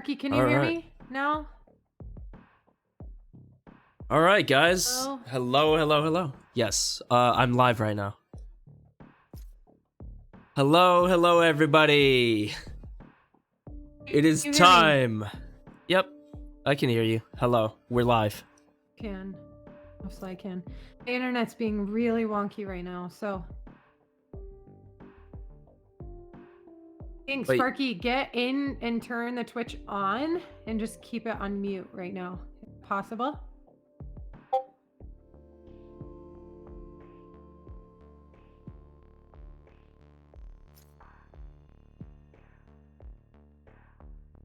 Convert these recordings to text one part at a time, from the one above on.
Ricky, can you hear me now? All right, guys. Hello? Hello. Yes, I'm live right now. Hello, everybody. It is time. Yep, I can hear you. Hello, we're live. Mostly I can. The internet's being really wonky right now, so. Wait. Sparky, get in and turn the Twitch on and just keep it on mute right now, if possible.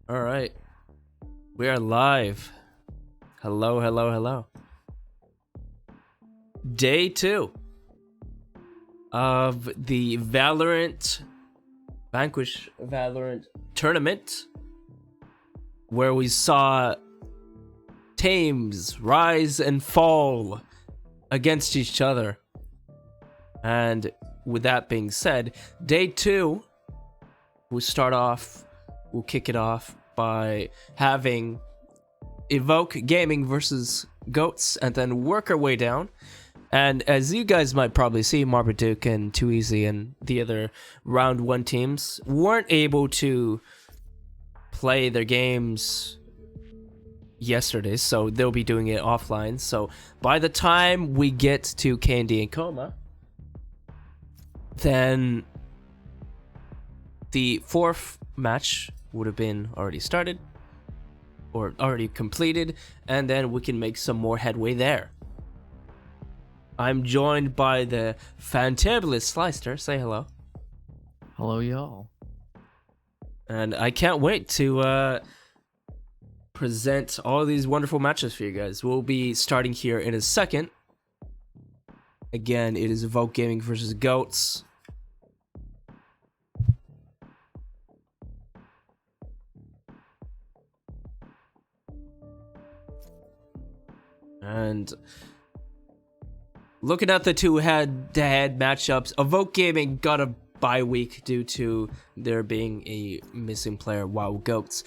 All right, we are live. Hello. Day 2 of the VanQuish Valorant tournament, where we saw teams rise and fall against each other. And with that being said, day 2, we'll kick it off by having Evoke Gaming versus Goats, and then work our way down. And as you guys might probably see, Marmaduke and Too Easy and the other round 1 teams weren't able to play their games yesterday, so they'll be doing it offline. So by the time we get to Candy and Coma, then the 4th match would have been already started or already completed, and then we can make some more headway there. I'm joined by the fantabulous Slicer. Say hello. Hello, y'all. And I can't wait to present all these wonderful matches for you guys. We'll be starting here in a second. Again, it is Evoke Gaming versus Goats. And looking at the two head-to-head matchups, Evoke Gaming got a bye week due to there being a missing player, while Goats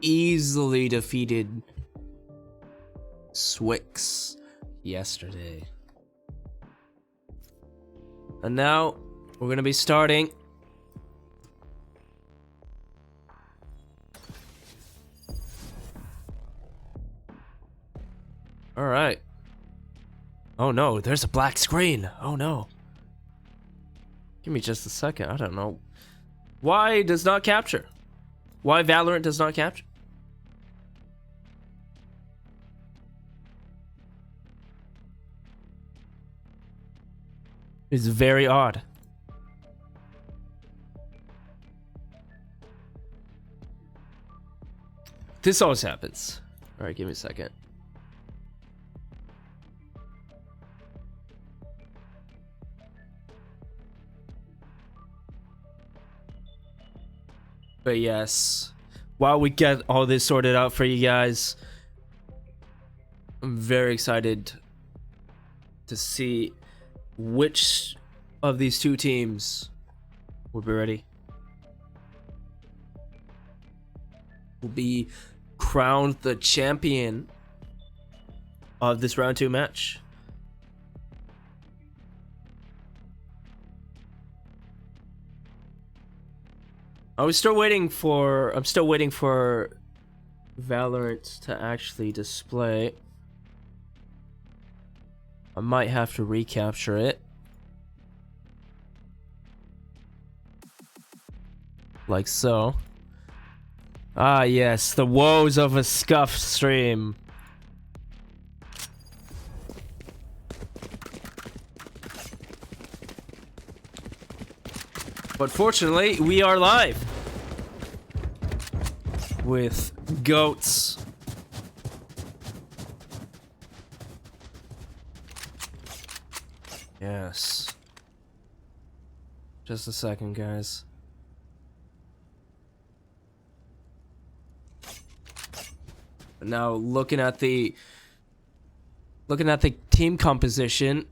easily defeated Swix yesterday. And now we're going to be starting. All right. Oh no, there's a black screen. Oh no. Give me just a second. I don't know. Why does not capture? Why Valorant does not capture? It's very odd. This always happens. All right, give me a second. But yes, while we get all this sorted out for you guys, I'm very excited to see which of these two teams will be ready. Will be crowned the champion of this round 2 match. I'm still waiting for Valorant to actually display. I might have to recapture it. Like so. Ah yes, the woes of a scuffed stream. But fortunately, we are live with Goats. Yes. Just a second, guys. Now, looking at the team composition,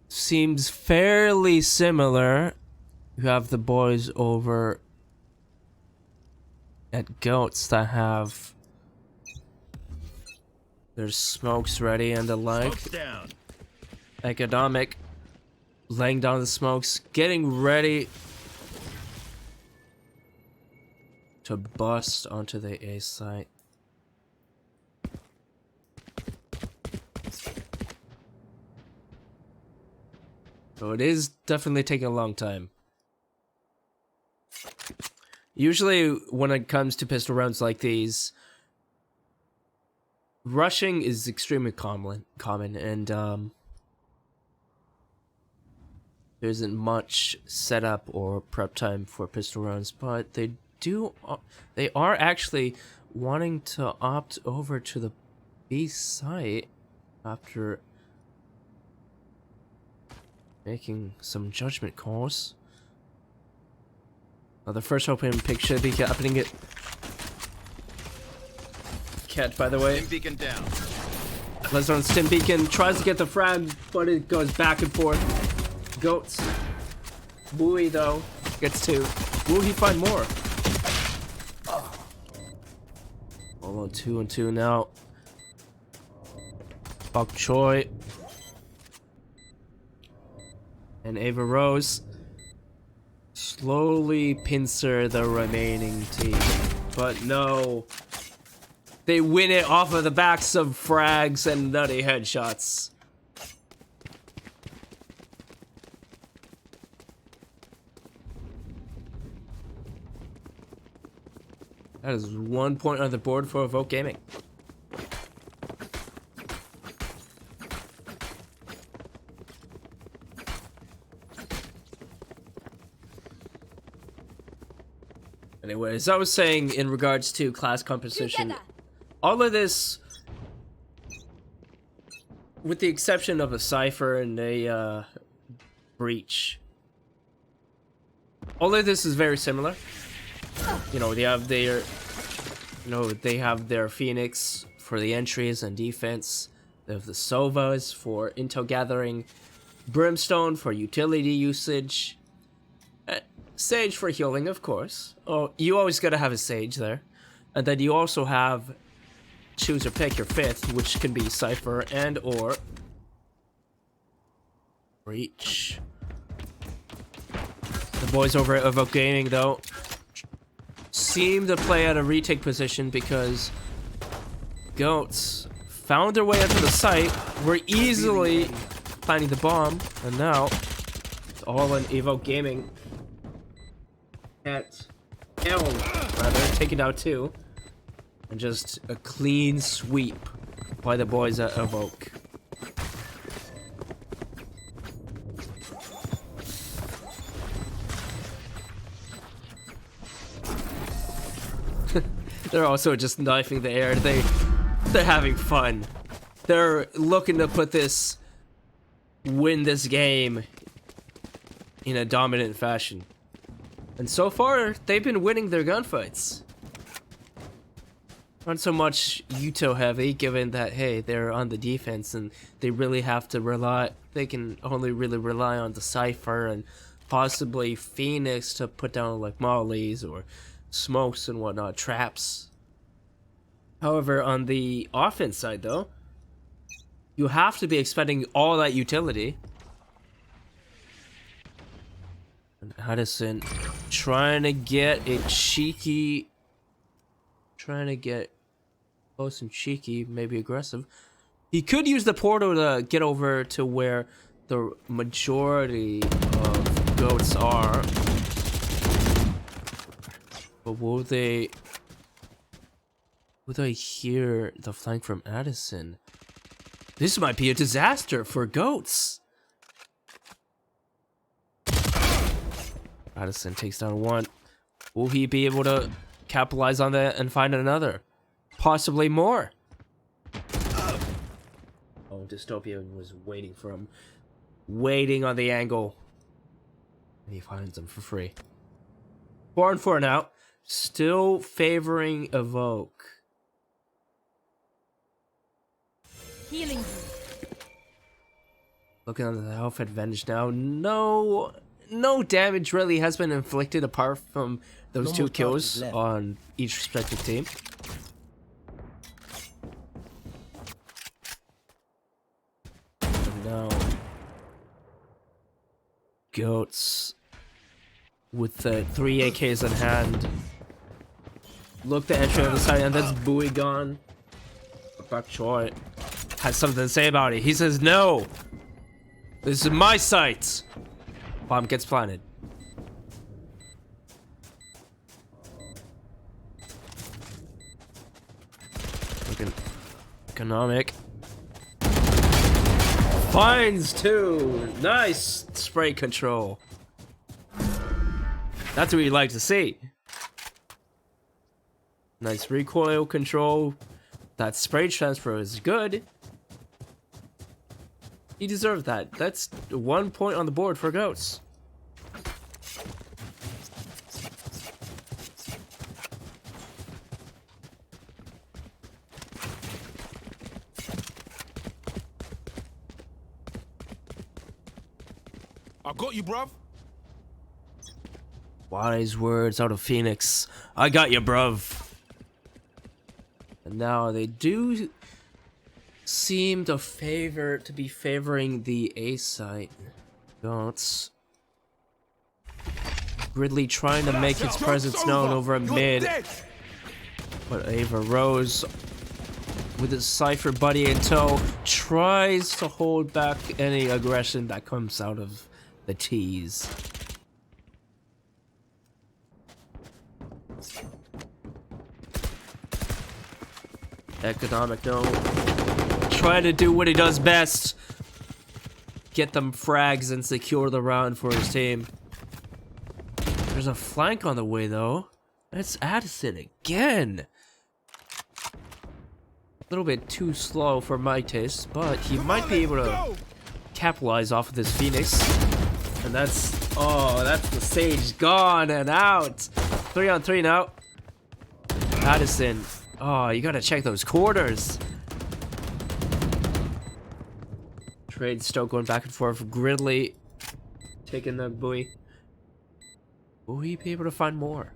seems fairly similar. You have the boys over at goats that have their smokes ready and the like. Economic, laying down the smokes, getting ready to bust onto the A site. So it is definitely taking a long time. Usually when it comes to pistol rounds like these, rushing is extremely common and there isn't much setup or prep time for pistol rounds, but they are actually wanting to opt over to the B site after making some judgment calls. The first open pick should be happening at Cat, by the way. Stim beacon down. Let's on Stim Beacon, tries to get the frag, but it goes back and forth. Goats. Bowie though gets two. Will he find more? All on 2 and 2 now. Bok Choi and Ava Rose slowly pincer the remaining team, but no, they win it off of the backs of frags and nutty headshots. That is 1 point on the board for Evoke Gaming. Anyways, I was saying in regards to class composition, all of this, with the exception of a Cypher and a Breach, all of this is very similar. You know, they have their Phoenix for the entries and defense. They have the Sovas for intel gathering, Brimstone for utility usage, Sage for healing, of course. Oh, you always gotta have a Sage there. And then you also have choose or pick your fifth, which can be Cypher and or Breach. The boys over at Evoke Gaming, though, seem to play at a retake position because Goats found their way into the site, were easily planting the bomb, and now it's all in Evoke Gaming. At Elm, rather, taking out 2. And just a clean sweep by the boys at Evoke. They're also just knifing the air. They're having fun. They're looking to win this game in a dominant fashion. And so far, they've been winning their gunfights. Not so much Yuto heavy, given that, hey, they're on the defense and they really have to they can only really rely on the Cypher and possibly Phoenix to put down like mollies or smokes and whatnot, traps. However, on the offense side though, you have to be expending all that utility. And Addison trying to get close and cheeky, maybe aggressive. He could use the portal to get over to where the majority of Goats are. But will they hear the flank from Addison? This might be a disaster for Goats. Addison takes down 1. Will he be able to capitalize on that and find another? Possibly more. Oh, Dystopia was waiting on the angle. And he finds them for free. 4 and 4 now. Still favoring Evoke. Healing. Looking at the health advantage now. No no damage really has been inflicted apart from those No two more kills charges left. on each respective team. And now, Goats with the 3 AKs in hand. Look to entry on the side, and that's Bowie gone. Bak Choi has something to say about it. He says, no! This is my site! Bomb gets planted. Looking economic. Finds two! Nice spray control. That's what we like to see. Nice recoil control. That spray transfer is good. He deserved that. That's 1 point on the board for Goats. I got you, bruv. Wise words out of Phoenix. I got you, bruv. And now they do seem to be favoring the A site. Goats. Ridley trying to make his presence known over a mid. But Ava Rose, with his Cypher buddy in tow, tries to hold back any aggression that comes out of the T's. Economic no. Try to do what he does best. Get them frags and secure the round for his team. There's a flank on the way though. That's Addison again. A little bit too slow for my taste, but he might be able to capitalize off of this Phoenix. And that's the Sage gone and out. 3 on 3 now. Addison. Oh, you gotta check those quarters. Trade still going back and forth. Gridley taking the buoy. Will he be able to find more?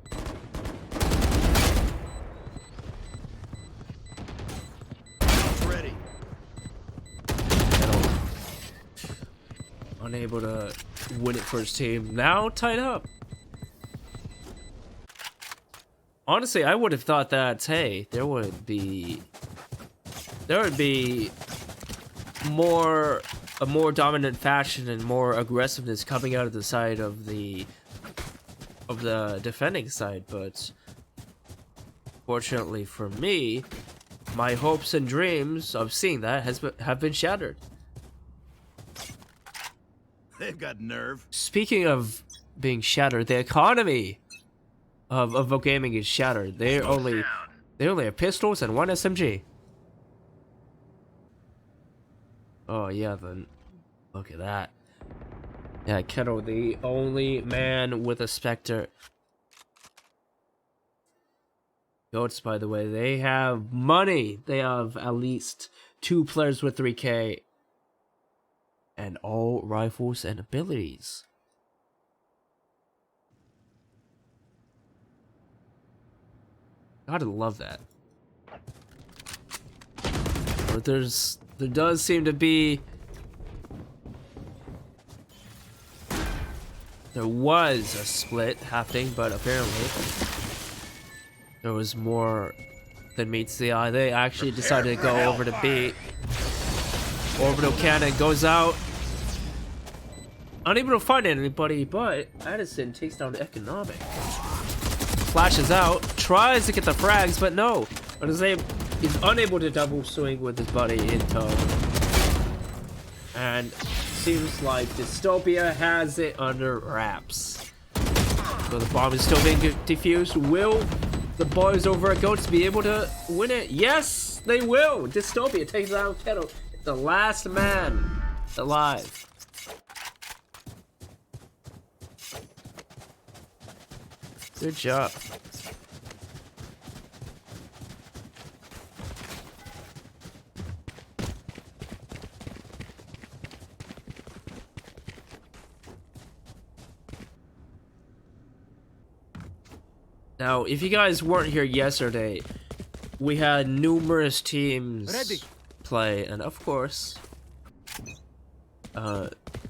Ready. Unable to win it for his team. Now tied up. Honestly, I would have thought that, hey, there would be a more dominant faction and more aggressiveness coming out of the side of the defending side, but fortunately for me, my hopes and dreams of seeing that have been shattered. They've got nerve. Speaking of being shattered, the economy of Vogue Gaming is shattered. They only have pistols and 1 SMG. Oh yeah, then look at that. Yeah, Kettle, the only man with a Spectre. Goats, by the way, they have money. They have at least 2 players with 3K. And all rifles and abilities. Gotta love that. But there does seem to be... There was a split happening, but apparently there was more than meets the eye. They actually decided to go over to B. Orbital cannon goes out. Unable to find anybody, but Addison takes down the economic. Flashes out, tries to get the frags, but no. But he's unable to double swing with his buddy in tow. And seems like Dystopia has it under wraps. So the bomb is still being defused. Will the boys over at Goats be able to win it? Yes, they will. Dystopia takes down Kettle. The last man alive. Good job. Now, if you guys weren't here yesterday, we had numerous teams play, and of course,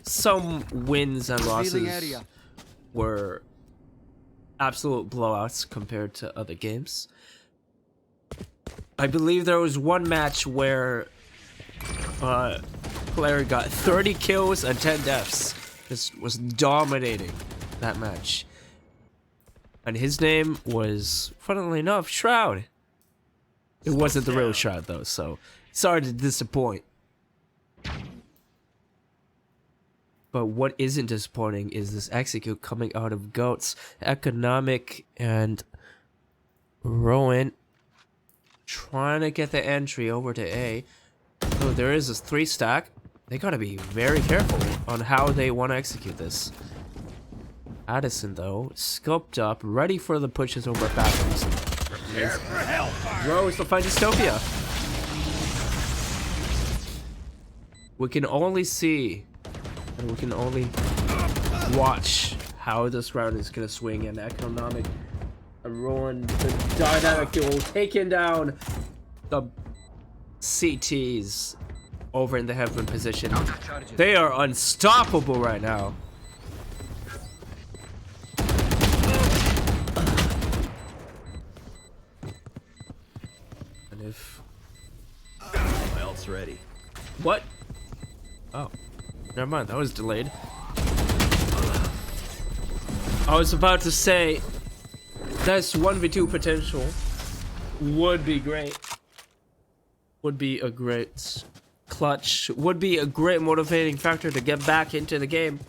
some wins and losses were absolute blowouts compared to other games. I believe there was one match where player got 30 kills and 10 deaths. This was dominating that match. And his name was, funnily enough, Shroud. It wasn't the real Shroud though, so sorry to disappoint. But what isn't disappointing is this execute coming out of Goats, Economic, and Rowan trying to get the entry over to A. Oh, there is a 3-stack. They gotta be very careful on how they want to execute this. Addison, though, scoped up, ready for the pushes over bathrooms. Rose to find Dystopia. We can only see, and we can only watch how this round is gonna swing. And Economic, and Rowan, the dynamic duel, taking down the CTs over in the heaven position. They are unstoppable right now. And if Else ready. what? Oh, never mind. That was delayed. I was about to say this 1v2 potential would be great. Would be a great clutch. Would be a great motivating factor to get back into the game.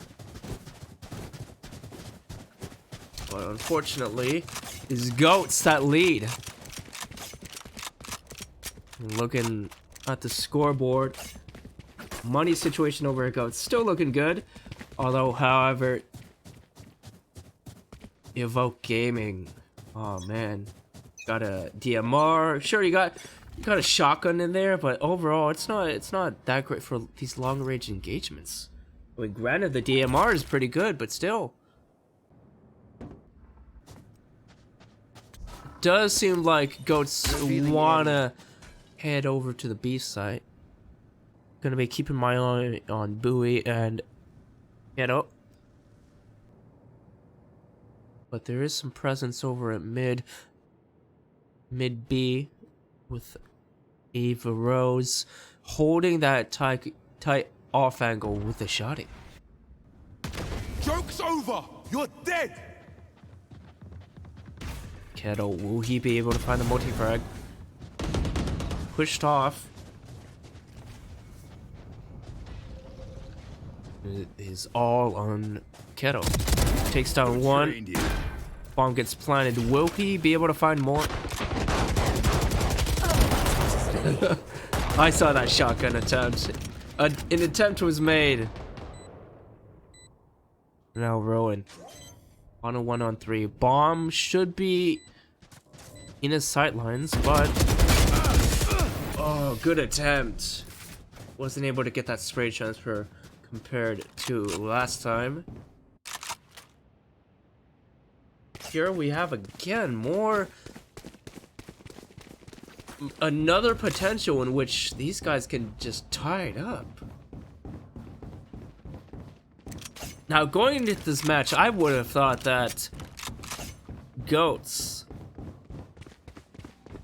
But unfortunately, it's Goats that lead. Looking at the scoreboard, money situation over at Goats still looking good. Although, however, Evoke Gaming, oh man, got a DMR. Sure, you got a shotgun in there, but overall, it's not that great for these long range engagements. I mean, granted, the DMR is pretty good, but still, does seem like Goats wanna head over to the B site. Gonna be keeping my eye on Bowie and Ghetto. But there is some presence over at mid B with Ava Rose holding that tight off angle with the shotty. Joke's over! You're dead! Kettle, will he be able to find the multi-frag? Pushed off. It is all on Kettle. Takes down one. Bomb gets planted. Will he be able to find more? I saw that shotgun attempt. An attempt was made. Now Rowan. On a 1-on-3. Bomb should be in his sightlines, but... Oh, good attempt. Wasn't able to get that spray transfer compared to last time. Here we have again another potential in which these guys can just tie it up. Now, going into this match, I would have thought that Goats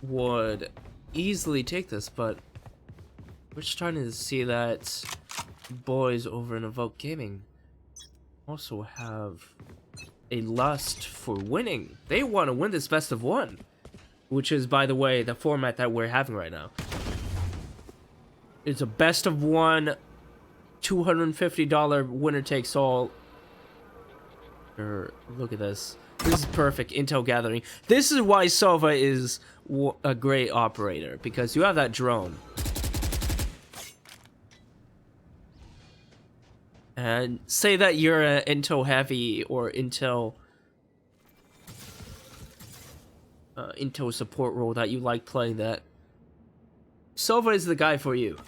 would easily take this, but we're starting to see that boys over in Evoke Gaming also have a lust for winning. They want to win this best of one, which is, by the way, the format that we're having right now. It's a best of one, $250 winner takes all. Look at this. This is perfect intel gathering. This is why Sova is a great operator, because you have that drone. And say that you're an intel heavy or intel support role that you like playing that. Sova is the guy for you.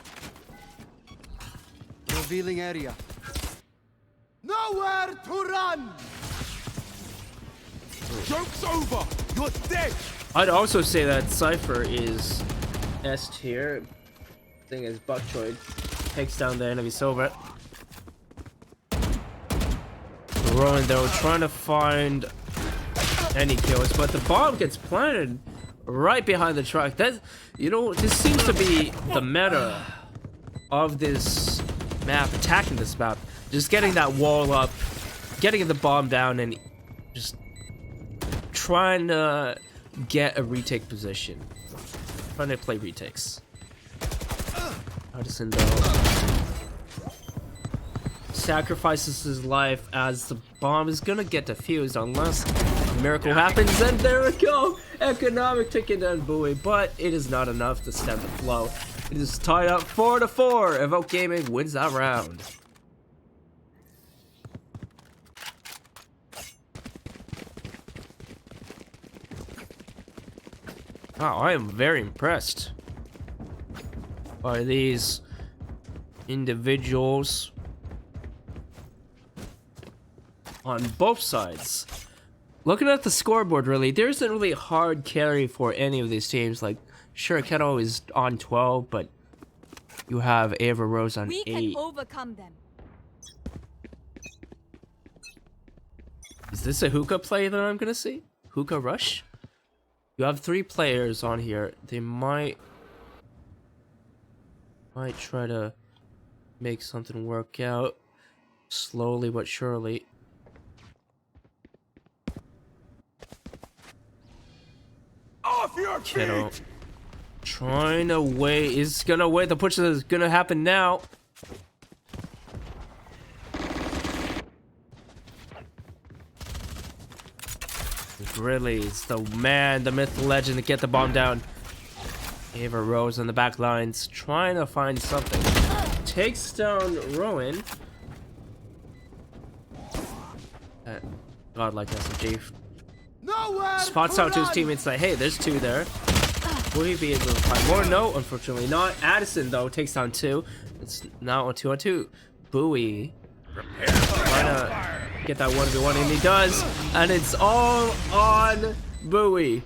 Revealing area. Nowhere to run! Joke's over! You're dead! I'd also say that Cypher is S tier. Thing is, Bokchoy takes down the enemy Silver. Rowan though trying to find any kills, but the bomb gets planted right behind the truck. That, you know, this seems to be the meta of this map, attacking this map. Just getting that wall up, getting the bomb down, and just trying to get a retake position. Trying to play retakes. Addison though sacrifices his life as the bomb is gonna get defused unless a miracle happens, and there we go! Economic taking down Bowie, but it is not enough to stem the flow. It is tied up 4-4. Evoke Gaming wins that round. Wow, I am very impressed by these individuals on both sides. Looking at the scoreboard, really, there isn't really a hard carry for any of these teams. Like, sure, Kettle is on 12, but you have Ava Rose on 8. We can overcome them. Is this a hookah play that I'm gonna see? Hookah rush? You have 3 players on here. They might try to make something work out slowly but surely. Off your Kiddo feet! trying to wait. Is gonna wait. The push is gonna happen now. Really, it's the man, the myth, the legend to get the bomb down. Ava Rose on the back lines, trying to find something. Takes down Rowan. Godlike SMG. Nowhere Spots to out to his run! teammates like, hey, there's 2 there. Will he be able to find more? No, unfortunately not. Addison, though, takes down 2. It's now a 2-on-2. Bowie. Trying to get that 1v1, and he does. And it's all on Bowie.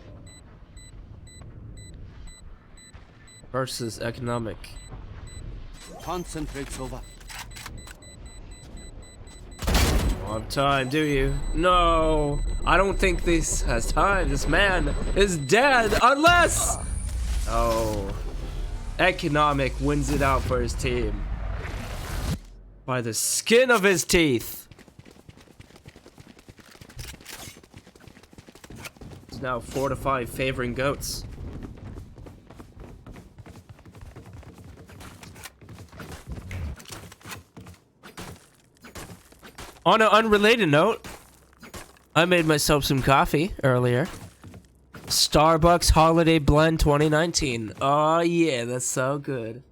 Versus Economic. Concentrate, Silva. You have time, do you? No, I don't think this has time. This man is dead unless... Oh, Economic wins it out for his team by the skin of his teeth. It's now 4-5 favoring Goats. On an unrelated note, I made myself some coffee earlier. Starbucks Holiday Blend 2019. Oh yeah, that's so good.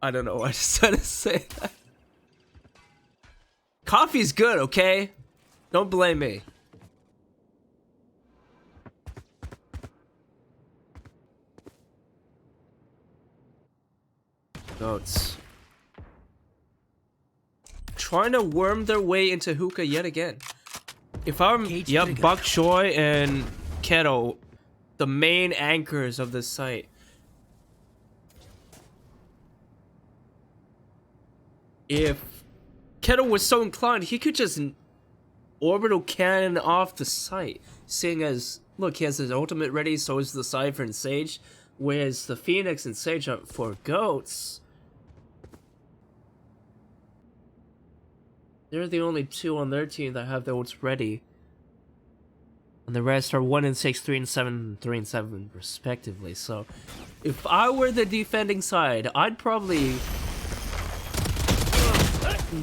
I don't know why I decided to say that. Coffee's good, okay? Don't blame me. Goats. Trying to worm their way into hookah yet again. If I'm Bok Choy and Keto, the main anchors of this site. If Keto was so inclined, he could just orbital cannon off the site. Seeing as, look, he has his ultimate ready, so is the Cypher and Sage. Whereas the Phoenix and Sage are for Goats. They're the only 2 on their team that have their ults ready. And the rest are 1-6, 3-7, 3-7 respectively. So if I were the defending side, I'd probably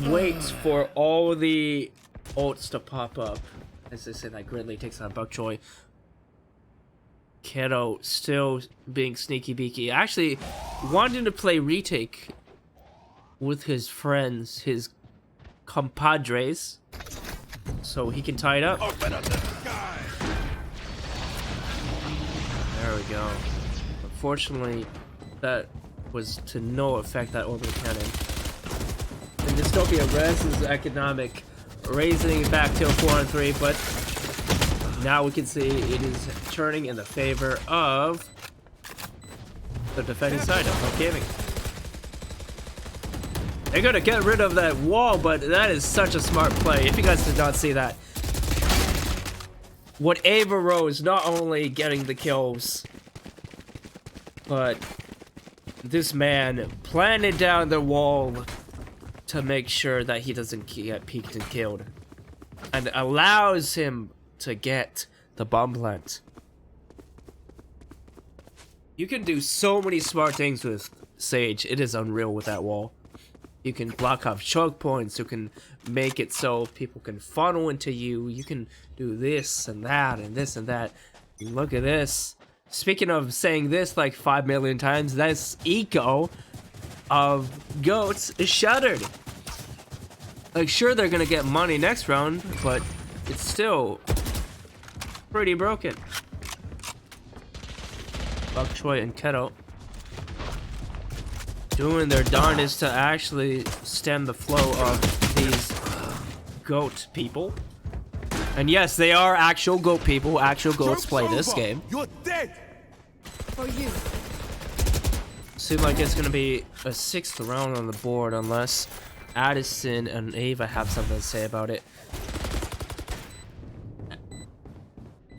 wait for all the ults to pop up. As they say, that Gridley takes on Bokchoy. Keto still being sneaky beaky. Actually wanting to play retake with his friends, his compadres, so he can tie it up. Open up the sky! There we go. Unfortunately, that was to no effect, that orbital cannon. And Dystopia reses Economic raising it back to a 4-on-3, but now we can see it is turning in the favor of the defending side of gaming. They're gonna get rid of that wall, but that is such a smart play. If you guys did not see that, what Ava Rose not only getting the kills, but this man planted down the wall to make sure that he doesn't get peeked and killed, and allows him to get the bomb plant. You can do so many smart things with Sage. It is unreal with that wall. You can block off choke points. You can make it so people can funnel into you. You can do this and that and this and that. Look at this. Speaking of saying this like 5 million times, this eco of goats is shattered. Like, sure, they're gonna get money next round, but it's still pretty broken. Bok Choy and Kettle doing their darndest to actually stem the flow of these goat people. And yes, they are actual goat people. Actual goats play this game. You're dead. For you. Seems like it's gonna be a 6th round on the board unless Addison and Ava have something to say about it.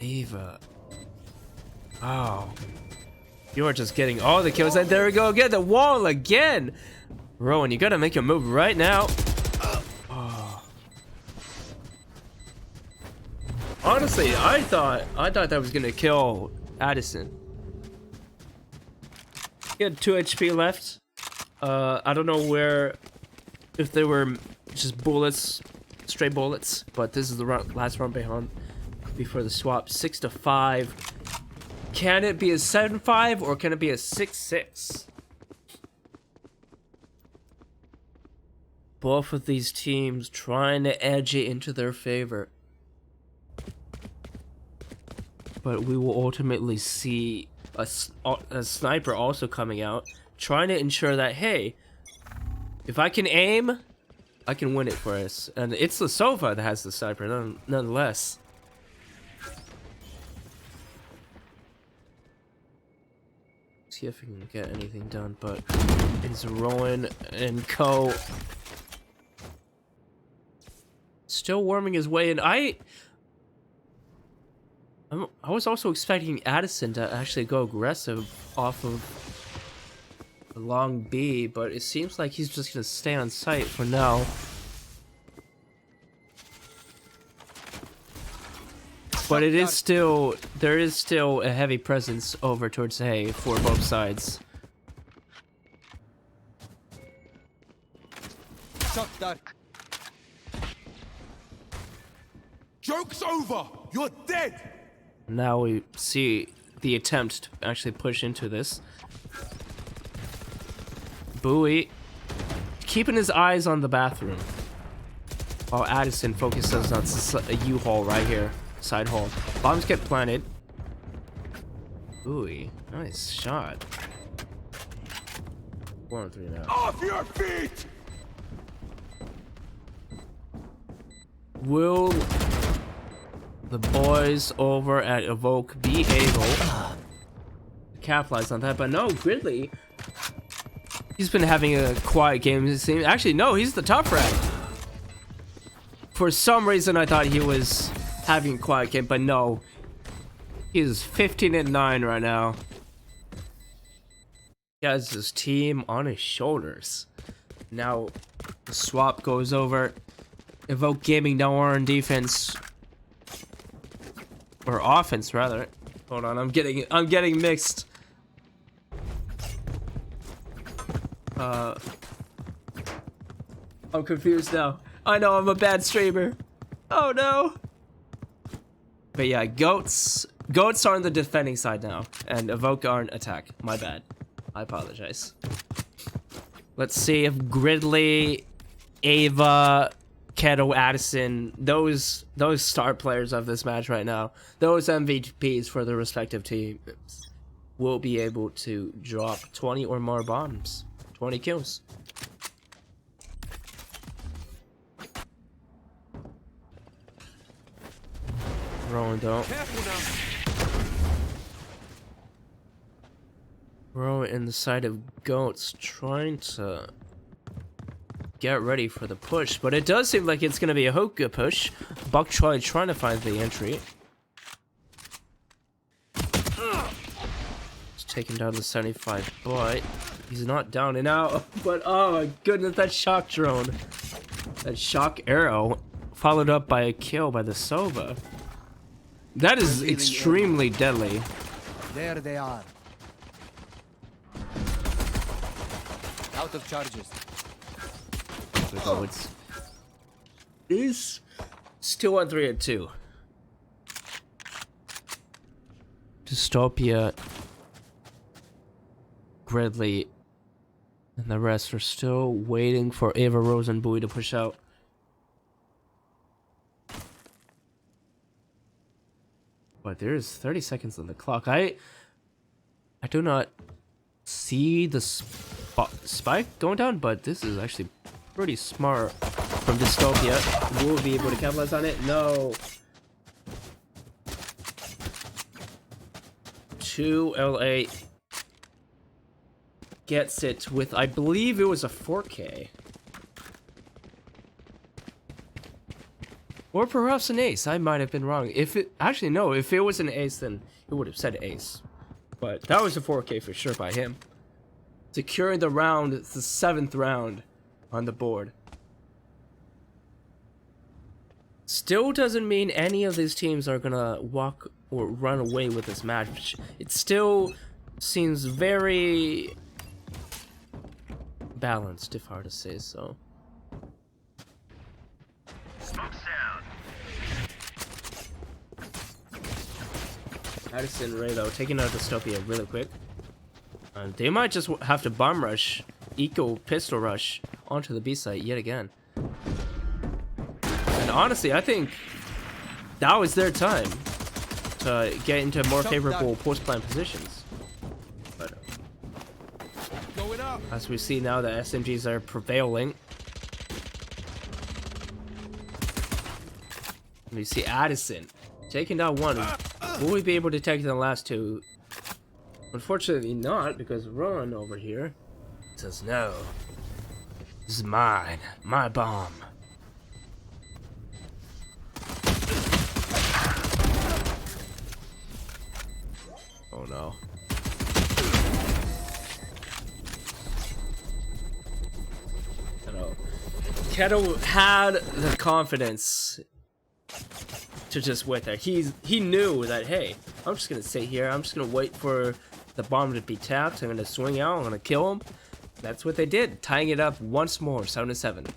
Ava. Oh. You're just getting all the kills, and there we go again, the wall again! Rowan, you gotta make your move right now. Oh. Honestly, I thought that was gonna kill Addison. He had 2 HP left. I don't know if they were just bullets, straight bullets, but this is the last round behind before the swap. 6-5. Can it be a 7-5 or can it be a 6-6? Both of these teams trying to edge it into their favor. But we will ultimately see a sniper also coming out, trying to ensure that, hey, if I can aim, I can win it for us. And it's the Sova that has the sniper, nonetheless. See if we can get anything done, but it's Rowan and Co. Still worming his way in. I was also expecting Addison to actually go aggressive off of a long B, but it seems like he's just gonna stay on site for now. But it is still, there is still a heavy presence over towards A for both sides. Shut that. Joke's over. You're dead. Now we see the attempt to actually push into this. Bowie keeping his eyes on the bathroom, while Addison focuses on a U-haul right here. Side hole. Bombs get planted. Ooh, nice shot. 4-on-3 now. Off your feet. Will the boys over at Evoke be able to capitalize on that? But no, Gridley, he's been having a quiet game. It seems. Actually, no, he's the top frag. For some reason, I thought he was having a quiet game, but no, he is 15-9 right now. He has his team on his shoulders. Now the swap goes over. Evoke Gaming now are on defense, or offense rather. Hold on, I'm getting mixed. I'm confused now. I know I'm a bad streamer. Oh no. But yeah, goats are on the defending side now, and Evoke are on attack. My bad. I apologize. Let's see if Gridley, Ava, Keto, Addison, those star players of this match right now, those MVPs for their respective teams, will be able to drop 20 or more bombs, 20 kills. Rowan though. Careful now. Rowan in the side of Goats trying to get ready for the push, but it does seem like it's going to be a hookah push. Buck trying to find the entry. He's taking down the 75, but he's not down and out. But oh my goodness, that shock drone. That shock arrow followed up by a kill by the Sova. That is extremely deadly. There they are. Out of charges. Oh, it's still on 3 and 2. Dystopia, Gridley, and the rest are still waiting for Ava Rosenboy to push out. But there's 30 seconds on the clock. I do not see the spike going down, but this is actually pretty smart from Dystopia. Will we be able to capitalize on it? No. 2LA gets it with, I believe it was a 4K. Or perhaps an ace. I might have been wrong. If it actually no, if it was an ace, then it would have said ace. But that was a 4K for sure by him. Securing the round, it's the 7th round on the board. Still doesn't mean any of these teams are gonna walk or run away with this match. It still seems very balanced, if I were to say so. Addison Ray though taking out Dystopia really quick. They might just have to bomb rush, eco pistol rush onto the B site yet again. And honestly, I think that was their time to get into more favorable post-plan positions. But as we see now, the SMGs are prevailing. And we see Addison taking down one. Will we be able to take the last two? Unfortunately not, because Ron over here says no. This is mine. My bomb. Oh no. Kettle had the confidence to just wait there. He knew that, hey, I'm just gonna sit here, I'm just gonna wait for the bomb to be tapped, I'm gonna swing out, I'm gonna kill him. That's what they did, tying it up once more, 7-7.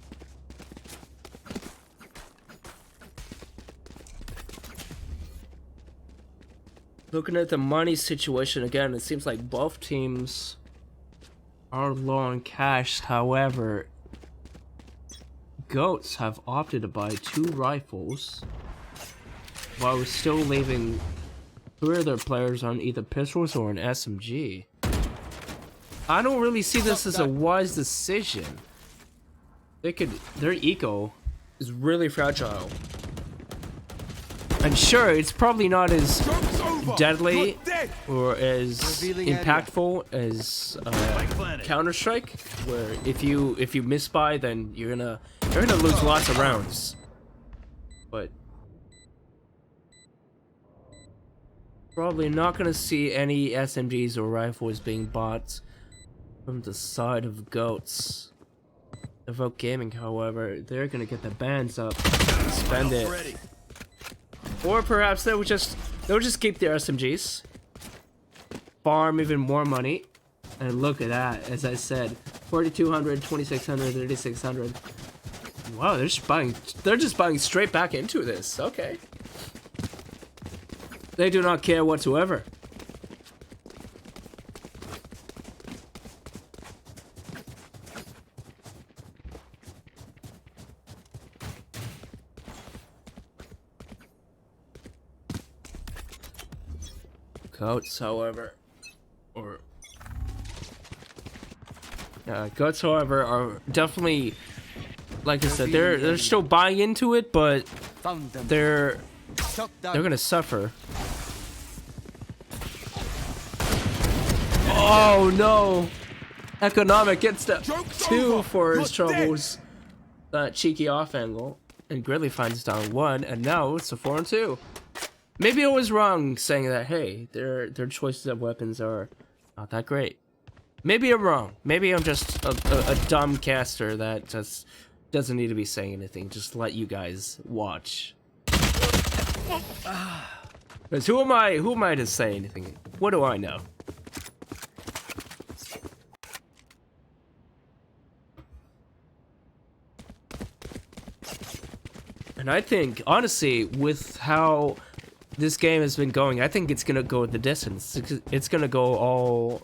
Looking at the money situation again, it seems like both teams are low on cash. However, Goats have opted to buy 2 rifles, while we're still leaving 3 of their players on either pistols or an SMG. I don't really see this as a wise decision. Their eco is really fragile. And sure, it's probably not as deadly or as impactful as Counter-Strike, where if you misbuy, then you're gonna lose lots of rounds. But probably not gonna see any SMGs or rifles being bought from the side of Goats. Evoke Gaming, however, they're gonna get the bands up, spend it, or perhaps they'll just keep their SMGs, farm even more money, and look at that. As I said, 4,200, 2,600, 3,600. Wow, they're just buying straight back into this. Okay. They do not care whatsoever. Goats, however, Goats, however, are definitely, like I said, they're still buying into it, but they're Shot down. They're gonna suffer. Oh no! Economic gets the 2 for his troubles. That cheeky off angle. And Gridley finds down 1, and now it's a 4 and 2. Maybe I was wrong saying that, hey, their choices of weapons are not that great. Maybe I'm wrong. Maybe I'm just a dumb caster that just doesn't need to be saying anything. Just let you guys watch. Because who am I to say anything? What do I know? And I think, honestly, with how this game has been going, I think it's gonna go the distance. It's gonna go all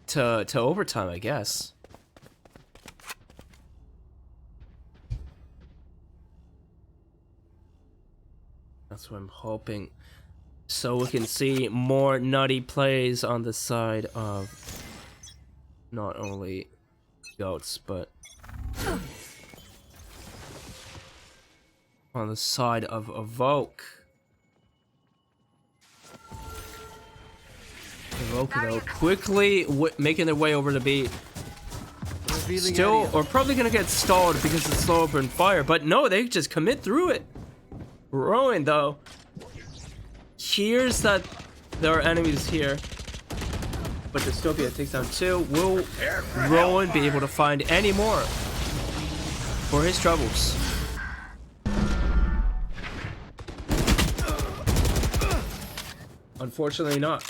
to overtime, I guess. That's what I'm hoping. So we can see more nutty plays on the side of not only goats, but on the side of Evoke. Evoke, though, quickly making their way over to B. Revealing Still, area. or probably gonna get stalled because it's slow burn fire, but no, they just commit through it. Rowan, though, hears that there are enemies here, but Dystopia takes down 2. Will Rowan be able to find any more for his troubles? Unfortunately not,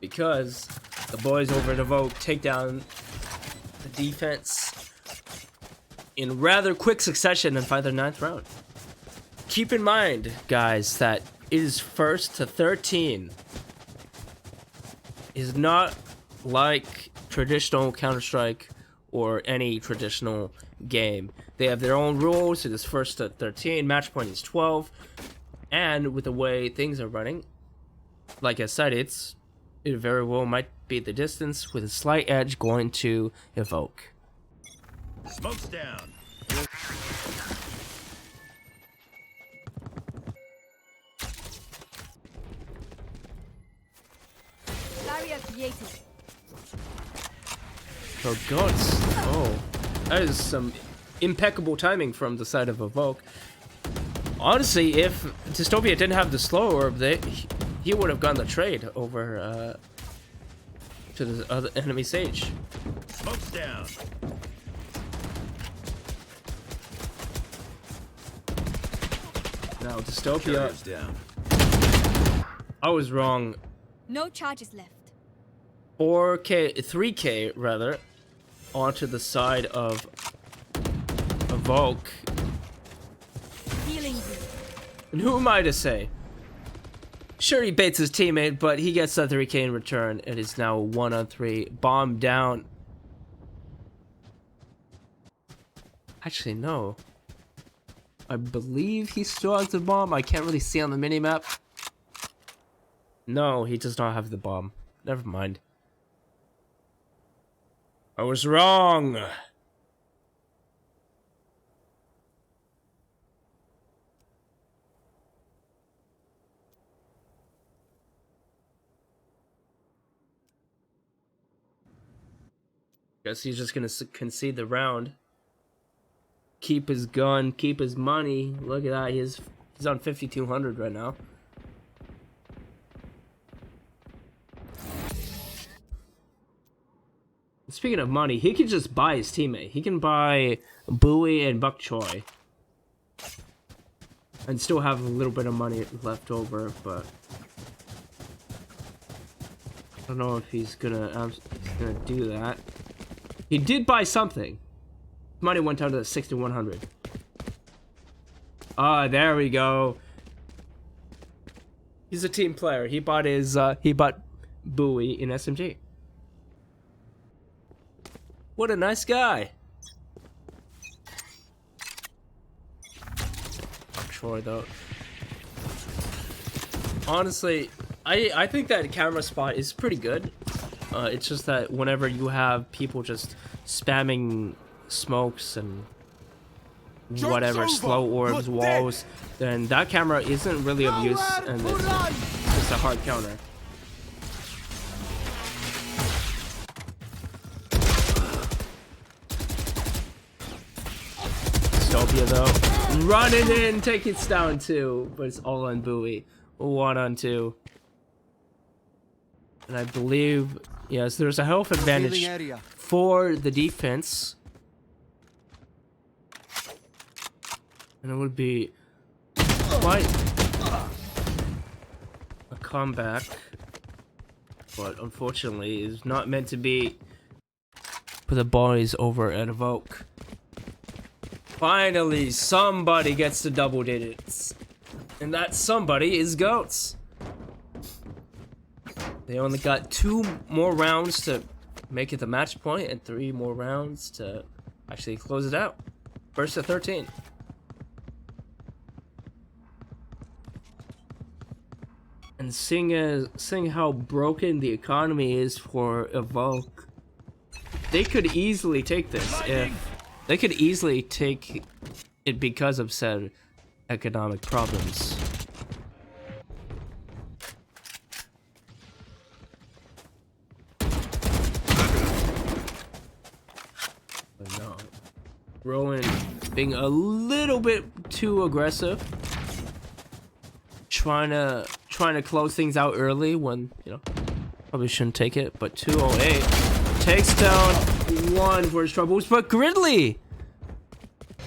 because the boys over at Evoke take down the defense in rather quick succession and find their 9th round. Keep in mind, guys, that it is 1st to 13. Is not like traditional Counter-Strike or any traditional game. They have their own rules. It is 1st to 13. Match point is 12. And with the way things are running, like I said, it very well might be the distance with a slight edge going to Evoke. Smoke's down. Barrier created. Oh god, oh, that is some impeccable timing from the side of Evoke. Honestly, if Dystopia didn't have the slow orb, he would have gotten the trade over to the other enemy stage. Smoke's down. Now Dystopia, Charges down. I was wrong. No charges left. 3K rather, onto the side of Evoke. Healing you. And who am I to say? Sure, he baits his teammate, but he gets that 3K in return. It is now 1-on-3. Bomb down. Actually, no. I believe he still has the bomb. I can't really see on the minimap. No, he does not have the bomb. Never mind. I was wrong. Guess he's just gonna concede the round. Keep his gun, keep his money. Look at that, he's on 5,200 right now. Speaking of money, he can just buy his teammate. He can buy Bowie and Bok Choy. And still have a little bit of money left over, but I don't know if he's gonna do that. He did buy something. Money went down to 6,100. Ah, there we go. He's a team player. He bought Bowie in SMG. What a nice guy. Troy though. Honestly, I think that camera spot is pretty good. It's just that whenever you have people just spamming smokes and whatever, slow orbs, walls, then that camera isn't really of use, and it's just a hard counter. Dystopia though, running in, taking it down 2, but it's all on buoy. 1 on 2. And I believe, yes, there's a health advantage for the defense. And it would be quite a comeback. But unfortunately, it's not meant to be. But the ball is over at Evoke. Finally, somebody gets to double digits. And that somebody is Goats. They only got 2 more rounds to make it the match point and 3 more rounds to actually close it out. First to 13. And seeing how broken the economy is for Evoke, they could easily take this. If they could easily take it because of said economic problems. But no, Rowan being a little bit too aggressive, trying to close things out early when, you know, probably shouldn't take it. But 208 takes down 1 for his troubles, but Gridley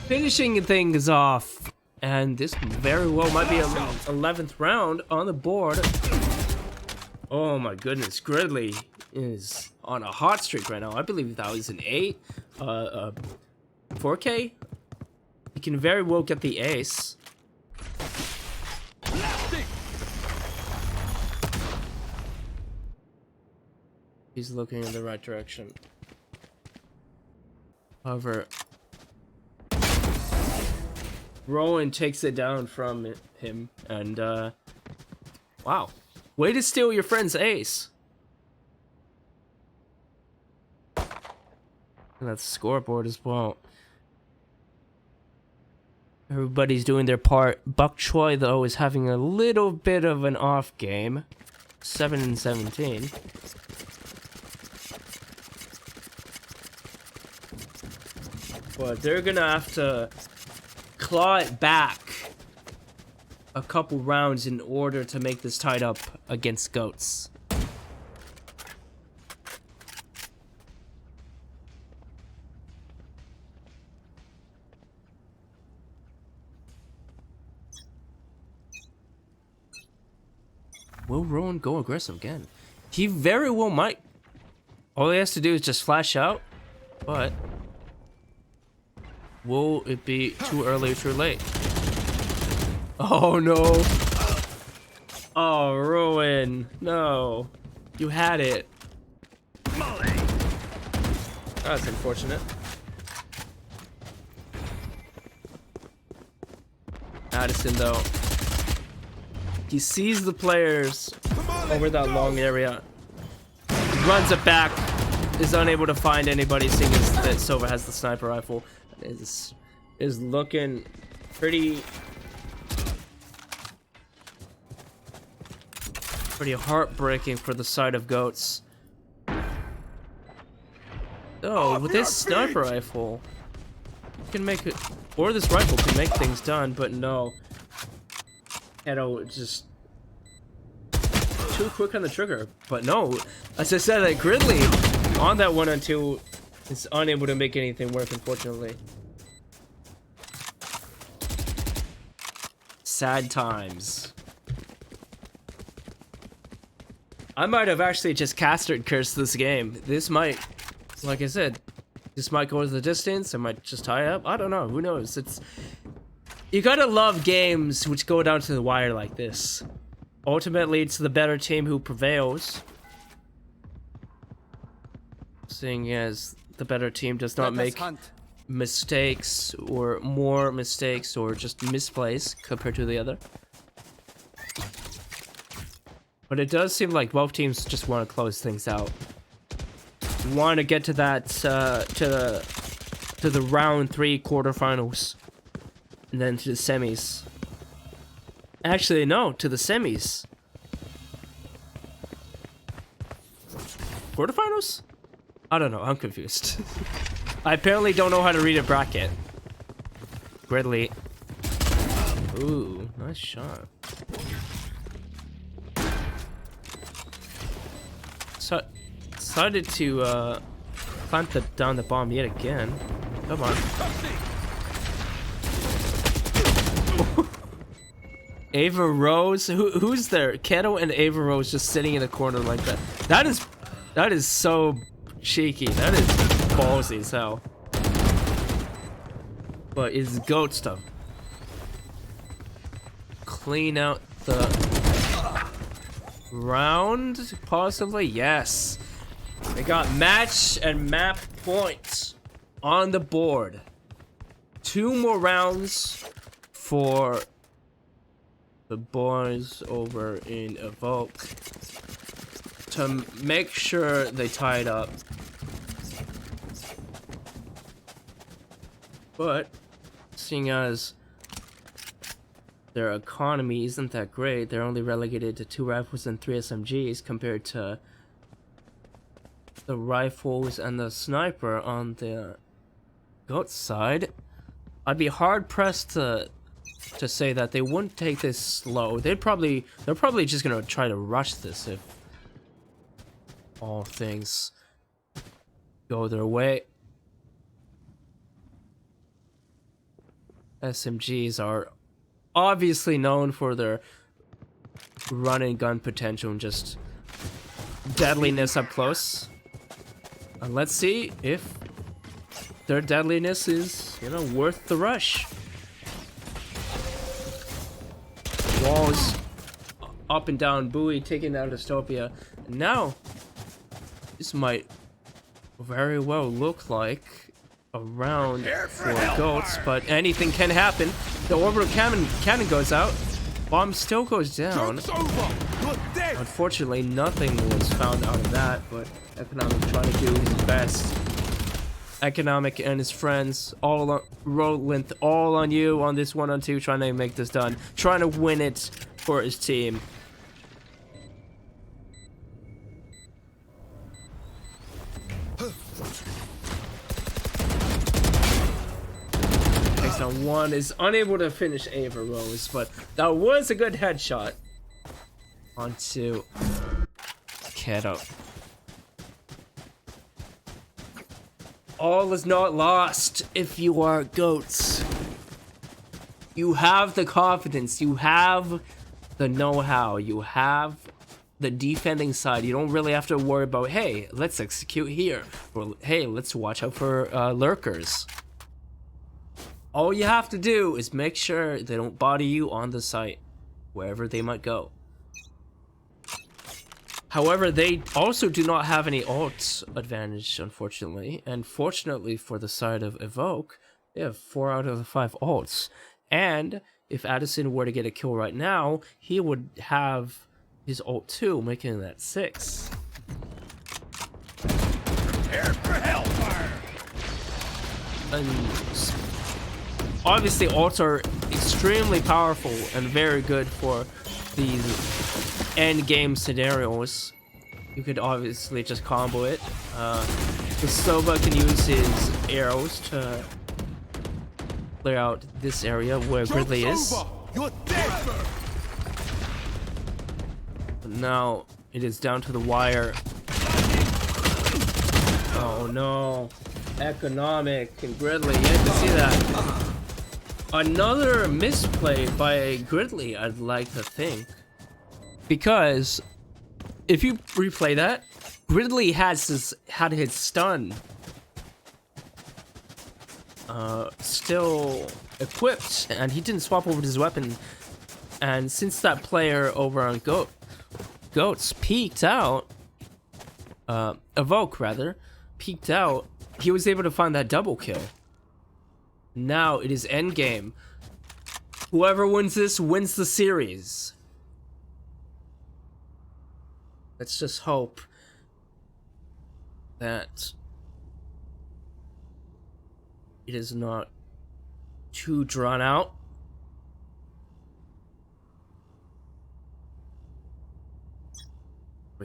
finishing things off, and this very well might be an 11th round on the board. Oh my goodness, Gridley is on a hot streak right now. I believe that was an 4K. He can very well get the ace. He's looking in the right direction. However, Rowan takes it down from him, and wow, way to steal your friend's ace. And that's scoreboard as well. Everybody's doing their part. Bok Choy though is having a little bit of an off game, 7-17. But they're gonna have to claw it back a couple rounds in order to make this tied up against Goats. Will Rowan go aggressive again? He very well might. All he has to do is just flash out, but will it be too early or too late? Oh no. Oh, Rowan. No. You had it. That's unfortunate. Addison, though. He sees the players over that long area. Runs it back. Is unable to find anybody, seeing as that Sova has the sniper rifle. Is looking pretty heartbreaking for the side of Goats. Oh, with this sniper rifle, you can make it, or this rifle can make things done, but no. Edo just too quick on the trigger. But no, as I said, like Gridley on that 1-on-2 is unable to make anything work, unfortunately. Sad times. I might have actually just castered cursed this game. This might, like I said, this might go to the distance. I might just tie up. I don't know. Who knows? You gotta love games which go down to the wire like this. Ultimately, it's the better team who prevails. Seeing as the better team does not make mistakes or more mistakes or just misplays compared to the other. But it does seem like both teams just want to close things out. Want to get to that to the round 3 quarterfinals. and then to the semis. Actually, no, to the semis. Quarterfinals? I don't know, I'm confused. I apparently don't know how to read a bracket. Gridley. Ooh, nice shot. So, decided to plant down the bomb yet again. Come on. Ava Rose, who's there? Keto and Ava Rose just sitting in a corner like that. That is so cheeky. That is ballsy as hell. But it's goat stuff. Clean out the round, possibly. Yes, they got match and map points on the board. 2 more rounds for the boys over in Evoke to make sure they tie it up. But seeing as their economy isn't that great, they're only relegated to 2 rifles and 3 SMGs compared to the rifles and the sniper on the goat side. I'd be hard pressed to say that they wouldn't take this slow. They're probably just gonna try to rush this if all things go their way. SMGs are obviously known for their run and gun potential and just deadliness up close. And let's see if their deadliness is, you know, worth the rush. Walls up and down, buoy taking down Dystopia. Now, this might very well look like a round for goats, but anything can happen. The orbital cannon goes out. Bomb still goes down. Unfortunately, nothing was found out of that, but Economic trying to do his best. Economic and his friends, all on Roland, all on you on this 1-on-2, trying to make this done, trying to win it for his team. Takes on 1, is unable to finish Ava Rose, but that was a good headshot onto Keto. All is not lost if you are goats. You have the confidence, you have the know-how, you have the defending side. You don't really have to worry about, hey, let's execute here, or hey, let's watch out for lurkers. All you have to do is make sure they don't body you on the site, wherever they might go. However, they also do not have any ult advantage, unfortunately. And fortunately for the side of Evoke, they have 4 out of the 5 ults. And if Addison were to get a kill right now, he would have his ult too, making that 6. Prepare for hellfire! And obviously, ults are extremely powerful and very good for these end game scenarios. You could obviously just combo it. The Sova can use his arrows to clear out this area where Gridley is. You're dead! But now it is down to the wire. Oh no. Economic and Gridley, you have to see that. Another misplay by Gridley, I'd like to think. Because if you replay that, Gridley had his stun still equipped, and he didn't swap over his weapon. And since that player over on Goats peeked out, Evoke rather, peeked out, he was able to find that double kill. Now it is endgame. Whoever wins this wins the series. Let's just hope that it is not too drawn out.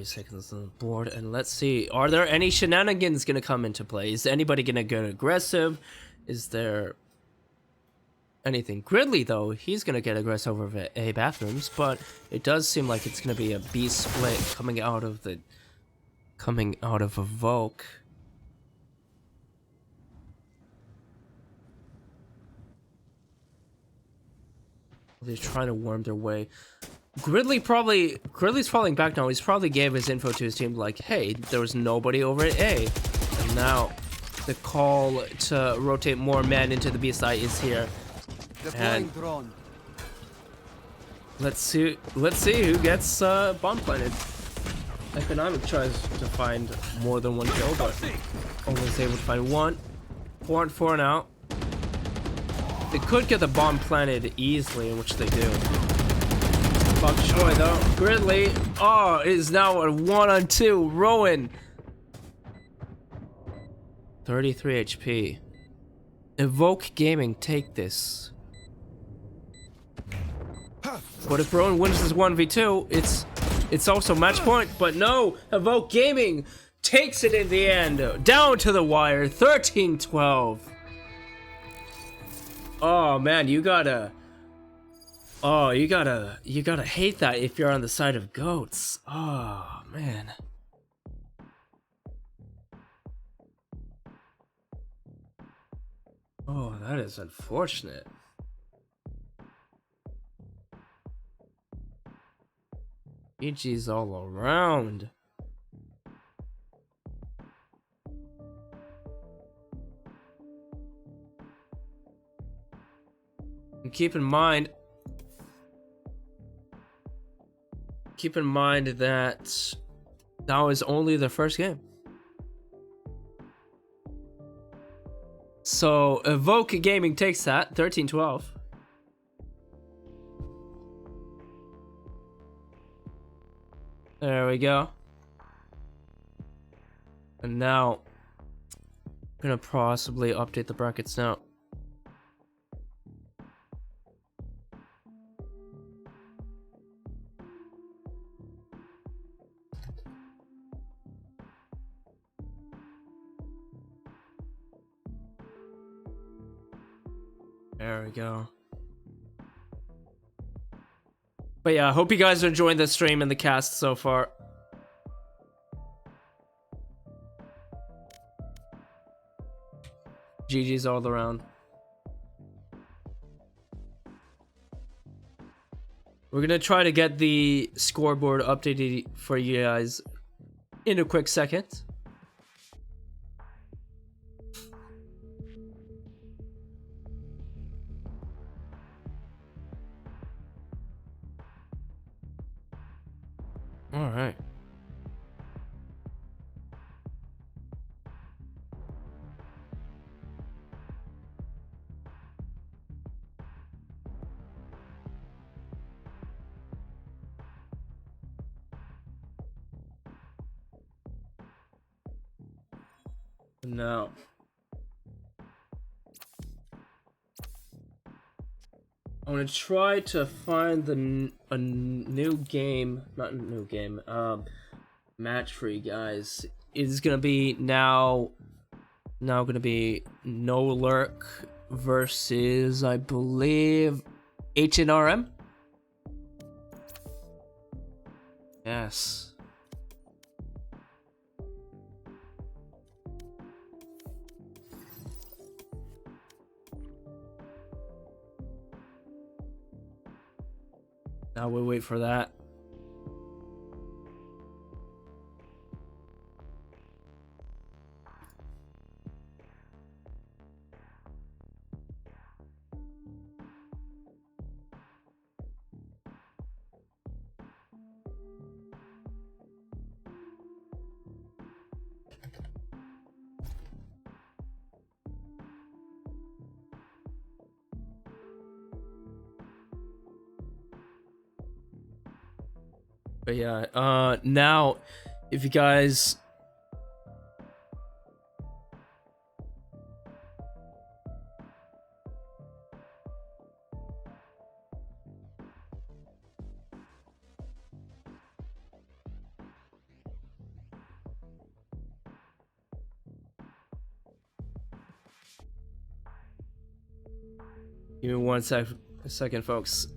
seconds on the board, and let's see. Are there any shenanigans gonna come into play? Is anybody gonna get aggressive? Is there anything? Gridley, though, he's gonna get aggressive over A bathrooms, but it does seem like it's gonna be a B split coming out of Evoke. They're trying to worm their way. Gridley's falling back now. He's probably gave his info to his team like, hey, there was nobody over at A. And now the call to rotate more men into the B side is here. Deploying drone. Let's see who gets bomb planted. Economic tries to find more than one kill, but only is able to find one. 4-4 now. They could get the bomb planted easily, in which they do. Bok Choy though. Gridley. Oh, it is now a 1-on-2. Rowan. 33 HP. Evoke Gaming take this. But if Rowan wins this 1v2, it's also match point. But no, Evoke Gaming takes it in the end. Down to the wire. 13-12. Oh man, you gotta hate that if you're on the side of goats. Oh man. Oh, that is unfortunate. GG's all around. And keep in mind that that was only the first game. So Evoke Gaming takes that 13-12. There we go. And now I'm gonna possibly update the brackets now. There we go. But yeah, I hope you guys are enjoying the stream and the cast so far. GG's all around. We're gonna try to get the scoreboard updated for you guys in a quick second. All right. Now, I'm gonna try to find a new game, not a new game, match for you guys. It's gonna be now gonna be No Lurk versus, I believe, HNRM. Yes. Now we wait for that. But yeah, now, if you guys... Give me a second, folks.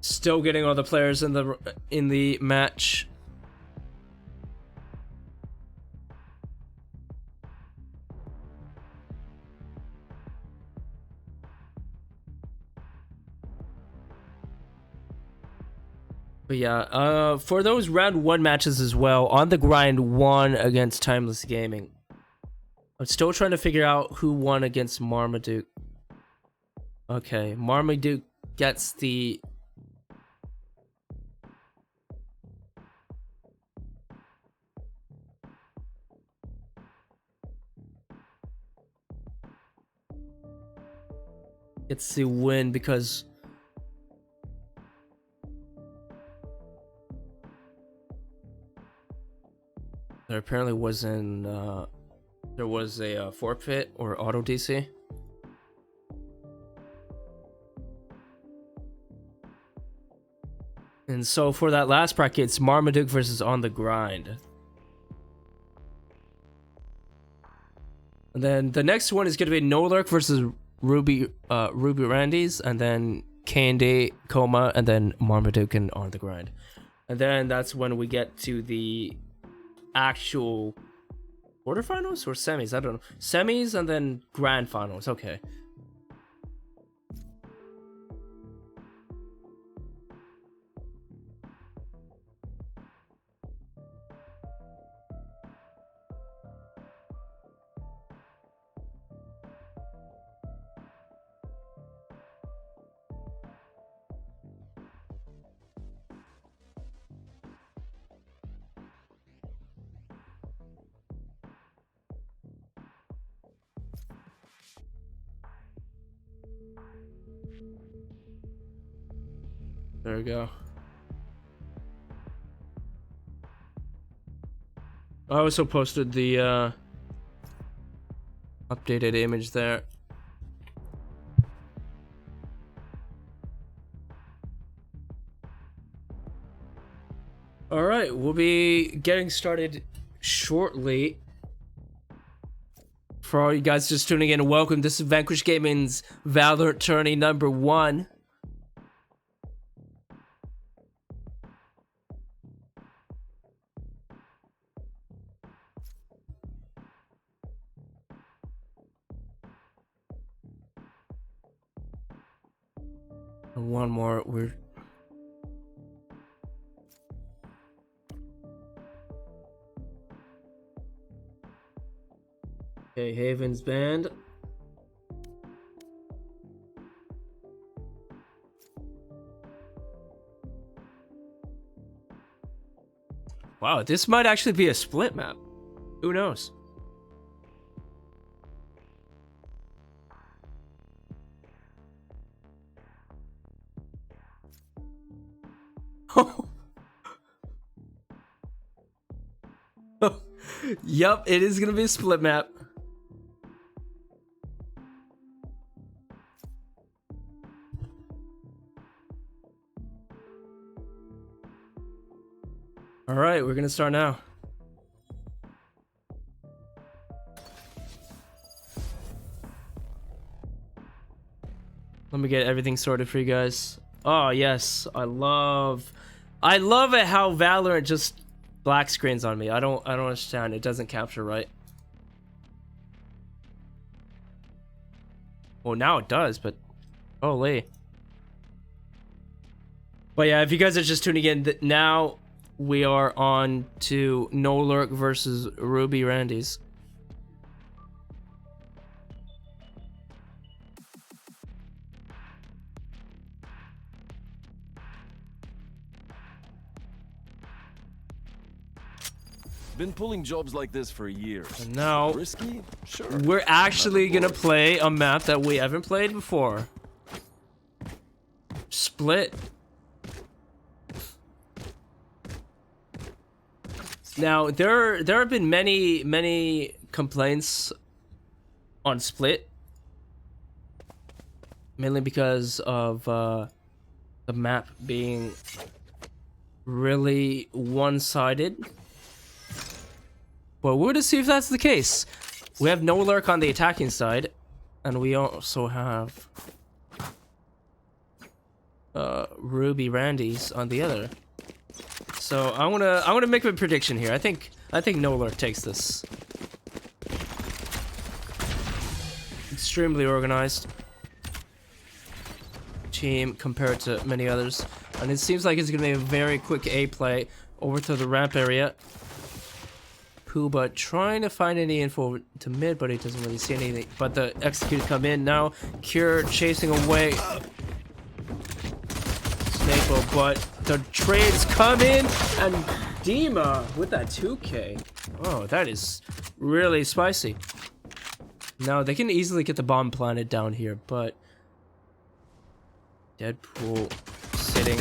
Still getting all the players in the match. But yeah, for those round 1 matches as well, On the Grind won against Timeless Gaming. I'm still trying to figure out who won against Marmaduke. Okay, Marmaduke gets the... gets the win because... there apparently wasn't, there was a forfeit or auto DC. And so for that last bracket, it's Marmaduke versus On the Grind. And then the next one is going to be No Lurk versus Ruby Randy's, and then Candy, Coma, and then Marmaduke and On the Grind. And then that's when we get to the actual quarterfinals or semis. I don't know. Semis and then grand finals. Okay. There we go. I also posted the updated image there. All right, we'll be getting started shortly. For all you guys just tuning in, welcome. This is VanQuish Gaming's Valorant tourney number 1. One more. We're okay. Haven's banned. Wow, this might actually be a split map. Who knows? Yup, it is gonna be a split map. Alright, we're gonna start now. Let me get everything sorted for you guys. Oh yes, I love it how Valorant just black screens on me. I don't understand. It doesn't capture right. Well, now it does, but holy. But yeah, if you guys are just tuning in, now we are on to No Lurk versus Ruby Randy's. Been pulling jobs like this for years. And now Risky? Sure. we're actually gonna play a map that we haven't played before. Split. Now there have been many complaints on Split, mainly because of the map being really one-sided. But we're gonna see if that's the case. We have no lurk on the attacking side, and we also have Ruby Randy's on the other. So I'm gonna make a prediction here. I think no lurk takes this. Extremely organized team compared to many others, and it seems like it's gonna be a very quick A play over to the ramp area. But trying to find any info to mid, but he doesn't really see anything. But the execute come in now. Cure chasing away Snapo, but the trades come in, and Dima with that 2K. Oh, that is really spicy. Now they can easily get the bomb planted down here, but Deadpool sitting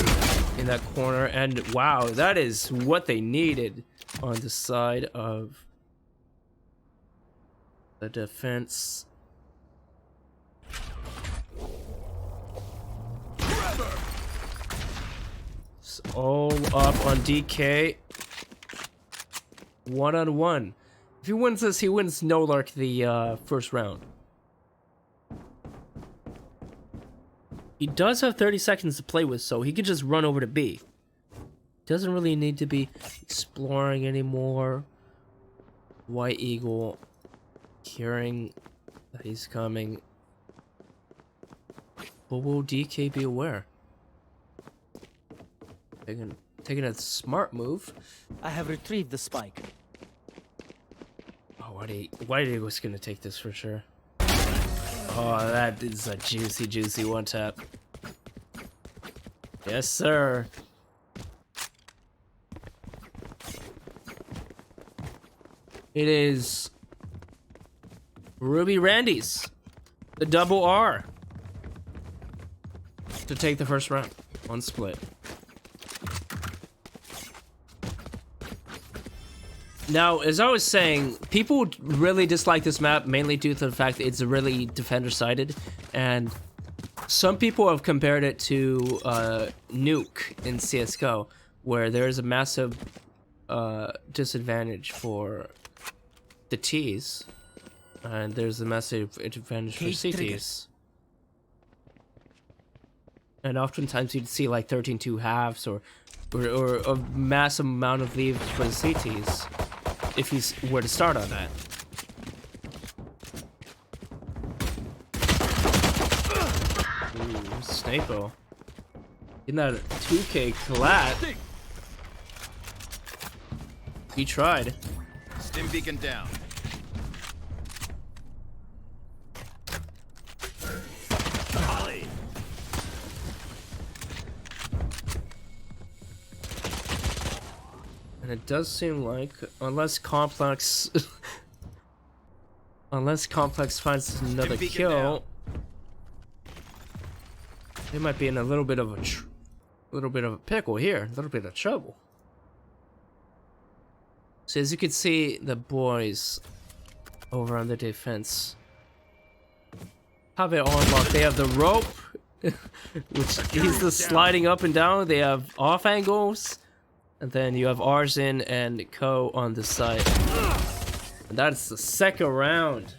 in that corner, and wow, that is what they needed on the side of the defense. It's all up on DK. 1-on-1. If he wins this, he wins no lark the first round. He does have 30 seconds to play with, so he could just run over to B. Doesn't really need to be exploring anymore. White Eagle hearing that he's coming. But will DK be aware? Taking a smart move. I have retrieved the spike. Oh, White Eagle's gonna take this for sure. Oh, that is a juicy one tap. Yes, sir. It is Ruby Randy's, the double R, to take the first round on split. Now, as I was saying, people really dislike this map mainly due to the fact that it's really defender-sided, and some people have compared it to Nuke in CSGO, where there's a massive disadvantage for the T's, and there's a massive advantage for CTs. And oftentimes you'd see like 13-2 halves or a massive amount of leaves for the CTs if you were to start on that. Ooh, Snapo. Getting that 2K collat. He tried. Stim beacon down. Ollie. And it does seem like, unless Complex finds another kill, they might be in a little bit of a pickle here, a little bit of trouble. So as you can see, the boys over on the defense have it all unlocked. They have the rope, which he's just sliding up and down. They have off angles, and then you have Arzin and Ko on the side. And that's the second round.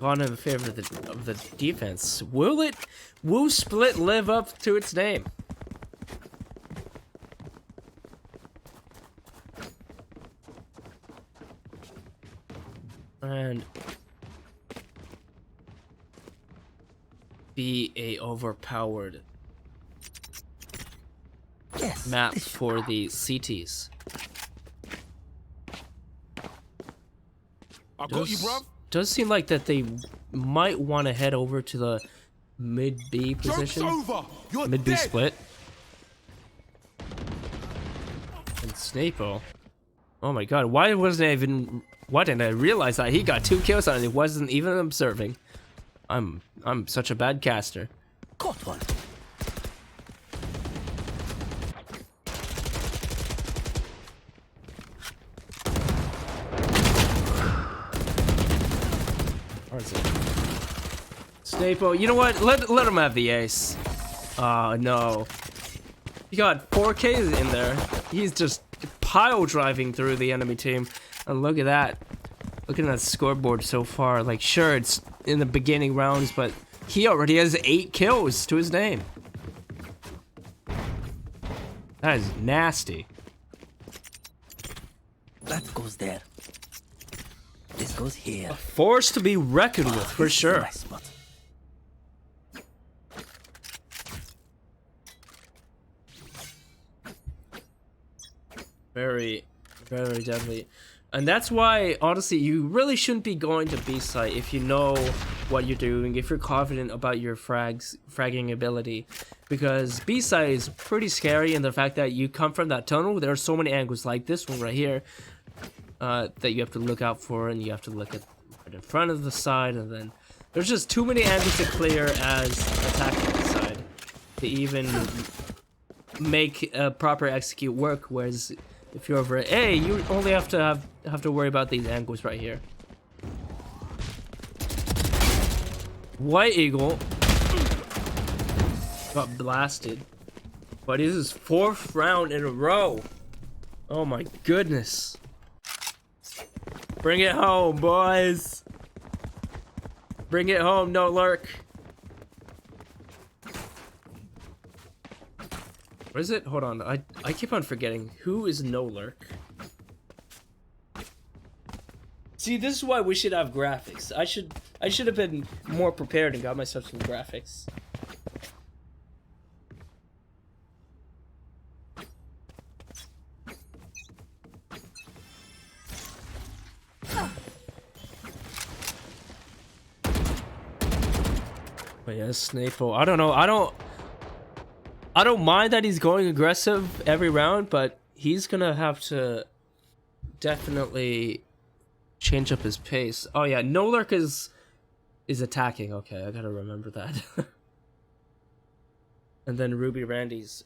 Gone in favor of the defense. Will Split live up to its name? And be a overpowered map for the CTs. I'll go you, bro. Does seem like that they might want to head over to the mid B position. Over. You're Mid B dead. split. And Snapo. Oh my god, why didn't I realize that he got 2 kills on it? He wasn't even observing. I'm such a bad caster. Caught one. Snapo, you know what? Let him have the ace. Oh no. He got 4Ks in there. He's just pile driving through the enemy team. And look at that. Looking at the scoreboard so far, like, sure, it's in the beginning rounds, but he already has 8 kills to his name. That is nasty. That goes there. This goes here. A force to be reckoned with, for This is a sure. nice spot. Very, very deadly. And that's why, honestly, you really shouldn't be going to B site if you know what you're doing, if you're confident about your fragging ability. Because B site is pretty scary in the fact that you come from that tunnel, there are so many angles like this one right here that you have to look out for, and you have to look at right in front of the side, and then there's just too many angles to clear as attacking the side to even make a proper execute work, whereas if you're over at A, you only have to worry about these angles right here. White Eagle got blasted, but this is 4th round in a row. Oh my goodness! Bring it home, boys! Bring it home, no lurk. What is it? Hold on. I keep on forgetting. Who is no lurk? See, this is why we should have graphics. I should have been more prepared and got myself some graphics. But yeah, Snapo. I don't know. I don't mind that he's going aggressive every round, but he's gonna have to definitely change up his pace. Oh yeah, no lurk is attacking. Okay, I gotta remember that. And then Ruby Randy's.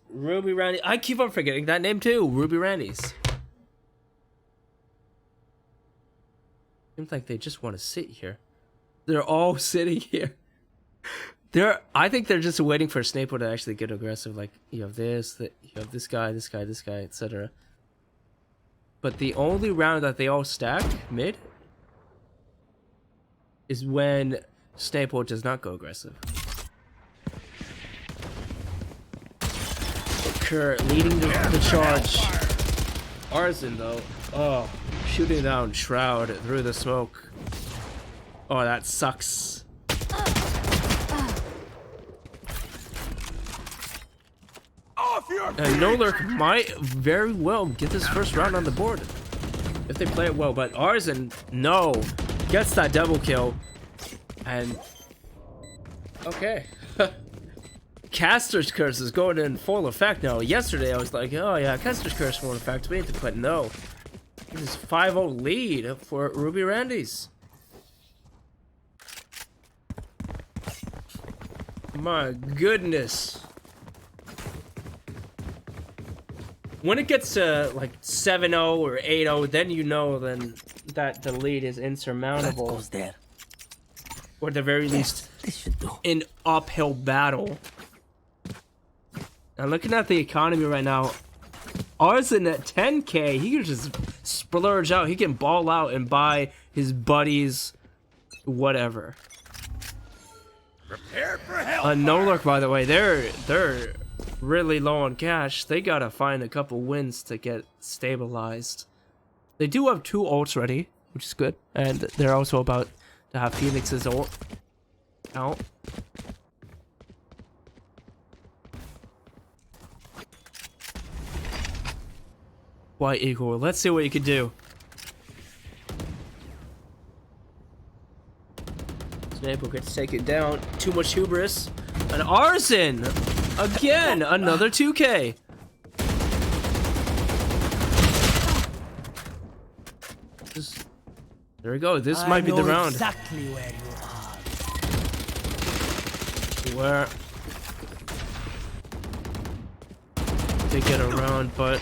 I keep on forgetting that name too. Ruby Randy's. Seems like they just want to sit here. They're all sitting here. I think they're just waiting for Snapo to actually get aggressive. Like, you have this, you have this guy, etc. But the only round that they all stack mid is when Snapo does not go aggressive. Kerr leading the charge. Arzen though, oh, shooting down Shroud through the smoke. Oh, that sucks. And no lurk might very well get this first round on the board if they play it well, but Arzen, no, gets that double kill. And okay. Caster's Curse is going in full effect now. Yesterday I was like, oh yeah, Caster's Curse full effect, but no. This is 5-0 lead for Ruby Randy's. My goodness. When it gets to like 7-0 or 8-0, then you know that the lead is insurmountable. That goes there. Or at the very least, This should do. an uphill battle. Now looking at the economy right now, Arzen at 10k, he can just splurge out. He can ball out and buy his buddies whatever. Prepare for hell. No lurk, by the way, they're really low on cash. They gotta find a couple wins to get stabilized. They do have 2 ults ready, which is good, and they're also about to have Phoenix's ult out. White Eagle, let's see what you can do. Snapo gets taken down. Too much hubris. And Arzen! Again! Another 2k! There we go. This might be the round. Exactly where you are. Where they get around, but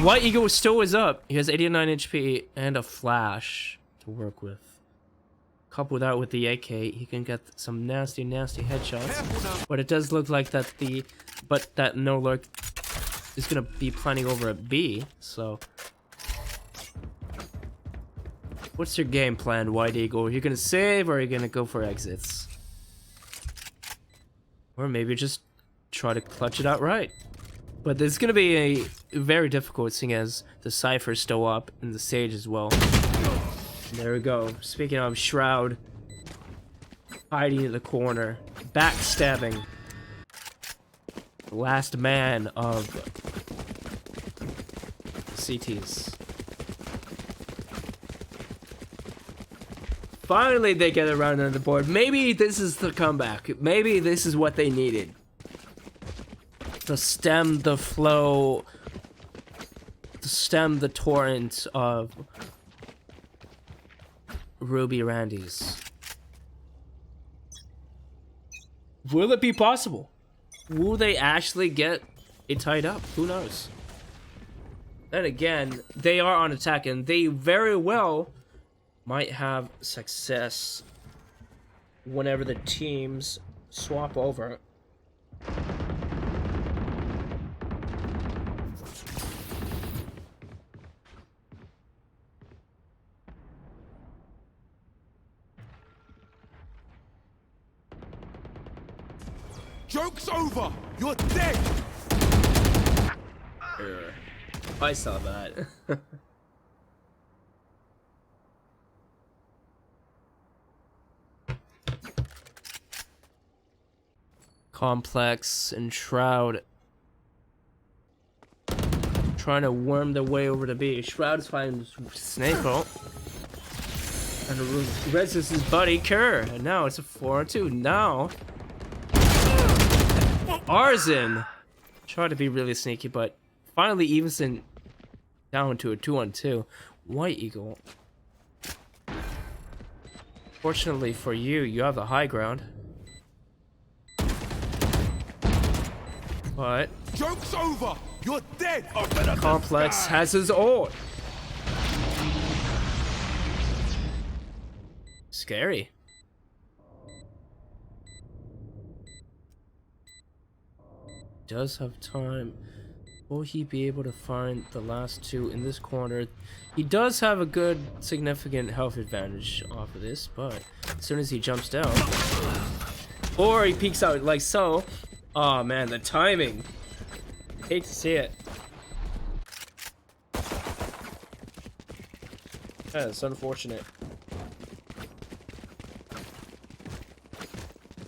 White Eagle still is up. He has 89 HP and a flash to work with. Couple that with the AK, he can get some nasty headshots. But it does look like that that no lurk is gonna be planning over at B. So What's your game plan, White Eagle? Are you gonna save or are you gonna go for exits? Or maybe just try to clutch it out right. But it's gonna be a very difficult seeing as the Cypher's still up and the Sage as well. There we go. Speaking of Shroud, hiding in the corner, backstabbing. Last man of CTs. Finally, they get around on the board. Maybe this is the comeback. Maybe this is what they needed. To stem the flow, to stem the torrent of Ruby Randy's. Will it be possible? Will they actually get it tied up? Who knows? Then again, they are on attack and they very well might have success whenever the teams swap over. Joke's over! You're dead! I saw that. Complex and Shroud trying to worm their way over to B. Shroud is finding Snake-o and resists his buddy Kerr. And now it's a 4-2. Now Arzen tried to be really sneaky, but finally evens it down to a 2-on-2. White Eagle. Fortunately for you, you have the high ground. But Joke's over! You're dead! Complex has his ult. Scary. Does have time. Will he be able to find the last two in this corner? He does have a good, significant health advantage off of this, but as soon as he jumps down, or he peeks out like so. Oh man, the timing. Hate to see it. That's unfortunate.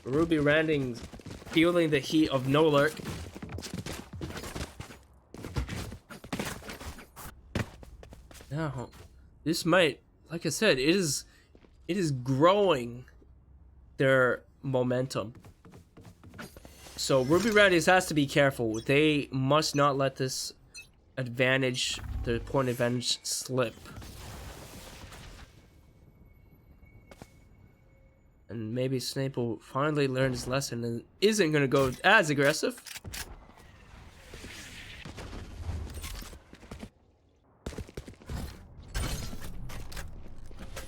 Ruby Randing feeling the heat of no lurk. Now, this might, like I said, it is growing their momentum. So Ruby Randy's has to be careful. They must not let this advantage, the point advantage, slip. And maybe Snape will finally learn his lesson and isn't gonna go as aggressive.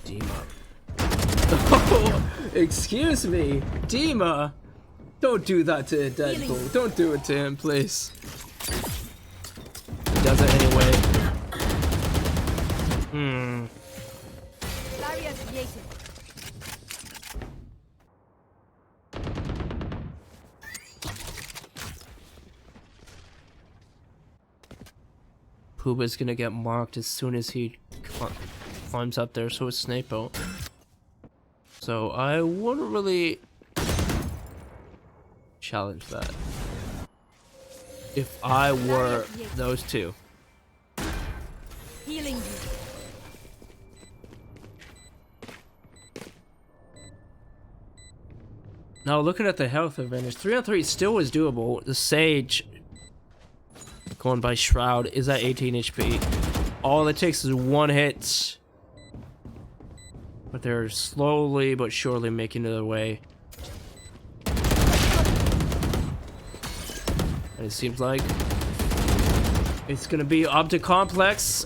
Dima. Oh, excuse me, Dima. Don't do that to Deadpool. Don't do it to him, please. He does it anyway. Barrier created. Puba's gonna get marked as soon as he climbs up there, so it's Snape-o. So I wouldn't really challenge that if I were those two. Healing you. Now looking at the health advantage, 3-on-3 still is doable. The Sage, going by Shroud, is at 18 HP. All it takes is one hit. But they're slowly but surely making their way. And it seems like it's gonna be up to Complex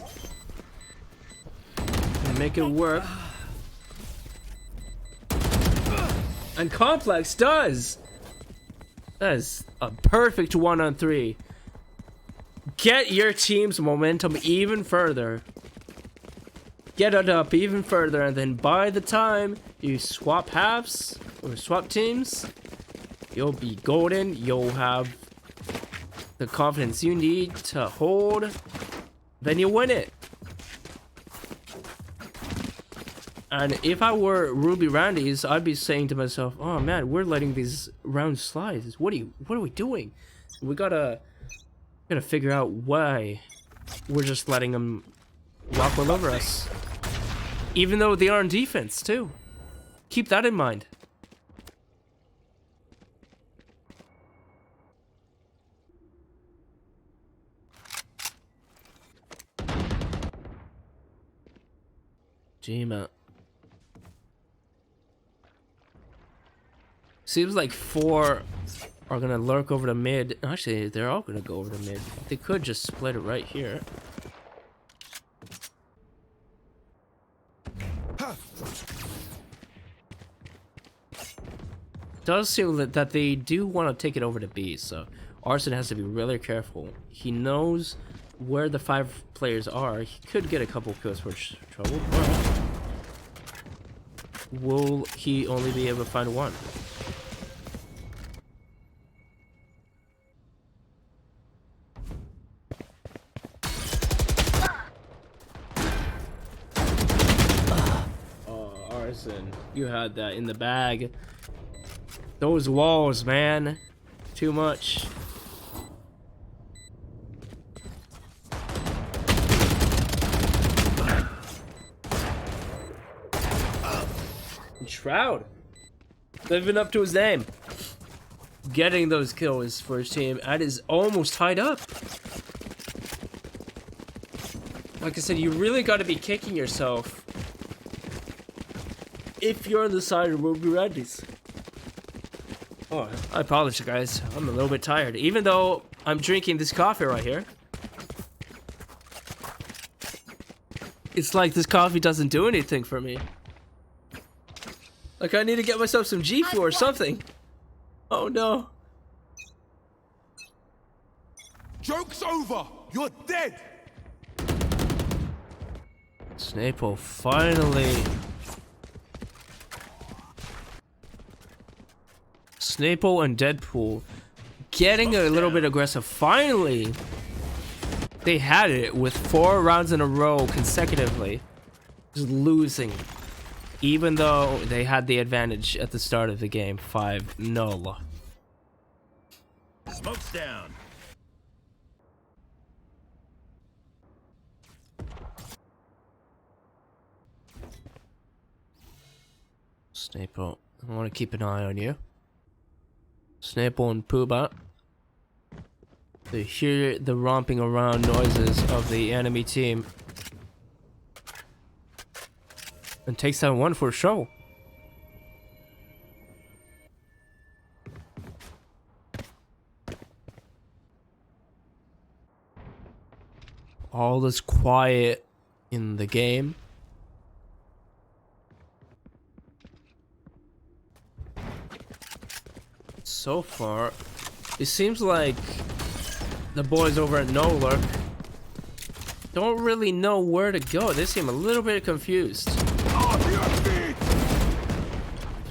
and make it work. And Complex does! That is a perfect 1-on-3. Get your team's momentum even further. get it up even further, and then by the time you swap halves or swap teams, you'll be golden. You'll have the confidence you need to hold. Then you win it. And if I were Ruby Randy's, I'd be saying to myself, "Oh man, we're letting these rounds slide. What are we doing? We gotta figure out why we're just letting them walk all over us, even though they are on defense too. Keep that in mind." Gma. Seems like 4 are gonna lurk over the mid. Actually, they're all gonna go over the mid. They could just split it right here. Does seem that they do want to take it over to B, so Arson has to be really careful. He knows where the 5 players are. He could get a couple kills for trouble, but will he only be able to find 1? You had that in the bag. Those walls, man. Too much. Shroud. Living up to his name. Getting those kills for his team. That is almost tied up. Like I said, you really got to be kicking yourself if you're on the side of Ruby Randy's. Oh, I apologize, guys. I'm a little bit tired. Even though I'm drinking this coffee right here. It's like this coffee doesn't do anything for me. Like I need to get myself some G4 or something. Oh no. Joke's over! You're dead! Snapo finally. Snapo and Deadpool getting a little bit aggressive. Finally, they had it with 4 rounds in a row consecutively, just losing, even though they had the advantage at the start of the game. 5-0. Smoke's down. Snapo, I want to keep an eye on you. Snapo and Pooba. They hear the romping around noises of the enemy team. And takes down 1 for show. All is quiet in the game. So far, it seems like the boys over at No Lurk don't really know where to go. They seem a little bit confused.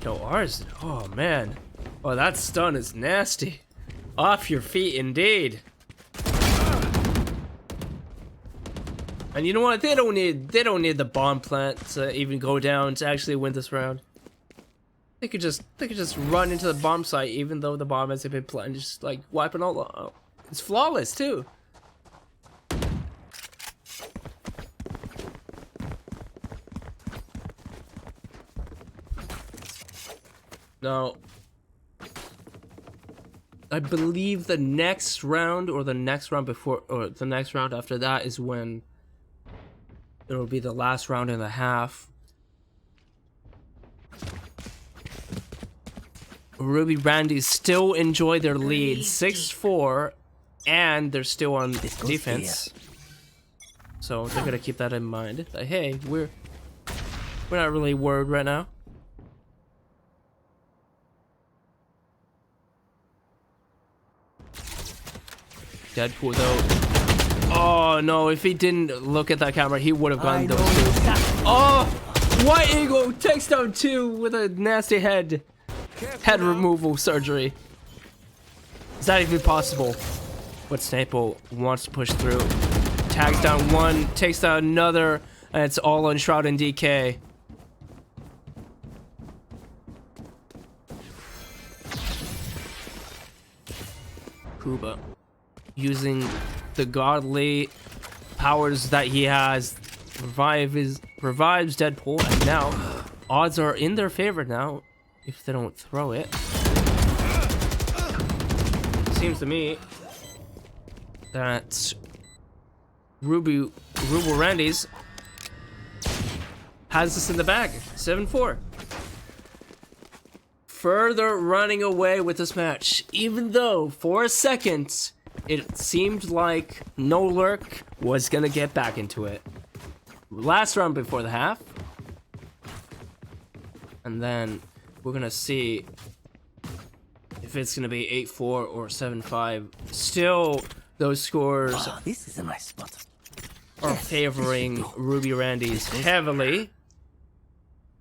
No, ours. Oh man. Oh, that stun is nasty. Off your feet, indeed. And you know what? They don't need the bomb plant to even go down to actually win this round. They could just run into the bomb site, even though the bomb hasn't been planted, just like wiping all out. It's flawless too. Now, I believe the next round, or the next round before, or the next round after that is when it will be the last round and a half. Ruby Randy still enjoy their lead, 6-4, and they're still on defense. So they're gonna keep that in mind. That, hey, we're not really worried right now. Deadpool though. Oh no! If he didn't look at that camera, he would have gone those 2. Oh, White Eagle takes down 2 with a nasty head removal surgery. Is that even possible? But Snaple wants to push through. Tags down 1, takes down another, and it's all on Shroud and DK. Kuba using the godly powers that he has, revives Deadpool, and now odds are in their favor now if they don't throw it. Seems to me that Ruby Randy's has this in the bag. 7-4. Further running away with this match, even though for a second it seemed like No Lurk was gonna get back into it. Last round before the half, and then we're gonna see if it's gonna be 8-4 or 7-5. Still, those scores Oh, this is a nice spot. are favoring Ruby Randy's heavily,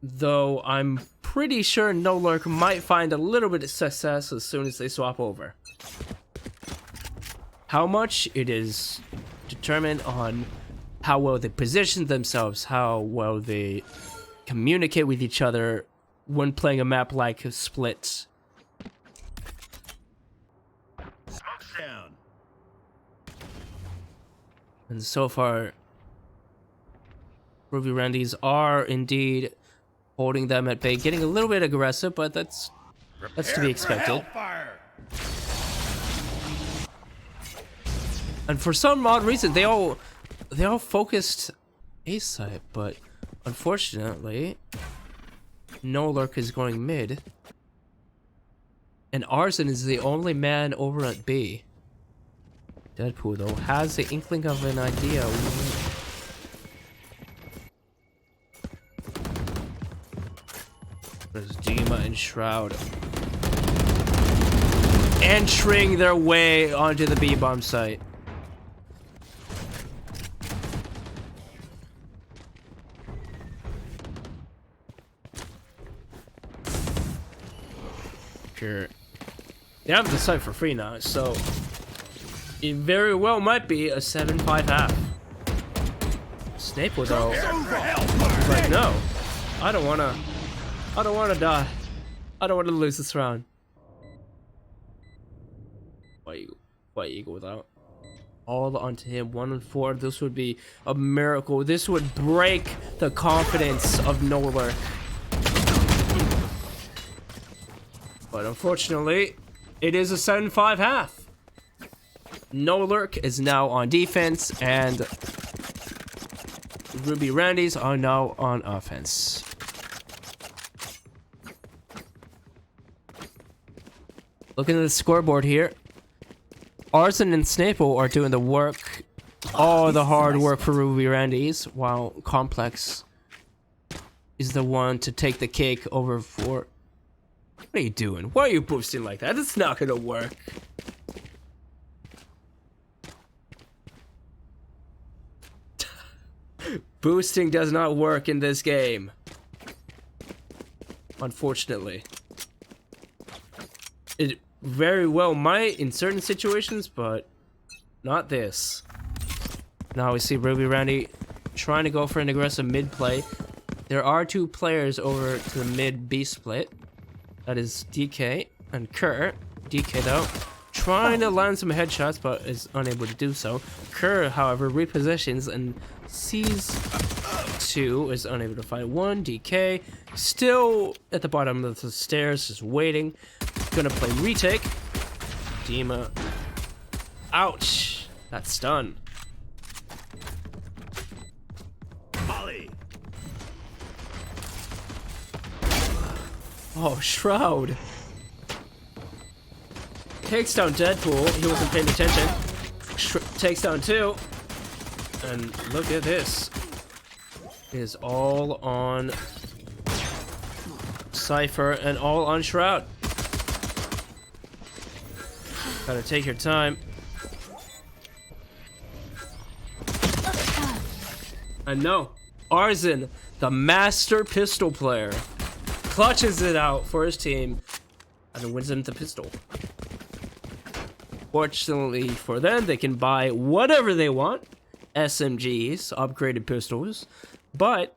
though I'm pretty sure No Lurk might find a little bit of success as soon as they swap over. How much, it is determined on how well they position themselves, how well they communicate with each other when playing a map like Split. Down. And so far, Ruby Randy's are indeed holding them at bay, getting a little bit aggressive, but that's to be expected. Hellfire. And for some odd reason, they all focused A side, but unfortunately, No Lurk is going mid, and Arson is the only man over at B. Deadpool though has the inkling of an idea. There's Dima and Shroud entering their way onto the B-bomb site. Sure. They have the site for free now, so it very well might be a 7-5 half. Snape was all like, no, I don't wanna die. I don't wanna lose this round. White Eagle without. All onto him, 1-4. This would be a miracle. This would break the confidence of No Lurk. But unfortunately, it is a 7-5 half. No Lurk is now on defense, and Ruby Randy's are now on offense. Looking at the scoreboard here, Arson and Snaple are doing the work, all the hard work for Ruby Randy's, while Complex is the one to take the cake over for... What are you doing? Why are you boosting like that? It's not gonna work. Boosting does not work in this game. Unfortunately. It very well might in certain situations, but not this. Now we see Ruby Randy trying to go for an aggressive mid play. There are 2 players over to the mid B split. That is DK and Kerr. DK though, trying to land some headshots, but is unable to do so. Kerr, however, repositions and sees 2, is unable to find 1. DK still at the bottom of the stairs, just waiting. Gonna play retake. Dima. Ouch. That's stun. Molly. Oh, Shroud. Takes down Deadpool. He wasn't paying attention. Takes down 2. And look at this. It is all on Cypher and all on Shroud. Gotta take your time. And no, Arzen, the master pistol player, clutches it out for his team and wins them the pistol. Fortunately for them, they can buy whatever they want. SMGs, upgraded pistols. But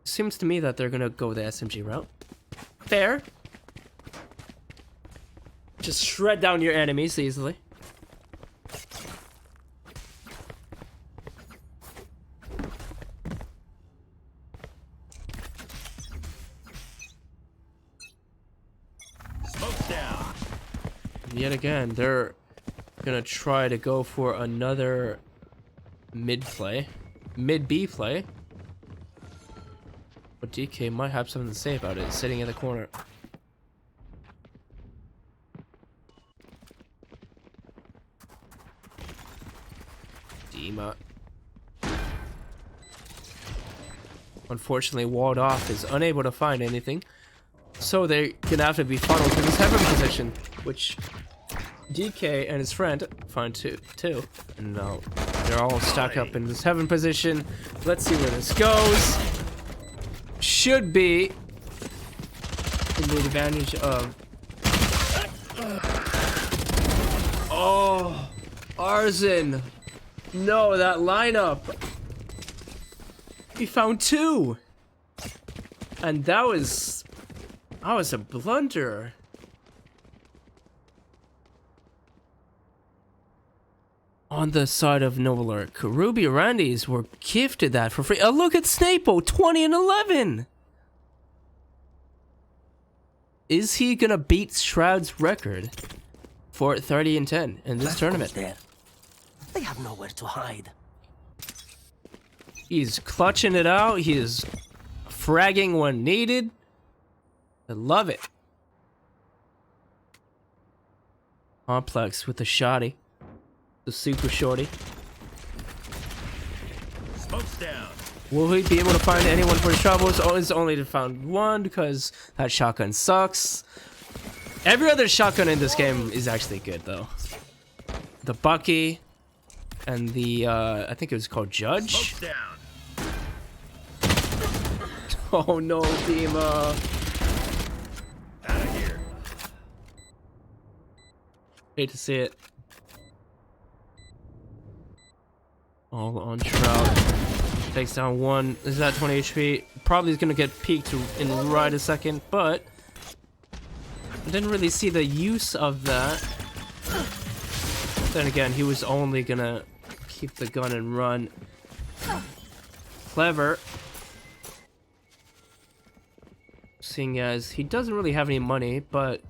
it seems to me that they're gonna go the SMG route. Fair. Just shred down your enemies easily. Smoke's down. Yet again, they're gonna try to go for another mid B play. But DK might have something to say about it, sitting in the corner. Dima. Unfortunately, walled off is unable to find anything. So they're gonna have to be funneled to this heaven position, which DK and his friend find too. And now they're all stuck up in this heaven position. Let's see where this goes. Should be in the advantage of. Oh, Arzen. No, that lineup. He found 2. And that was a blunder. On the side of Novalark, Ruby Randy's were gifted that for free. Oh, look at Snapo, 20 and 11. Is he gonna beat Shroud's record for 30 and 10 in this tournament? There. They have nowhere to hide. He's clutching it out. He is fragging when needed. I love it. Complex with the shotty. The super shorty. Smoke's down. Will he be able to find anyone for his troubles? Oh, it's only to find one because that shotgun sucks. Every other shotgun in this game is actually good though. The Bucky and the I think it was called Judge. Smoke's down. Oh no, Dima. Out of here. Hate to see it. All on Shroud. Takes down 1. Is that 20 HP? Probably is gonna get peeked in right a second, but I didn't really see the use of that. Then again, he was only gonna keep the gun and run. Clever. Seeing as he doesn't really have any money, but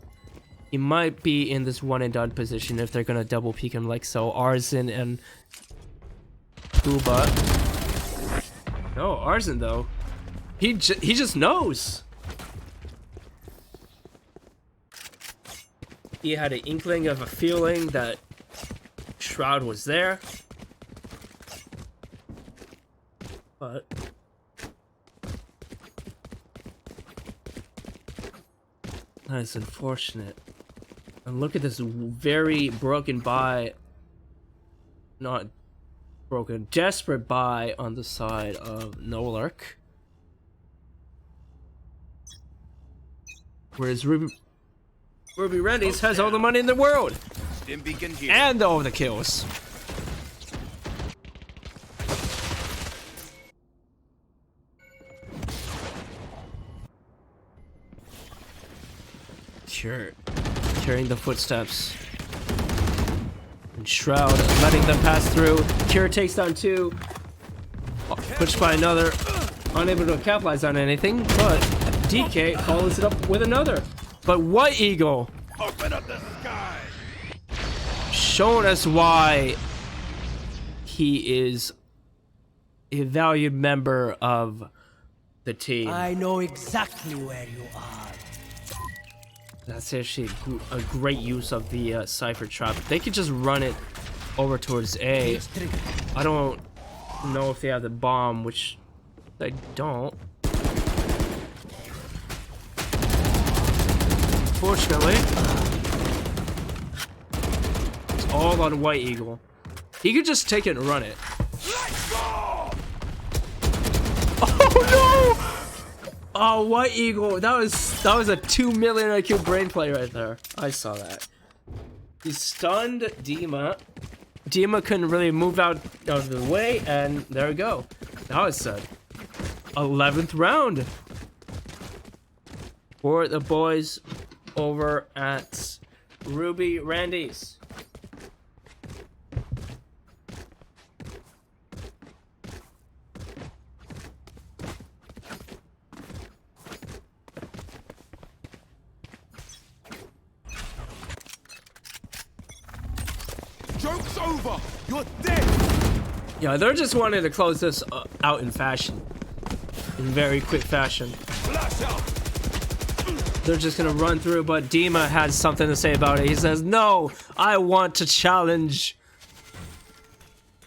he might be in this one and done position if they're gonna double peek him like so. Arzen and Kuba. No, Arzen though. He just knows. He had an inkling of a feeling that Shroud was there. But that is unfortunate. And look at this very broken buy. Not broken, desperate buy on the side of Nolark. Whereas Ruby Randy's has all the money in the world. Stim beacon here. And all the kills. Sure. Carrying the footsteps. And Shroud letting them pass through. Cure takes down 2. Pushed by another. Unable to capitalize on anything, but DK follows it up with another. But White Eagle Open up the sky. showing us why he is a valued member of the team. I know exactly where you are. That's actually a great use of the Cypher Trap. They could just run it over towards A. I don't know if they have the bomb, which they don't. Fortunately, it's all on White Eagle. He could just take it and run it. Oh no! Oh, White Eagle. That was a 2 million IQ brain play right there. I saw that. He stunned Dima. Dima couldn't really move out of the way, and there we go. That was a 11th round for the boys over at Ruby Randy's. Joke's over. You're dead. Yeah, they're just wanting to close this out in fashion. In very quick fashion. Flash out. They're just gonna run through, but Dima has something to say about it. He says, no, I want to challenge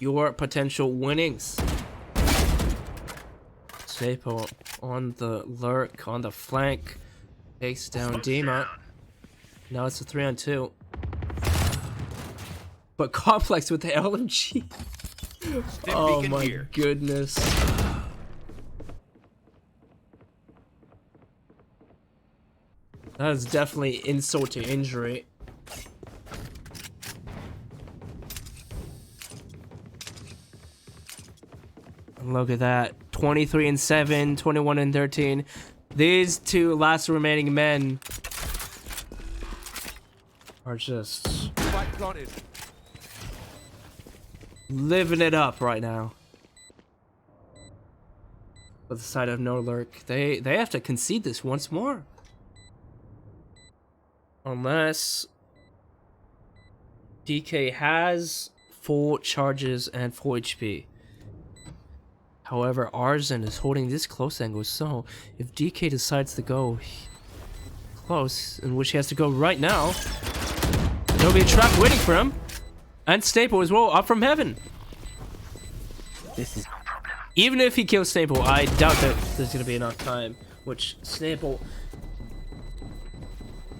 your potential winnings. Sapo on the lurk, on the flank, takes down Dima. Now it's a 3-on-2. But Complex with the LMG. Oh my goodness. That is definitely insult to injury. Look at that. 23-7, 21-13. These two last remaining men are just Spike planted. living it up right now. With the side of no lurk. They have to concede this once more. Unless DK has full charges and full HP. However, Arzen is holding this close angle, so if DK decides to go close, in which he has to go right now, there'll be a trap waiting for him. And Staple as well, up from heaven. This is no problem. Even if he kills Staple, I doubt that there's going to be enough time, which Staple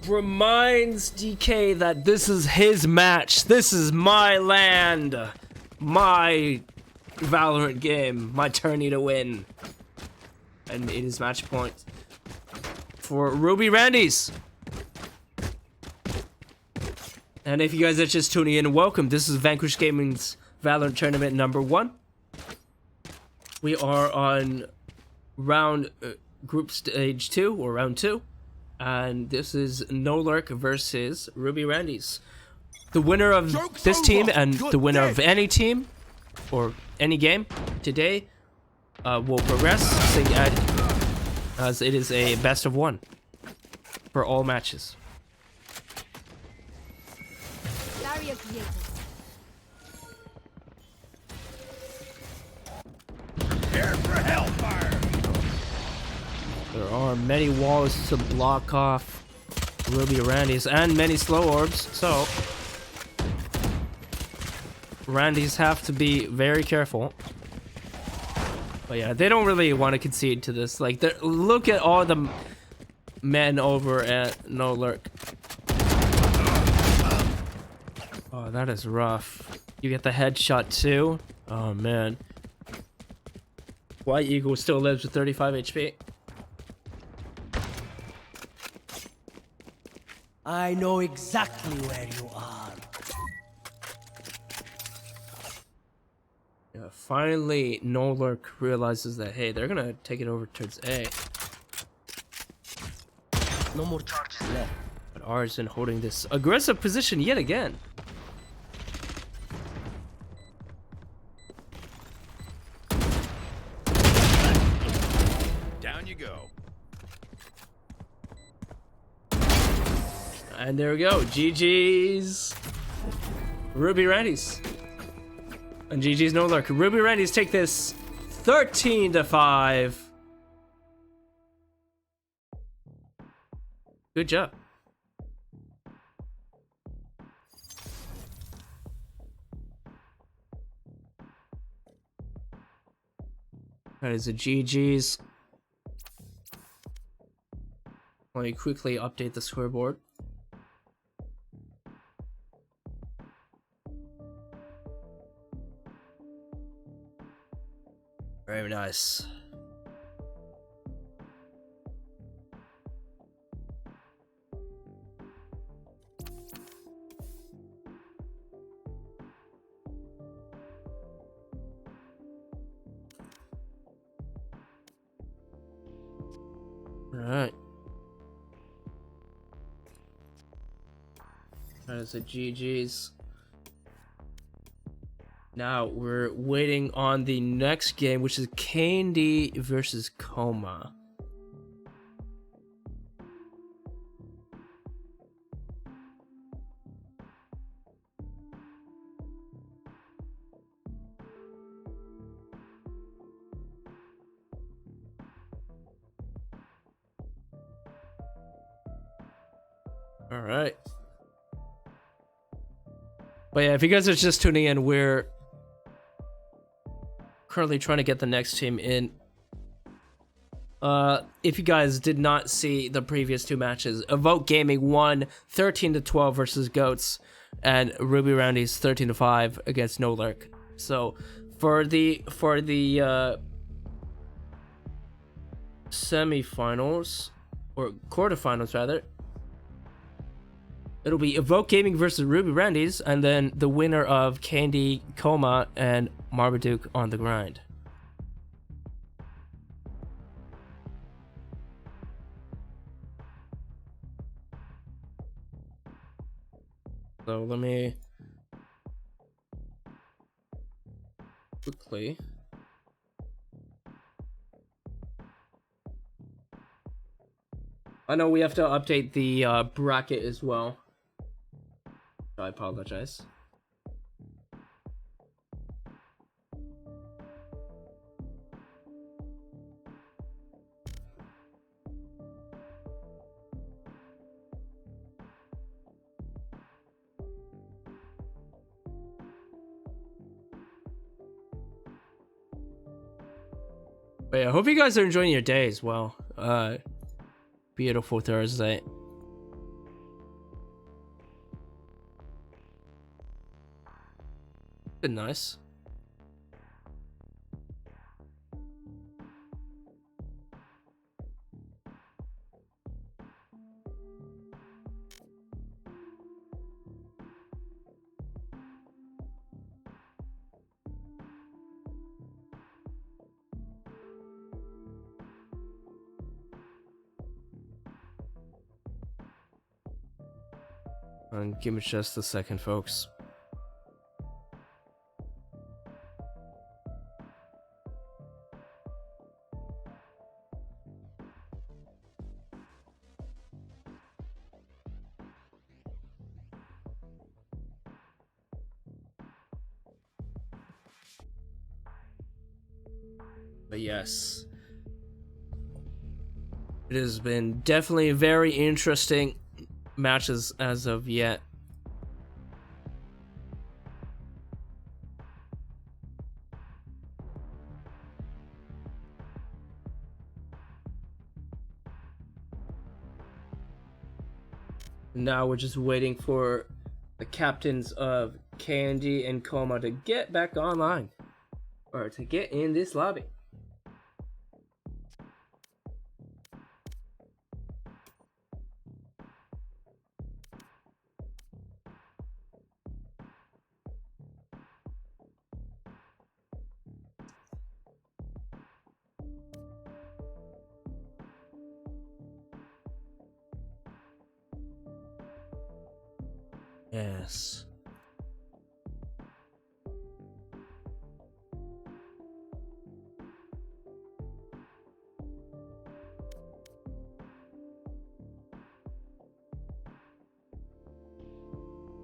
reminds DK that this is his match. This is my land. My Valorant game. My tourney to win. And it is match point for Ruby Randy's. And if you guys are just tuning in, welcome. This is VanQuish Gaming's Valorant Tournament number 1. We are on group stage 2, or round 2. And this is No Lurk versus Ruby Randy's. The winner of this team and the winner of any team or any game today will progress, as it is a best of 1 for all matches. Barrier created. Prepare for hellfire. There are many walls to block off Ruby Randy's and many slow orbs, so Randy's have to be very careful. But yeah, they don't really want to concede to this. Like, look at all the men over at No Lurk. Oh, that is rough. You get the headshot too. Oh man. White Eagle still lives with 35 HP. I know exactly where you are. Yeah, finally, No Lurk realizes that, hey, they're gonna take it over towards A. No more charges left. But Arzen holding this aggressive position yet again. Down you go. And there we go. GG's Ruby Randy's. And GG's No Lurk. Ruby Randy's take this 13-5. Good job. That is a GG's. Let me quickly update the scoreboard. Very nice. Alright. That is a GG's. Now we're waiting on the next game, which is Candy versus Coma. All right. But yeah, if you guys are just tuning in, we're currently trying to get the next team in. If you guys did not see the previous two matches, Evoke Gaming won 13-12 versus Goats, and Ruby Roundy's 13-5 against No Lurk. So for the semifinals, or quarterfinals rather, it'll be Evoke Gaming versus Ruby Randy's, and then the winner of Candy, Coma, and Marmaduke on the grind. So let me quickly. I know we have to update the bracket as well. I apologize. But yeah, I hope you guys are enjoying your day as well. Beautiful Thursday. Been nice. And give me just a second, folks. But yes, it has been definitely very interesting matches as of yet. Now we're just waiting for the captains of Candy and Coma to get back online, or to get in this lobby. Yes.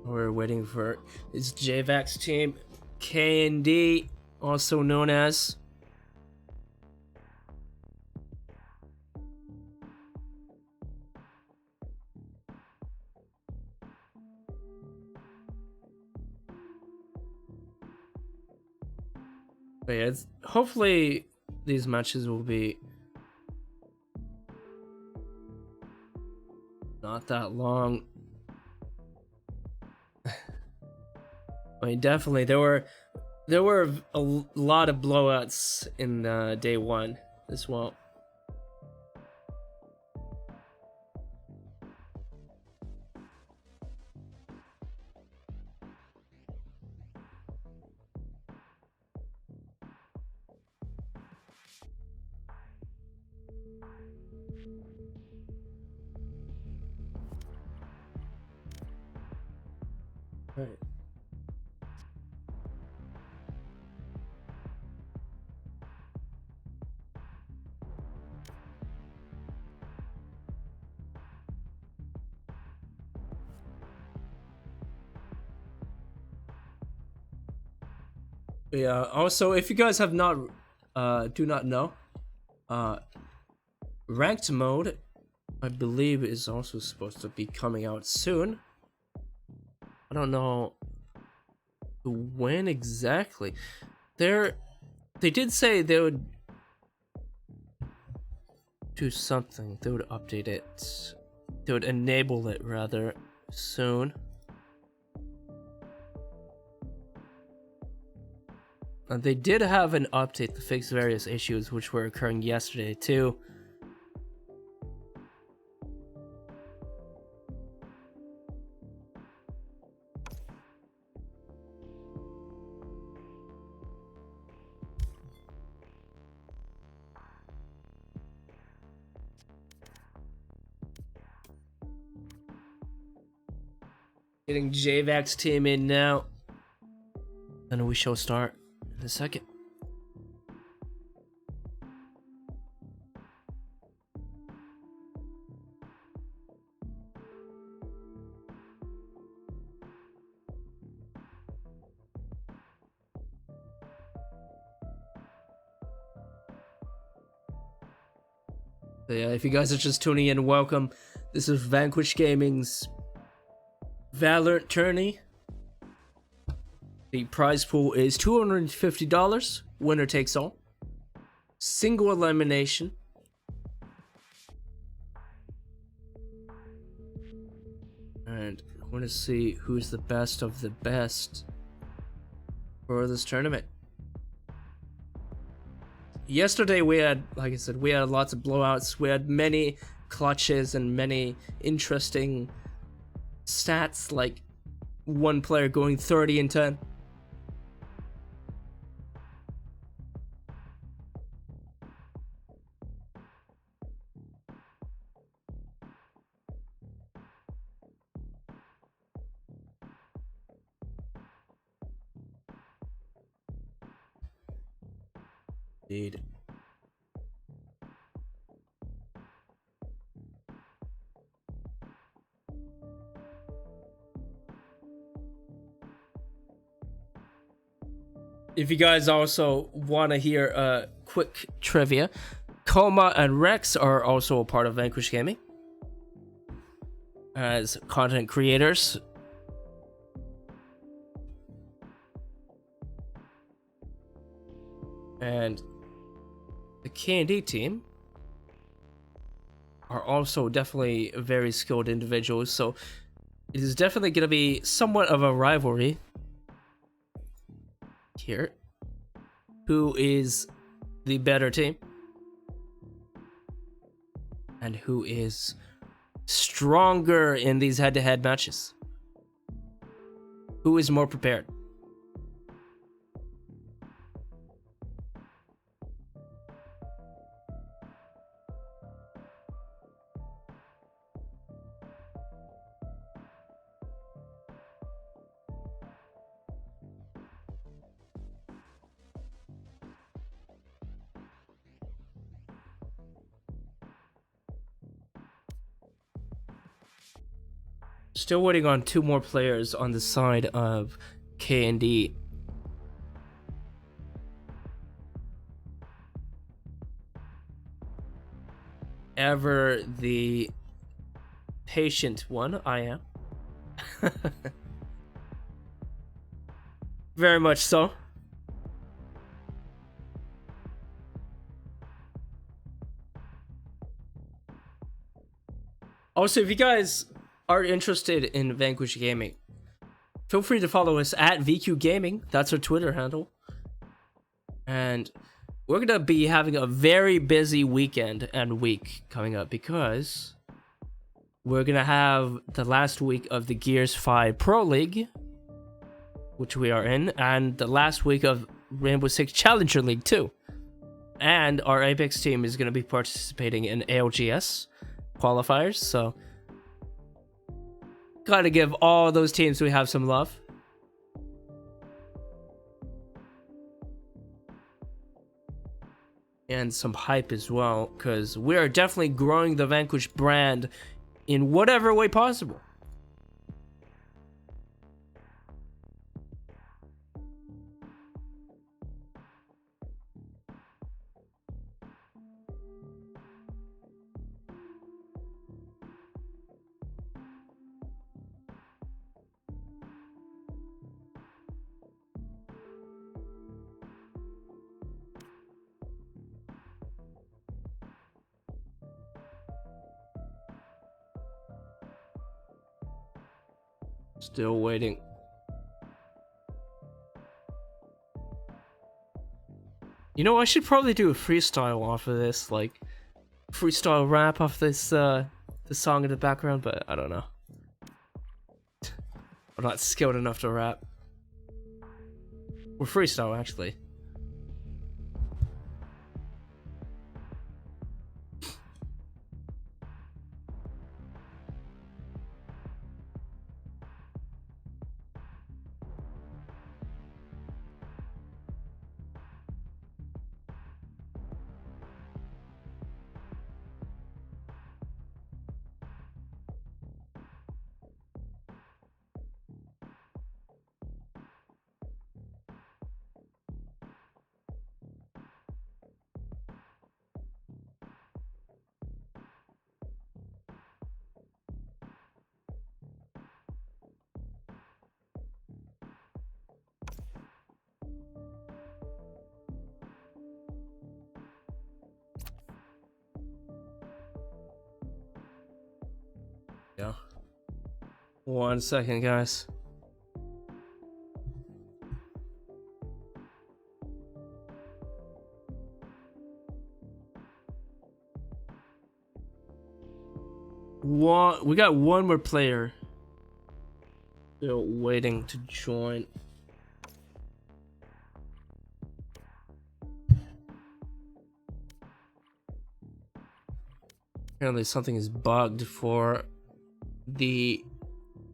We're waiting for this JVAX team, K&D, also known as. But yeah, hopefully these matches will be not that long. I mean, definitely there were a lot of blowouts in day one as well. Right. Yeah, also if you guys have not do not know, ranked mode I believe is also supposed to be coming out soon. I don't know when exactly. They did say they would do something. They would update it. They would enable it rather soon. And they did have an update to fix various issues which were occurring yesterday too. Getting JVAC's team in now. And we shall start in a second. So yeah, if you guys are just tuning in, welcome. This is VanQuish Gaming's Valorant tourney. The prize pool is $250. Winner takes all. Single elimination. And I want to see who's the best of the best for this tournament. Yesterday we had, like I said, we had lots of blowouts. We had many clutches and many interesting stats, like one player going 30 and 10. Indeed. If you guys also want to hear a quick trivia, Kombat and Rex are also a part of VanQuish Gaming as content creators. And the K&D team are also definitely very skilled individuals, so it is definitely going to be somewhat of a rivalry here. Who is the better team? And who is stronger in these head-to-head matches? Who is more prepared? Still waiting on two more players on the side of K&D. Ever the patient one, I am. Very much so. Also, if you guys are interested in VanQuish Gaming, feel free to follow us at VQ Gaming. That's our Twitter handle. And we're gonna be having a very busy weekend and week coming up because we're gonna have the last week of the Gears 5 Pro League, which we are in, and the last week of RainbowSix Challenger League 2. And our Apex team is gonna be participating in ALGS qualifiers, so gotta give all those teams we have some love. and some hype as well, because we are definitely growing the VanQuish brand in whatever way possible. Still waiting. You know, I should probably do a freestyle off of this, like freestyle rap off this the song in the background, but I don't know. I'm not skilled enough to rap. Or freestyle, actually. Yeah. 1 second, guys. We got one more player still waiting to join. Apparently something is bugged for the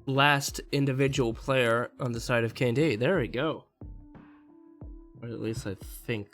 last individual player on the side of K&D. There we go. Or at least I think.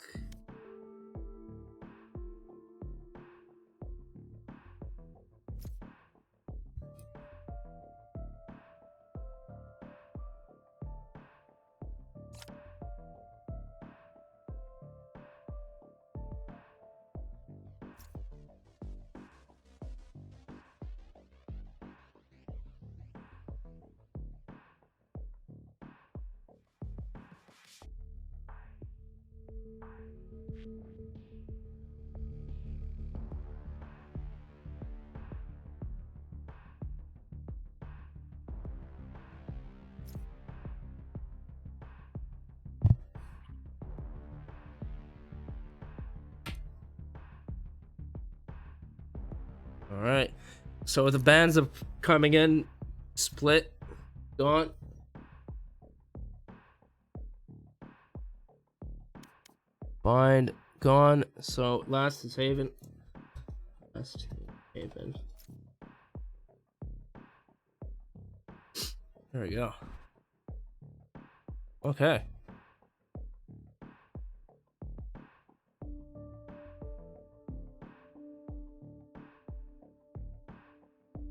Alright, so the bands are coming in, split, gone. Bind, gone, so last is Haven. Last Haven. There we go. Okay.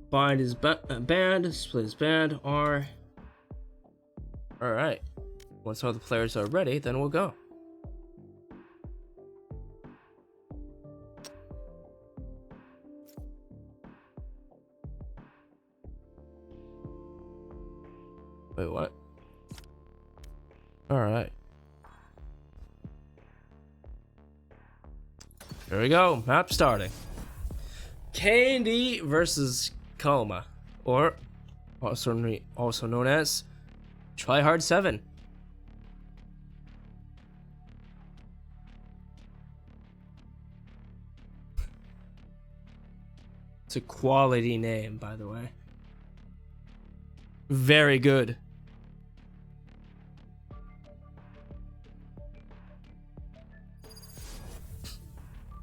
Bind is banned, split is banned, R. Alright. Once all the players are ready, then we'll go. Wait, what? Alright. There we go, map starting. K&D versus Coma, or also known as Try Hard 7. It's a quality name, by the way. Very good.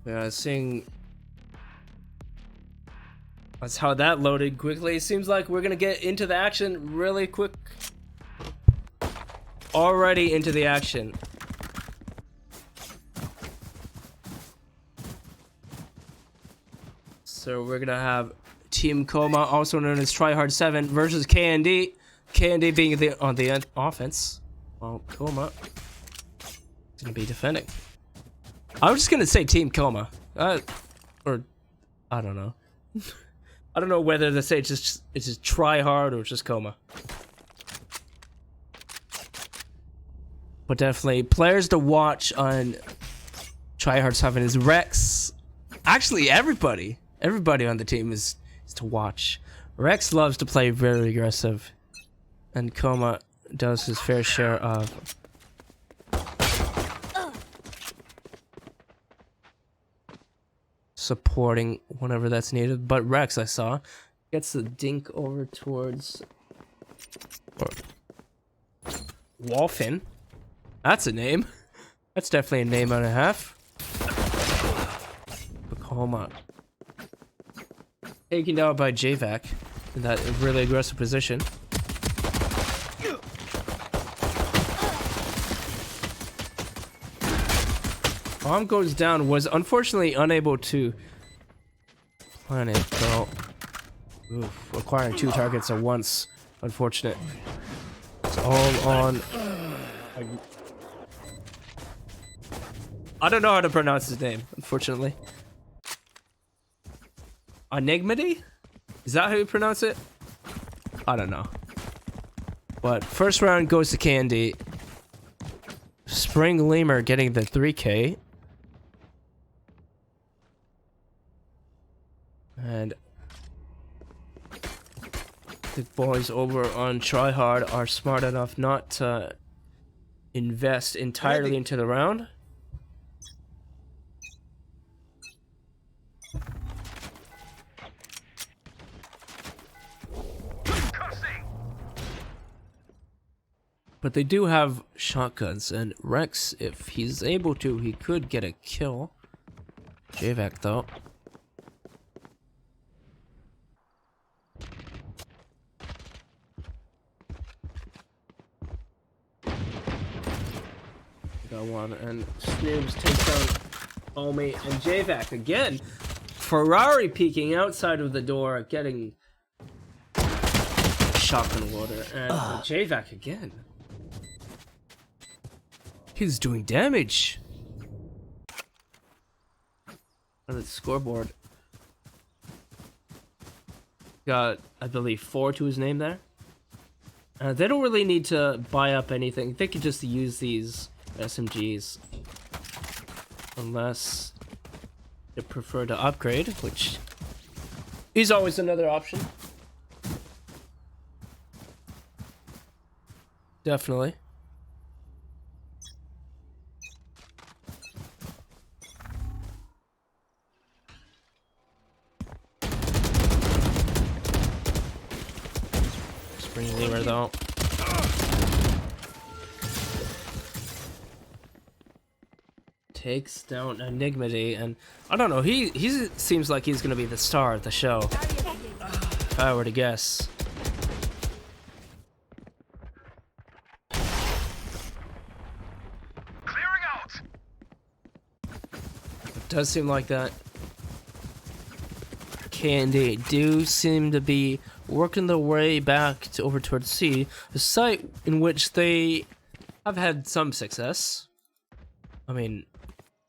Yeah, seeing that's how that loaded quickly. It seems like we're gonna get into the action really quick. Already into the action. So we're gonna have Team Coma, also known as Tryhard 7, versus KND. KND being on the offense, while Coma is gonna be defending. I'm just gonna say Team Coma, or I don't know. I don't know whether to say it's just Tryhard or just Coma. But definitely players to watch on Tryhard 7 is Rex. Actually, everybody on the team is to watch. Rex loves to play very aggressive, and Coma does his fair share of supporting whenever that's needed. But Rex, I saw, gets the dink over towards Wolfen. That's a name. That's definitely a name and a half. Coma taken down by JVac in that really aggressive position. Bomb goes down, was unfortunately unable to plan it though. Oof, acquiring 2 targets at once. Unfortunate. It's all on. I don't know how to pronounce his name, unfortunately. Enigmity? Is that how you pronounce it? I don't know. But first round goes to Candy. Spring Lemur getting the 3K. And the boys over on Tryhard are smart enough not to invest entirely into the round. But they do have shotguns, and Rex, if he's able to, he could get a kill. JVac though. Got one, and Snoobs takes down Omi, and JVac again. Ferrari peeking outside of the door, getting shotgun water, and JVac again. He's doing damage. On the scoreboard. Got, I believe, 4 to his name there. They don't really need to buy up anything. They could just use these SMGs. Unless they prefer to upgrade, which is always another option. Definitely. Spring Lemur though. Takes down Enigmity, and I don't know, he seems like he's gonna be the star of the show. If I were to guess. Clearing out. It does seem like that. Candy do seem to be working their way back to over towards C, a site in which they have had some success. I mean,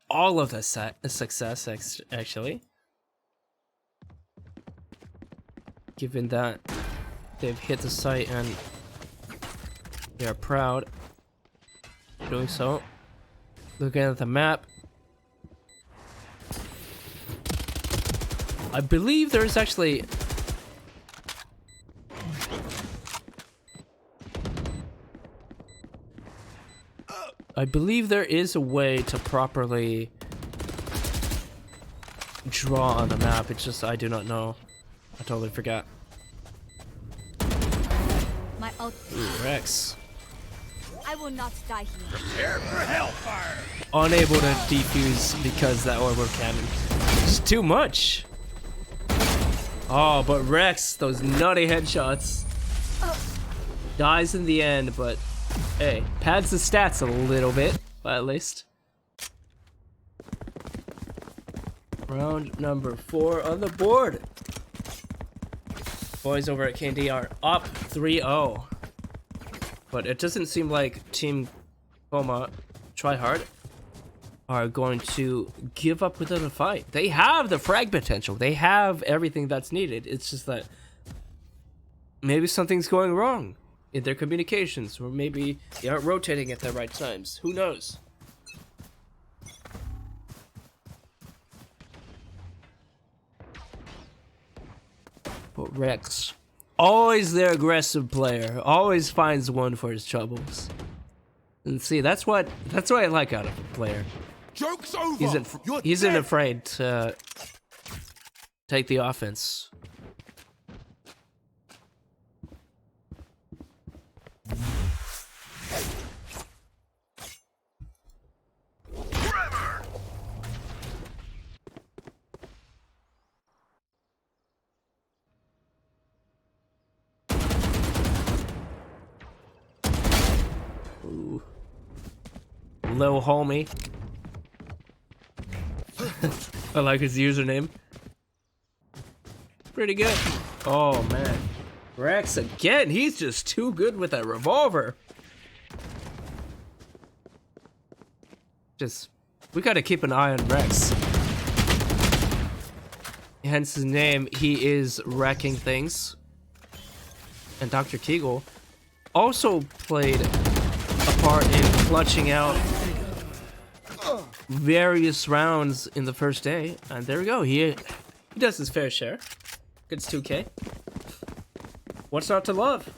all of the success, actually. Given that they've hit the site and they are proud of doing so. Looking at the map, I believe there's actually there is a way to properly draw on the map. It's just I do not know. I totally forgot. My ult. Ooh, Rex. I will not die here. Prepare for hellfire. Unable to defuse because that orbital cannon. It's too much. Oh, but Rex, those nutty headshots. Dies in the end, but hey, pads the stats a little bit, at least. Round number 4 on the board. Boys over at K&D are up 3-0. But it doesn't seem like Team Kombat Try Hard are going to give up without a fight. They have the frag potential. They have everything that's needed. It's just that maybe something's going wrong in their communications, or maybe they aren't rotating at the right times. Who knows? But Rex, always their aggressive player, always finds one for his troubles. And see, that's what I like out of a player. Joke's over. He isn't afraid to take the offense. Ooh. Lil homie. I like his username. Pretty good. Oh man. Rex again, he's just too good with that revolver. We gotta keep an eye on Rex. Hence his name, he is wrecking things. And Dr. Kegel also played a part in clutching out various rounds in the first day, and there we go. He does his fair share. Gets 2K. What's not to love?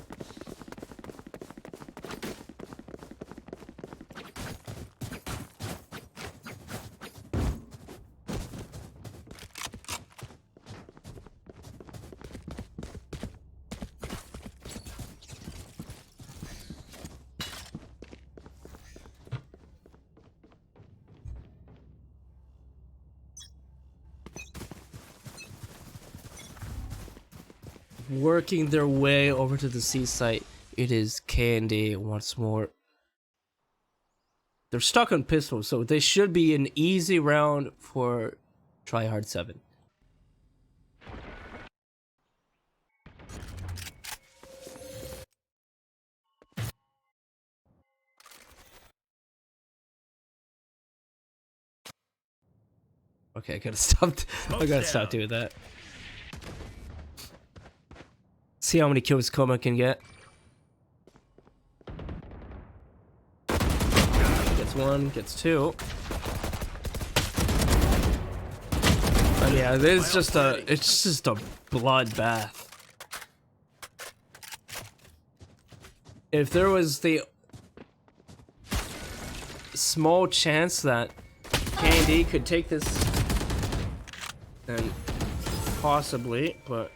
Working their way over to the C site. It is K&D once more. They're stuck on pistol, so they should be an easy round for Tryhard 7. Okay, I gotta stop doing that. See how many kills Kombat can get. Gets 1, gets 2. But yeah, it's just a bloodbath. If there was the small chance that K&D could take this, then possibly, but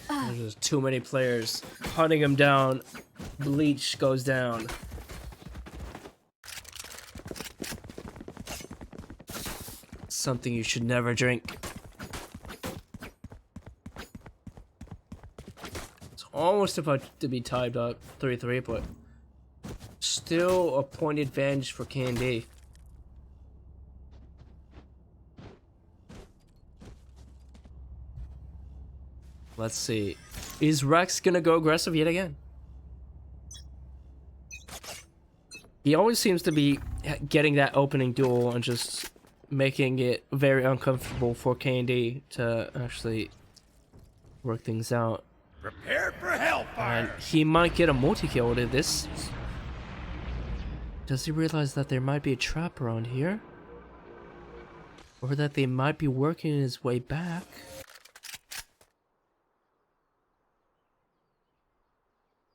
there's just too many players hunting him down. Bleach goes down. Something you should never drink. It's almost about to be tied up 3-3, but still a point advantage for K&D. Let's see. Is Rex gonna go aggressive yet again? He always seems to be getting that opening duel and just making it very uncomfortable for K&D to actually work things out. Prepare for hellfire. And he might get a multi-kill to this. Does he realize that there might be a trap around here? Or that they might be working his way back?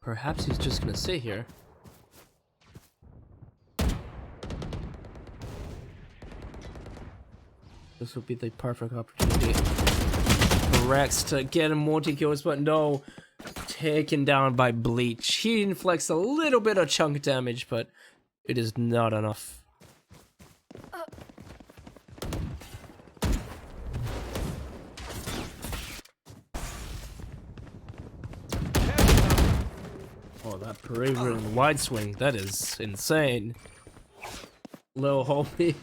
Perhaps he's just gonna sit here. This would be the perfect opportunity for Rex to get a multi-kills, but no, taken down by Bleach. He inflicts a little bit of chunk damage, but it is not enough. Oh, that Peruvian wide swing, that is insane. Little homie.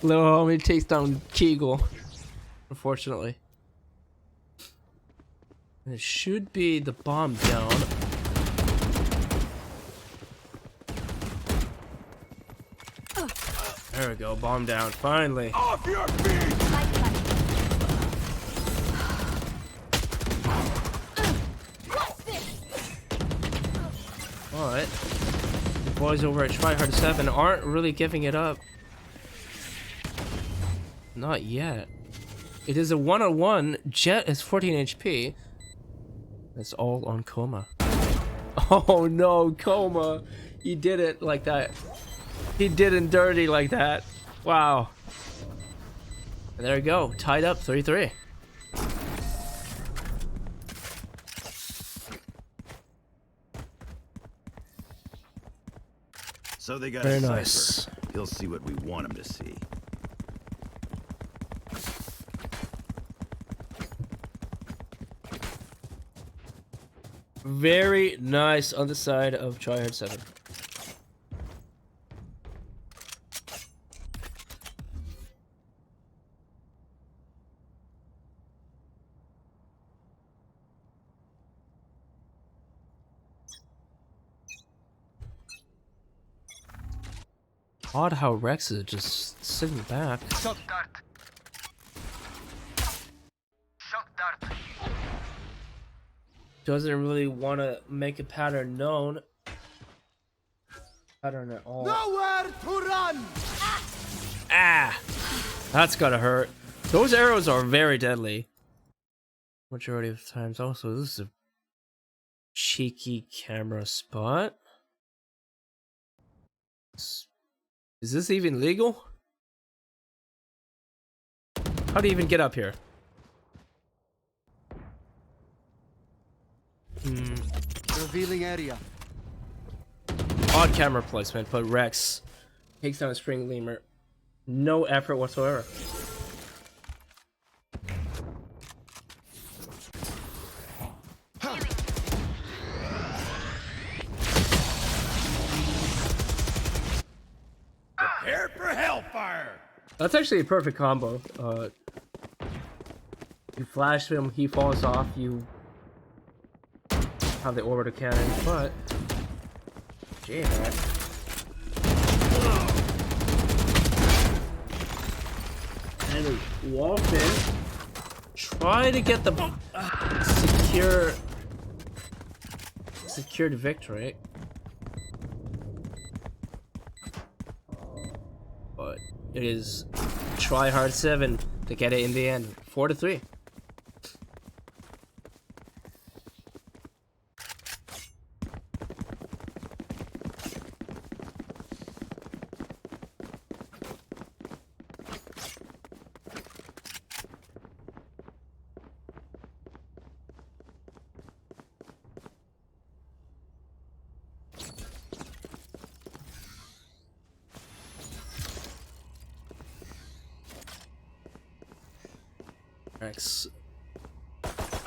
Little homie takes down Kegel. Unfortunately. It should be the bomb down. There we go, bomb down, finally. Off your feet! Alright. The boys over at Tryhard 7 aren't really giving it up. Not yet. It is a 1-on-1. Jet is 14 HP. It's all on Coma. Oh no, Coma. He did it like that. He did it dirty like that. Wow. And there we go. Tied up 3-3. So they got Very a cipher. nice. He'll see what we want him to see. Very nice on the side of Tryhard 7. Odd how Rex is just sitting back. Shock dart. Shock dart. Doesn't really want to make a pattern known. Pattern at all. Nowhere to run! Ah! That's gotta hurt. Those arrows are very deadly. Majority of times also, this is a cheeky camera spot. Is this even legal? How do you even get up here? Revealing area. Odd camera placement, but Rex takes down a spring lemur. No effort whatsoever. Prepare for hellfire! That's actually a perfect combo. You flash him, he falls off, you have the orbital cannon, but gee, man. And walk in, try to get the secured victory, but it is Tryhard 7 to get it in the end, 4-3.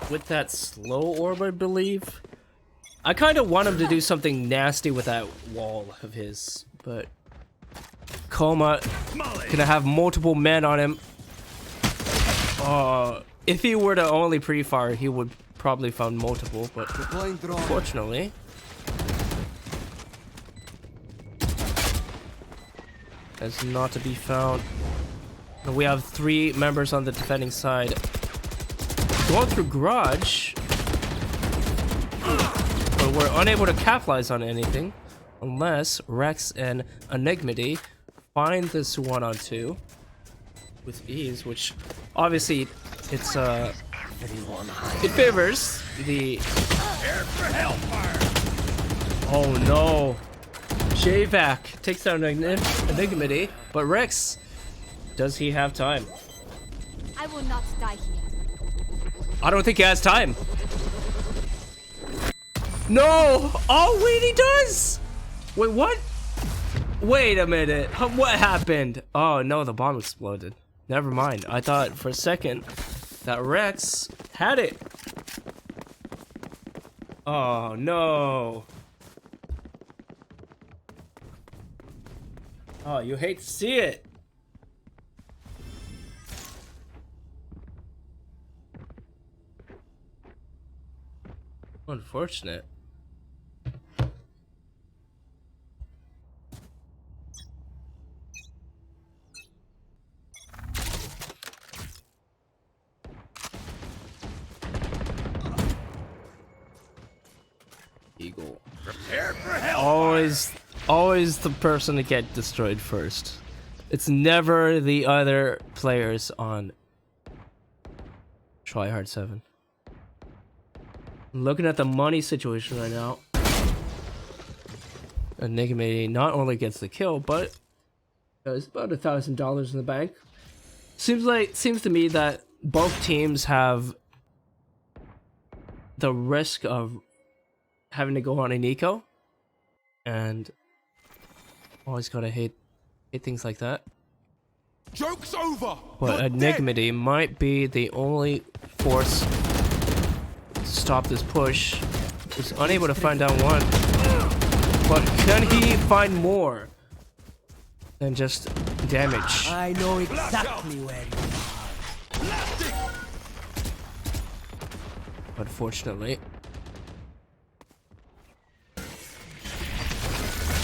With that slow orb, I believe. I kind of want him to do something nasty with that wall of his, but Coma gonna have multiple men on him. If he were to only pre-fire, he would probably found multiple, but unfortunately, that's not to be found. We have 3 members on the defending side. Going through Garage, but we're unable to capitalize on anything unless Rex and Enigmity find this 1-on-2 with ease, which obviously it's it favors the. Prepare for hellfire! Oh no, J-Vac takes down Enigmity, but Rex, does he have time? I will not die here. I don't think he has time. No! Oh, wait, he does! Wait, what? Wait a minute. What happened? Oh, no, the bomb exploded. Never mind. I thought for a second that Rex had it. Oh, no. Oh, you hate to see it. Unfortunate. Eagle. Prepare for hell. Always the person to get destroyed first. It's never the other players on Tryhard 7. I'm looking at the money situation right now. Enigma not only gets the kill, but it's about $1,000 in the bank. Seems to me that both teams have the risk of having to go on an eco, and always gotta hate things like that. Joke's over. But Enigmity might be the only force to stop this push. He's unable to find down one, but can he find more than just damage? I know exactly where you are. Unfortunately.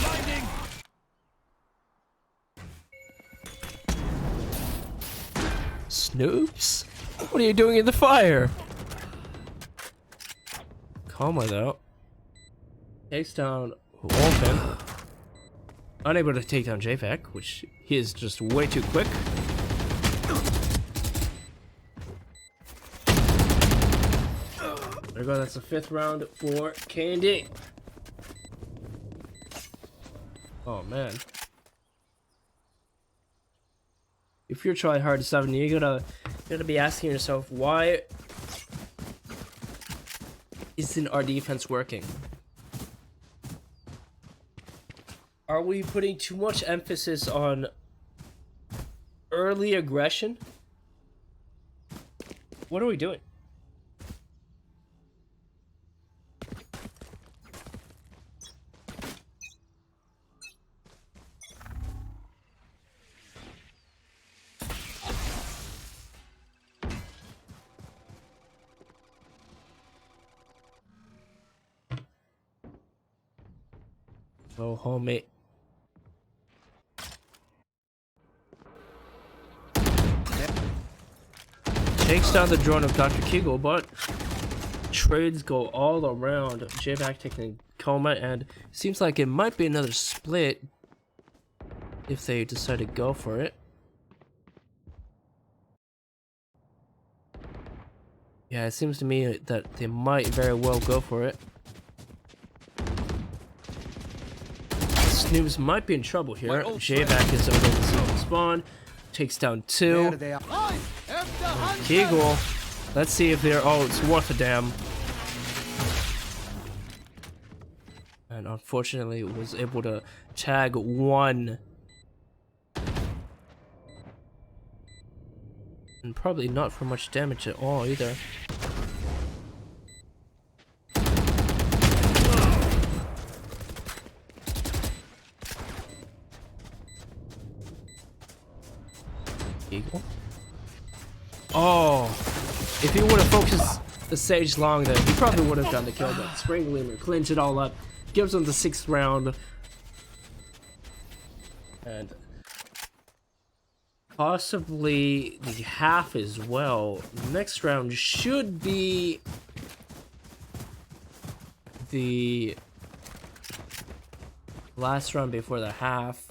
Blinding. Snoops? What are you doing in the fire? Coma though. Takes down Wolfen. Unable to take down JVAC, which he is just way too quick. There we go, that's the 5th round for K&D. Oh man. If you're trying hard to 7, you're gonna be asking yourself, why isn't our defense working? Are we putting too much emphasis on early aggression? What are we doing? Oh, homie. Takes down the drone of Dr. Kegel, but trades go all around. JVAC taking Coma, and seems like it might be another split if they decide to go for it. Yeah, it seems to me that they might very well go for it. Snoobs might be in trouble here. JVAC is over the single spawn. Takes down 2. There they are. Kegel. Let's see if they're... Oh, it's worth a damn. And unfortunately was able to tag 1. And probably not for much damage at all either. Eagle. Oh, if he would have focused the Sage long, then he probably would have done the kill. But Spring Gleamer cleans it all up, gives him the 6th round, and possibly the half as well. Next round should be the last round before the half.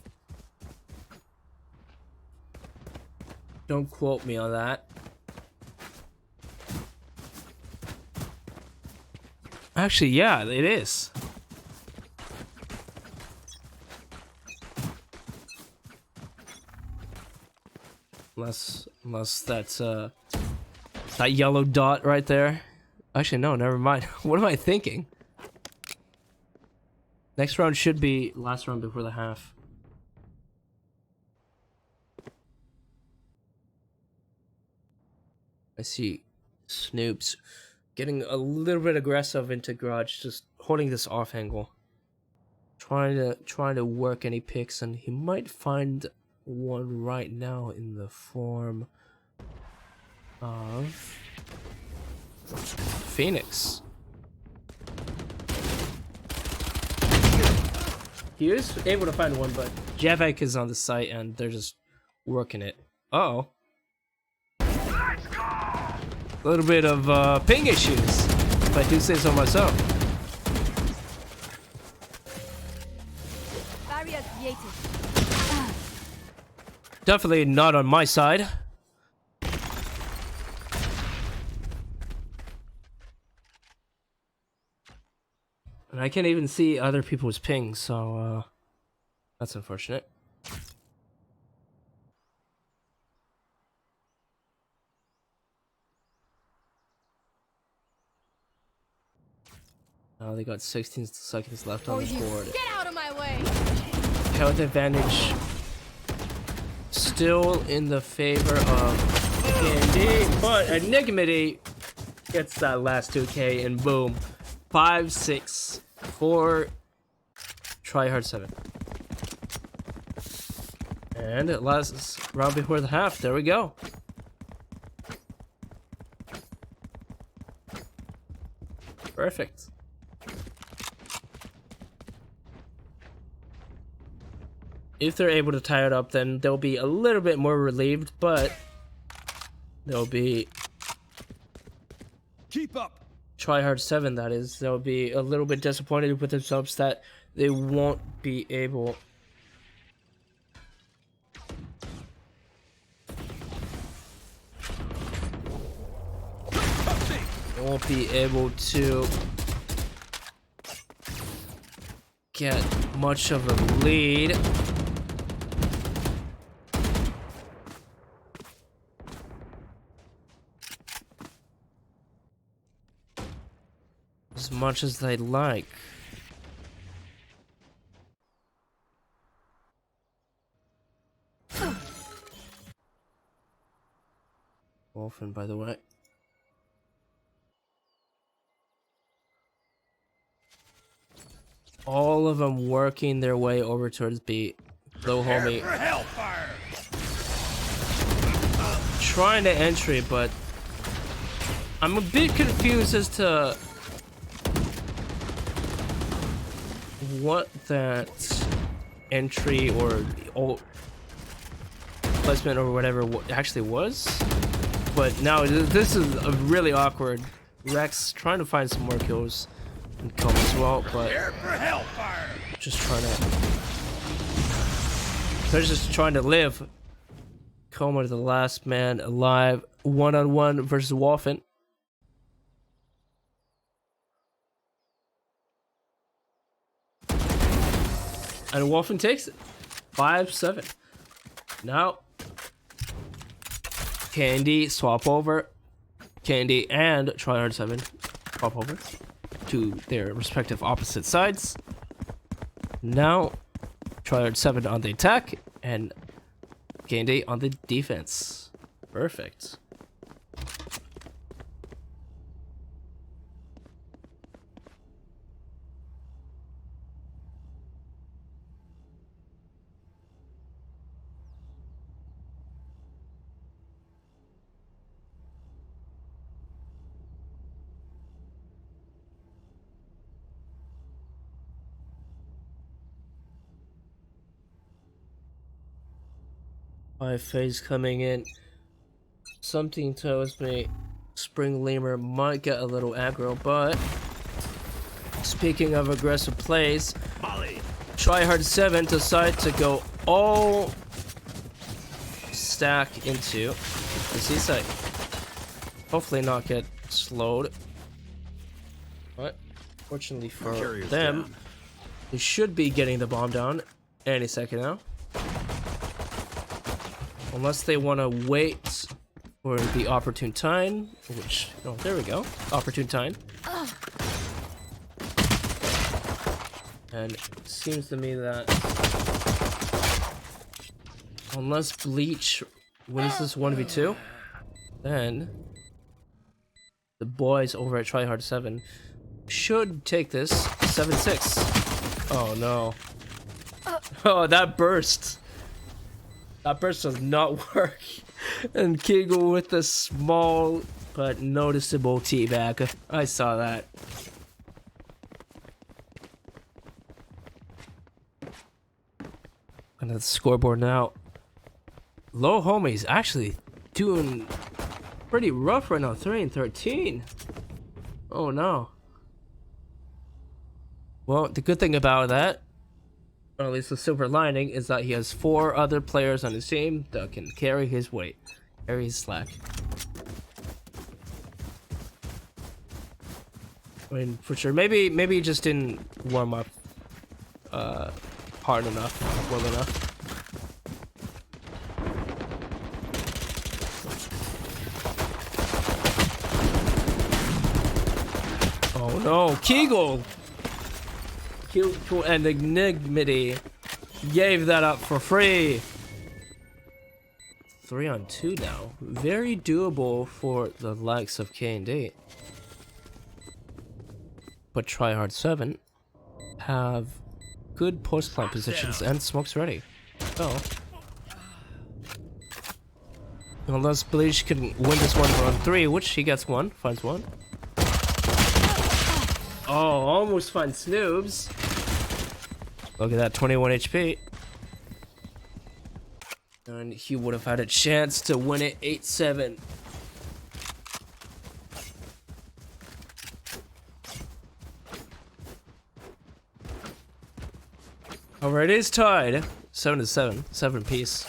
Don't quote me on that. Actually, yeah, it is. Unless that's that yellow dot right there. Actually, no, never mind. What am I thinking? Next round should be last round before the half. I see Snoops getting a little bit aggressive into garage, just holding this off angle, trying to work any picks, and he might find one right now in the form of Phoenix. He was able to find one, but Javek is on the site and they're just working it. Uh-oh. A little bit of ping issues, if I do say so myself. Barrier created. Definitely not on my side. And I can't even see other people's pings, so that's unfortunate. Now they got 16 seconds left on the board. Get out of my way! Health advantage still in the favor of Candy, but Enigmity gets that last 2k and boom. 5-6 for Tryhard 7. And it lasts round before the half. There we go. Perfect. If they're able to tie it up, then they'll be a little bit more relieved, but they'll be Keep up. Tryhard 7, that is. They'll be a little bit disappointed with themselves that they won't be able to get much of a lead. As much as they'd like. Wolfen, by the way. All of them working their way over towards B. Low homie. For hellfire. Trying to entry, but I'm a bit confused as to what that entry or placement or whatever actually was. But now this is a really awkward. Rex trying to find some more kills and come as well, but For hellfire. just trying to. They're just trying to live. Coma, the last man alive, 1-on-1 versus Wolfen. And Wolfen takes it. 5-7. Now, Candy swap over. Candy and Tryhard 7 swap over to their respective opposite sides. Now, Tryhard 7 on the attack and Candy on the defense. Perfect. My phase coming in. Something tells me Spring Lemur might get a little aggro, but speaking of aggressive plays, Tryhard 7 decide to go all stack into the C site. Hopefully not get slowed. But fortunately for them, they should be getting the bomb down any second now. Unless they want to wait for the opportune time, which, oh, there we go. Opportune time. And it seems to me that unless Bleach wins this 1v2, then the boys over at Tryhard 7 should take this 7-6. Oh no. Oh, that burst. That burst does not work. And Kegel with a small but noticeable teabag. I saw that. And the scoreboard now. Low Homie's actually doing pretty rough right now. 3-13. Oh no. Well, the good thing about that, or at least the silver lining, is that he has 4 other players on his team that can carry his weight, carry his slack. I mean, for sure. Maybe he just didn't warm up hard enough, well enough. Oh no, Kegel! And Enigmity gave that up for free. 3-on-2 now. Very doable for the likes of K&D. But Tryhard7 have good post plant positions and smokes ready. So, unless Bleach can win this one on 3, which he gets one, finds one. Oh, almost finds Snoobs. Look at that, 21 HP. And he would have had a chance to win it 8-7. Alright, it is tied. 7-7. 7 piece.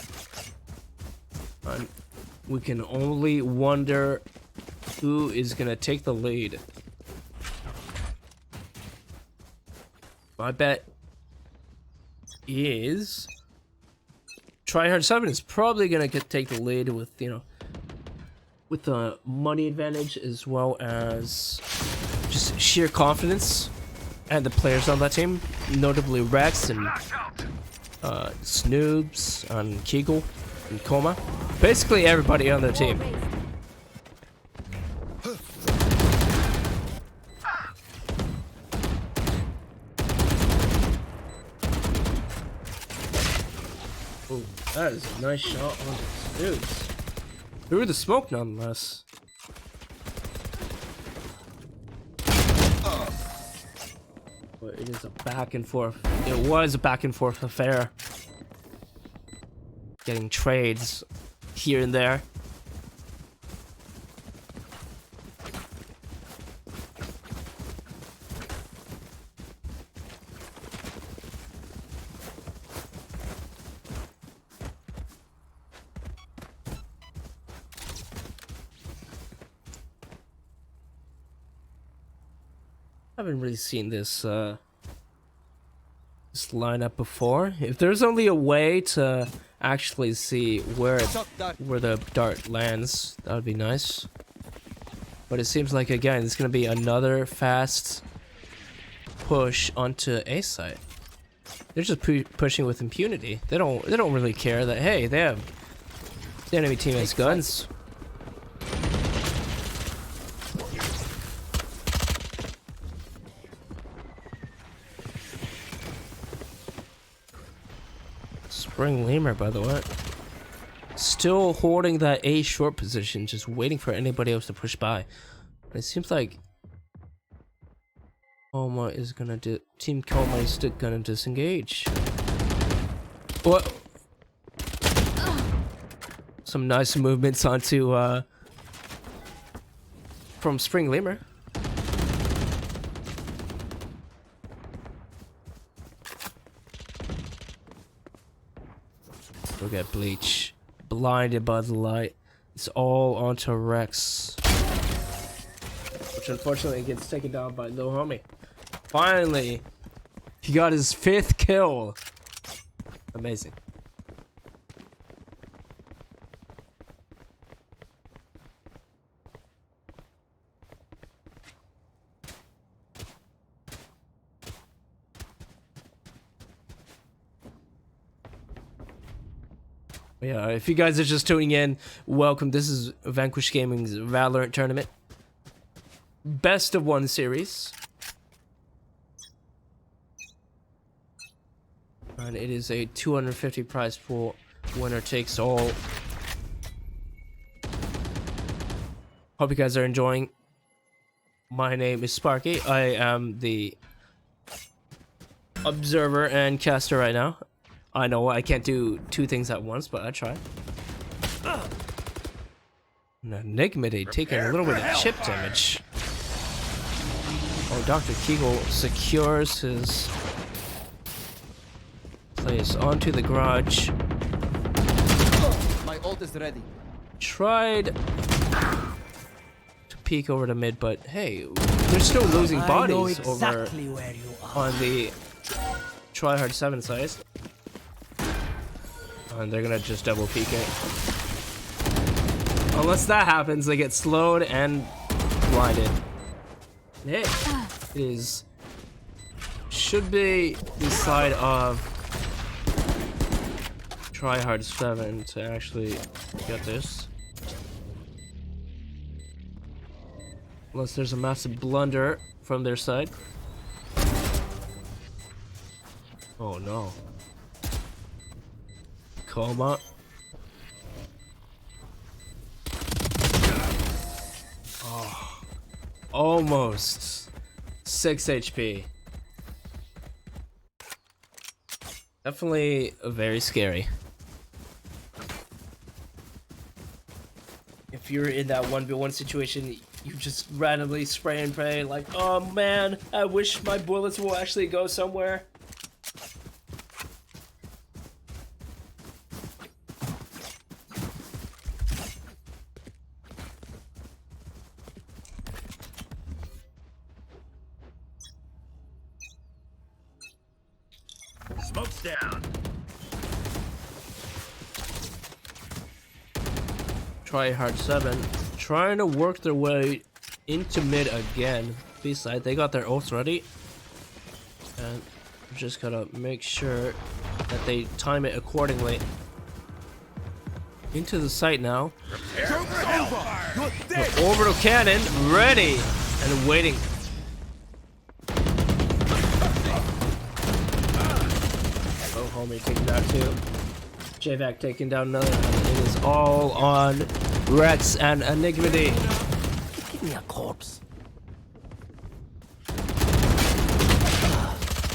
And we can only wonder who is gonna take the lead. My bet is Tryhard7 is probably gonna take the lead with, you know, with the money advantage as well as just sheer confidence, and the players on that team, notably Rex and Snoobs and Kegel and Coma, basically everybody on their team. Oh, that is a nice shot on the Snoobs. Through the smoke nonetheless. But it is a back and forth. It was a back and forth affair. Getting trades here and there. I haven't really seen this this lineup before. If there's only a way to actually see where the dart lands, that would be nice. But it seems like, again, it's gonna be another fast push onto A site. They're just pushing with impunity. They don't really care that, hey, the enemy team has guns. Spring Lemur, by the way, still holding that A short position, just waiting for anybody else to push by. And it seems like Coma is gonna Team Coma is still gonna disengage. What? Some nice movements onto from Spring Lemur. Look at Bleach, blinded by the light. It's all onto Rex, which unfortunately gets taken down by Lil Homie. Finally, he got his 5th kill. Amazing. Yeah, if you guys are just tuning in, welcome. This is VanQuish Gaming's Valorant tournament. Best of 1 series. And it is a 250 prize pool. Winner takes all. Hope you guys are enjoying. My name is Sparky. I am the observer and caster right now. I know I can't do two things at once, but I try. Enigmity taking a little bit of chip damage. Oh, Dr. Kegel secures his place onto the garage. My ult is ready. Tried to peek over the mid, but hey, they're still losing bodies over on the tryhard 7 side. And they're gonna just double peek it. Unless that happens, they get slowed and blinded. Hey, it is should be the side of tryhard 7 to actually get this. Unless there's a massive blunder from their side. Oh no. Kombat. Oh, almost 6 HP. Definitely very scary. If you're in that 1v1 situation, you just randomly spray and pray like, oh man, I wish my bullets will actually go somewhere. Smoke's down. Tryhard 7 trying to work their way into mid again. B-side, they got their ults ready. And just gotta make sure that they time it accordingly. Into the site now. The orbital cannon ready and waiting. Oh, homie taking down 2. JVac taking down another. It is all on Rex and Enigmity. Give me a corpse.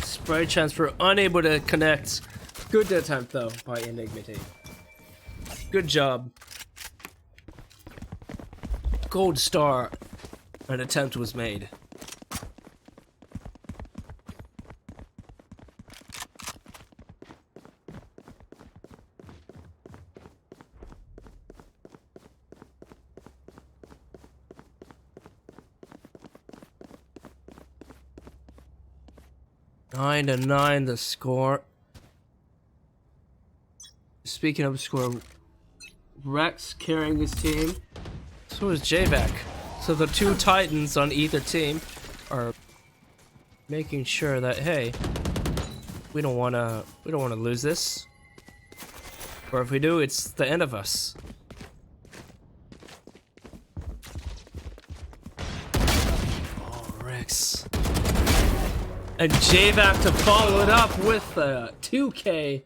Spray transfer unable to connect. Good attempt though by Enigmity. Good job. Gold star. An attempt was made. Nine to 9 the score. Speaking of score, Rex carrying his team. So is JVac. So the two titans on either team are making sure that hey, we don't wanna lose this. Or if we do, it's the end of us. Oh, Rex. And JVac to follow it up with a 2K.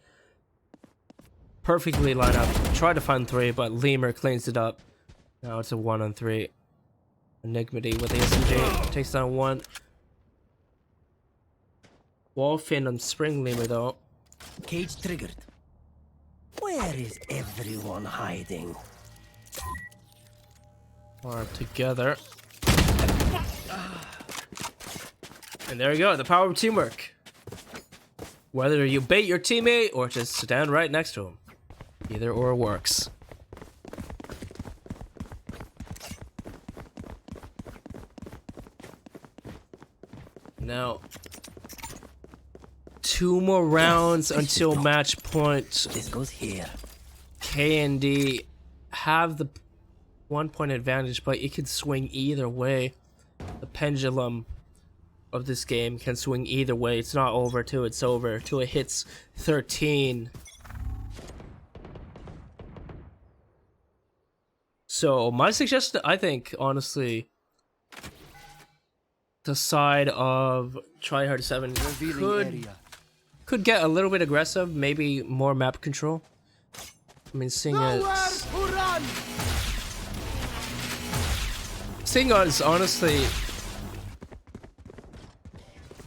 Perfectly lined up. Tried to find 3, but Lemur cleans it up. Now it's a 1-on-3. Enigmity with the SMG takes down 1. Wallfin on Spring Lemur though. Cage triggered. Where is everyone hiding? Are together. And there you go, the power of teamwork. Whether you bait your teammate or just stand right next to him. Either or works. Now, 2 more rounds until match point. This goes here. K and D have the 1 point advantage, but it can swing either way. The pendulum of this game can swing either way. It's not over till it's over, till it hits 13. So my suggestion, I think, honestly, the side of tryhard 7 could get a little bit aggressive, maybe more map control. I mean, seeing as honestly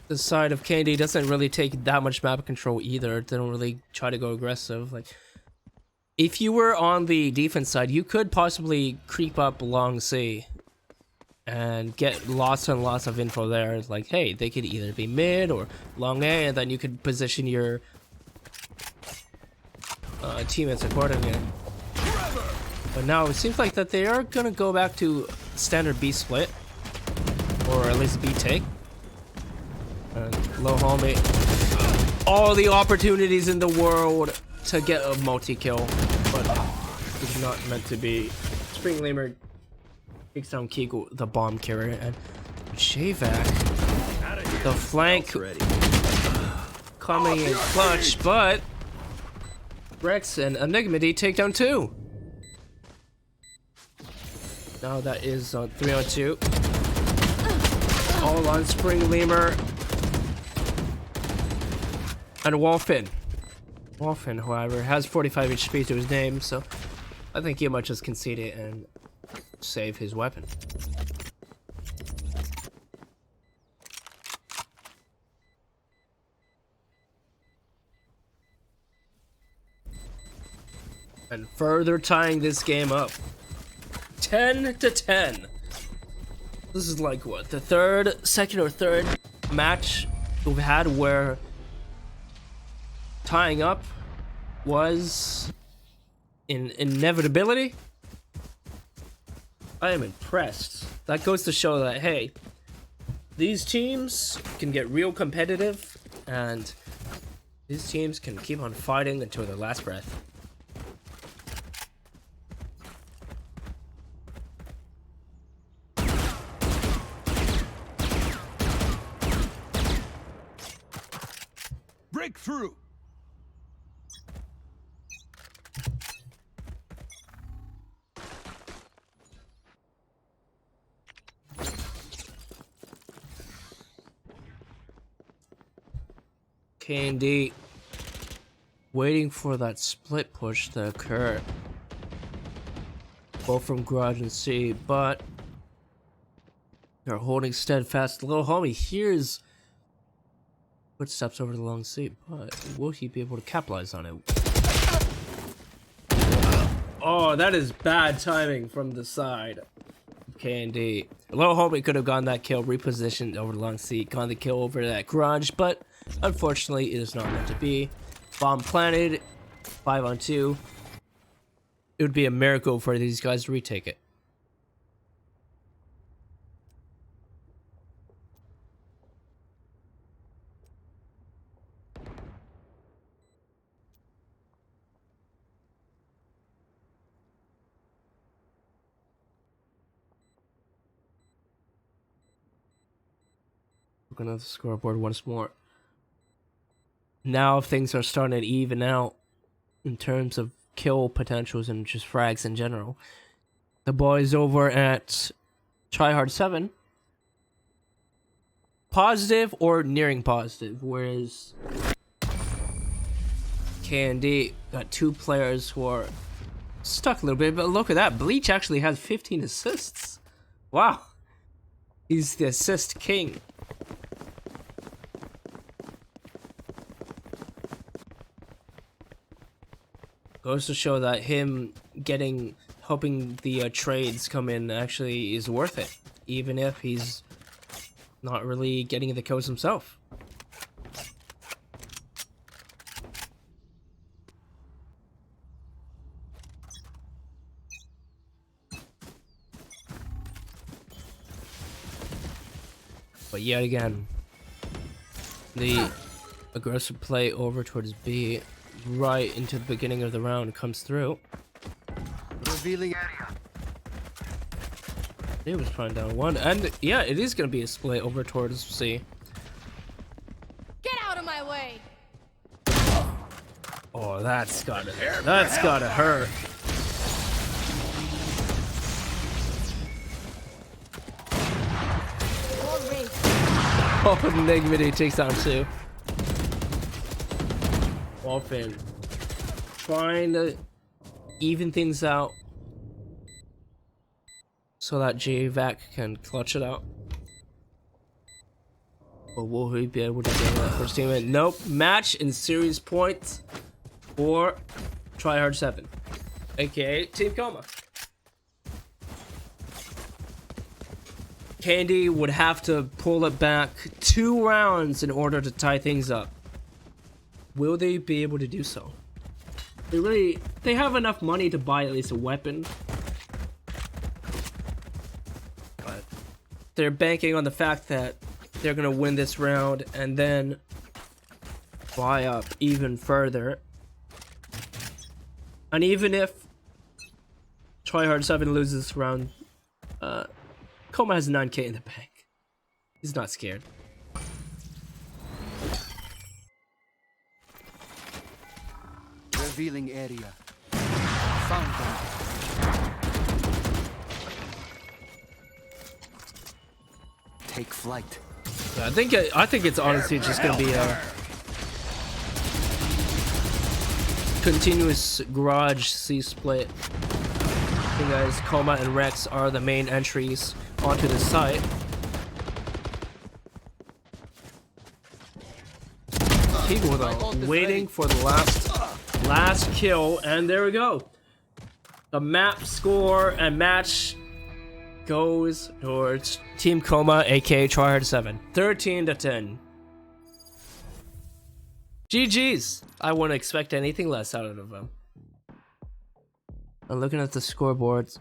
the side of Candy doesn't really take that much map control either. They don't really try to go aggressive. Like, if you were on the defense side, you could possibly creep up long C and get lots and lots of info there. It's like, hey, they could either be mid or long A, and then you could position your teammates accordingly. But now it seems like that they are gonna go back to standard B split, or at least B take. Low homie, all the opportunities in the world to get a multi-kill, but it's not meant to be. Spring Lemur takes down Kegel, the bomb carrier, and Shavac, the flank coming in clutch, but Rex and Enigmity take down 2. Now that is 3-on-2. All on Spring Lemur. And Wolfen. Wolfen, however, has 45 HP to his name, so I think he might just concede it and save his weapon. And further tying this game up. 10-10. This is like what, the second or third match we've had where tying up was in inevitability. I am impressed. That goes to show that, hey, these teams can get real competitive, and these teams can keep on fighting until their last breath. Breakthrough. K&D waiting for that split push to occur, both from Garage and C, but they're holding steadfast. Little homie hears footsteps over the long C, but will he be able to capitalize on it? Oh, that is bad timing from the side of K&D. Little homie could have gotten that kill, repositioned over the long C, gotten the kill over that Garage, but unfortunately, it is not meant to be. Bomb planted, 5-on-2. It would be a miracle for these guys to retake it. Look at the scoreboard once more. Now things are starting to even out in terms of kill potentials and just frags in general. The boys over at Tryhard 7, positive or nearing positive, whereas K&D got 2 players who are stuck a little bit. But look at that, Bleach actually has 15 assists. Wow, he's the assist king. Goes to show that him hoping the trades come in actually is worth it, even if he's not really getting the kills himself. But yet again, the aggressive play over towards B right into the beginning of the round comes through. Revealing area. He was trying down 1, and yeah, it is gonna be a split over towards C. Get out of my way! Oh, that's gotta hurt. Oh, Enigmity takes down 2. Wolfen trying to even things out so that JVac can clutch it out. But will he be able to get that first team in? Nope. Match in series points for Tryhard 7, aka Team Coma. Candy would have to pull it back 2 rounds in order to tie things up. Will they be able to do so? They have enough money to buy at least a weapon. But they're banking on the fact that they're gonna win this round and then fly up even further. And even if Tryhard 7 loses this round, Coma has 9k in the bank. He's not scared. Revealing area. Found them. Take flight. I think it's honestly just gonna be a continuous garage C split. You guys, Coma and Rex are the main entries onto the site. People though, waiting for the last kill, and there we go. The map score and match goes towards Team Coma, aka Tryhard 7. 13-10. GG's. I wouldn't expect anything less out of them. And looking at the scoreboards,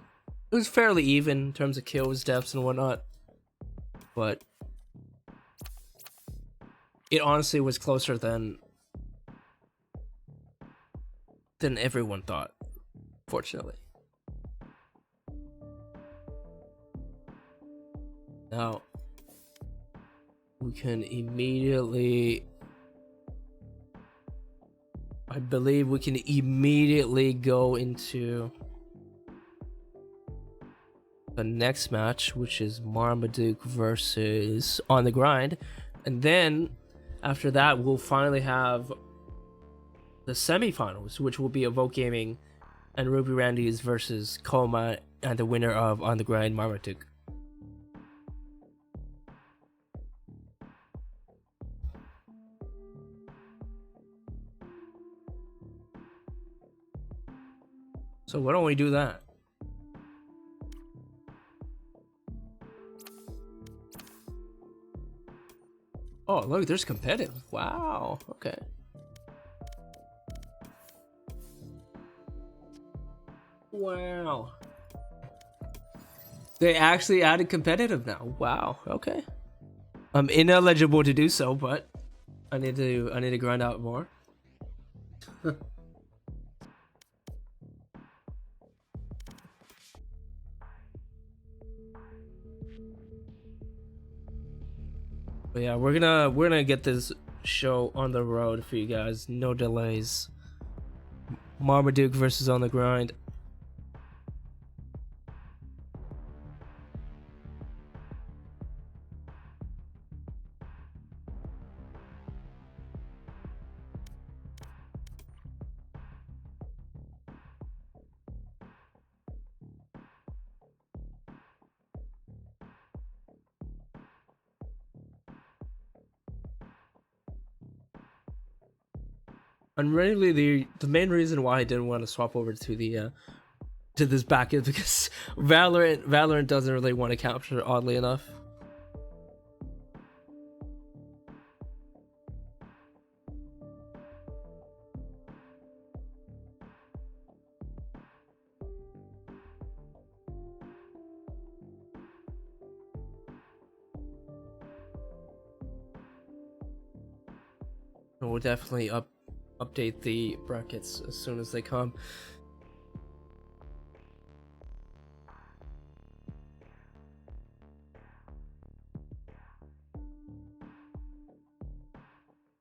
it was fairly even in terms of kills, deaths, and whatnot. But it honestly was closer than everyone thought, fortunately. Now, we can immediately... I believe we can immediately go into the next match, which is Marmaduke versus On the Grind. And then, after that, we'll finally have the semifinals, which will be Evoke Gaming and Ruby Randy's versus Coma and the winner of On the Grind, Marmaduke. So why don't we do that? Oh, look, there's competitive. Wow, okay. Wow. They actually added competitive now. Wow, okay. I'm ineligible to do so, but I need to grind out more. But yeah, we're gonna get this show on the road for you guys. No delays. Marmaduke versus On the Grind. And really, the main reason why I didn't want to swap over to the to this back is because Valorant doesn't really want to capture, oddly enough. We'll definitely update the brackets as soon as they come.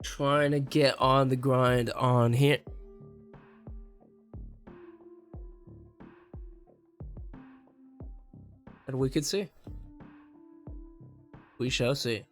Trying to get On the Grind on here. And we could see. We shall see.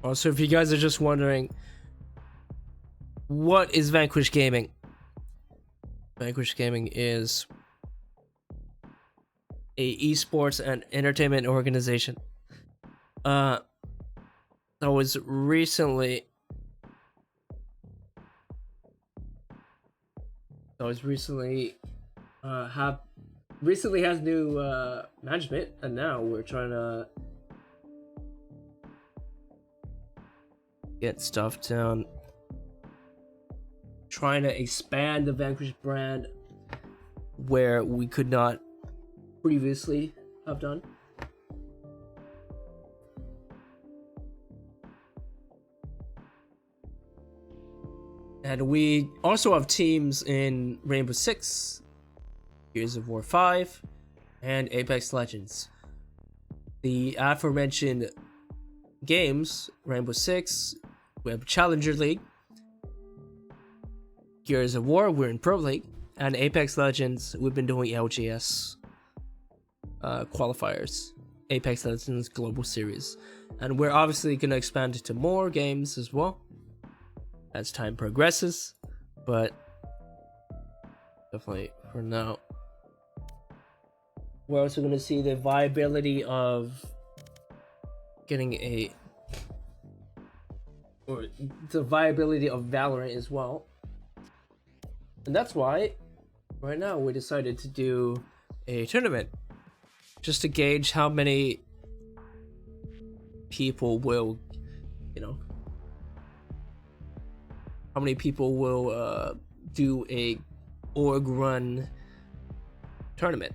Also, if you guys are just wondering, what is VanQuish Gaming? VanQuish Gaming is a esports and entertainment organization that was recently has new management, and now we're trying to get stuff down, trying to expand the VanQuish brand where we could not previously have done. And we also have teams in RainbowSix, Gears of War 5, and Apex Legends. The aforementioned games, RainbowSix, we have Challenger League, Gears of War, we're in Pro League, and Apex Legends, we've been doing LGS qualifiers, Apex Legends Global Series. And we're obviously going to expand it to more games as well as time progresses, but definitely for now. We're also going to see the viability of getting the viability of Valorant as well. And that's why right now we decided to do a tournament just to gauge how many people will, how many people will do a org run tournament.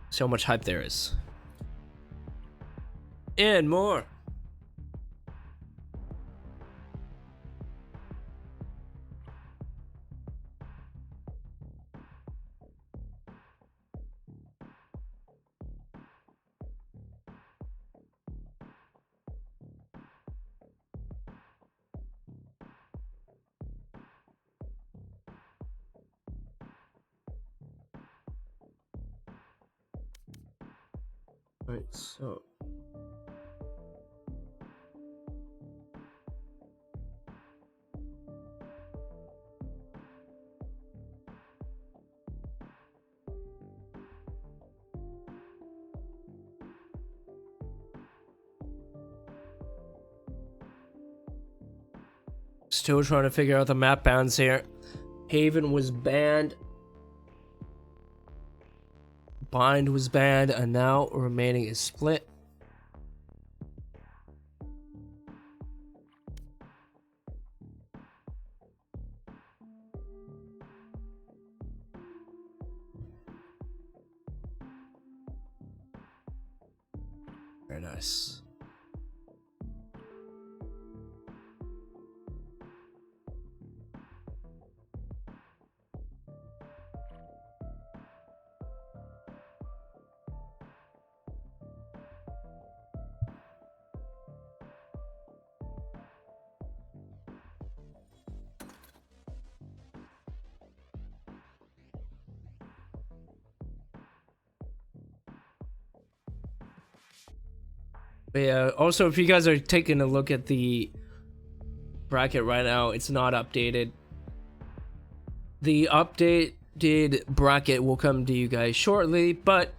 See how much hype there is. And more. Right, so still trying to figure out the map bans here. Haven was banned. Bind was banned, and now remaining is Split. Very nice. But yeah, also if you guys are taking a look at the bracket right now, it's not updated. The updated bracket will come to you guys shortly, but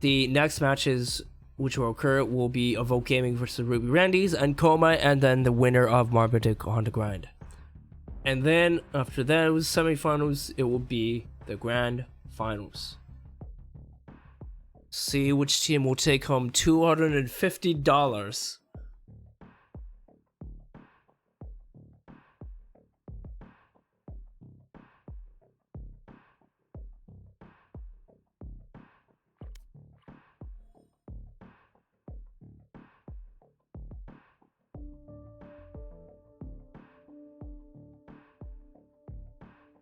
the next matches which will occur will be Evoke Gaming versus Ruby Randy's and Kombat, and then the winner of Marmaduke on the grind. And then after those semifinals, it will be the grand finals. See which team will take home $250.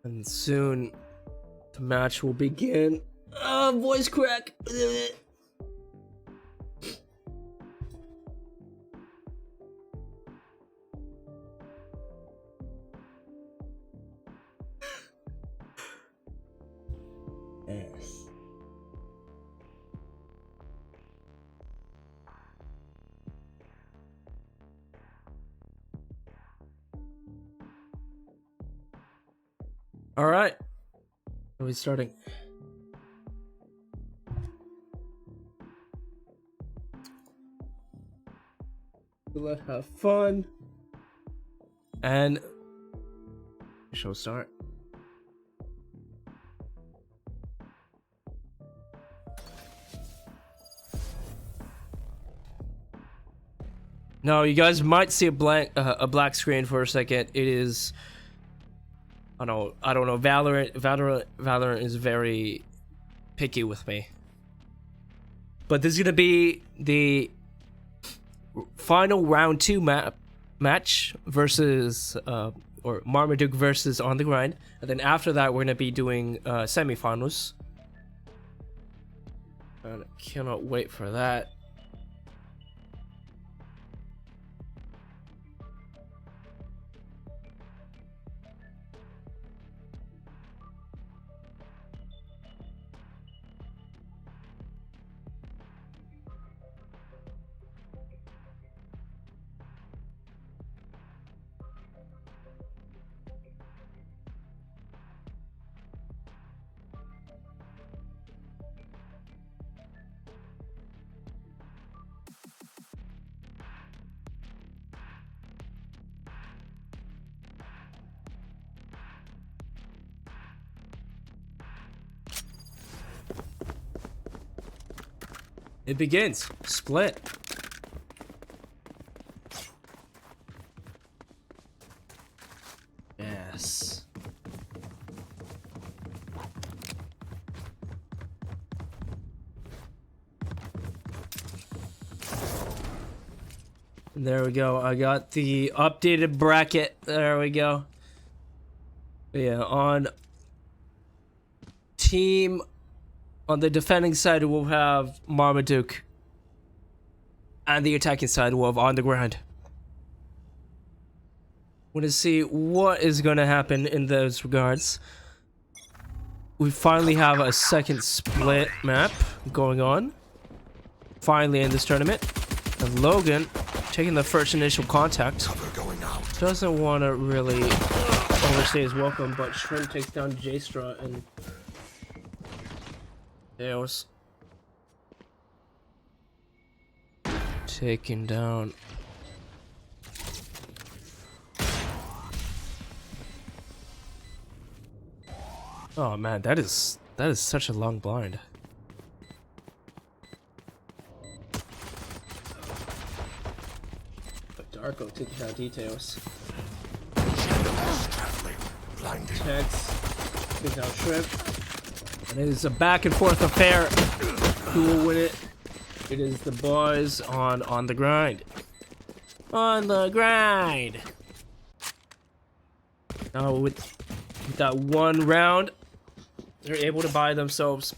And soon the match will begin. Voice crack. Yes. All right. Are we starting? Let's have fun. And show start. No, you guys might see a black screen for a second. It is, I don't know. Valorant is very picky with me. But this is gonna be the final round 2 match versus or Marmaduke versus On the Grind, and then after that we're gonna be doing semifinals. And I cannot wait for that. It begins. Split. Yes. There we go. I got the updated bracket. There we go. Yeah, on team. On the defending side, we'll have Marmaduke. And the attacking side, we'll have On the Grind. Want to see what is going to happen in those regards. We finally have a second split map going on. Finally in this tournament. And Logan, taking the first initial contact, doesn't want to really overstay his welcome, but Shrimp takes down J-Straw and Chaos taken down. Oh man, that is such a long blind. But Darko taking down Details. Tex taking down Shrimp. And it is a back and forth affair. Who will win it? It is the boys on the grind. On the grind. Now with that one round, they're able to buy themselves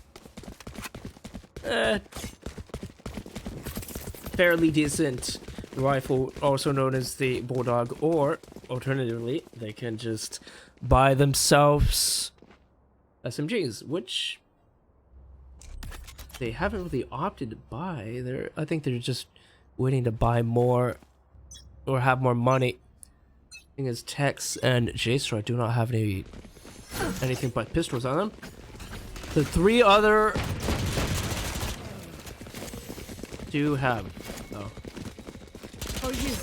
fairly decent rifle, also known as the Bulldog, or alternatively, they can just buy themselves SMGs, which they haven't really opted to buy. I think they're just waiting to buy more or have more money. I think as Tex and J-Straw do not have anything but pistols on them. The 3 other do have though. Oh, you.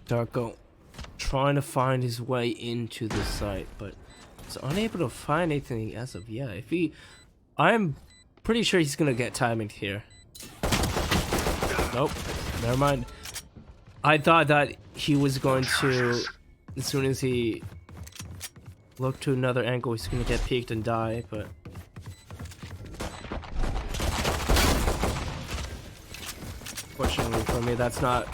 Darko trying to find his way into the site, but he's unable to find anything as of yet. I'm pretty sure he's gonna get timing here. Nope, never mind. I thought that he was going to, as soon as he looked to another angle, he's gonna get peeked and die, but fortunately for me, that's not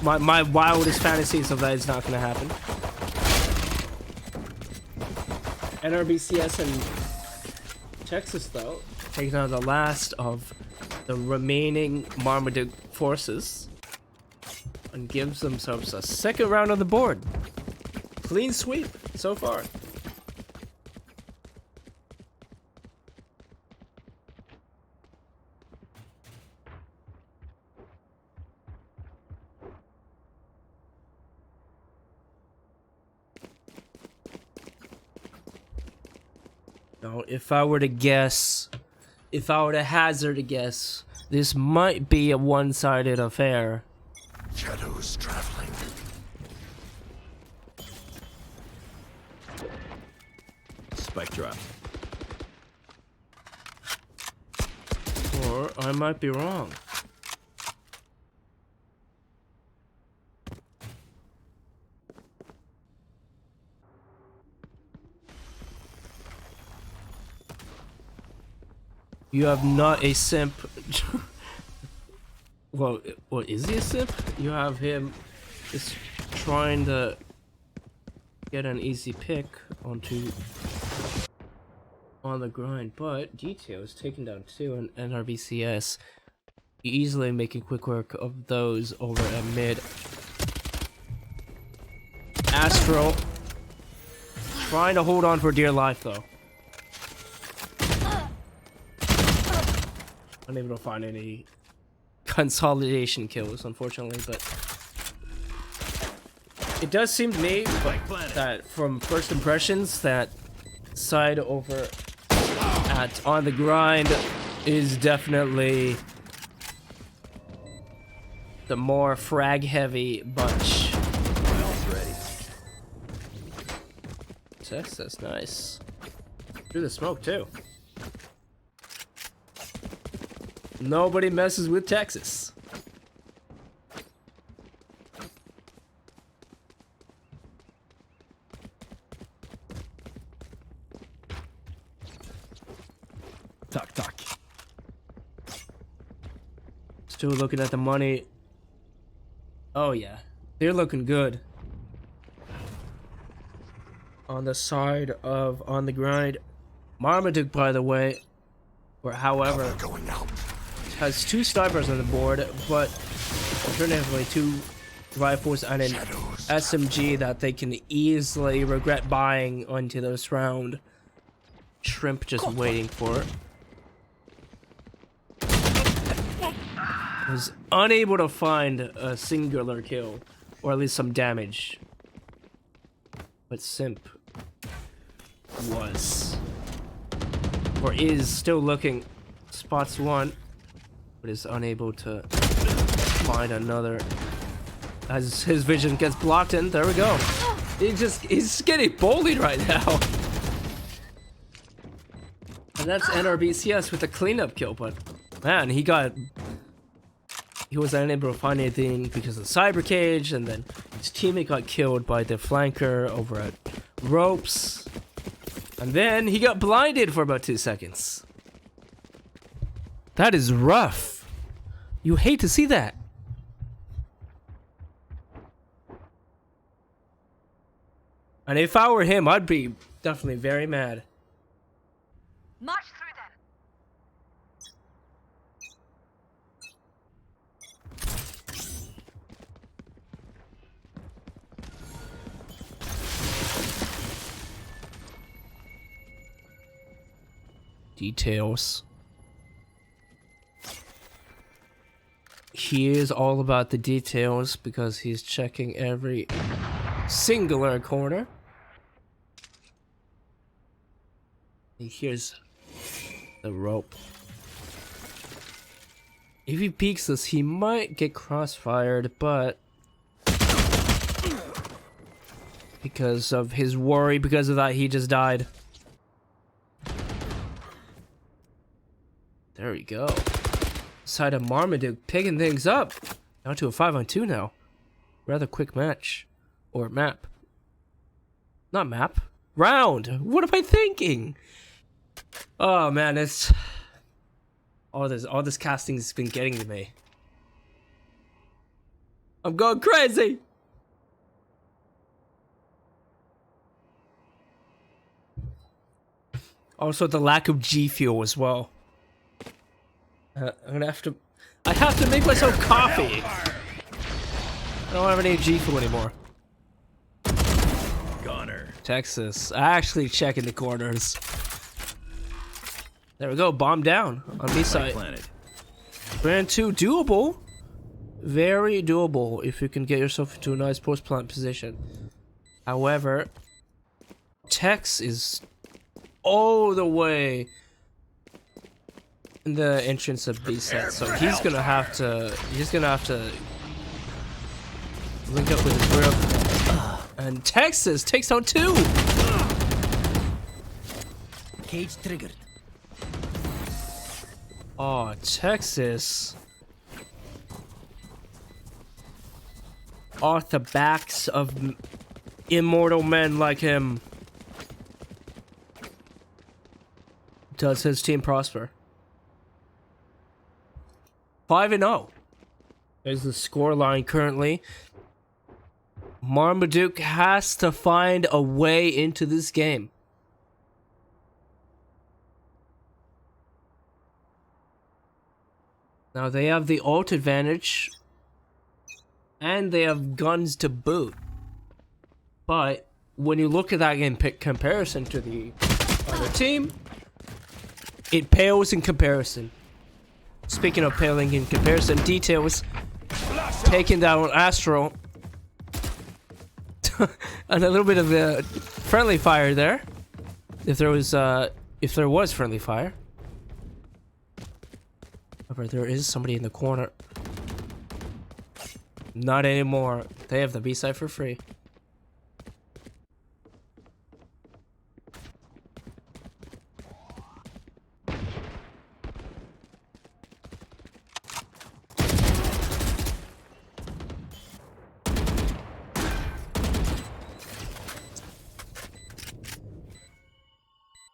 my wildest fantasies of that is not gonna happen. NRBCS and Texas, though, taking out the last of the remaining Marmaduke forces and gives themselves a second round on the board. Clean sweep so far. Now, if I were to guess, if I were to hazard a guess, this might be a one-sided affair. Shadows traveling. Spectra. Or I might be wrong. You have not a simp. Well, what is he a simp? You have him just trying to get an easy pick onto on the grind, but Detail is taken down too, and NRBCS easily making quick work of those over at mid. Astro trying to hold on for dear life though. Unable to find any consolidation kills, unfortunately, but it does seem to me that from first impressions that side over at On the Grind is definitely the more frag heavy bunch. That's nice. Through the smoke too. Nobody messes with Texas. Tuck, tuck. Still looking at the money. Oh yeah, they're looking good. On the side of On the Grind, Marmaduke, by the way, or however, Going out. has 2 snipers on the board, but alternatively 2 rifles and an SMG that they can easily regret buying onto this round. Shrimp just waiting for it. Was unable to find a singular kill, or at least some damage. But Simp was, or is still looking, spots one, but is unable to find another as his vision gets blocked in. There we go. He's getting bullied right now. And that's NRBCS with a cleanup kill, but man, he was unable to find anything because of the cyber cage, and then his teammate got killed by the flanker over at ropes. And then he got blinded for about 2 seconds. That is rough. You hate to see that. And if I were him, I'd be definitely very mad. March through them. Details. He is all about the details because he's checking every singular corner. Here's the rope. If he peeks this, he might get crossfired, but because of his worry, because of that, he just died. There we go. Side of Marmaduke picking things up. Down to a 5-on-2 now. Rather quick match. Or map. Not map. Round! What am I thinking? Oh man, it's... All this casting has been getting to me. I'm going crazy! Also, the lack of G Fuel as well. I'm gonna have to... I have to make myself coffee! I don't have any G Fuel anymore. Goner. Texas. Actually checking the corners. There we go. Bomb down on B side. Planet. Brand 2 doable. Very doable if you can get yourself into a nice post plant position. However, Tex is all the way in the entrance of B set, so he's gonna have to link up with his group. And Texas takes out 2. Cage triggered. Oh, Texas. Off the backs of immortal men like him. Does his team prosper? 5-0. There's the score line currently. Marmaduke has to find a way into this game. Now they have the ult advantage. And they have guns to boot. But when you look at that in comparison to the other team, it pales in comparison. Speaking of paling in comparison, Details taking down Astro. And a little bit of the friendly fire there. If there was friendly fire. However, there is somebody in the corner. Not anymore. They have the B side for free.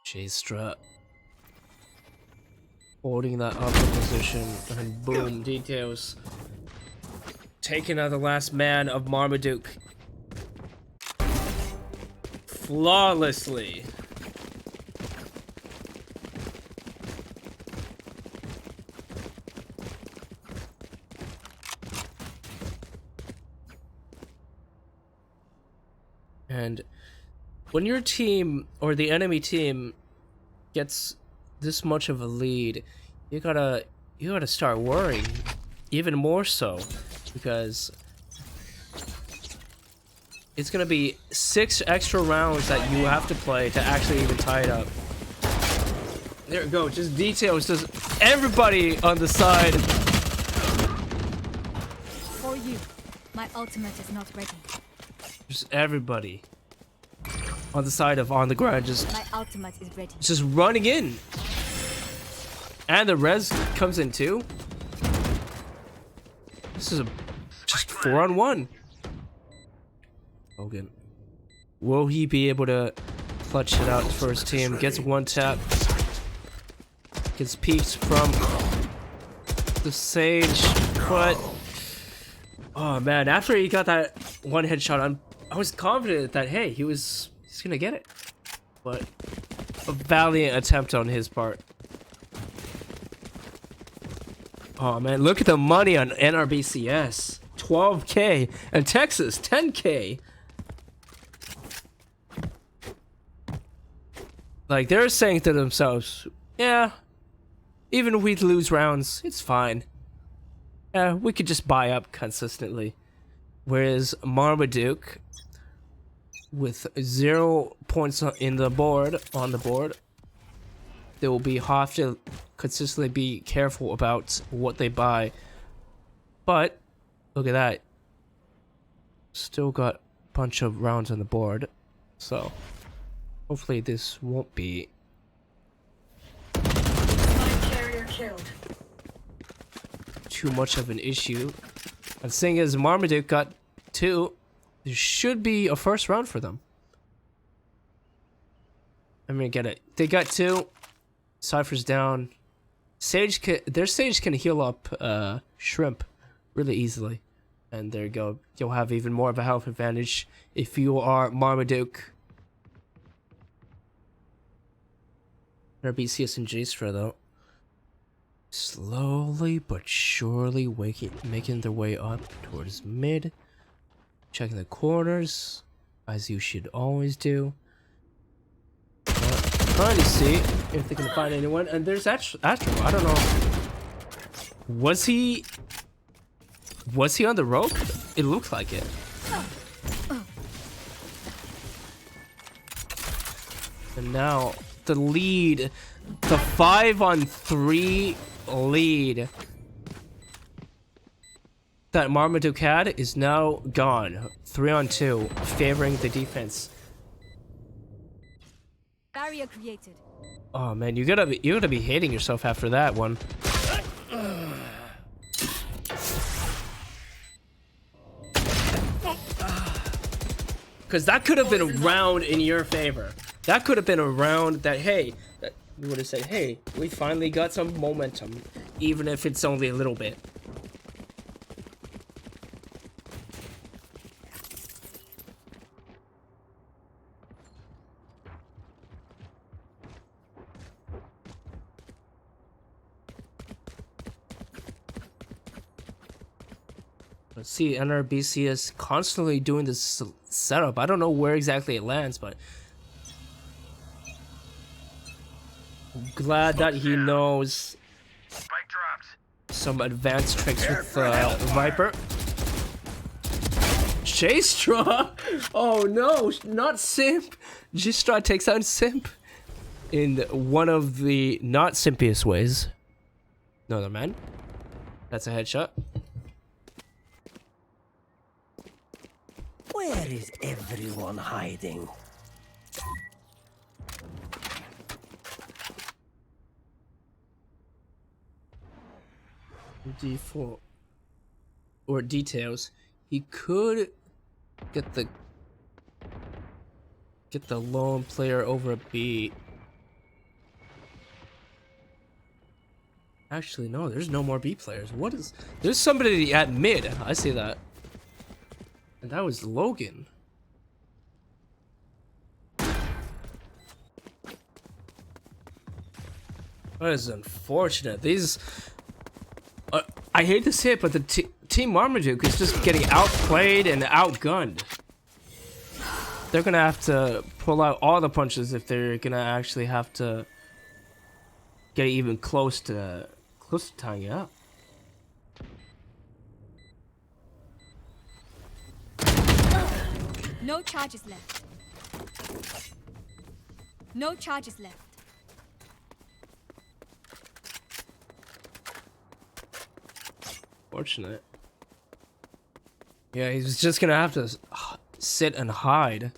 J-Strut holding that upper position, and boom, Details taking out the last man of Marmaduke flawlessly. And when your team or the enemy team gets this much of a lead, you gotta start worrying even more so, because it's gonna be 6 extra rounds that you have to play to actually even tie it up. There we go, just Details, just everybody on the side. For you, my ultimate is not ready. Just everybody on the side of on the ground, just My ultimate is ready. just running in. And the res comes in too. This is just 4-on-1. Pokken. Will he be able to clutch it out for his team? Gets one tap. Gets peeked from the Sage, but oh man, after he got that one headshot, I was confident that hey, he's gonna get it. But a valiant attempt on his part. Oh man, look at the money on NRBCS. 12K and Texas 10K. Like they're saying to themselves, yeah, even if we lose rounds, it's fine. Yeah, we could just buy up consistently. Whereas Marmaduke, with 0 points on the board, they will have to consistently be careful about what they buy. But look at that, still got a bunch of rounds on the board, so hopefully this won't be too much of an issue. And seeing as Marmaduke got 2, there should be a first round for them. I'm gonna get it. They got 2. Cypher's down. Their Sage can heal up Shrimp really easily. And there you go. You'll have even more of a health advantage if you are Marmaduke. RBCS and J-Stra though. Slowly but surely making their way up towards mid. Checking the corners, as you should always do. Trying to see if they can find anyone. And there's Astro. I don't know. Was he on the rope? It looked like it. And now the lead, the 5-on-3 lead that Marmaduke had is now gone. 3-on-2, favoring the defense. Barrier created. Oh man, you gotta be hating yourself after that one. Because that could have been a round in your favor. That could have been a round that, hey, that you would have said, hey, we finally got some momentum, even if it's only a little bit. Let's see, NRBC is constantly doing this setup. I don't know where exactly it lands, but I'm glad that he knows Spike dropped. some advanced tricks with Viper. J-Stra! Oh no, not Simp! J-Stra takes out Simp in one of the not simpiest ways. Another man. That's a headshot. Where is everyone hiding? D4 or details. He could get the lone player over a B. Actually, no, there's no more B players. What is... There's somebody at mid. I see that. And that was Logan. That is unfortunate. These... I hate to say it, but the Team Marmaduke is just getting outplayed and outgunned. They're gonna have to pull out all the punches if they're gonna actually have to get even close to tying it up. No charges left. No charges left. Fortunate. Yeah, he's just gonna have to sit and hide.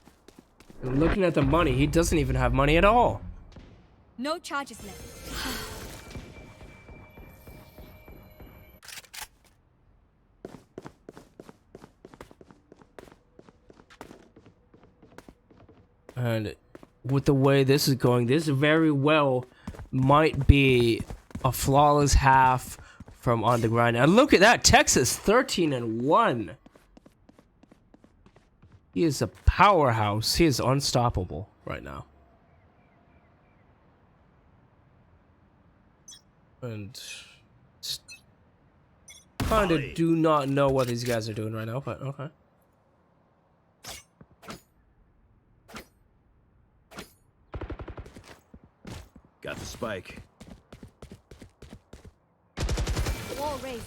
And looking at the money, he doesn't even have money at all. No charges left. And with the way this is going, this very well might be a flawless half from On The Grind. And look at that, Texas 13-1. He is a powerhouse. He is unstoppable right now. And kind of do not know what these guys are doing right now, but okay. Got the spike. Wall raised.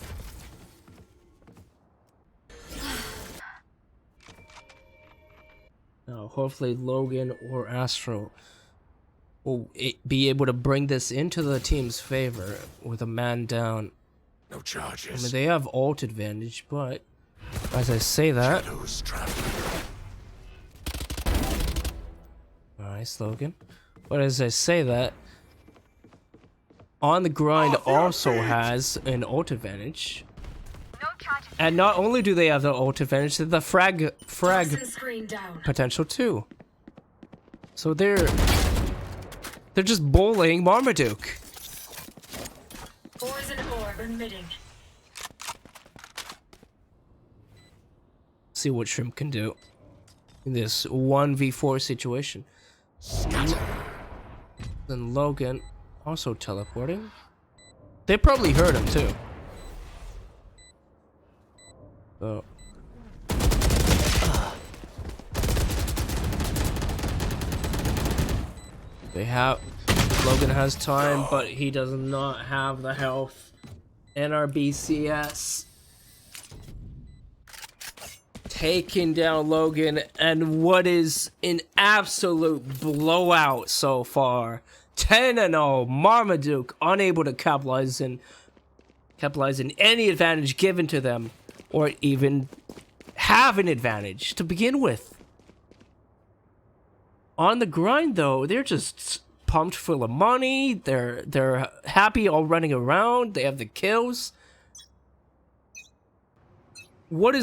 Now, hopefully Logan or Astro will be able to bring this into the team's favor with a man down. No I charges. mean, they have ult advantage, but as I say that... Shadows traveling. Nice, Logan. But as I say that, On The Grind also has an ult advantage. And not only do they have the ult advantage, they have the frag potential too. So they're just bullying Marmaduke. Poison orb emitting. See what Shrimp can do in this 1v4 situation. Then Logan also teleporting. They probably heard him too. So they have Logan has time, but he does not have the health. NRBCS taking down Logan, and what is an absolute blowout so far. 10-0. Marmaduke unable to capitalize in any advantage given to them, or even have an advantage to begin with. On the grind though, they're just pumped full of money. They're happy all running around. They have the kills. What are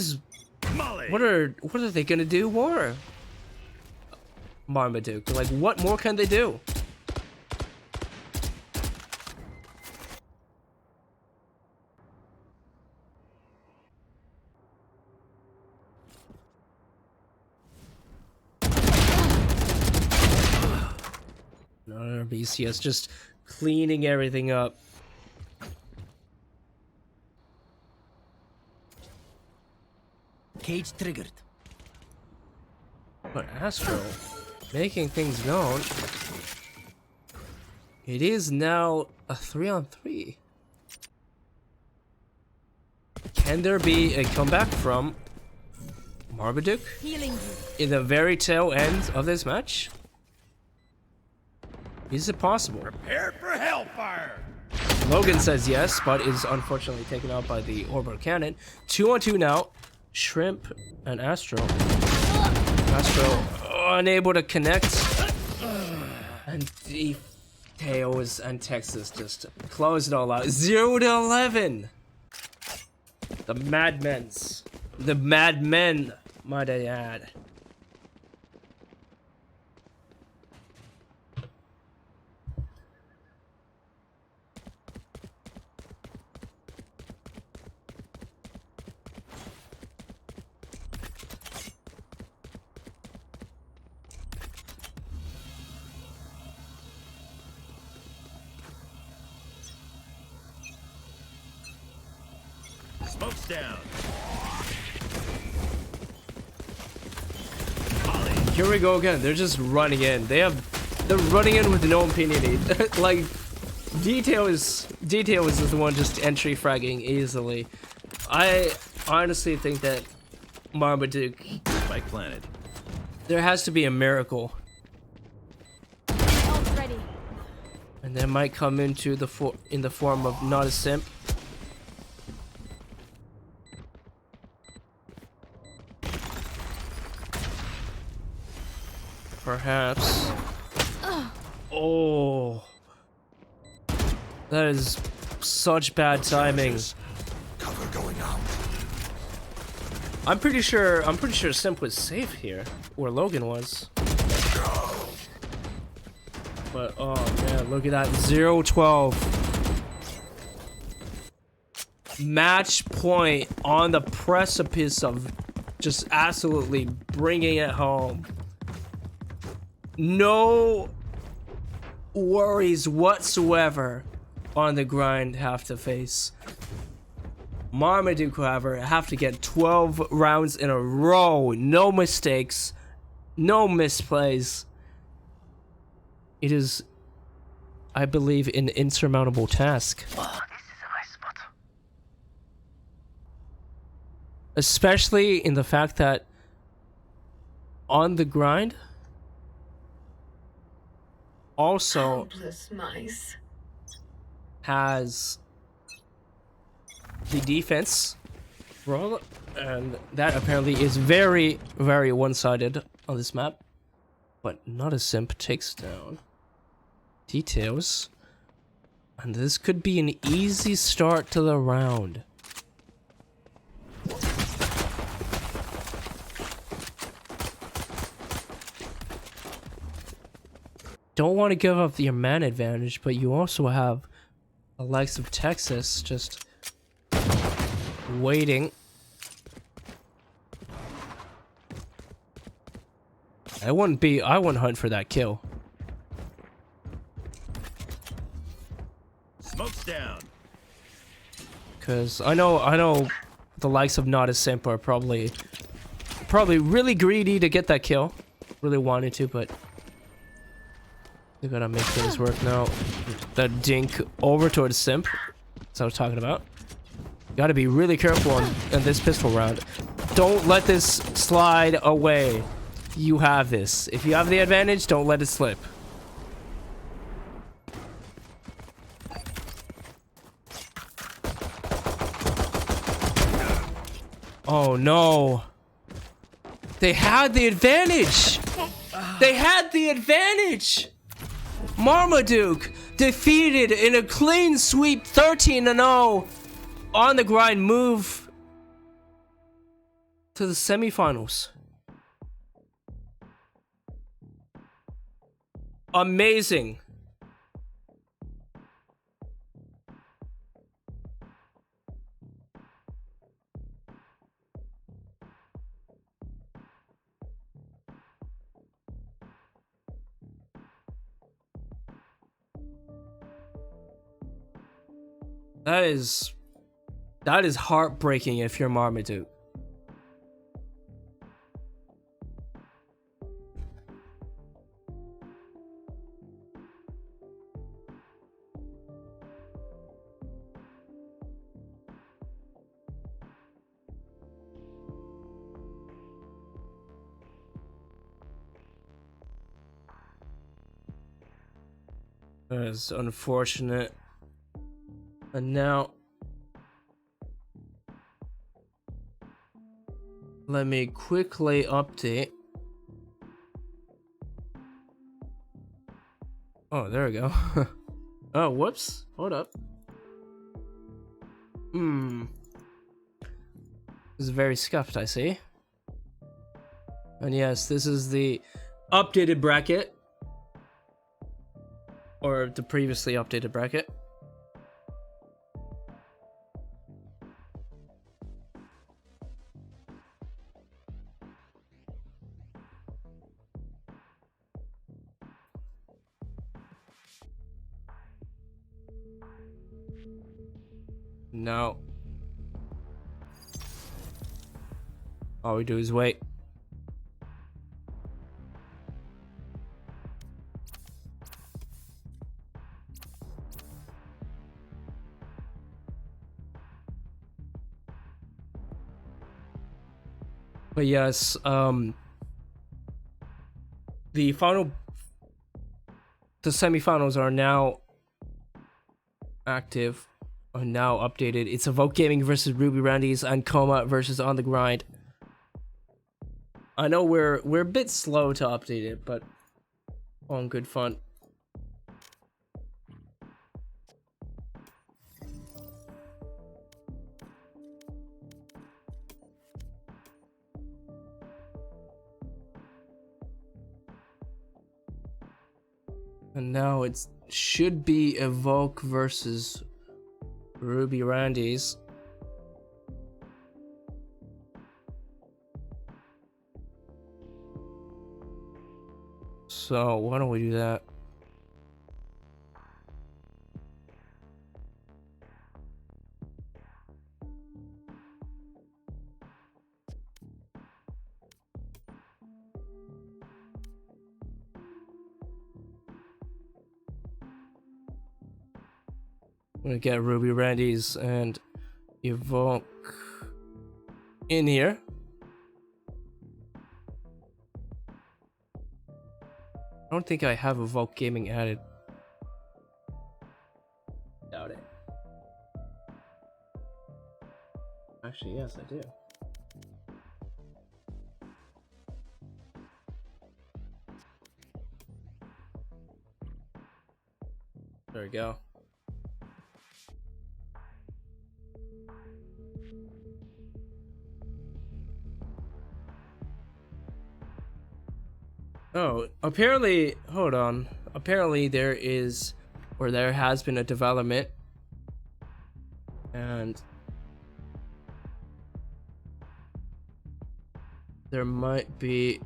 they gonna do more? Marmaduke, like, what more can they do? Another BCS just cleaning everything up. Cage triggered. But Astro making things known. It is now a 3-on-3. Can there be a comeback from Marmaduke Healing you. in the very tail end of this match? Is it possible? Prepare for hellfire! Logan says yes, but is unfortunately taken out by the orbital cannon. 2-on-2 now. Shrimp and Astro. Astro unable to connect. And Tails and Texas just close it all out. 0-11. The Madmen's. The Madmen, might I add. Smoke's down. Here we go again. They're just running in. They're running in with no impunity. Like, Detail is the one just entry fragging easily. I honestly think that Marmaduke, Spike planted. there has to be a miracle, Ult's ready. and that might come into in the form of not a simp. Perhaps. Oh, that is such bad timing. Cover going out. I'm pretty sure Simp was safe here, where Logan was. But oh man, look at that, 0-12. Match point on the precipice of just absolutely bringing it home. No worries whatsoever on the grind have to face. Marmaduke, however, have to get 12 rounds in a row. No mistakes. No misplays. It is, I believe, an insurmountable task. Oh, this is a nice spot. Especially in the fact that on the grind also Helpless mice. has the defense roll, and that apparently is very, very one-sided on this map. But not a simp takes down Details, and this could be an easy start to the round. Don't want to give up your man advantage, but you also have the likes of Texas just waiting. I wouldn't hunt for that kill. down. Because I know the likes of Not a Simp are probably really greedy to get that kill. Really wanted to, but they gotta make things work now. That dink over towards Simp. That's what I was talking about. Gotta be really careful on this pistol round. Don't let this slide away. You have this. If you have the advantage, don't let it slip. Oh no. They had the advantage. They had the advantage. Marmaduke defeated in a clean sweep 13-0 on the grind move to the semifinals. Amazing. That is heartbreaking if you're Marmaduke. That is unfortunate. And now, let me quickly update. Oh, there we go. Oh, whoops. Hold up. This is very scuffed, I see. And yes, this is the updated bracket. Or the previously updated bracket. No. All we do is wait. But yes, the semifinals are now active, are now updated. It's Evoke Gaming versus Ruby Randy's and Kombat versus On the Grind. I know we're a bit slow to update it, but all in good fun. And now it should be Evoke versus Ruby Randy's. So why don't we do that? I'm gonna get Ruby Randy's and Evoke in here. I don't think I have Evoke Gaming added. Doubt it. Actually, yes, I do. There we go. Oh, apparently, hold on. Apparently there is, or there has been a development. And there might be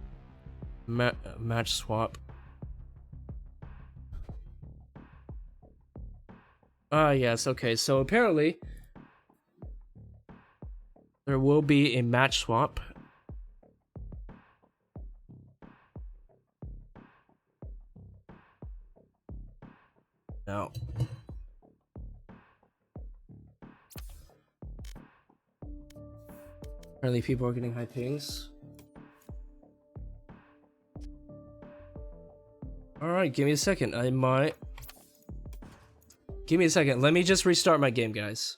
match swap. Yes, okay. So apparently there will be a match swap. Now, apparently people are getting high pings. Alright, give me a second. Give me a second. Let me just restart my game, guys.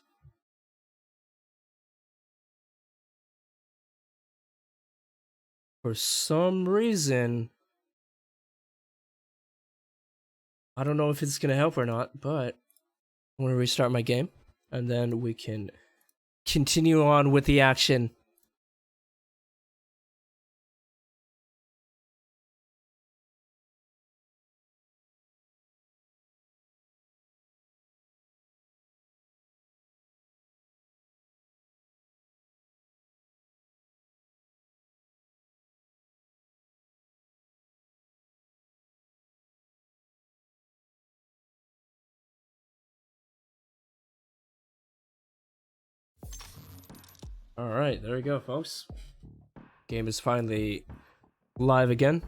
For some reason, I don't know if it's gonna help or not, but I'm gonna restart my game, and then we can continue on with the action. Alright, there we go, folks. Game is finally live again.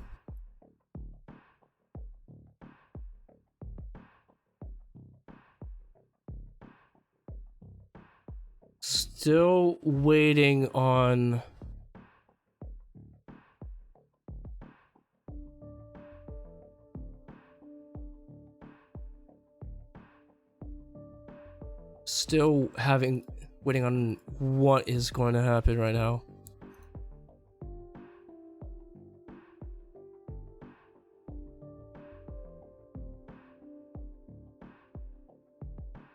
Still waiting on... waiting on what is going to happen right now.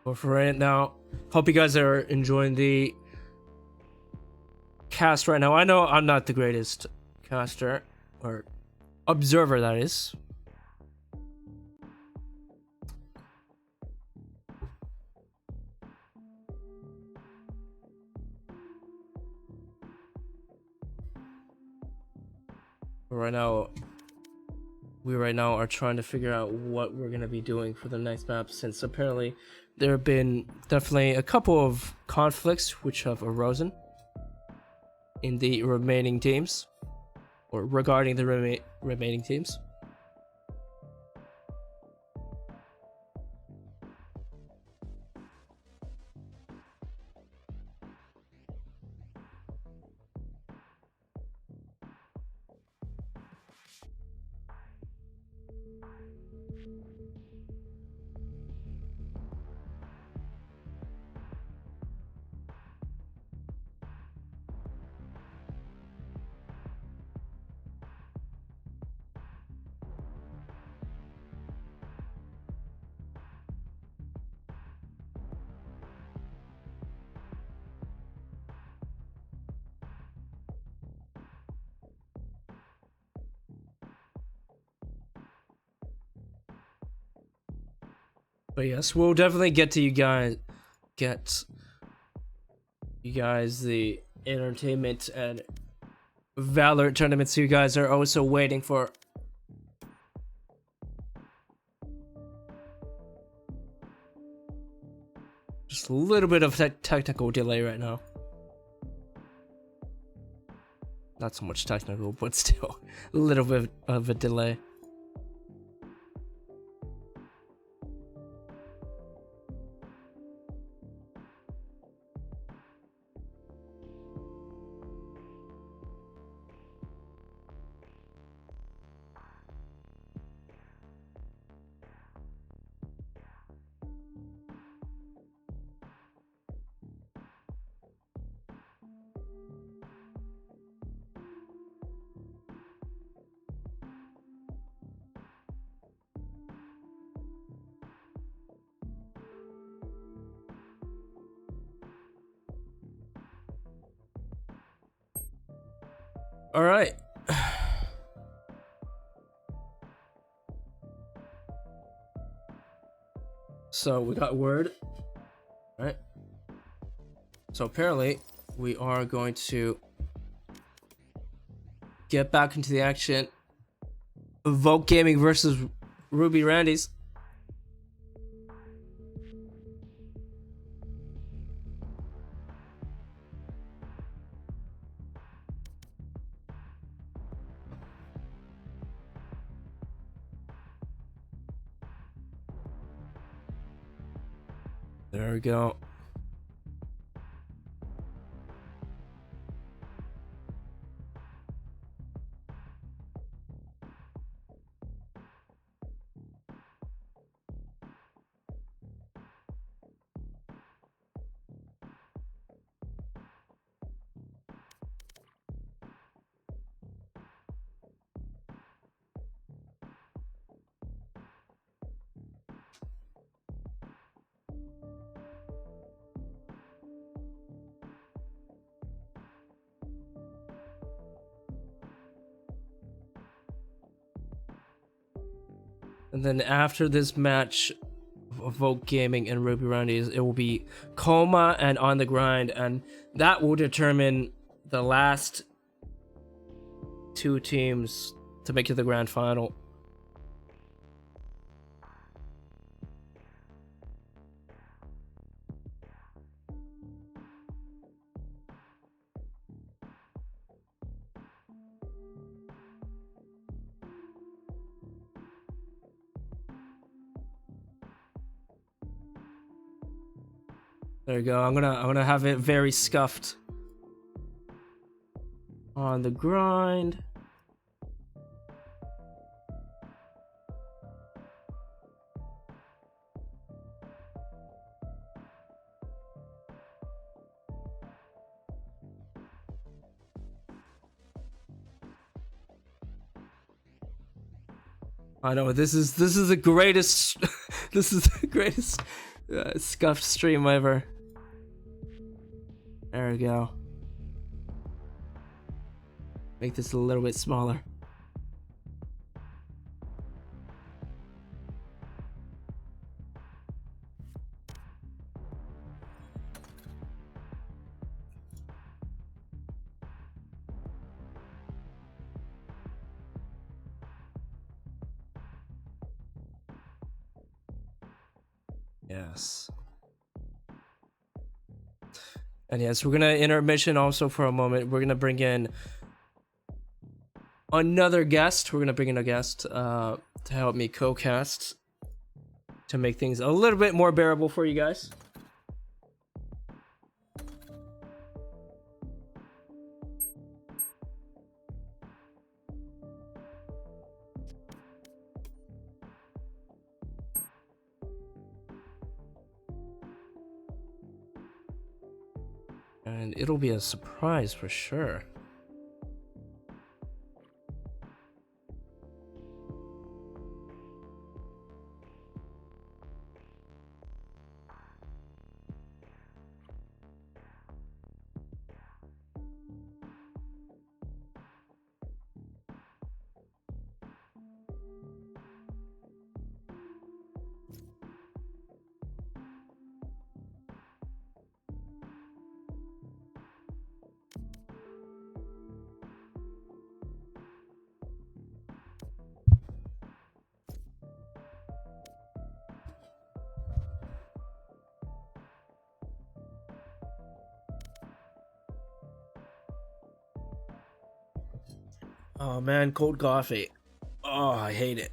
But for right now, hope you guys are enjoying the cast right now. I know I'm not the greatest caster, or observer, that is. Right now, we are trying to figure out what we're gonna be doing for the next map, since apparently there have been definitely a couple of conflicts which have arisen in the remaining teams, or regarding the remaining teams. But yes, we'll definitely get you guys the entertainment and Valorant tournaments you guys are also waiting for. Just a little bit of technical delay right now. Not so much technical, but still a little bit of a delay. All right. So we got word. All right. So apparently we are going to get back into the action. Vote Gaming versus Ruby Randy's. There we go. And then after this match of Vogue Gaming and Ruby Roundies, it will be Coma and On the Grind, and that will determine the last two teams to make it to the grand final. There you go. I'm gonna have it very scuffed. On the Grind. I know this is the greatest this is the greatest scuffed stream ever. There we go. Make this a little bit smaller. Yes. And yes, we're gonna intermission also for a moment. We're gonna bring in another guest. We're gonna bring in a guest to help me co-cast to make things a little bit more bearable for you guys. And it'll be a surprise for sure. Oh man, cold coffee. Oh, I hate it.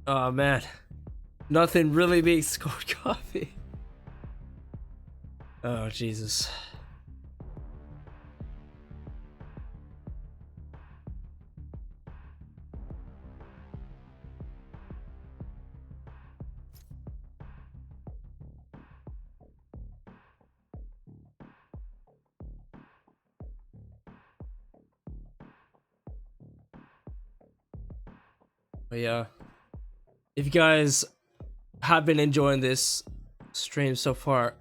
Oh man, nothing really beats cold coffee. Oh Jesus. But yeah, if you guys have been enjoying this stream so far,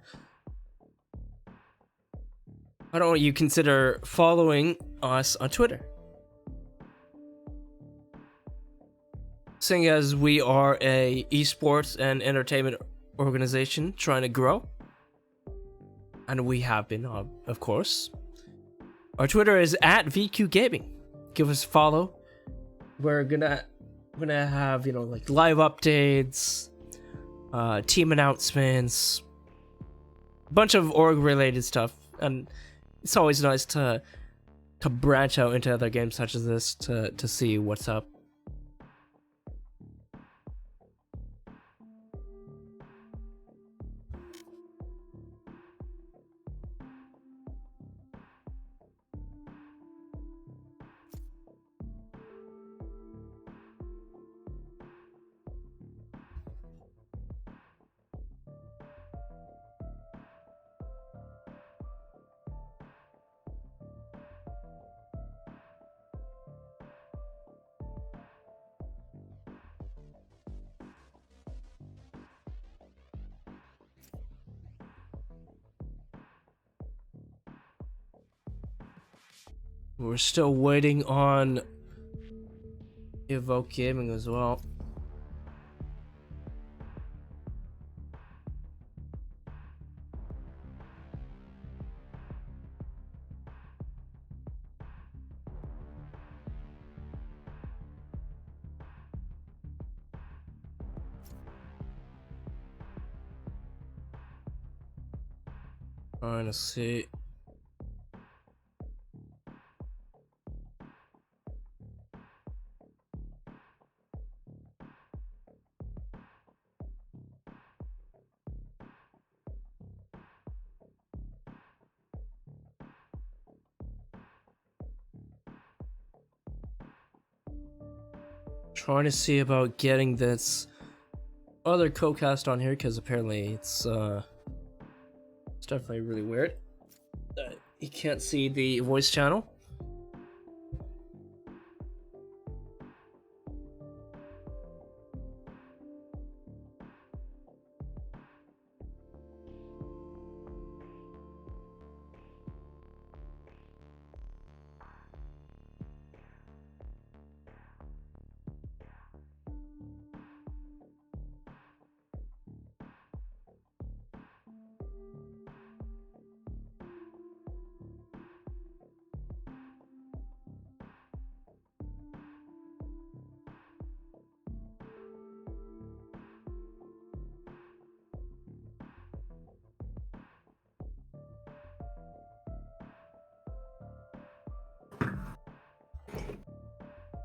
why don't you consider following us on Twitter? Seeing as we are a esports and entertainment organization trying to grow, and we have been, of course. Our Twitter is @VQ Gaming. Give us a follow. We're gonna have, you know, like live updates, team announcements, bunch of org related stuff, and it's always nice to branch out into other games such as this to see what's up. We're still waiting on Evoke Gaming as well. Trying to see. Trying to see about getting this other co-cast on here, because apparently it's definitely really weird that you can't see the voice channel.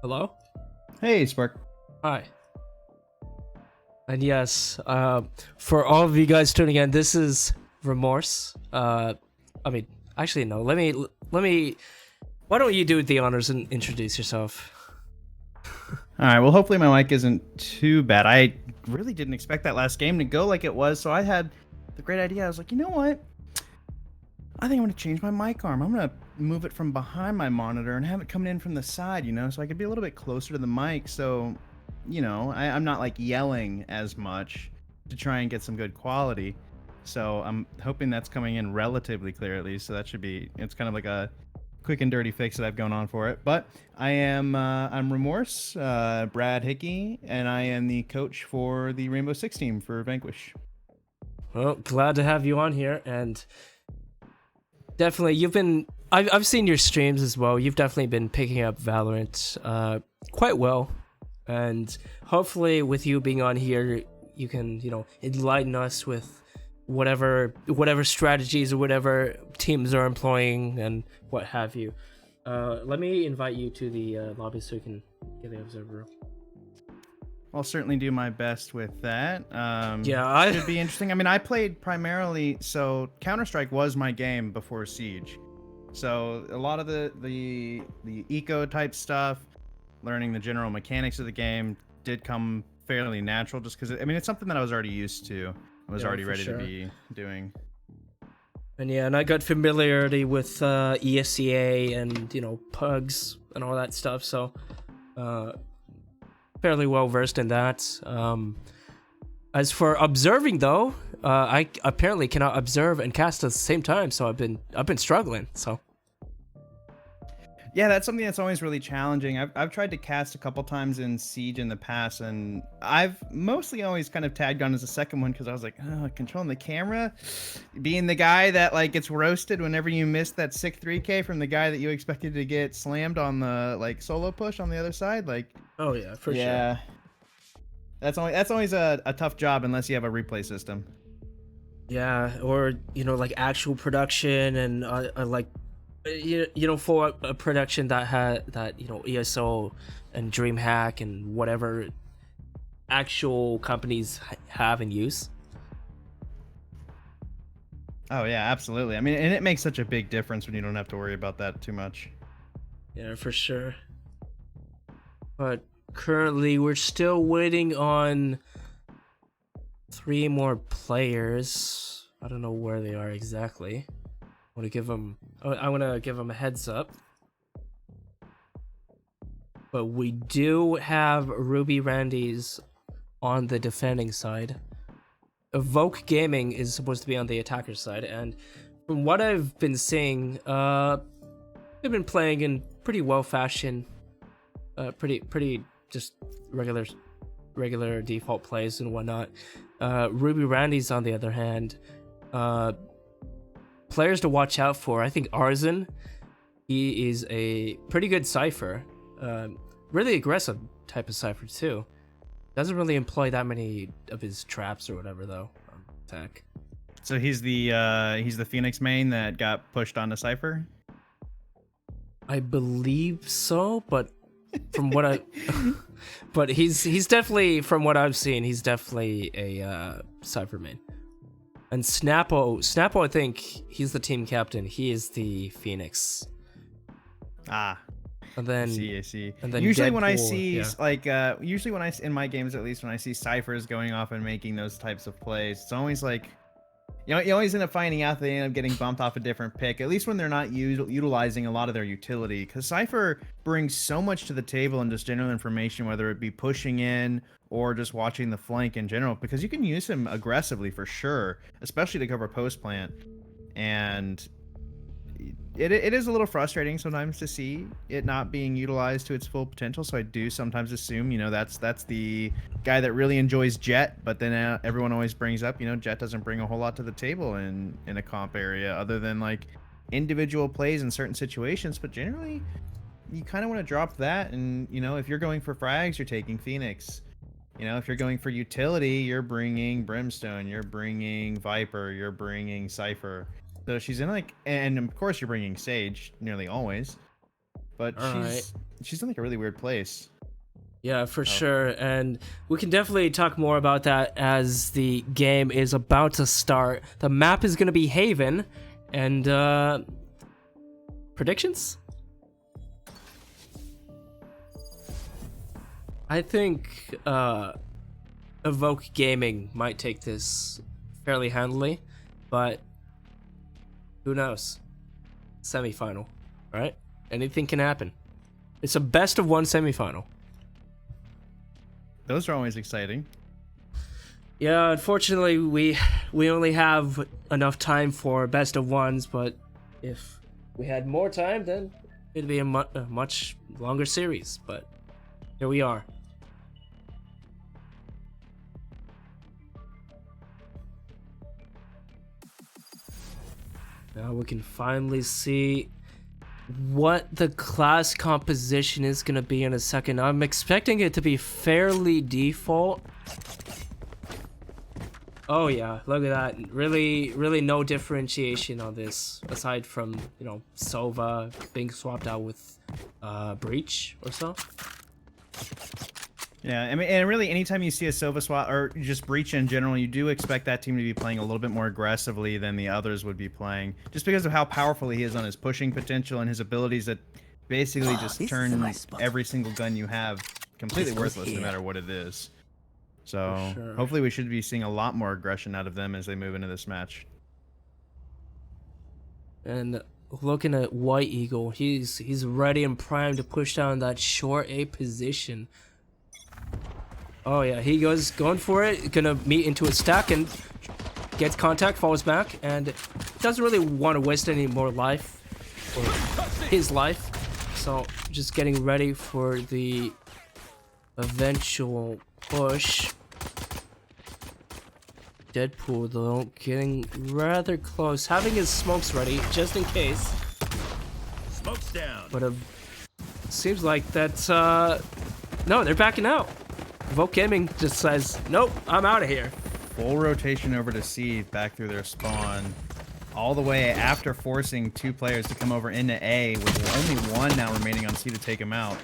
Hello? Hey, Spark. Hi. And yes, for all of you guys tuning in, this is Remorse. I mean, actually, no. Let me. Why don't you do the honors and introduce yourself? All right, well, hopefully my mic isn't too bad. I really didn't expect that last game to go like it was, so I had the great idea. I was like, you know what? I think I'm going to change my mic arm. I'm going to move it from behind my monitor and have it coming in from the side, you know, so I could be a little bit closer to the mic. So, you know, I'm not like yelling as much to try and get some good quality. So I'm hoping that's coming in relatively clear at least. So that should be, it's kind of like a quick and dirty fix that I've going on for it. But I'm Remorse, Brad Hickey, and I am the coach for the RainbowSix team for VanQuish. Well, glad to have you on here, and definitely I've seen your streams as well. You've definitely been picking up Valorant quite well, and hopefully with you being on here, you can, you know, enlighten us with whatever strategies or whatever teams are employing and what have you. Let me invite you to the lobby so you can get the observer room. I'll certainly do my best with that. Yeah, should be interesting. I mean, I played primarily, so Counter-Strike was my game before Siege. So a lot of the eco type stuff, learning the general mechanics of the game did come fairly natural, just because I mean it's something that I was already used to. I was already ready to be doing. And yeah, and I got familiarity with ESCA and, you know, pugs and all that stuff, so fairly well versed in that. As for observing though, I apparently cannot observe and cast at the same time, so I've been struggling. So yeah, that's something that's always really challenging. I've tried to cast a couple times in Siege in the past, and I've mostly always kind of tagged on as a second one because I was like, oh, controlling the camera, being the guy that like gets roasted whenever you miss that sick 3K from the guy that you expected to get slammed on the like solo push on the other side. Like, oh yeah, for sure. Yeah, that's always a tough job unless you have a replay system. Yeah, or like actual production and like full production that had that ESO and DreamHack and whatever actual companies have in use. Oh yeah, absolutely. I mean, and it makes such a big difference when you don't have to worry about that too much. Yeah, for sure. But currently, we're still waiting on 3 more players. I don't know where they are exactly. I want to give them a heads up. But we do have Ruby Randy's on the defending side. Evoke Gaming is supposed to be on the attacker side, and from what I've been seeing, they've been playing in pretty well fashion, pretty just regular default plays and whatnot. Ruby Randy's on the other hand, players to watch out for. I think Arzen, he is a pretty good cipher, really aggressive type of cipher too. Doesn't really employ that many of his traps or whatever though on attack. So he's the Phoenix main that got pushed onto Cypher? I believe so, but from what but he's definitely, from what I've seen, he's definitely a Cypher main. And Snappo, I think he's the team captain. He is the Phoenix. Ah. And then I see. And then usually Deadpool, when I see yeah. usually when I in my games, at least when I see ciphers going off and making those types of plays, it's always like, you always end up finding out they end up getting bumped off a different pick, at least when they're not utilizing a lot of their utility, because Cypher brings so much to the table and just general information, whether it be pushing in or just watching the flank in general, because you can use him aggressively for sure, especially to cover post plant. And it is a little frustrating sometimes to see it not being utilized to its full potential. So I do sometimes assume, that's the guy that really enjoys Jet, but then everyone always brings up, Jet doesn't bring a whole lot to the table in a comp area other than like individual plays in certain situations. But generally, you kind of want to drop that. And, if you're going for frags, you're taking Phoenix. If you're going for utility, you're bringing Brimstone, you're bringing Viper, you're bringing Cypher. So she's in and of course you're bringing Sage nearly always, but she's in like a really weird place. Yeah, for sure. And we can definitely talk more about that as the game is about to start. The map is going to be Haven, and predictions? I think Evoke Gaming might take this fairly handily, but who knows? Semi-final, right? Anything can happen. It's a best of 1 semi-final. Those are always exciting. Yeah, unfortunately, we only have enough time for best of 1s, but if we had more time, then it'd be a much longer series. But here we are. Now we can finally see what the class composition is going to be in a second. I'm expecting it to be fairly default. Oh yeah, look at that. Really no differentiation on this, aside from, Sova being swapped out with Breach or so. Yeah, I mean, and really, anytime you see a Sova swap or just Breach in general, you do expect that team to be playing a little bit more aggressively than the others would be playing, just because of how powerful he is on his pushing potential and his abilities that basically just turn every single gun you have completely worthless, no matter what it is. So hopefully we should be seeing a lot more aggression out of them as they move into this match. And looking at White Eagle, he's ready and primed to push down that short A position. Oh yeah, he going for it, gonna meet into a stack and gets contact, falls back, and doesn't really want to waste any more life, or his life. So just getting ready for the eventual push. Deadpool though, getting rather close, having his smokes ready just in case. Smokes down. But seems like that's no, they're backing out. Evoke Gaming just says, nope, I'm out of here. full rotation over to C back through their spawn. All the way after forcing 2 players to come over into A with only 1 now remaining on C to take him out.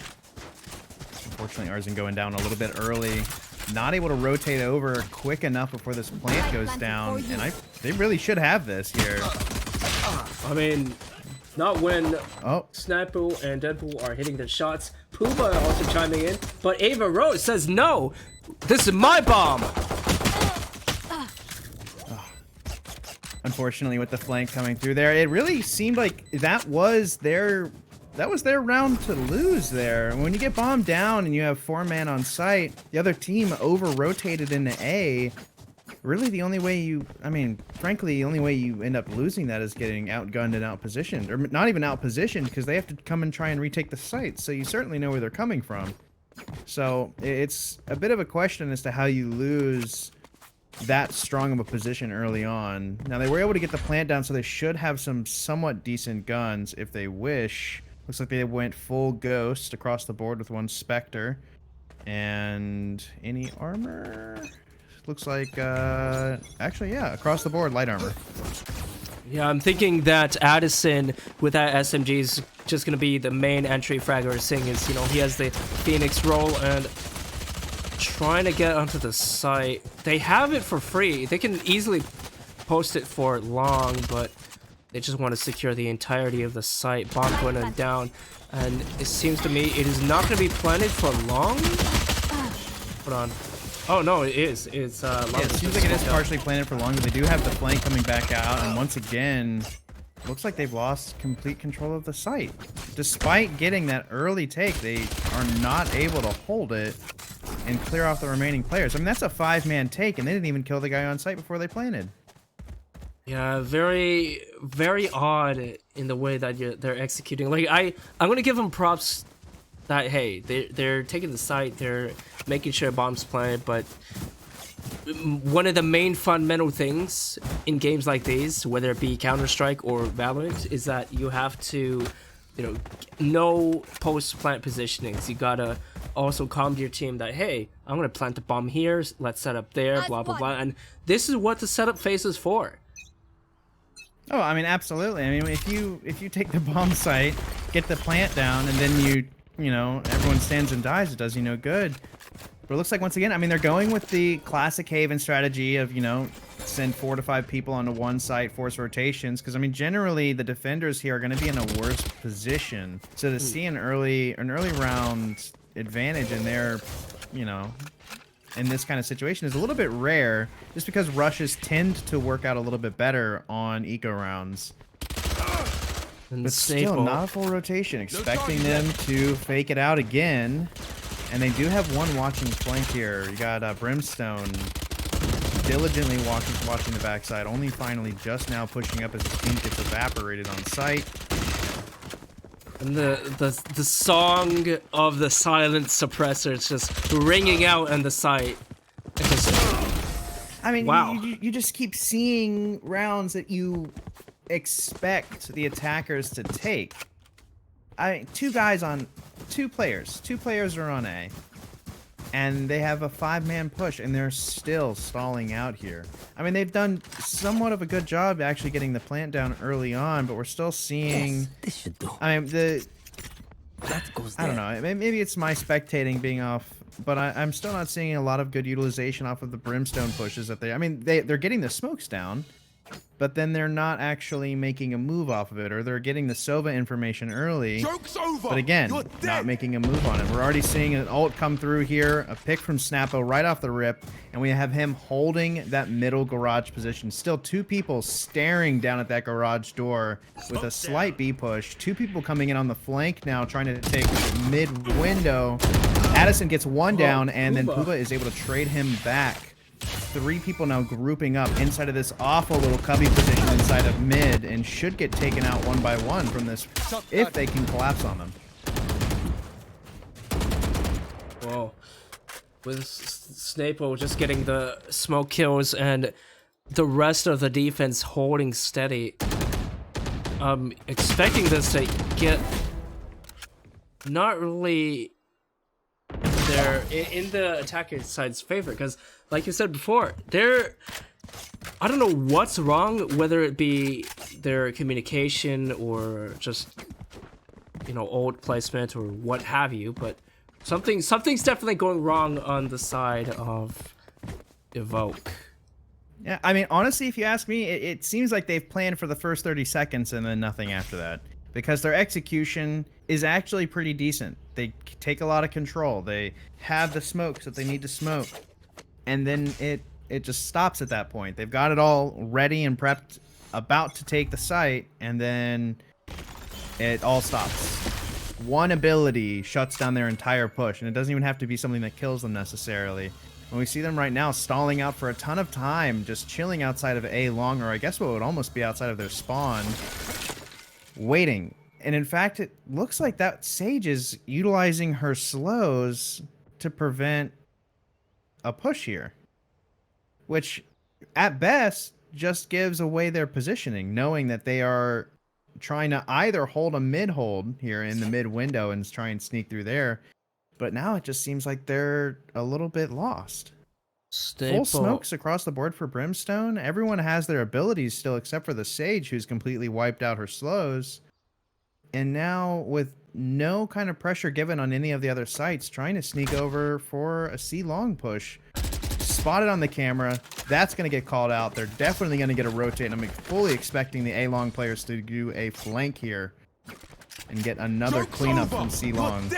Unfortunately, Arzen going down a little bit early. Not able to rotate over quick enough before this plant goes down. And they really should have this here. I mean, not when Oh, Snapple and Deadpool are hitting their shots. Puma also chiming in, but Ava Rose says no. This is my bomb. unfortunately, with the flank coming through there, it really seemed like that was their round to lose there. When you get bombed down and you have 4-man on site, the other team over-rotated into A. Really, the only way frankly, the only way you end up losing that is getting outgunned and outpositioned. Or not even outpositioned, because they have to come and try and retake the site, so you certainly know where they're coming from. So, it's a bit of a question as to how you lose that strong of a position early on. Now, they were able to get the plant down, so they should have some somewhat decent guns if they wish. Looks like they went full ghost across the board with 1 Spectre. And any armor? Looks like, actually, yeah, across the board, light armor. Yeah, I'm thinking that Addison with that SMG is just going to be the main entry fragger, seeing as, he has the Phoenix roll and trying to get onto the site. They have it for free. They can easily post it for long, but they just want to secure the entirety of the site. Bomb going down, and it seems to me it is not going to be planted for long. Hold on. Oh no, it is. It's yeah, it seems like it is partially planted for long, but they do have the flank coming back out, and once again, looks like they've lost complete control of the site. Despite getting that early take, they are not able to hold it and clear off the remaining players. I mean, that's a 5-man take, and they didn't even kill the guy on site before they planted. Yeah, very, very odd in the way that they're executing. Like, I'm gonna give them props that, hey, they're taking the site, they're making sure bombs planted, but one of the main fundamental things in games like these, whether it be Counter-Strike or Valorant, is that you have to, know post-plant positionings. You gotta also calm your team that, hey, I'm gonna plant the bomb here, let's set up there, blah, blah, blah, and this is what the setup phase is for. Oh, I mean, absolutely. I mean, if you take the bomb site, get the plant down, and then everyone stands and dies, it does you no good. But it looks like, once again, I mean, they're going with the classic Haven strategy of, send 4 to 5 people onto one site, force rotations. Because, I mean, generally, the defenders here are going to be in a worse position. So to see an early round advantage in their, in this kind of situation is a little bit rare, just because rushes tend to work out a little bit better on eco rounds. But still, not a full rotation. Expecting them to fake it out again. And they do have 1 watching flank here. You got Brimstone diligently watching the backside, only finally just now pushing up as his team gets evaporated on site. And the song of the silent suppressor is just ringing out on the site. I mean, wow. You just keep seeing rounds that you expect the attackers to take. I mean, 2 players. 2 players are on A. And they have a 5-man push, and they're still stalling out here. I mean, they've done somewhat of a good job actually getting the plant down early on, but we're still seeing... Yes, this should do. I mean, That goes there. I don't know. Maybe it's my spectating being off, but I'm still not seeing a lot of good utilization off of the Brimstone pushes that they... I mean, they're getting the smokes down, but then they're not actually making a move off of it, or they're getting the Sova information early. Joke's over. But again, not making a move on it. We're already seeing an ult come through here, a pick from Snappo right off the rip, and we have him holding that middle garage position. Still 2 people staring down at that garage door with a slight B push. 2 people coming in on the flank now, trying to take mid window. Addison gets 1 down, and then Puba is able to trade him back. 3 people now grouping up inside of this awful little cubby position inside of mid, and should get taken out 1 by 1 from this if they can collapse on them. Whoa. With Snapo just getting the smoke kills and the rest of the defense holding steady. Expecting this to get not really their in the attacker side's favor, because like you said before, I don't know what's wrong, whether it be their communication or just, you know, old placement or what have you, but something's definitely going wrong on the side of Evoke. Yeah, I mean, honestly, if you ask me, it seems like they've planned for the first 30 seconds and then nothing after that. Because their execution is actually pretty decent. They take a lot of control. They have the smokes that they need to smoke. And then it just stops at that point. They've got it all ready and prepped, about to take the site, and then it all stops. One ability shuts down their entire push, and it doesn't even have to be something that kills them necessarily. And we see them right now stalling out for a ton of time, just chilling outside of A long, or I guess what would almost be outside of their spawn, waiting. And in fact, it looks like that Sage is utilizing her slows to prevent a push here, which at best just gives away their positioning, knowing that they are trying to either hold a mid hold here in the mid window and try and sneak through there. But now it just seems like they're a little bit lost. Full smokes across the board for Brimstone. Everyone has their abilities still except for the Sage, who's completely wiped out her slows. And now with no kind of pressure given on any of the other sites, trying to sneak over for a C long push. Spotted on the camera. That's going to get called out. They're definitely going to get a rotate. And I'm fully expecting the A long players to do a flank here and get another cleanup from C long.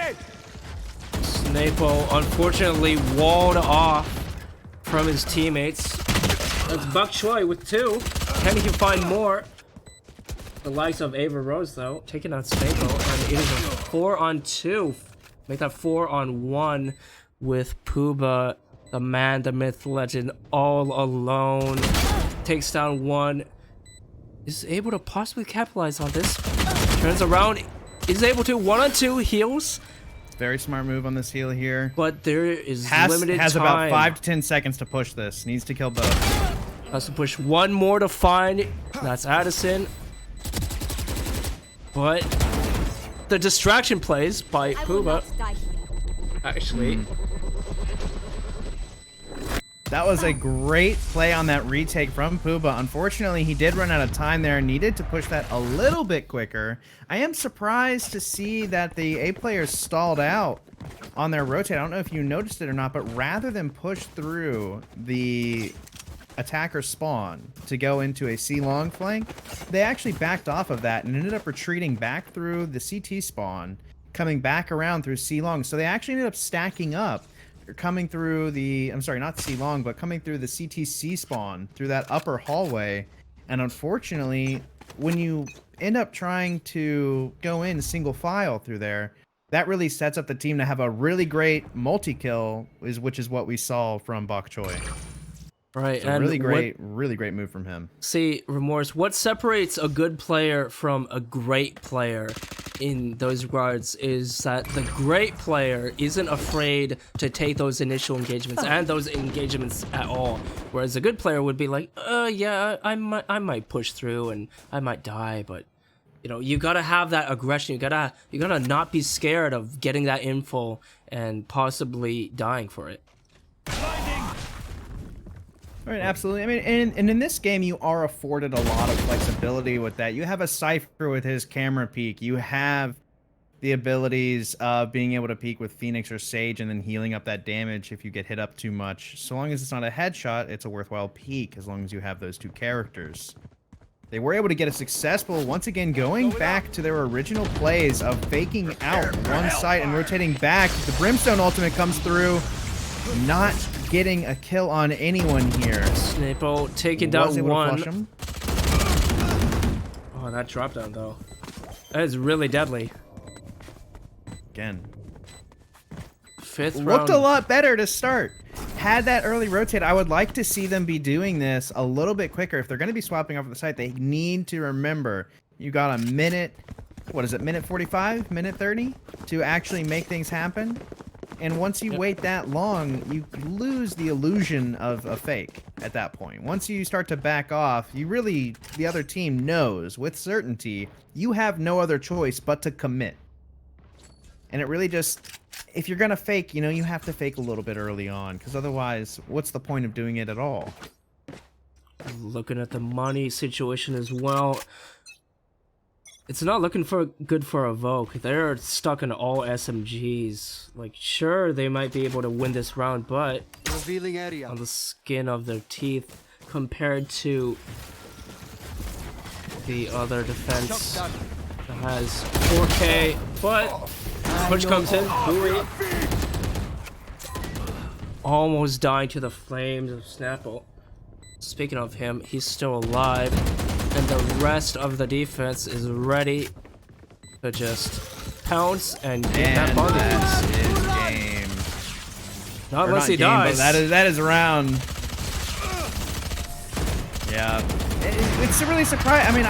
Snapo unfortunately walled off from his teammates. That's Bok Choy with 2. Can he find more? The likes of Ava Rose, though, taking out Snapo, and it is a 4-on-2. Make that 4-on-1 with Puba, the man, the myth, legend, all alone. Takes down 1. Is able to possibly capitalize on this. Turns around. Is able to 1-on-2 heals. Very smart move on this heal here. But there is limited has time. About 5 to 10 seconds to push this. Needs to kill both. Has to push 1 more to find. That's Addison. But the distraction plays by Puba. Actually. That was a great play on that retake from Puba. Unfortunately, he did run out of time there and needed to push that a little bit quicker. I am surprised to see that the A players stalled out on their rotate. I don't know if you noticed it or not, but rather than push through the attacker spawn to go into a C long flank, they actually backed off of that and ended up retreating back through the CT spawn, coming back around through C long. So they actually ended up stacking up, coming through the, I'm sorry, not C long, but coming through the CTC spawn through that upper hallway. And unfortunately, when you end up trying to go in single file through there, that really sets up the team to have a really great multi-kill, which is what we saw from Bok Choy. Right, so and really great move from him. See, Remorse, what separates a good player from a great player in those regards is that the great player isn't afraid to take those initial engagements and those engagements at all, whereas a good player would be like, yeah, I might push through and I might die, but you know, you gotta have that aggression. You gotta not be scared of getting that info and possibly dying for it. Right, absolutely. I mean, and in this game, you are afforded a lot of flexibility with that. You have a Cypher with his camera peek. You have the abilities of being able to peek with Phoenix or Sage and then healing up that damage if you get hit up too much. So long as it's not a headshot, it's a worthwhile peek as long as you have those 2 characters. They were able to get a successful, once again, going back to their original plays of faking out one site and rotating back. The Brimstone ultimate comes through, not getting a kill on anyone here. Snapo taking down 1. Oh, that drop down though. That is really deadly. Again. 5th round. Looked a lot better to start. Had that early rotate, I would like to see them be doing this a little bit quicker. If they're going to be swapping off the site, they need to remember you got a minute, what is it, minute 45, minute 30 to actually make things happen. And once you wait that long, you lose the illusion of a fake at that point. Once you start to back off, you really, the other team knows with certainty you have no other choice but to commit. And it really just, if you're gonna fake, you know, you have to fake a little bit early on, because otherwise, what's the point of doing it at all? Looking at the money situation as well, it's not looking good for Evoke. They're stuck in all SMGs. Like, sure, they might be able to win this round, but Revealing area. on the skin of their teeth compared to the other defense that has 4K, but Push comes in. Buri. Almost dying to the flames of Snapple. Speaking of him, he's still alive, and the rest of the defense is ready to just pounce and get that bond. That is game. Not Or unless he game, but dies. that is a round. Yeah, it's really surprising. I mean,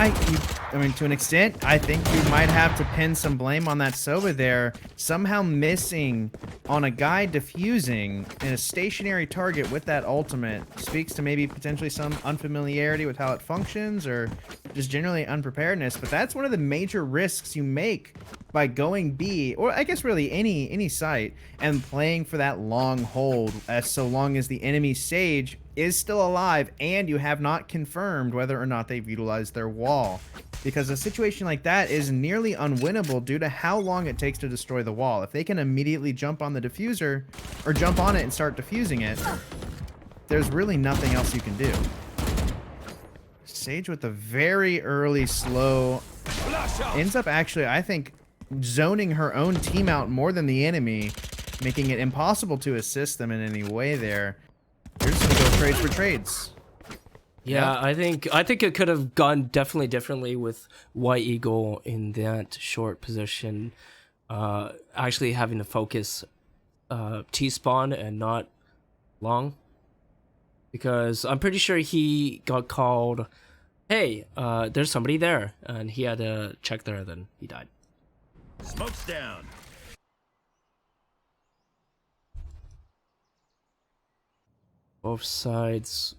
I mean, to an extent, I think you might have to pin some blame on that Sova there. Somehow missing on a guy defusing in a stationary target with that ultimate speaks to maybe potentially some unfamiliarity with how it functions, or just generally unpreparedness. But that's one of the major risks you make by going B, or I guess really any site, and playing for that long hold, as so long as the enemy Sage is still alive and you have not confirmed whether or not they've utilized their wall. Because a situation like that is nearly unwinnable due to how long it takes to destroy the wall. If they can immediately jump on the diffuser, or jump on it and start diffusing it, there's really nothing else you can do. Sage with a very early slow ends up actually, I think, zoning her own team out more than the enemy, making it impossible to assist them in any way there. You're just gonna go trades for trades. Yeah, I think it could have gone definitely differently with White Eagle in that short position, actually having to focus T-spawn and not long, because I'm pretty sure he got called, hey, there's somebody there, and he had to check there, then he died. Smoke's down. Both sides.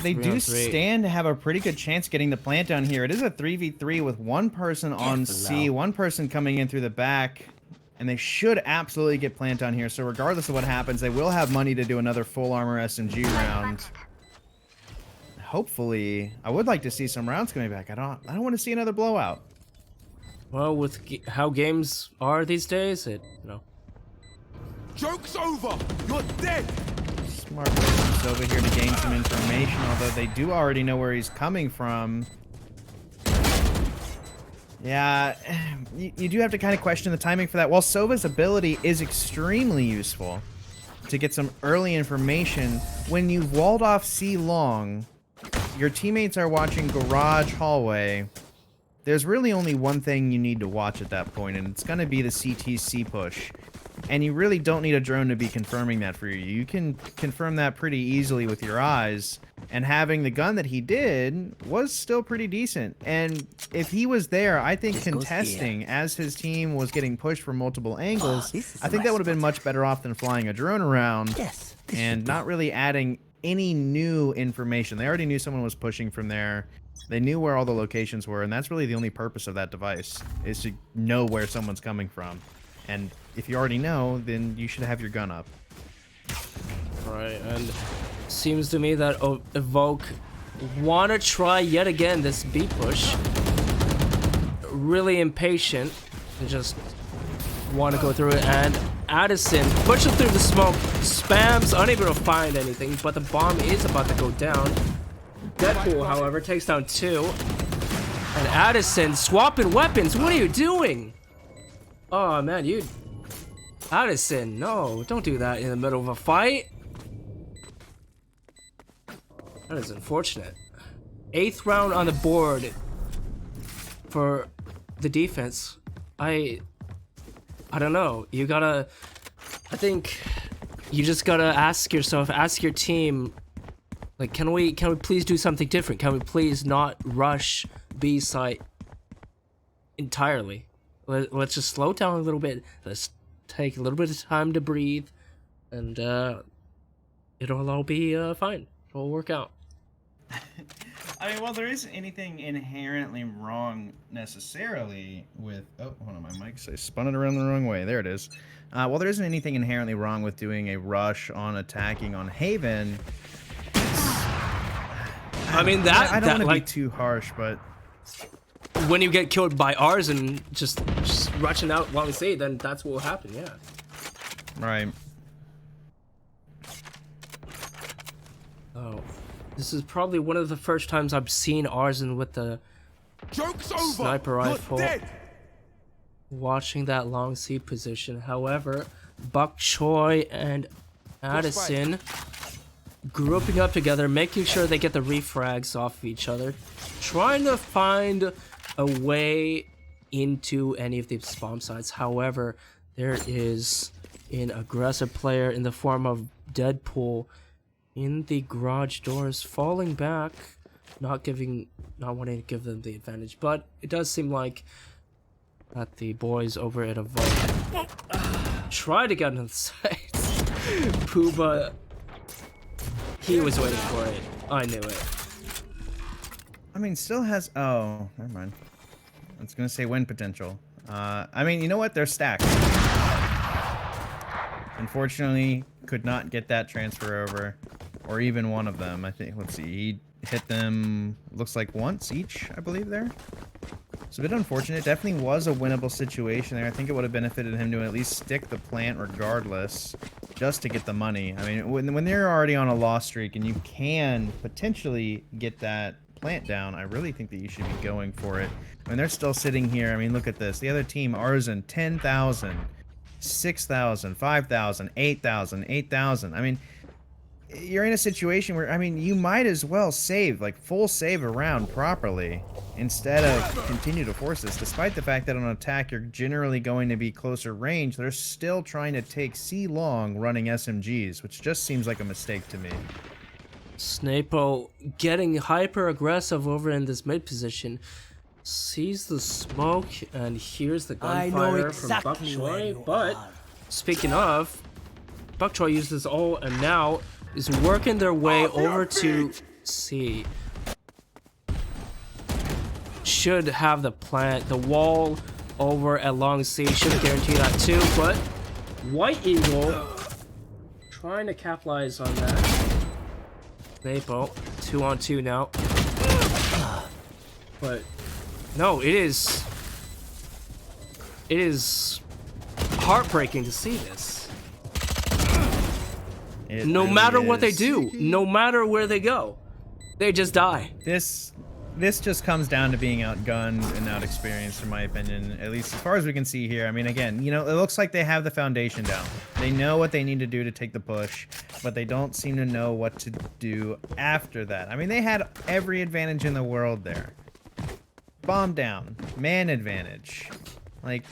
They do 3-on-3. stand to have a pretty good chance getting the plant down here. It is a 3v3 with one person on C, one person coming in through the back, and they should absolutely get plant down here. So regardless of what happens, they will have money to do another full armor SMG round. Hopefully, I would like to see some rounds coming back. I don't want to see another blowout. Well, with how games are these days, you know. Joke's over! You're dead! Smart person's over here to gain some information, although they do already know where he's coming from. Yeah, you do have to kind of question the timing for that. While Sova's ability is extremely useful to get some early information, when you've walled off C long, your teammates are watching garage hallway, there's really only one thing you need to watch at that point, and it's going to be the CTC push. And you really don't need a drone to be confirming that for you. You can confirm that pretty easily with your eyes. And having the gun that he did was still pretty decent. And if he was there, I think contesting as his team was getting pushed from multiple angles, I think that would have been much better off than flying a drone around and not really adding any new information. They already knew someone was pushing from there. They knew where all the locations were, and that's really the only purpose of that device, is to know where someone's coming from. And if you already know, then you should have your gun up. Right, and seems to me that Evoke want to try yet again this B push. Really impatient and just want to go through it, and Addison pushes through the smoke, spams, unable to find anything, but the bomb is about to go down. Deadpool, however, takes down 2. And Addison swapping weapons. What are you doing? Oh man, Addison, no, don't do that in the middle of a fight. That is unfortunate. 8th round on the board for the defense. I don't know. I think you just gotta ask yourself, ask your team, like, can we please do something different? Can we please not rush B site entirely? Let's just slow down a little bit. Let's take a little bit of time to breathe, and it'll all be fine. It'll work out. I mean, while there isn't anything inherently wrong necessarily with... Oh, hold on, my mic. I spun it around the wrong way. There it is. While there isn't anything inherently wrong with doing a rush on attacking on Haven... I mean, I don't want to be too harsh, but... When you get killed by ours and just rushing out long C, then that's what will happen, yeah. Right. Oh. This is probably one of the first times I've seen Arzen with the sniper rifle. Watching that long C position. However, Bok Choy and Addison grouping up together, making sure they get the refrags off of each other, trying to find a way into any of these bomb sites. However, there is an aggressive player in the form of Deadpool in the garage doors, falling back, not wanting to give them the advantage. But it does seem like that the boys over at Evoke try to get into the sights. Puba, he was waiting for it. I knew it. I mean, still has... Oh, never mind. I was going to say win potential. I mean, you know what? They're stacked. Unfortunately, could not get that transfer over. Or even one of them, I think. Let's see. He hit them, looks like once each, I believe, there. It's a bit unfortunate. Definitely was a winnable situation there. I think it would have benefited him to at least stick the plant regardless, just to get the money. I mean, when they're already on a loss streak and you can potentially get that plant down, I really think that you should be going for it. When they're still sitting here, I mean, look at this. The other team, Arzen, 10,000, 6,000, 5,000, 8,000, 8,000. I mean, you're in a situation where, I mean, you might as well save, like, full save a round properly instead of continue to force this. Despite the fact that on attack, you're generally going to be closer range, they're still trying to take C long running SMGs, which just seems like a mistake to me. Snapo getting hyper aggressive over in this mid position, sees the smoke and hears the gunfire from Bok Choy. But speaking of, Bok Choy uses ult and now is working their way over to C. Should have the plant. The wall over at long C should guarantee that too, but White Eagle trying to capitalize on that. Snapo, 2-on-2 now. But no, it is heartbreaking to see this. No really matter what they do, no matter where they go, they just die. This just comes down to being outgunned and outexperienced, in my opinion, at least as far as we can see here. I mean, again, you know, it looks like they have the foundation down. They know what they need to do to take the push, but they don't seem to know what to do after that. I mean, they had every advantage in the world there. Bomb down, man advantage. Like,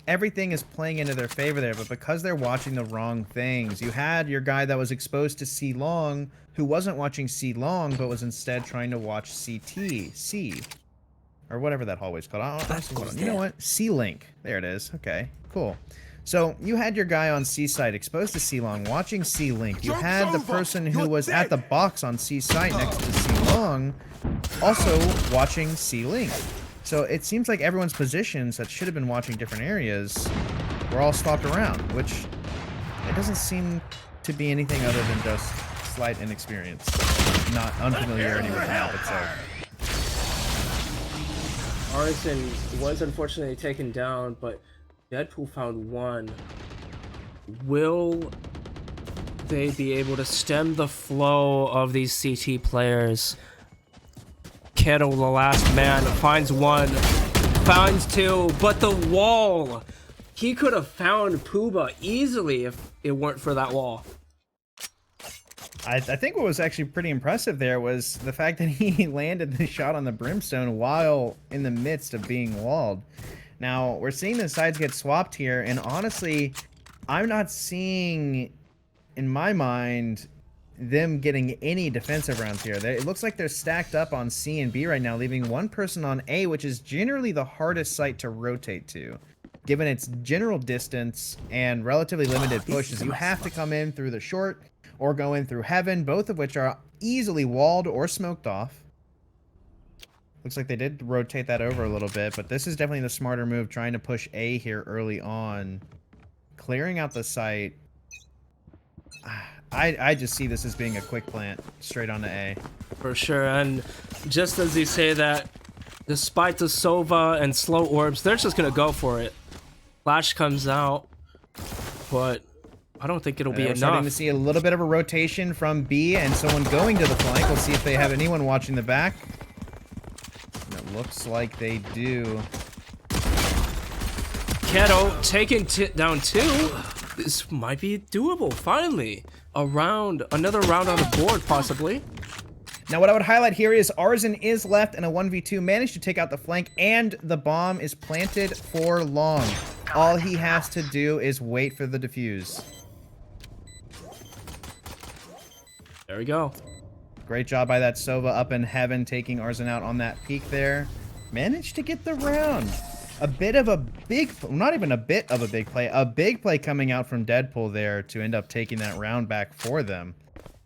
everything is playing into their favor there, but because they're watching the wrong things, you had your guy that was exposed to C long, who wasn't watching C long, but was instead trying to watch C, or whatever that hallway's called. Hold on. You know what? C-Link. There it is. Okay, cool. So you had your guy on C site exposed to C long, watching C Link. You had the person who was at the box on C site next to C long, also watching C Link. So it seems like everyone's positions that should have been watching different areas were all swapped around, which it doesn't seem to be anything other than just slight inexperience, not unfamiliarity with the map itself. Arzen was unfortunately taken down, but Deadpool found one. Will they be able to stem the flow of these CT players? Kettle, the last man, finds one, finds two, but the wall! He could have found Puba easily if it weren't for that wall. I think what was actually pretty impressive there was the fact that he landed the shot on the brimstone while in the midst of being walled. Now, we're seeing the sides get swapped here, and honestly, I'm not seeing, in my mind, them getting any defensive rounds here. It looks like they're stacked up on C and B right now, leaving one person on A, which is generally the hardest site to rotate to. Given its general distance and relatively limited pushes, you have to come in through the short or go in through heaven, both of which are easily walled or smoked off. Looks like they did rotate that over a little bit, but this is definitely the smarter move, trying to push A here early on. Clearing out the site. I just see this as being a quick plant straight onto A. For sure, and just as you say that, despite the Sova and slow orbs, they're just gonna go for it. Flash comes out, but I don't think it'll be We're starting to enough. see a little bit of a rotation from B and someone going to the flank. We'll see if they have anyone watching the back. And it looks like they do. Keto taking down 2. This might be doable, finally. Another round on the board, possibly. Now, what I would highlight here is Arzen is left in a 1v2, managed to take out the flank, and the bomb is planted for long. All he has to do is wait for the defuse. There we go. Great job by that Sova up in heaven, taking Arzen out on that peak there. Managed to get the round. A bit of a big, not even a bit of a big play, a big play coming out from Deadpool there to end up taking that round back for them.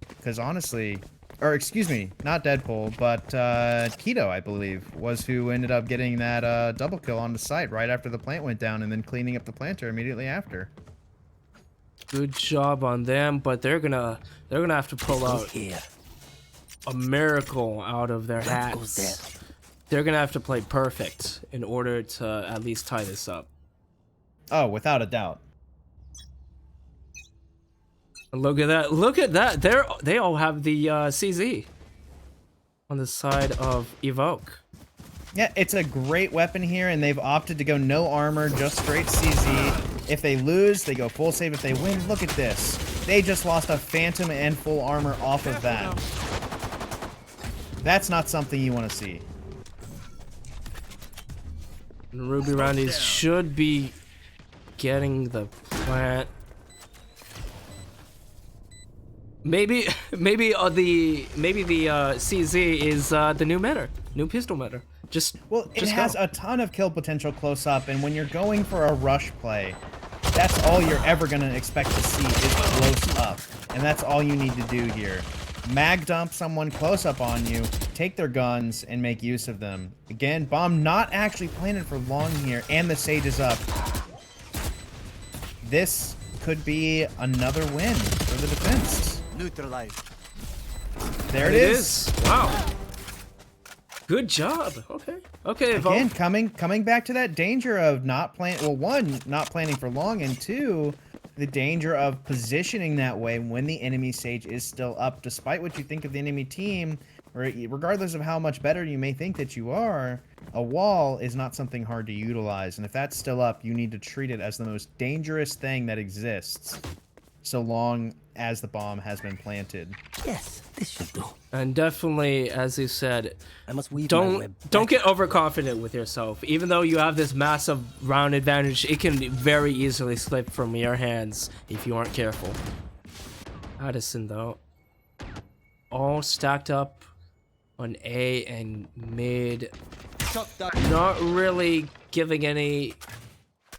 Because honestly, or excuse me, not Deadpool, but Keto, I believe, was who ended up getting that double kill on the site right after the plant went down and then cleaning up the planter immediately after. Good job on them, but they're gonna have to pull out Here. a miracle out of their What goes there? hats. They're gonna have to play perfect in order to at least tie this up. Oh, without a doubt. Look at that! Look at that! They all have the CZ on the side of Evoke. Yeah, it's a great weapon here, and they've opted to go no armor, just straight CZ. If they lose, they go full save. If they win, look at this. They just lost a Phantom and full armor off of that. That's not something you want to see. And Ruby Roundies should be getting the plant. Maybe the CZ is the new meta, new pistol meta. Well, it just has go. a ton of kill potential close up, and when you're going for a rush play, that's all you're ever going to expect to see is close up. And that's all you need to do here. Mag dump someone close up on you, take their guns, and make use of them. Again, bomb not actually planted for long here, and the Sage is up. This could be another win for the defense. Neutralized. There it is. Wow. Good job. Okay. Again, coming back to that danger of not playing. Well, one, not planning for long, and two, the danger of positioning that way when the enemy Sage is still up, despite what you think of the enemy team, or regardless of how much better you may think that you are. A wall is not something hard to utilize, and if that's still up, you need to treat it as the most dangerous thing that exists, so long as the bomb has been planted. Yes, this should do. And definitely, as you said, I must weave my web. don't get overconfident with yourself. Even though you have this massive round advantage, it can very easily slip from your hands if you aren't careful. Addison, though, all stacked up on A and mid. Not really giving any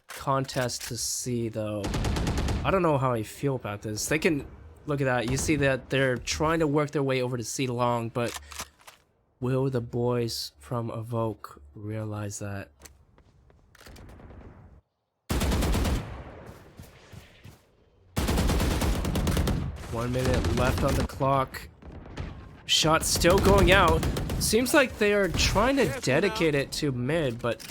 contest to C, though. I don't know how I feel about this. They can look at that. You see that they're trying to work their way over to C long, but will the boys from Evoke realize that? One minute left on the clock. Shot still going out. Seems like they are trying to dedicate it to mid, but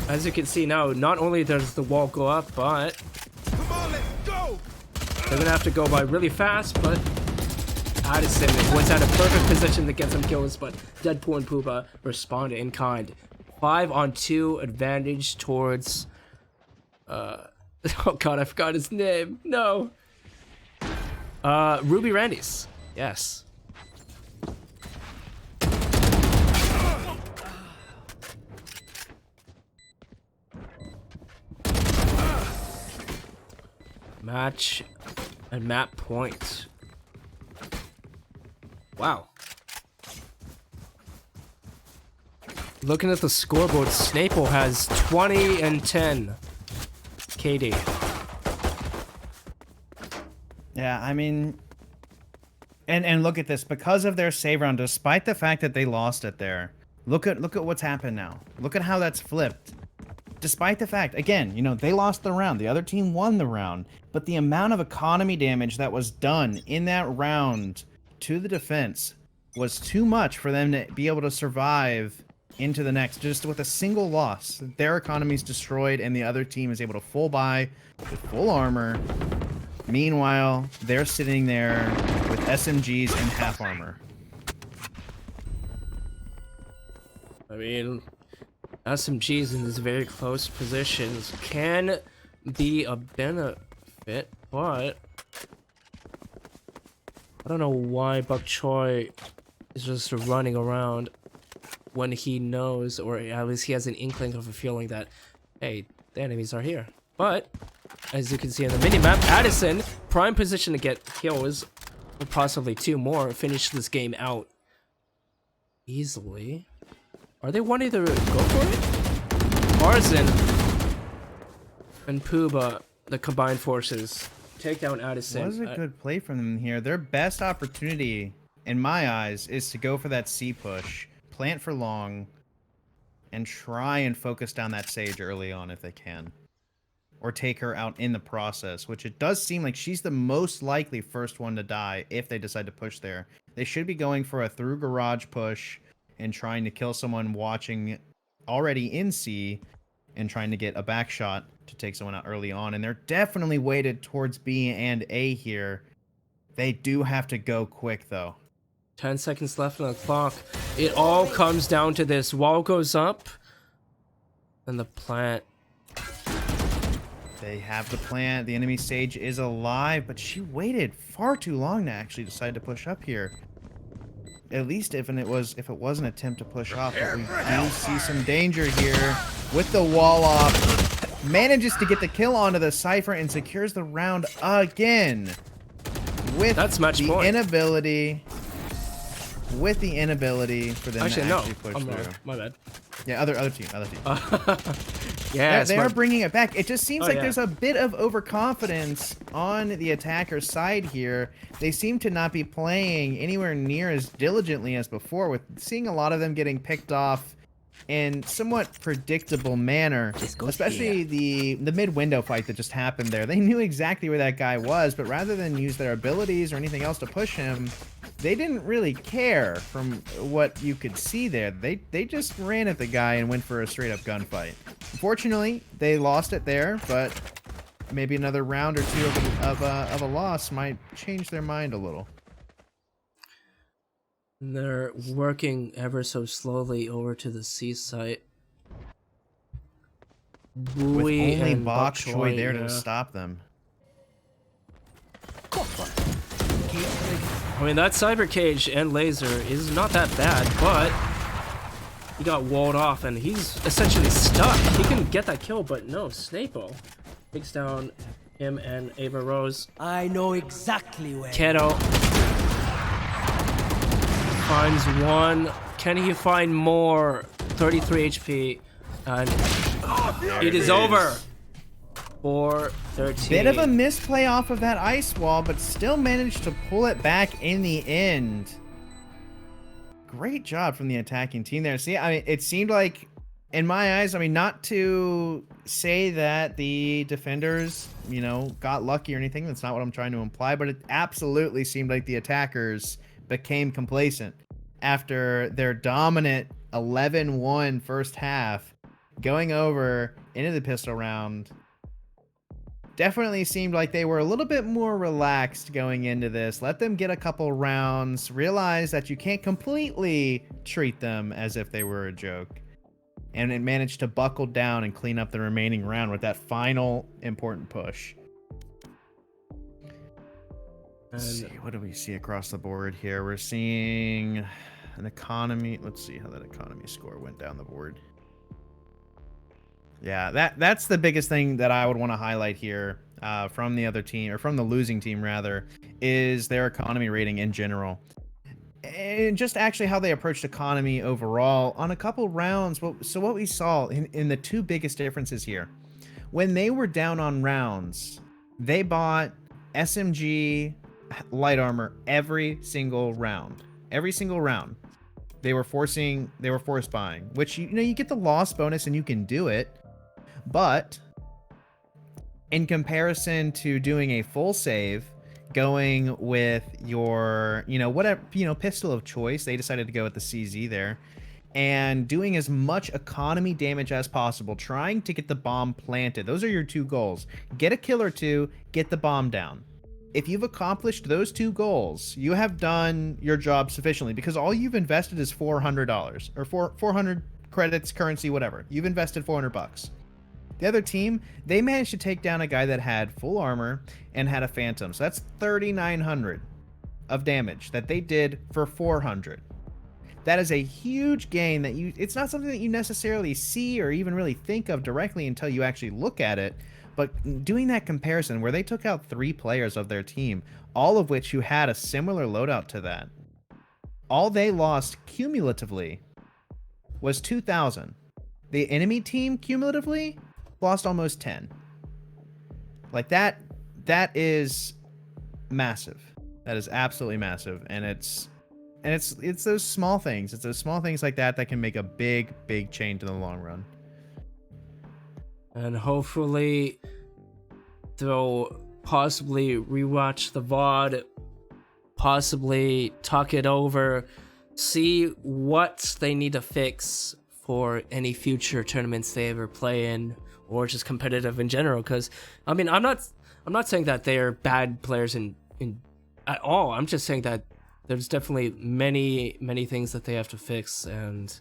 as you can see now, not only does the wall go up, but Come on, let's go! they're gonna have to go by really fast, but Addison was at a perfect position to get some kills, but Deadpool and Poopa respond in kind. 5-on-2 advantage towards oh god, I forgot his name. No. Ruby Randy's. Yes. Match and map point. Wow. Looking at the scoreboard, Snaple has 20 and 10 KD. Yeah, I mean, And look at this, because of their save round, despite the fact that they lost it there, look at what's happened now. Look at how that's flipped. Despite the fact, again, you know, they lost the round, the other team won the round, but the amount of economy damage that was done in that round to the defense was too much for them to be able to survive into the next. Just with a single loss, their economy's destroyed and the other team is able to full buy with full armor. Meanwhile, they're sitting there with SMGs and half armor. I mean, SMGs in these very close positions can be a benefit, but I don't know why Bok Choy is just running around when he knows, or at least he has an inkling of a feeling that, hey, the enemies are here. But as you can see on the minimap, Addison, prime position to get kills, or possibly 2 more, finish this game out easily. Are they wanting to go for it? Marzin and Puba, the combined forces, take down Addison. That was a good play from them here. Their best opportunity, in my eyes, is to go for that C push, plant for long, and try and focus down that Sage early on if they can. Or take her out in the process, which it does seem like she's the most likely first one to die if they decide to push there. They should be going for a through garage push and trying to kill someone watching already in C and trying to get a back shot to take someone out early on. And they're definitely weighted towards B and A here. They do have to go quick though. 10 seconds left on the clock. It all comes down to this. Wall goes up and the plant. They have the plant. The enemy Sage is alive, but she waited far too long to actually decide to push up here. At least if it was an attempt to push off, but we do see some danger here with the wall off. Manages to get the kill onto the Cypher and secures the round again. With the inability for them to actually push through. My bad. Yeah, other team. Yeah, they are bringing it back. It just seems like there's a bit of overconfidence on the attacker's side here. They seem to not be playing anywhere near as diligently as before, with seeing a lot of them getting picked off in somewhat predictable manner, especially the mid-window fight that just happened there. They knew exactly where that guy was, but rather than use their abilities or anything else to push him, they didn't really care from what you could see there. They just ran at the guy and went for a straight-up gunfight. Unfortunately, they lost it there, but maybe another round or two of a loss might change their mind a little. They're working ever so slowly over to the C site. With only Bok Choy there to stop them. I mean, that cyber cage and laser is not that bad, but he got walled off and he's essentially stuck. He can get that kill, but no, Snapo takes down him and Ava Rose. I know exactly where. Keto finds one. Can he find more? 33 HP. And it is over. 4-13. Bit of a misplay off of that ice wall, but still managed to pull it back in the end. Great job from the attacking team there. See, I mean, it seemed like, in my eyes, I mean, not to say that the defenders, you know, got lucky or anything. That's not what I'm trying to imply, but it absolutely seemed like the attackers became complacent after their dominant 11-1 first half, going over into the pistol round. Definitely seemed like they were a little bit more relaxed going into this. Let them get a couple rounds, realize that you can't completely treat them as if they were a joke. And it managed to buckle down and clean up the remaining round with that final important push. Let's see, what do we see across the board here? We're seeing an economy. Let's see how that economy score went down the board. Yeah, that's the biggest thing that I would want to highlight here from the other team, or from the losing team rather, is their economy rating in general. And just actually how they approached economy overall on a couple rounds. So what we saw in the two biggest differences here, when they were down on rounds, they bought SMG light armor every single round. Every single round. They were force buying, which you get the loss bonus and you can do it. But in comparison to doing a full save, going with your, whatever, pistol of choice, they decided to go with the CZ there, and doing as much economy damage as possible, trying to get the bomb planted. Those are your two goals. Get a kill or two, get the bomb down. If you've accomplished those two goals, you have done your job sufficiently, because all you've invested is $400 or 400 credits, currency, whatever. You've invested 400 bucks. The other team, they managed to take down a guy that had full armor and had a phantom. So that's 3,900 of damage that they did for 400. That is a huge gain that it's not something that you necessarily see or even really think of directly until you actually look at it. But doing that comparison where they took out 3 players of their team, all of which who had a similar loadout to that, all they lost cumulatively was 2,000. The enemy team cumulatively lost almost 10. Like that is massive. That is absolutely massive. And it's those small things. It's those small things like that that can make a big change in the long run. And hopefully they'll possibly rewatch the VOD, possibly talk it over, see what they need to fix for any future tournaments they ever play in, or just competitive in general. Because I mean, I'm not saying that they are bad players in at all. I'm just saying that there's definitely many things that they have to fix, and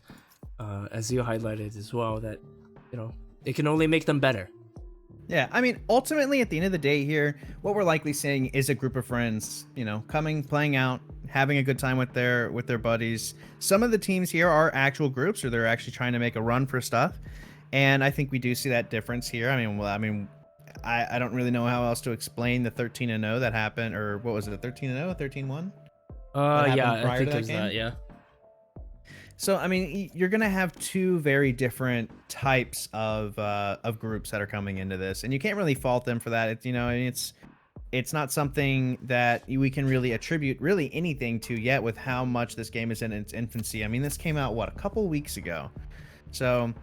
as you highlighted as well, that it can only make them better. Yeah, I mean, ultimately, at the end of the day here, what we're likely seeing is a group of friends, coming, playing out, having a good time with their buddies. Some of the teams here are actual groups, or they're actually trying to make a run for stuff, and I think we do see that difference here. I don't really know how else to explain the 13-0 that happened, or what was it, 13-0, 13-1? Yeah, I think it was that, yeah. So, I mean, you're going to have two very different types of groups that are coming into this, and you can't really fault them for that. It's not something that we can really attribute really anything to yet with how much this game is in its infancy. I mean, this came out, a couple weeks ago. So,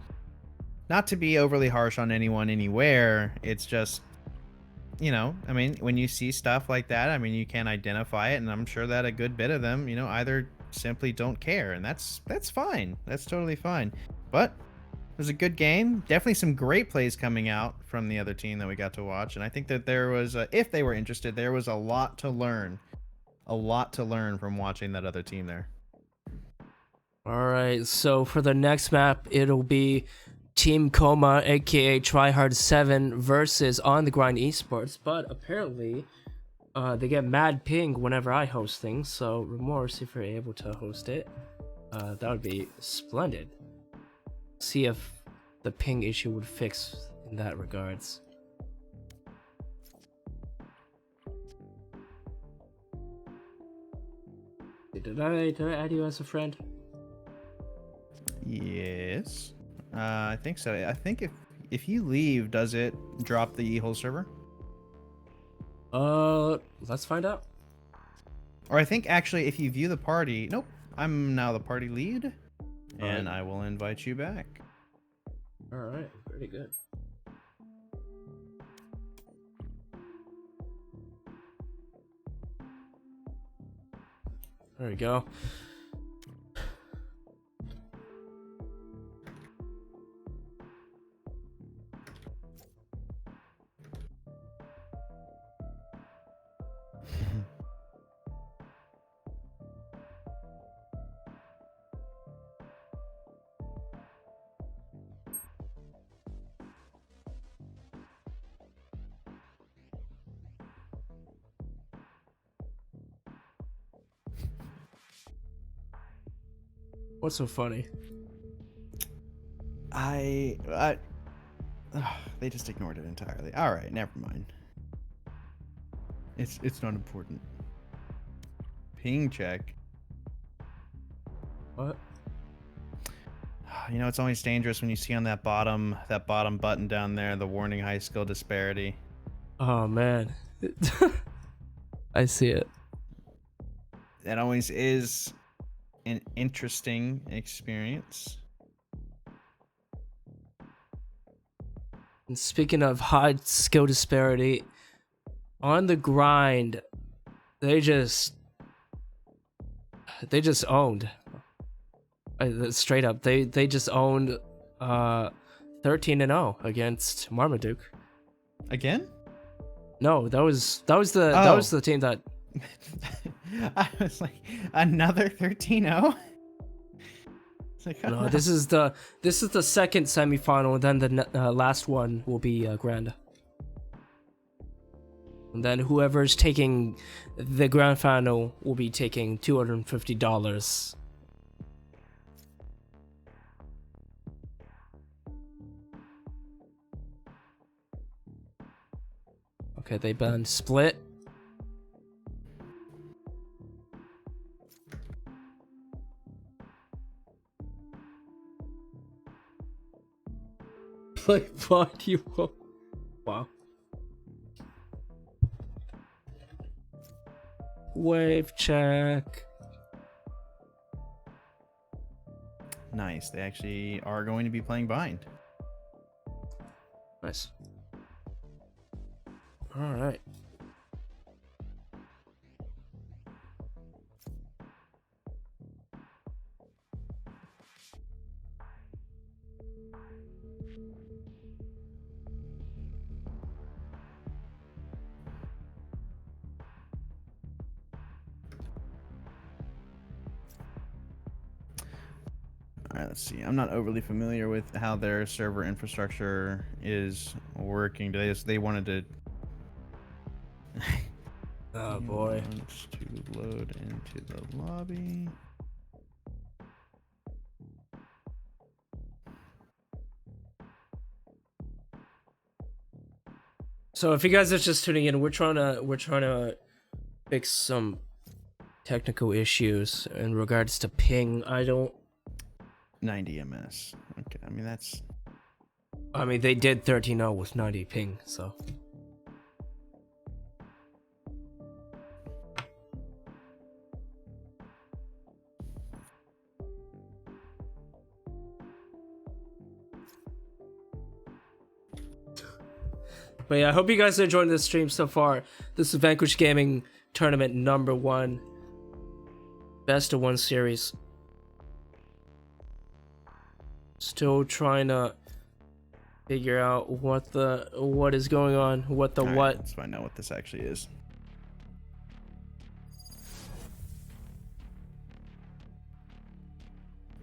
not to be overly harsh on anyone anywhere, it's just, I mean, when you see stuff like that, I mean, you can identify it, and I'm sure that a good bit of them, either simply don't care, and that's fine. That's totally fine. But it was a good game. Definitely some great plays coming out from the other team that we got to watch, and I think that there was, if they were interested, there was a lot to learn from watching that other team there. All right, so for the next map, it'll be Team Coma, aka Tryhard7 versus On The Grind Esports, but apparently they get mad ping whenever I host things, so Remorse, if you're able to host it, that would be splendid. See if the ping issue would fix in that regards. Did I add you as a friend? Yes. I think so. I think if you leave, does it drop the e-hole server? Let's find out. Or I think actually if you view the party, nope, I'm now the party lead, and I will invite you back. All right, pretty good. There we go. What's so funny? They just ignored it entirely. All right, never mind. It's not important. Ping check. What? It's always dangerous when you see on that bottom button down there the warning high skill disparity. Oh man. I see it. That always is an interesting experience. And speaking of high skill disparity, on the grind, they just owned. Straight up, they just owned 13-0 against Marmaduke. Again? No, that was the team that. I was like, another 13-0? It's like, No, this is the second semifinal, and then the last one will be grand. And then whoever's taking the grand final will be taking $250. Okay, they banned Split. Play body. Wow. Wave check. Nice. They actually are going to be playing Bind. Nice. All right. All right, let's see. I'm not overly familiar with how their server infrastructure is working. They wanted to. Oh boy. Wants to load into the lobby. So if you guys are just tuning in, we're trying to fix some technical issues in regards to ping. 90 ms. Okay, I mean they did 13-0 with 90 ping, so. But yeah, I hope you guys are enjoying this stream so far. This is VanQuish Gaming Tournament number 1. Best of 1 series. Still trying to figure out what is going on, what. Let's find out what this actually is.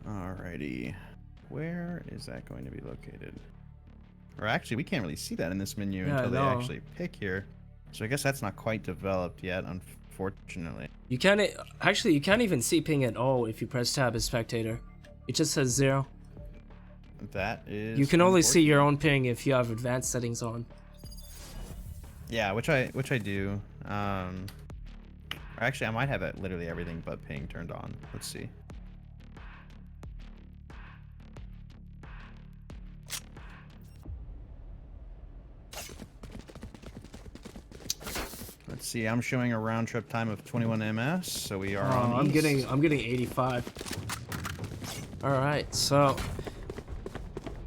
Alrighty. Where is that going to be located? Or actually, we can't really see that in this menu until they actually pick here. So I guess that's not quite developed yet, unfortunately. You can't even see ping at all if you press tab as spectator. It just says 0. That is. You can only see your own ping if you have advanced settings on. Yeah, which I do. Or actually, I might have literally everything but ping turned on. Let's see. Let's see. I'm showing a round trip time of 21 ms, so we are on. I'm getting 85. All right, so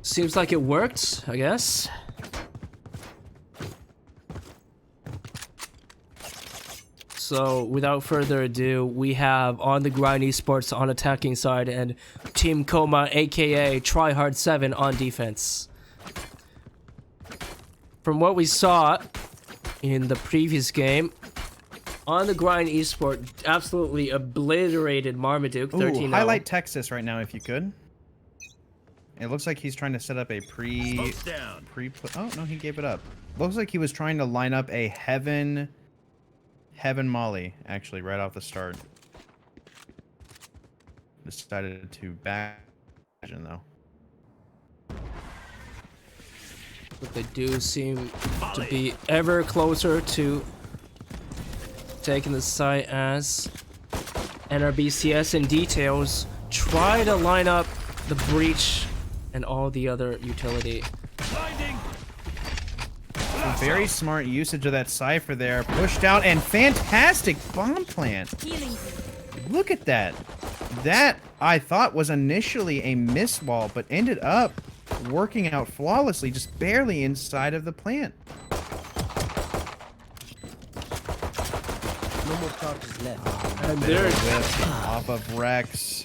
seems like it worked, I guess. So without further ado, we have On The Grind Esports on attacking side and Team Coma, aka Tryhard7 on defense. From what we saw in the previous game, On The Grind Esport absolutely obliterated Marmaduke 13-0. Highlight Texas right now if you could. It looks like he's trying to set up a oh no, he gave it up. Looks like he was trying to line up a heaven molly actually right off the start. Decided to back though. But they do seem to be ever closer to taking the site as NRBCS in details try to line up the breach and all the other utility. Very smart usage of that cipher there. Pushed out and fantastic bomb plant. Healing. Look at that. That, I thought, was initially a miss wall, but ended up working out flawlessly, just barely inside of the plant. No more charges left. And Bit of there, a whiff off of Rex.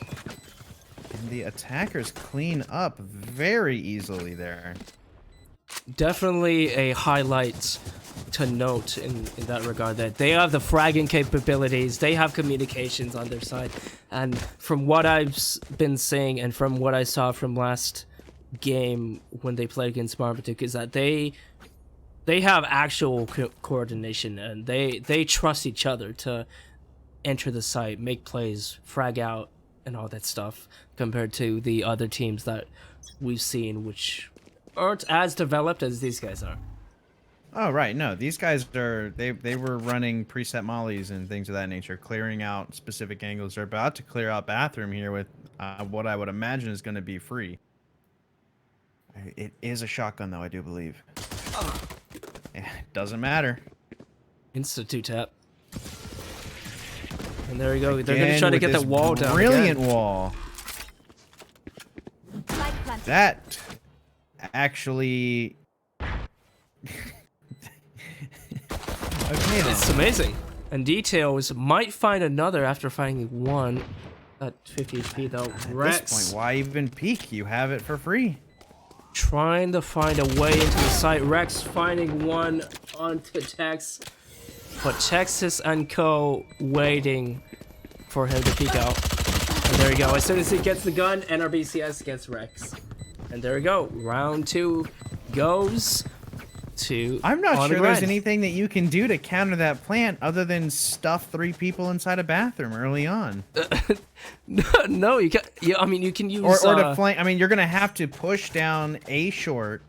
And the attackers clean up very easily there. definitely a highlight to note in that regard, that they have the fragging capabilities, they have communications on their side, and from what I've been seeing and from what I saw from last game when they played against Marmaduke is that they have actual coordination, and they trust each other to enter the site, make plays, frag out, and all that stuff, compared to the other teams that we've seen, which aren't as developed as these guys are. Oh, right. No, these guys are, they were running preset mollies and things of that nature, clearing out specific angles. They're about to clear out bathroom here with what I would imagine is going to be free. It is a shotgun, though, I do believe. It doesn't matter. Institute tap. And there we go. They're Again, going to try to with get this the wall down. Brilliant again. wall. Spike planted. That actually... Okay, then. It's amazing. And Details might find another after finding one at 50 HP, though. At Rex this point, why even peek? You have it for free. trying to find a way into the site. Rex finding one onto Tex, but Texas and Co. waiting for him to peek out. And there we go. As soon as he gets the gun, NRBCS gets Rex. And there we go. Round 2 goes to. I'm not on the sure there's grind. anything that you can do to counter that plant other than stuff 3 people inside a bathroom early on. No, you can. Yeah, I mean you can use. Or to flank. I mean, you're gonna have to push down a short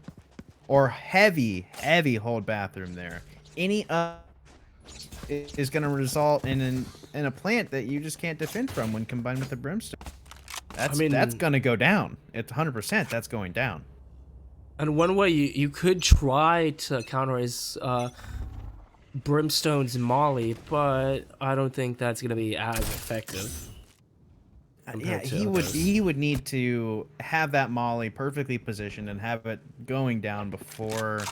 or heavy hold bathroom there. Any is gonna result in a plant that you just can't defend from when combined with the brimstone. That's gonna go down. It's 100%. That's going down. And one way you could try to counter is Brimstone's Molly, but I don't think that's gonna be as effective. Yeah, compared to he others. would need to have that molly perfectly positioned and have it going down before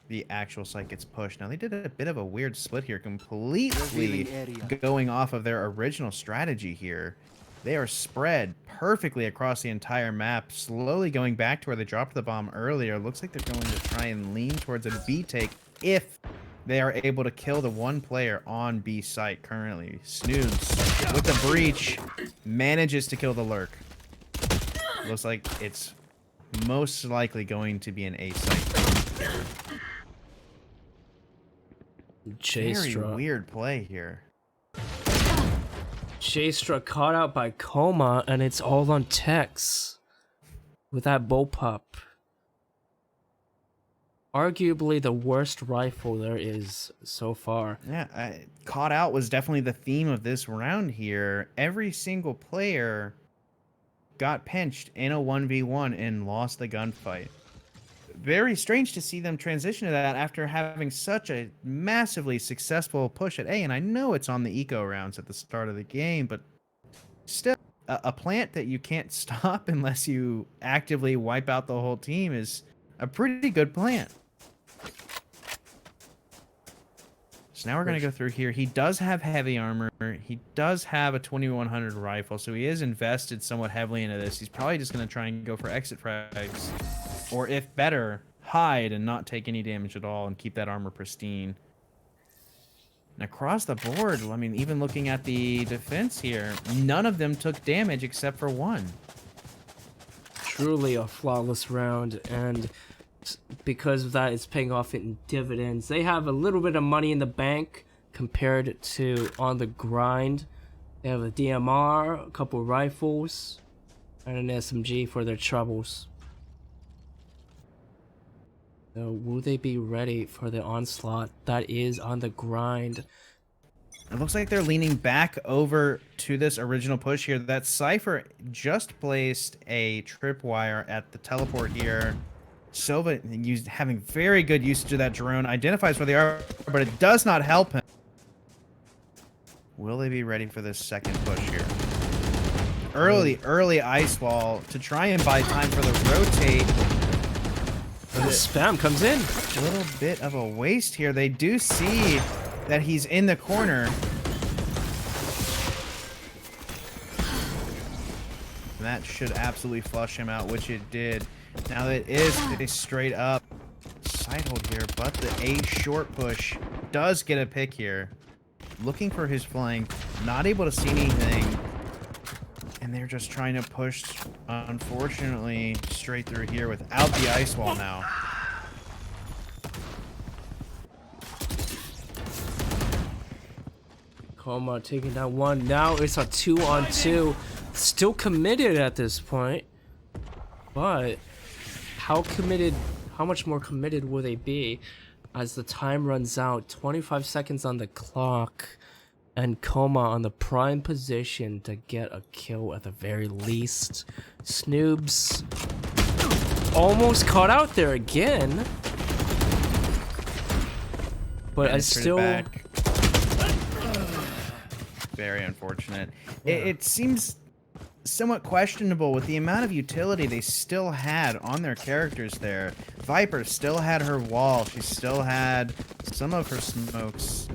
the actual site gets pushed. Now they did a bit of a weird split here, completely Revealing area. going off of their original strategy here. They are spread perfectly across the entire map, slowly going back to where they dropped the bomb earlier. Looks like they're going to try and lean towards a B take if they are able to kill the one player on B site currently. Snoods, with the breach, manages to kill the lurk. Looks like it's most likely going to be an A site. Very Jastra. weird play here. Jastra caught out by Coma, and it's all on Tex with that bullpup. Arguably the worst rifle there is so far. Yeah, caught out was definitely the theme of this round here. Every single player got pinched in a 1v1 and lost the gunfight. Very strange to see them transition to that after having such a massively successful push at A. And I know it's on the eco rounds at the start of the game, but still, a plant that you can't stop unless you actively wipe out the whole team is a pretty good plant. So now we're going to go through here. He does have heavy armor. He does have a 2100 rifle, so he is invested somewhat heavily into this. He's probably just going to try and go for exit frags. Or if better, hide and not take any damage at all and keep that armor pristine. And across the board, I mean, even looking at the defense here, none of them took damage except for one. Truly a flawless round, and because of that, it's paying off in dividends. They have a little bit of money in the bank compared to on the grind. They have a DMR, a couple rifles, and an SMG for their troubles. So will they be ready for the onslaught that is on the grind? It looks like they're leaning back over to this original push here. That Cypher just placed a tripwire at the teleport here. Silva having very good usage of that drone, identifies where they are, but it does not help him. Will they be ready for this second push here? early ice wall to try and buy time for the rotate. And the spam comes in. A little bit of a waste here. They do see that he's in the corner. And that should absolutely flush him out, which it did. Now it is a straight up side hold here, but the A short push does get a pick here. Looking for his flank, not able to see anything. And they're just trying to push, unfortunately, straight through here without the ice wall now. Kombat taking down one. Now it's a 2-on-2. Still committed at this point. But how much more committed will they be as the time runs out? 25 seconds on the clock. And Kombat on the prime position to get a kill at the very least. Snoobs almost caught out there again. But I still... Very unfortunate. Yeah. It seems somewhat questionable with the amount of utility they still had on their characters there. Viper still had her wall. She still had some of her smokes.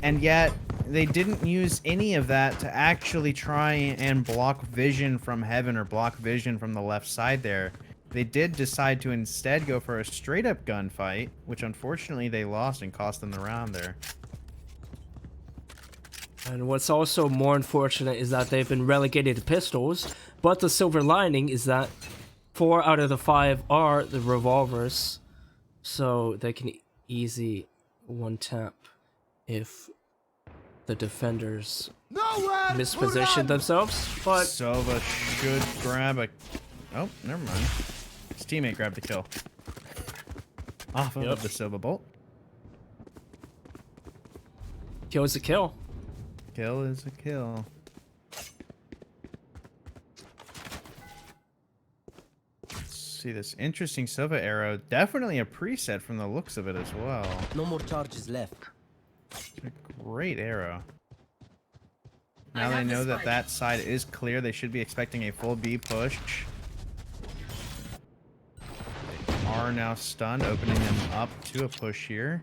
And yet, they didn't use any of that to actually try and block vision from heaven or block vision from the left side there. They did decide to instead go for a straight-up gunfight, which unfortunately they lost and cost them the round there. And what's also more unfortunate is that they've been relegated to pistols, but the silver lining is that 4 out of the 5 are the revolvers, so they can easy one-tap if the defenders misposition themselves. But Sova should grab a... Oh, never mind. His teammate grabbed the kill. Off of the Sova bolt. Kill is a kill. Kill is a kill. Let's see this interesting Sova arrow. Definitely a preset from the looks of it as well. No more charges left. A great arrow. Now they know that that side is clear. They should be expecting a full B push. They are now stunned, opening them up to a push here.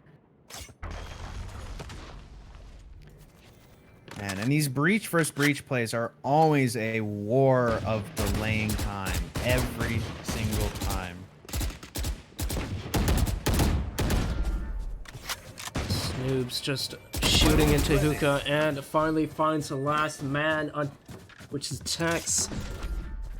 Man, and these breach versus breach plays are always a war of delaying time. Every single time. Snoobs just shooting into hookah and finally finds the last man, on which is Tex.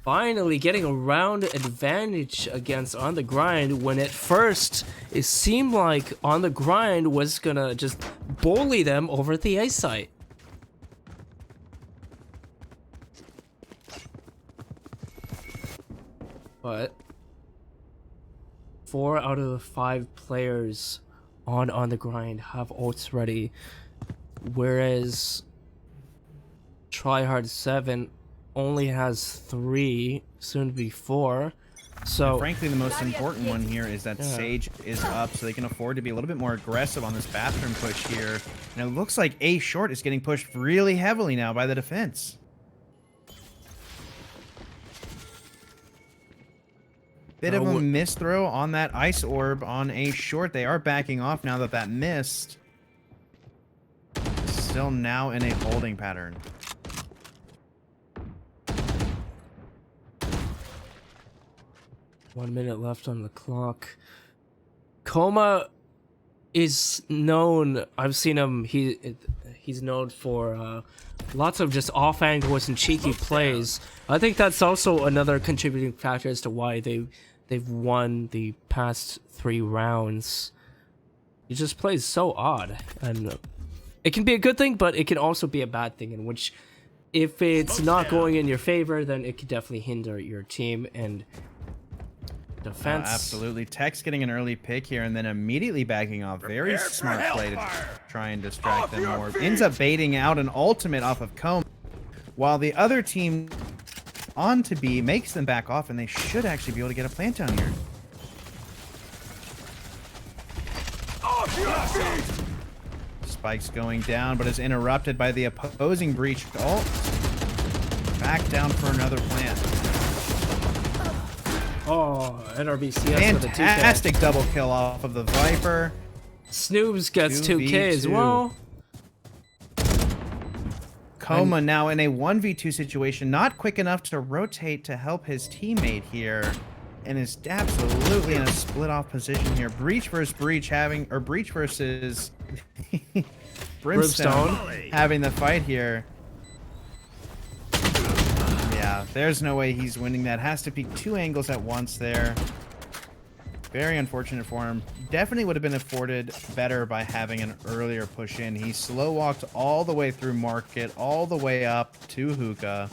Finally getting a round advantage against On The Grind, when at first it seemed like On The Grind was gonna just bully them over at the A site. But 4 out of the 5 players on The Grind have ults ready, whereas Tryhard 7 only has 3, soon to be 4. So and frankly, the most important one here is that Sage is up, so they can afford to be a little bit more aggressive on this bathroom push here. And it looks like A short is getting pushed really heavily now by the defense. Bit of a miss throw on that ice orb on A short. They are backing off now that that missed. Still now in a holding pattern. One minute left on the clock. Koma is known. I've seen him. He's known for lots of just off angles and cheeky plays. I think that's also another contributing factor as to why they've won the past 3 rounds. He just plays so odd, and it can be a good thing, but it can also be a bad thing. In which, if it's not going in your favor, then it could definitely hinder your team and defense. Absolutely. Tex getting an early pick here and then immediately backing off. Very smart play to try and distract them more. Ends up baiting out an ultimate off of Comb, while the other team on to B makes them back off, and they should actually be able to get a plant down here. Spike's going down, but is interrupted by the opposing breach ult. back down for another plant. Oh, NRBCS with a 2K. Fantastic double kill off of the Viper. Snoobs gets 2K as 2v2. well. Koma now in a 1v2 situation, not quick enough to rotate to help his teammate here, and is absolutely in a split off position here. Breach versus Breach Breach versus Brimstone having the fight here. Yeah, there's no way he's winning that. Has to peek 2 angles at once there. Very unfortunate for him. Definitely would have been afforded better by having an earlier push in. He slow walked all the way through market, all the way up to hookah,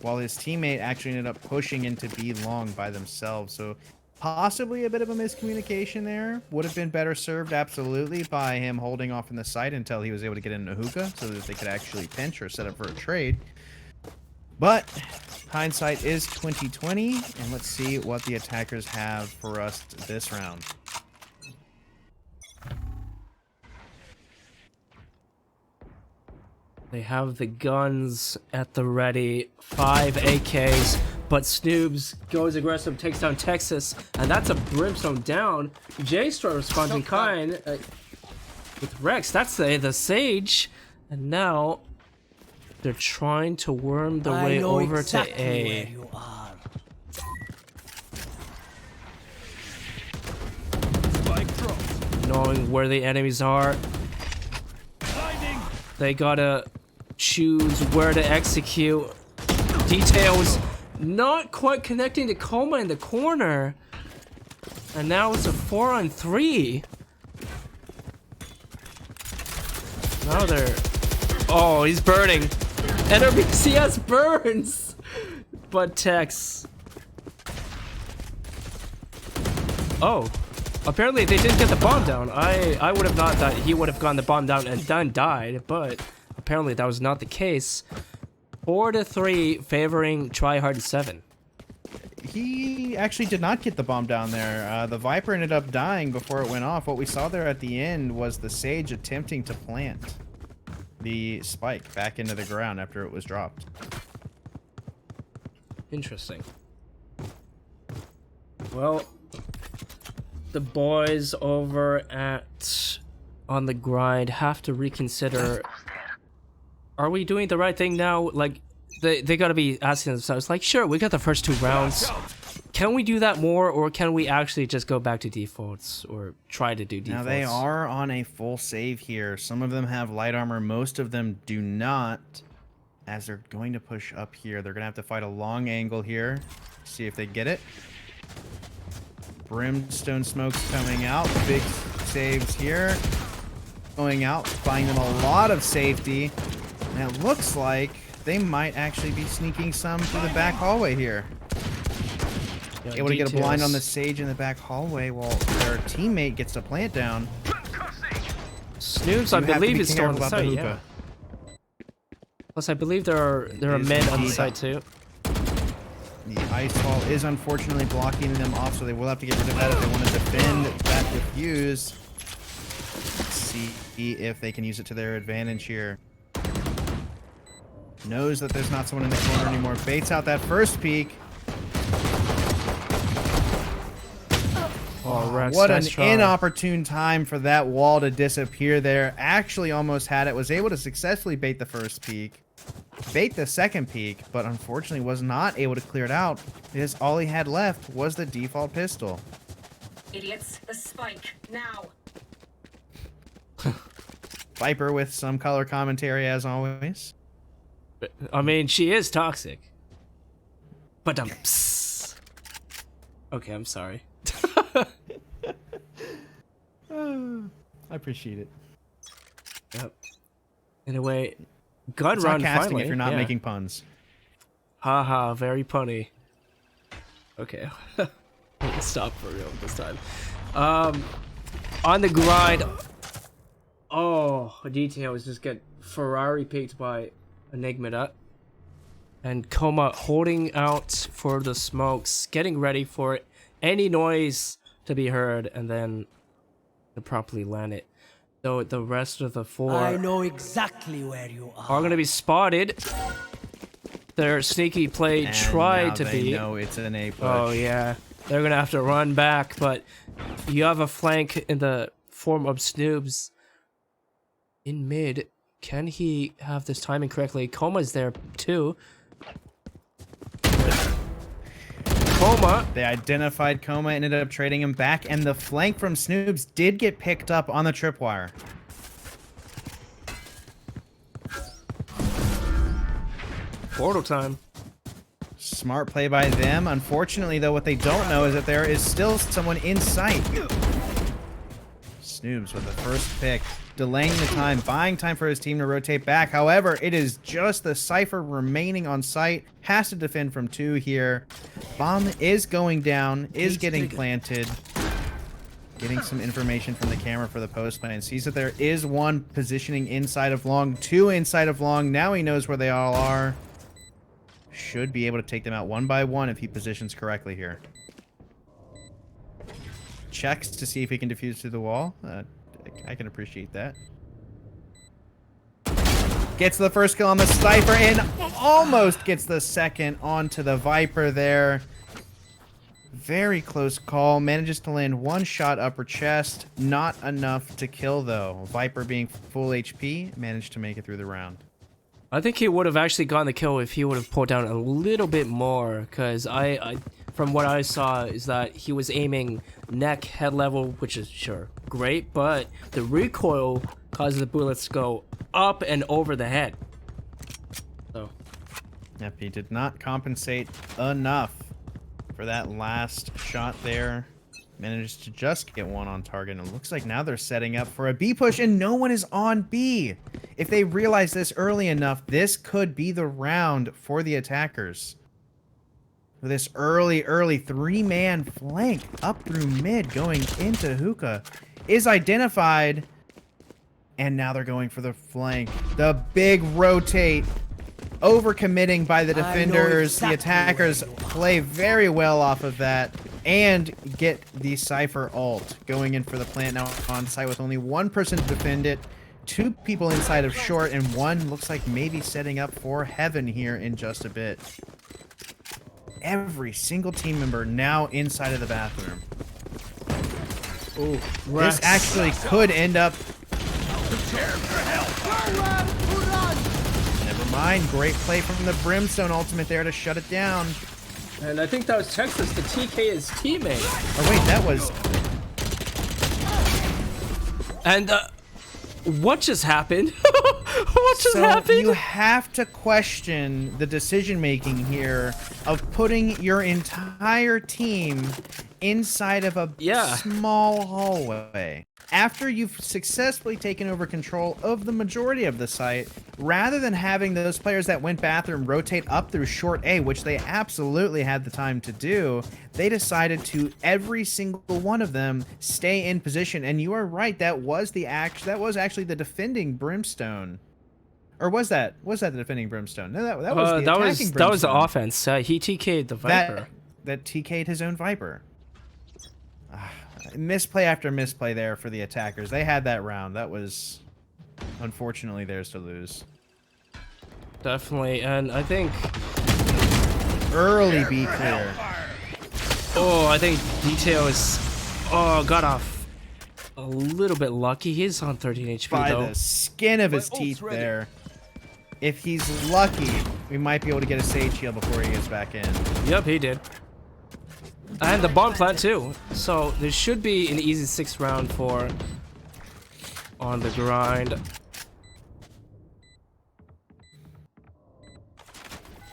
while his teammate actually ended up pushing into B long by themselves. So possibly a bit of a miscommunication there. Would have been better served, absolutely, by him holding off in the site until he was able to get into hookah so that they could actually pinch or set up for a trade. But hindsight is 2020, and let's see what the attackers have for us this round. They have the guns at the ready, 5 AKs, but Snoobs goes aggressive, takes down Texas, and that's a Brimstone down. J-Star responds in kind with Rex. That's the Sage, and now they're trying to worm their way over to A. Knowing where the enemies are, they gotta choose where to execute. Details not quite connecting to Koma in the corner, and now it's a 4-on-3. Now they're... Oh, he's burning. NRBCS burns! But Tex... Oh. Apparently they didn't get the bomb down. I would have thought that he would have gotten the bomb down and then died, but apparently that was not the case. 4-3 favoring Tryhard 7. He actually did not get the bomb down there. The Viper ended up dying before it went off. What we saw there at the end was the Sage attempting to plant the spike back into the ground after it was dropped. Interesting. Well, the boys over at On the Grind have to reconsider. Are we doing the right thing now? Like, they gotta be asking themselves, like, sure, we got the first 2 rounds. Can we do that more, or can we actually just go back to defaults, or try to do defaults? Now they are on a full save here. Some of them have light armor, most of them do not. As they're going to push up here, they're gonna have to fight a long angle here. See if they get it. Brimstone smokes coming out. Big saves here. Going out, buying them a lot of safety. And it looks like they might actually be sneaking some through the back hallway here. Yeah, Able to get a blind on the Sage in the back hallway while their teammate gets the plant down. Snoobs, I believe, is still on the site, yeah. Plus, I believe there are men on the site too. The ice wall is unfortunately blocking them off, so they will have to get rid of that if they want to defend that defuse. Let's see if they can use it to their advantage here. Knows that there's not someone in the corner anymore. Baits out that first peek. Oh, Rex, what an nice try. inopportune time for that wall to disappear there. Actually almost had it. Was able to successfully bait the first peek. Bait the second peek, but unfortunately was not able to clear it out because all he had left was the default pistol. Idiots, the spike, now. Viper with some color commentary as always. I mean, she is toxic. But okay, I'm sorry. I appreciate it. Yep. In a way, gun It's run sarcastic finally. if you're not yeah. making puns. Haha, very punny. Okay. Stop for real this time. On the grind. Oh, details just get Ferrari picked by Enigmata. And Koma holding out for the smokes, getting ready for any noise to be heard, and then to properly land it. So the rest of the 4 I know exactly where you are gonna be spotted. their sneaky play And tried now to they be. know it's an A push. Oh yeah, they're gonna have to run back, but you have a flank in the form of Snoobs in mid. Can he have this timing correctly? Koma's there too. Koma. They identified Koma, ended up trading him back, and the flank from Snoobs did get picked up on the tripwire. Portal time. Smart play by them. Unfortunately, though, what they don't know is that there is still someone in sight. Snoobs with the first pick, delaying the time, buying time for his team to rotate back. However, it is just the Cypher remaining on site. Has to defend from 2 here. Bomb is going down, is getting planted. Getting some information from the camera for the post play and sees that there is one positioning inside of long, 2 inside of long. Now he knows where they all are. Should be able to take them out one by one if he positions correctly here. Checks to see if he can defuse through the wall. I can appreciate that. Gets the first kill on the Sniper and almost gets the second onto the Viper there. Very close call. Manages to land 1 shot upper chest. Not enough to kill though. Viper being full HP, managed to make it through the round. I think he would have actually gotten the kill if he would have pulled down a little bit more, because from what I saw is that he was aiming neck, head level, which is sure great, but the recoil causes the bullets to go up and over the head. So, Yep, he did not compensate enough for that last shot there. Managed to just get 1 on target, and it looks like now they're setting up for a B push, and no one is on B. If they realize this early enough, this could be the round for the attackers. With this early 3-man flank up through mid going into hookah is identified, and now they're going for the flank. The big rotate. Overcommitting by the defenders. The attackers play very well off of that and get the Cypher ult. Going in for the plant now on site with only 1 person to defend it. 2 people inside of short, and 1 looks like maybe setting up for heaven here in just a bit. Every single team member now inside of the bathroom. ooh, This actually could end up... Never mind. Great play from the Brimstone ultimate there to shut it down. And I think that was Texas to TK his teammate. Oh wait, that was... And what just happened? What just happened? You have to question the decision making here of putting your entire team inside of a small hallway. After you've successfully taken over control of the majority of the site, rather than having those players that went bathroom rotate up through short A, which they absolutely had the time to do, they decided to, every single one of them, stay in position. And you are right, that was actually the defending Brimstone. Or was that the defending Brimstone? No, that was the attacking Brimstone. That was the offense. He TK'd the Viper. That TK'd his own Viper. Misplay after misplay there for the attackers. They had that round. That was unfortunately theirs to lose. Definitely, and I think early B clear. Oh, I think Detail is got off a little bit lucky. He's on 13 HP by though. The skin of his teeth there. If he's lucky, we might be able to get a Sage Heal before he gets back in. Yep, he did. And the bomb plant too. So there should be an easy 6th round for on the grind.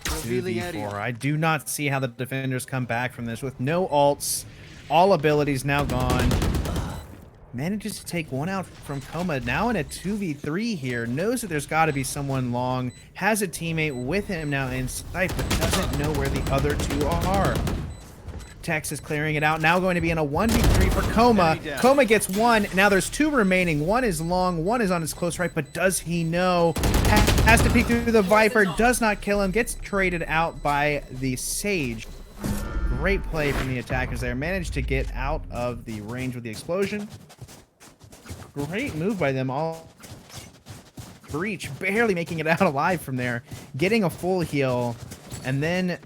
2v4. I do not see how the defenders come back from this with no ults. All abilities now gone. Manages to take 1 out from Koma. Now in a 2v3 here. Knows that there's got to be someone long. Has a teammate with him now in sight, but doesn't know where the other 2 are. Tex is clearing it out. Now going to be in a 1v3 for Koma. Koma gets 1. Now there's 2 remaining. 1 is long. 1 is on his close right, but does he know? Has to peek through the Viper. Does not kill him. Gets traded out by the Sage. Great play from the attackers there. Managed to get out of the range with the explosion. Great move by them all. Breach barely making it out alive from there. Getting a full heal. and then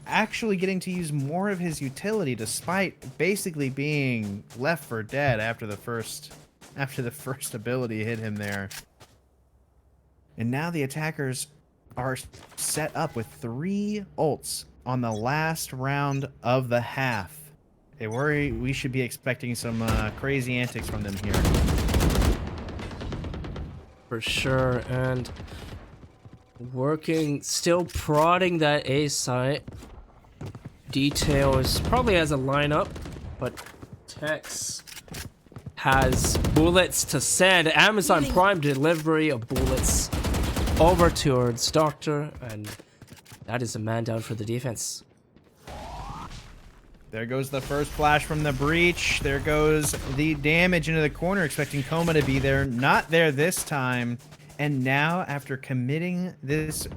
actually getting to use more of his utility despite basically being left for dead after the first ability hit him there. And now the attackers are set up with 3 ults on the last round of the half. They worry we should be expecting some crazy antics from them here. For sure, and working, still prodding that A site. Details probably has a lineup, but Tex has bullets to send. Amazon Prime delivery of bullets over towards Doctor, and that is a man down for the defense. There goes the first flash from the breach. There goes the damage into the corner, expecting Koma to be there. Not there this time. And now, after committing this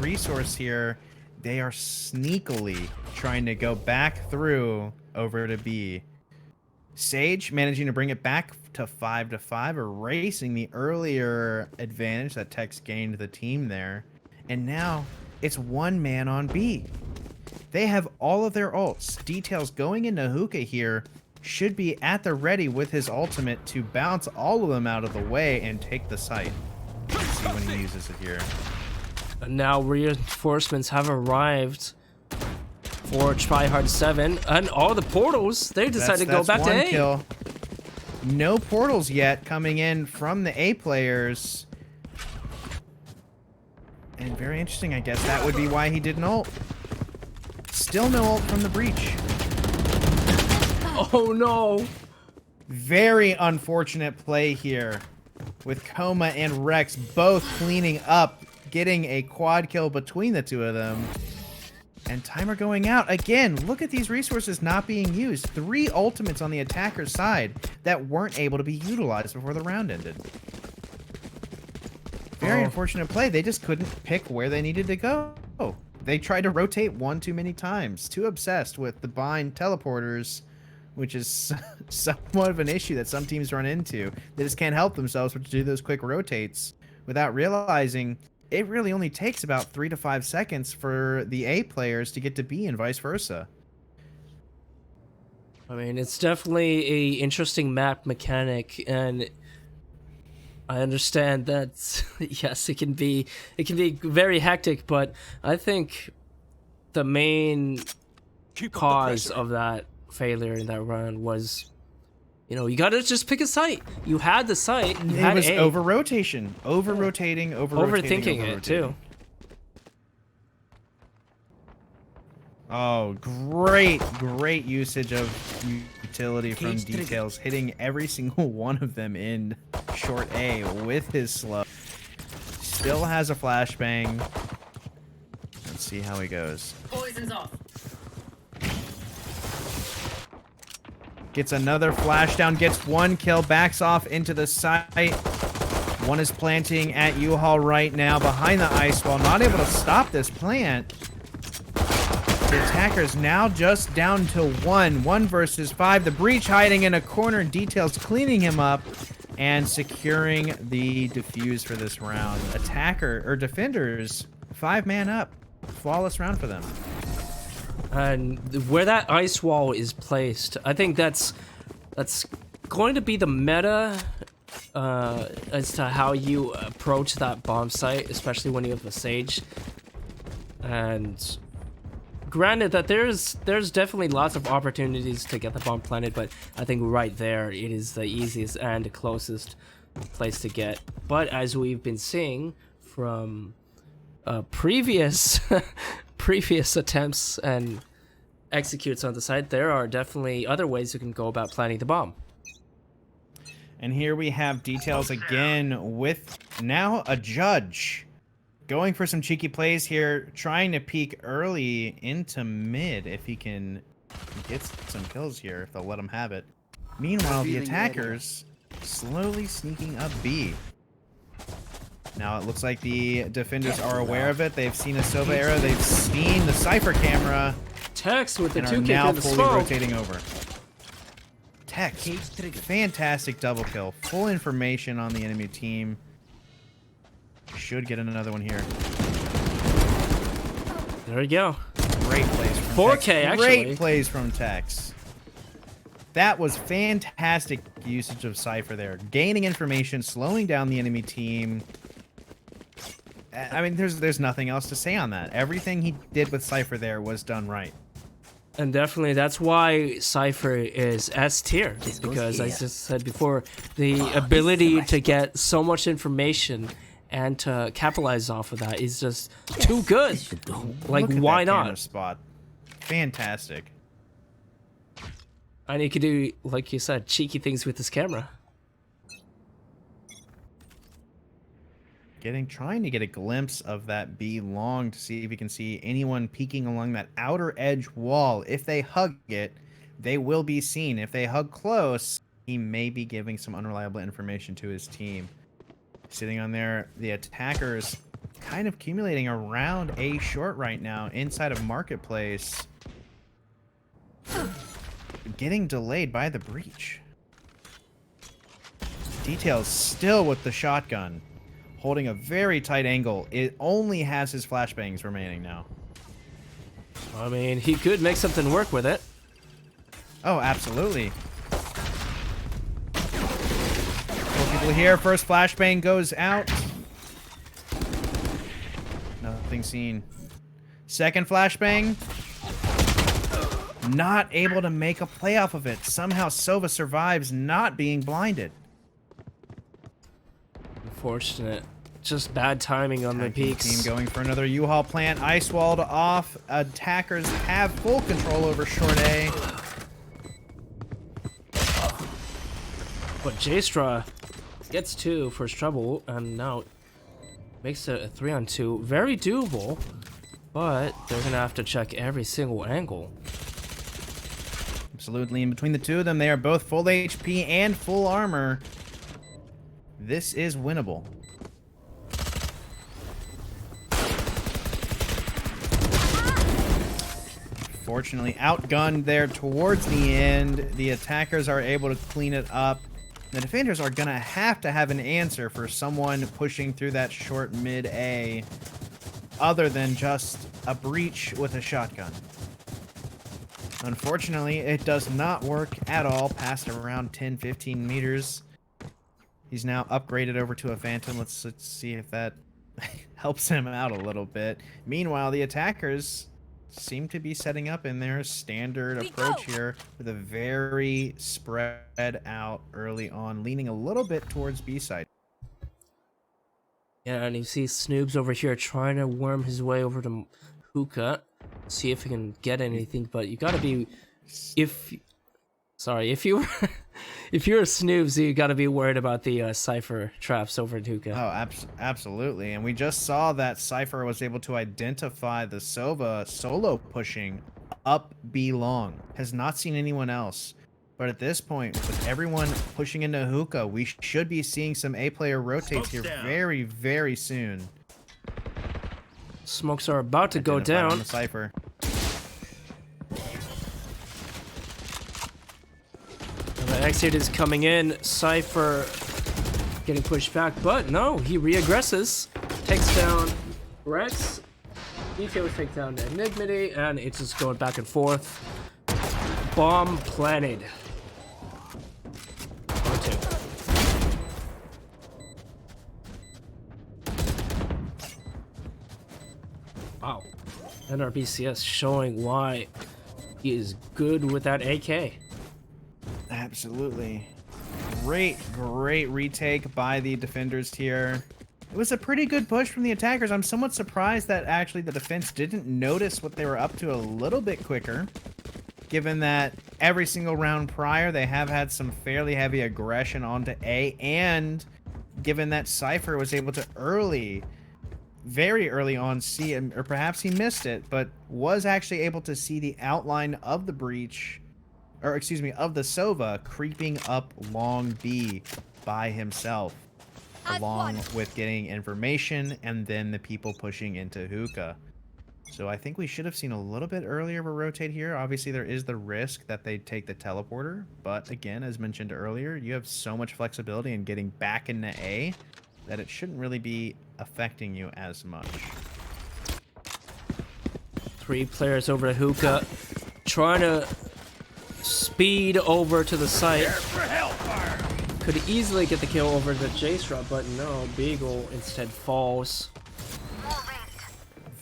resource here, they are sneakily trying to go back through over to B. Sage managing to bring it back to 5-5, erasing the earlier advantage that Tex gained the team there. And now, it's 1 man on B. They have all of their ults. Details going into Hookah here should be at the ready with his ultimate to bounce all of them out of the way and take the site. Let's see when he uses it here. And now reinforcements have arrived for Tryhard 7, and all the portals, they decided to go back to A. Kill. No portals yet coming in from the A players. And very interesting, I guess that would be why he didn't ult. Still no ult from the breach. Oh no! Very unfortunate play here with Koma and Rex both cleaning up, getting a quad kill between the two of them. And timer going out. Again, look at these resources not being used. 3 ultimates on the attacker's side that weren't able to be utilized before the round ended. Very unfortunate play. They just couldn't pick where they needed to go. They tried to rotate one too many times. Too obsessed with the bind teleporters, which is somewhat of an issue that some teams run into. They just can't help themselves but to do those quick rotates without realizing it really only takes about 3 to 5 seconds for the A players to get to B and vice versa. I mean, it's definitely a interesting map mechanic, and I understand that yes, it can be very hectic, but I think the main cause of that failure in that run was, you know, you gotta just pick a site. You had the site. You had was A. over rotation, Overthinking it too. Oh, great usage of utility from Details, hitting every single one of them in short A with his slow. Still has a flashbang. Let's see how he goes. Poison's off. Gets another flash down, gets 1 kill, backs off into the site. One is planting at U-Haul right now behind the ice wall, not able to stop this plant. The attacker's now just down to 1 versus 5. The breach hiding in a corner, Details cleaning him up and securing the defuse for this round. Defenders, 5-man up. Flawless round for them. And where that ice wall is placed, I think that's going to be the meta as to how you approach that bomb site, especially when you have a Sage. And granted that there's definitely lots of opportunities to get the bomb planted, but I think right there it is the easiest and the closest place to get. But as we've been seeing from previous attempts and executes on the site, there are definitely other ways you can go about planting the bomb. And here we have Details again with now a judge. Going for some cheeky plays here, trying to peek early into mid if he can get some kills here, if they'll let him have it. Meanwhile, the attackers slowly sneaking up B. Now it looks like the defenders are aware of it. They've seen a Sova arrow. They've seen the Cypher camera. Tex with the and 2 are kick now in the fully smoke. rotating over. Tex, fantastic double kill. Full information on the enemy team. Should get another one here. There you go. Great plays from 4K, Tex. actually. Great plays from Tex. That was fantastic usage of Cypher there. Gaining information, slowing down the enemy team. I mean, there's nothing else to say on that. Everything he did with Cypher there was done right. And definitely that's why Cypher is S tier. Because, as I just said before, the ability to get so much information and to capitalize off of that is just too good. Like, Look at why that camera not? spot. Fantastic. And he could do, like you said, cheeky things with his camera. Trying to get a glimpse of that B long to see if you can see anyone peeking along that outer edge wall. If they hug it, they will be seen. If they hug close, he may be giving some unreliable information to his team. Sitting on there, the attackers kind of accumulating around A short right now inside of Marketplace. Getting delayed by the breach. Details still with the shotgun. Holding a very tight angle. It only has his flashbangs remaining now. I mean, he could make something work with it. Oh, absolutely. Four people here. First flashbang goes out. Nothing seen. Second flashbang. Not able to make a play off of it. Somehow Sova survives not being blinded. Unfortunate. Just bad timing on the peaks. Team going for another U-Haul plant. Ice walled off. Attackers have full control over short A. But J-Stra gets 2 for his trouble, and now makes it a 3-on-2. Very doable, but they're gonna have to check every single angle. Absolutely. In between the two of them, they are both full HP and full armor. This is winnable. Fortunately, outgunned there towards the end. The attackers are able to clean it up. The defenders are going to have an answer for someone pushing through that short mid-A other than just a breach with a shotgun. Unfortunately, it does not work at all past around 10-15 meters. He's now upgraded over to a Phantom. Let's see if that helps him out a little bit. Meanwhile, the attackers seem to be setting up in their standard approach here with a very spread out early on, leaning a little bit towards B side. Yeah, and you see Snoobs over here trying to worm his way over to Hookah, see if he can get anything, but you gotta be... If you're a Snoobs, you gotta be worried about the Cypher traps over at Hookah. Oh, absolutely. And we just saw that Cypher was able to identify the Sova solo pushing up B long. Has not seen anyone else. But at this point, with everyone pushing into Hookah, we should be seeing some A player rotates here very, very soon. Smokes are about to go down. The Cypher. The exit is coming in. Cypher getting pushed back, but no, he reaggresses. Takes down Rex. DK will take down Enigmity, and it's just going back and forth. Bomb planted. Or 2. Wow. NRBCS showing why he is good with that AK. Absolutely. Great retake by the defenders here. It was a pretty good push from the attackers. I'm somewhat surprised that actually the defense didn't notice what they were up to a little bit quicker, given that every single round prior they have had some fairly heavy aggression onto A, and given that Cypher was able to very early on see, or perhaps he missed it, but was actually able to see the outline of the breach, or excuse me, of the Sova creeping up long B by himself, along with getting information and then the people pushing into Hookah. So I think we should have seen a little bit earlier of a rotate here. Obviously there is the risk that they take the teleporter, but again, as mentioned earlier, you have so much flexibility in getting back into A that it shouldn't really be affecting you as much. 3 players over to hookah, trying to speed over to the site. Could easily get the kill over the J-Straw, but no, Beagle instead falls.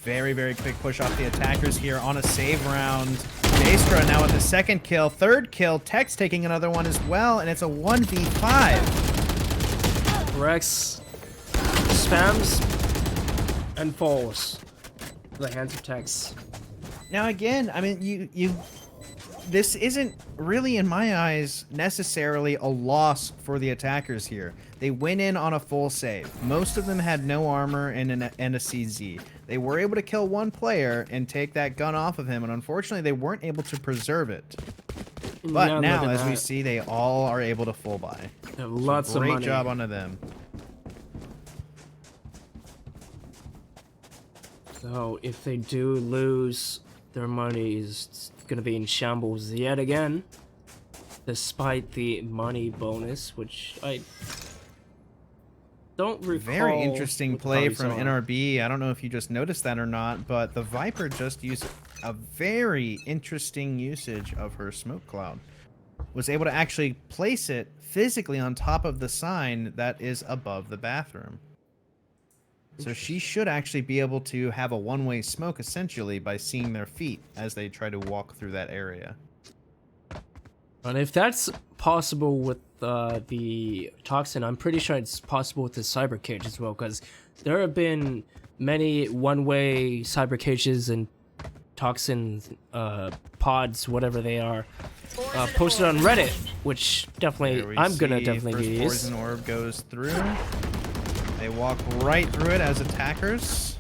Very, very quick push off the attackers here on a save round. J-Straw now with the second kill, third kill, Tex taking another one as well, and it's a 1v5. Rex spams and falls. The hands of Tex. Now again, I mean, this isn't really, in my eyes, necessarily a loss for the attackers here. They went in on a full save. Most of them had no armor and a CZ. They were able to kill one player and take that gun off of him, and unfortunately they weren't able to preserve it. But Yeah, now, look at as we that. see, they all are able to full buy. They have lots of money. Great job onto them. So if they do lose, their money is going to be in shambles yet again. Despite the money bonus, which I don't recall. Very interesting what the play values from are. NRB. I don't know if you just noticed that or not, but the Viper just used a very interesting usage of her smoke cloud. Was able to actually place it physically on top of the sign that is above the bathroom. So she should actually be able to have a one-way smoke essentially by seeing their feet as they try to walk through that area. And if that's possible with the Toxin, I'm pretty sure it's possible with the Cyber Cage as well, because there have been many one-way Cyber Cages and Toxin pods, whatever they are, posted on Reddit, which definitely, I'm gonna definitely first use. Poison Orb goes through. They walk right through it as attackers.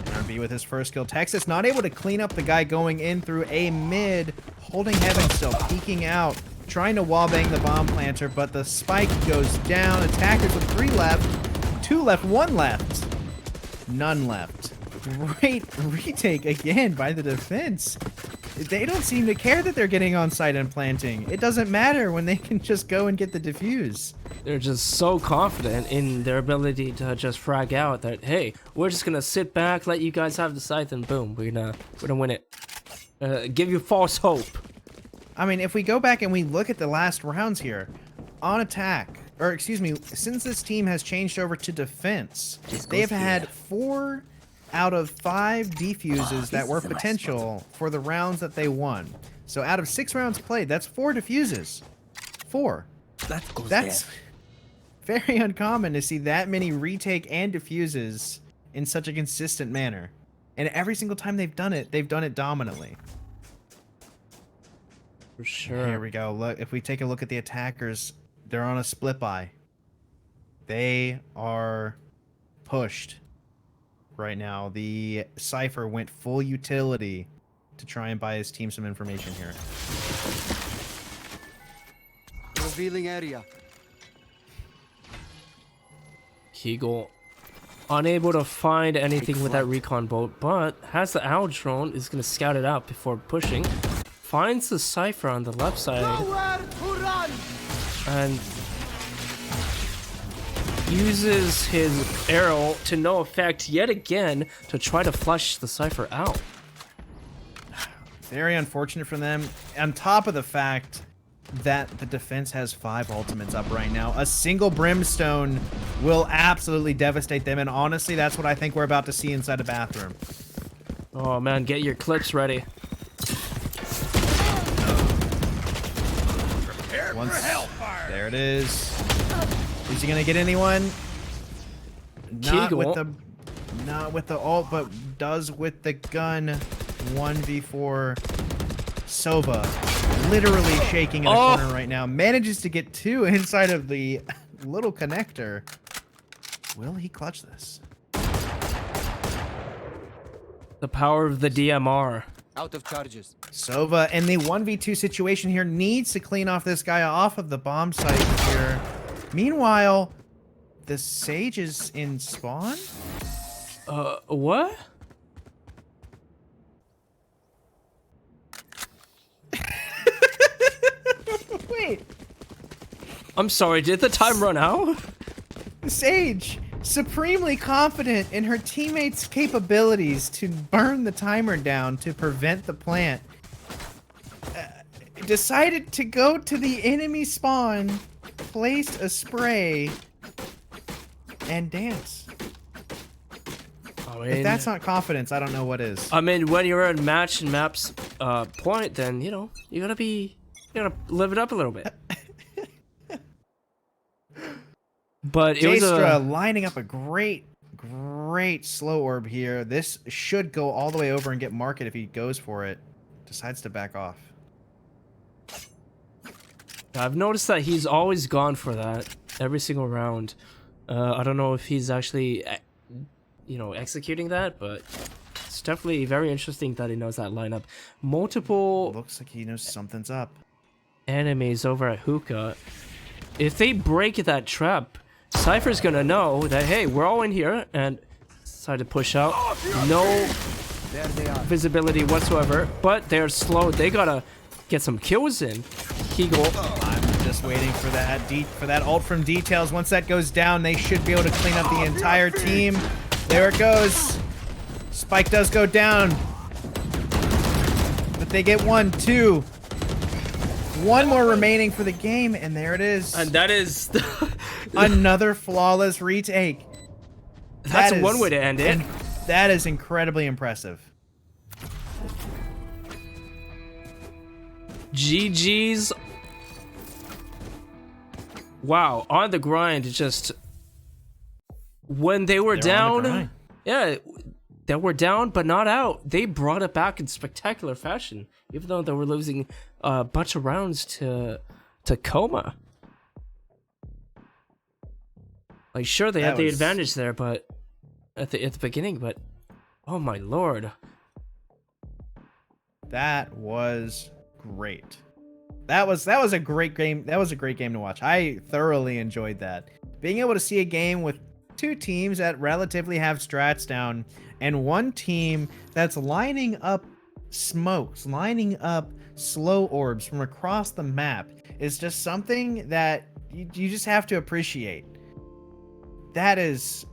NRB with his first kill. Texas not able to clean up the guy going in through a mid, holding heaven still, peeking out, trying to wallbang the bomb planter, but the spike goes down. Attackers with 3 left, 2 left, 1 left, none left. Great retake again by the defense. They don't seem to care that they're getting on site and planting. It doesn't matter when they can just go and get the defuse. They're just so confident in their ability to just frag out that, hey, we're just gonna sit back, let you guys have the scythe, and boom, we're gonna win it. Give you false hope. I mean, if we go back and we look at the last rounds here, on attack, or excuse me, since this team has changed over to defense, they have had 4 out of 5 defuses that were potential for the rounds that they won. So out of 6 rounds played, that's 4 defuses. 4. That's very uncommon to see that many retake and defuses in such a consistent manner. And every single time they've done it dominantly. For sure. Here we go. Look, if we take a look at the attackers, they're on a split buy. They are pushed right now. The Cypher went full utility to try and buy his team some information here. Revealing area. Kegel unable to find anything with that recon boat, but has the owl drone, is going to scout it out before pushing. Finds the Cypher on the left side. And uses his arrow to no effect yet again to try to flush the Cypher out. Very unfortunate for them. On top of the fact that the defense has 5 ultimates up right now, a single brimstone will absolutely devastate them, and honestly, that's what I think we're about to see inside a bathroom. Oh man, get your clips ready. Once, there it is. Is he gonna get anyone? Not with the ult, but does with the gun. 1v4. Sova literally shaking in a corner right now. Manages to get 2 inside of the little connector. Will he clutch this? The power of the DMR. Out of charges. Sova in the 1v2 situation here needs to clean off this guy off of the bomb site here. Meanwhile, the Sage is in spawn? What? Wait, I'm sorry, did the time run out? the Sage supremely confident in her teammates' capabilities to burn the timer down to prevent the plant, decided to go to the enemy spawn, placed a spray, and dance. I mean, If that's not confidence, I don't know what is. I mean, when you're at match and maps point, then you know you gotta live it up a little bit. But it was Jastra lining up a great slow orb here. This should go all the way over and get Market if he goes for it. Decides to back off. I've noticed that he's always gone for that every single round. I don't know if he's actually, executing that, but it's definitely very interesting that he knows that lineup. Multiple Looks like he knows something's up. enemies over at Hookah. If they break that trap, Cypher's gonna know that, hey, we're all in here, and decide to push out. No There they are. visibility whatsoever, but they're slow. They gotta get some kills in. Kegel. I'm just waiting for that ult from Details. Once that goes down, they should be able to clean up the entire team. There it goes. Spike does go down. But they get 1, 2. One more remaining for the game, and there it is. And that is... Another flawless retake. That's one way to end it. That is incredibly impressive. GG's. Wow, on the grind, just when they were They're on the down, grind. yeah, they were down but not out. They brought it back in spectacular fashion, even though they were losing a bunch of rounds to Coma. Like, sure, they had the advantage there, but at the beginning, but oh my lord, that was great. That was a great game. That was a great game to watch. I thoroughly enjoyed that. Being able to see a game with two teams that relatively have strats down and one team that's lining up smokes, lining up slow orbs from across the map is just something that you just have to appreciate. That is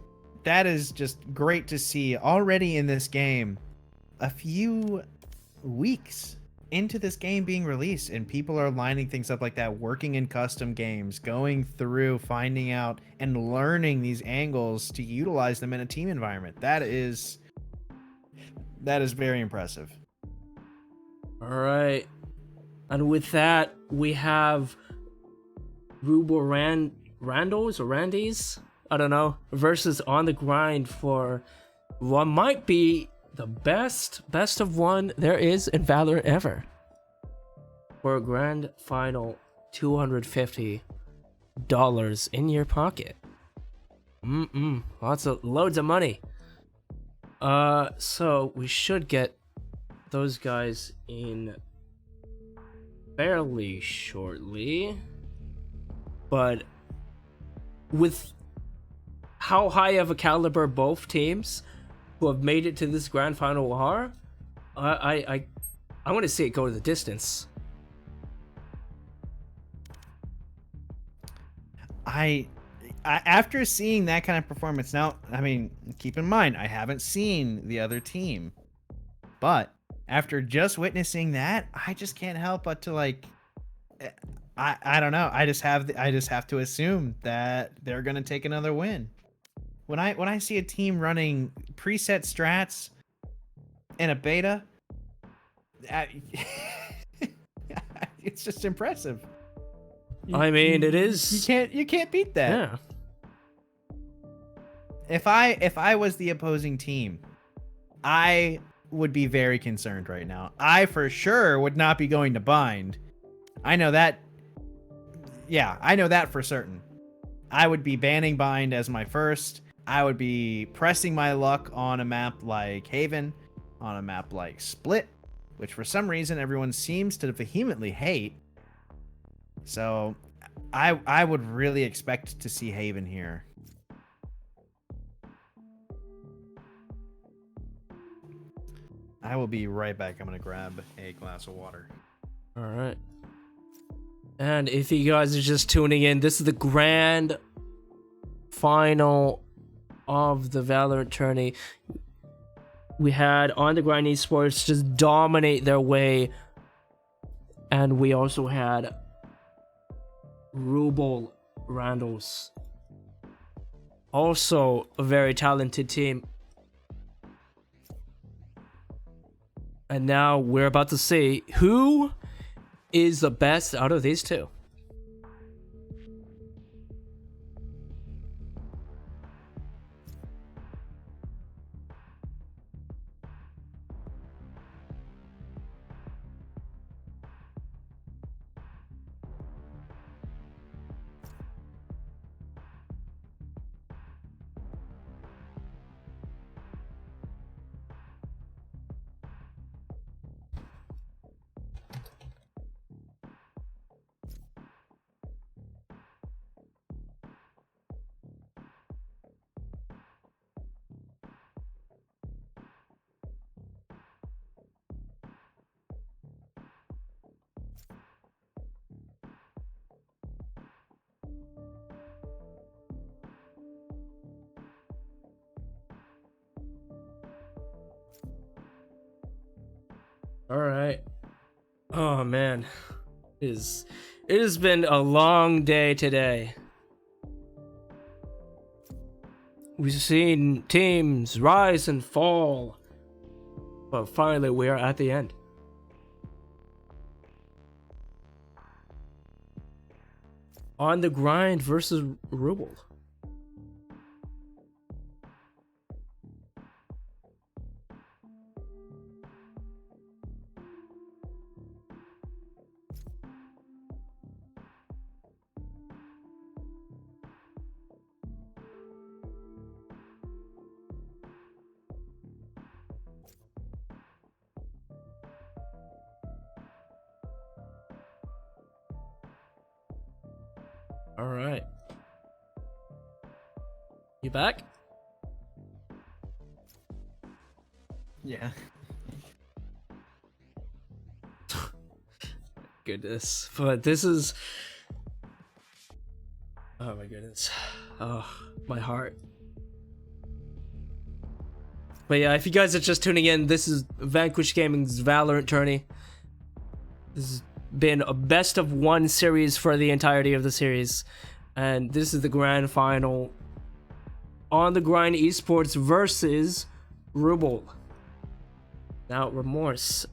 just great to see already in this game. A few weeks into this game being released, and people are lining things up like that, working in custom games, going through, finding out, and learning these angles to utilize them in a team environment. That is very impressive. all right. And with that, we have Randos or Randy's, I don't know, versus On the Grind for what might be the best of one there is in Valorant ever. For a grand final $250 in your pocket. Loads of money. So we should get those guys in fairly shortly. But with how high of a caliber both teams who have made it to this grand final are, I want to see it go to the distance. I after seeing that kind of performance, now, I mean, keep in mind, I haven't seen the other team, but after just witnessing that, I just can't help but to, like, I don't know. I just have to assume that they're gonna take another win. When I see a team running preset strats in a beta, it's just impressive. I mean, it is. You can't beat that. Yeah. If I was the opposing team, I would be very concerned right now. I for sure would not be going to bind. I know that. Yeah, I know that for certain. I would be banning bind as my first. I would be pressing my luck on a map like Haven, on a map like Split, which for some reason everyone seems to vehemently hate. So I would really expect to see Haven here. I will be right back. I'm going to grab a glass of water. All right. And if you guys are just tuning in, this is the grand final of the Valorant tourney. We had On The Grind Esports just dominate their way, and we also had Ruble Randalls, also a very talented team. And now we're about to see who is the best out of these two. All right. Oh man, it has been a long day today. We've seen teams rise and fall, but finally we are at the end. On the Grind versus Ruble. All right. You back? Yeah. Goodness. But this is... Oh my goodness. Oh, my heart. But yeah, if you guys are just tuning in, this is VanQuish Gaming's Valorant tourney. This has been a best of one series for the entirety of the series. And this is the grand final. On the Grind Esports versus Ruble. Now, Remorse,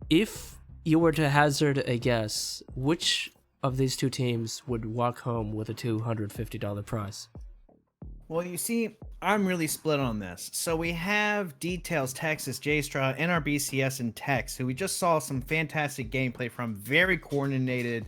if you were to hazard a guess, which of these two teams would walk home with a $250 prize? Well, you see, I'm really split on this. So we have Details, Texas, J-Straw, NRBCS, and Tex, who we just saw some fantastic gameplay from. Very coordinated,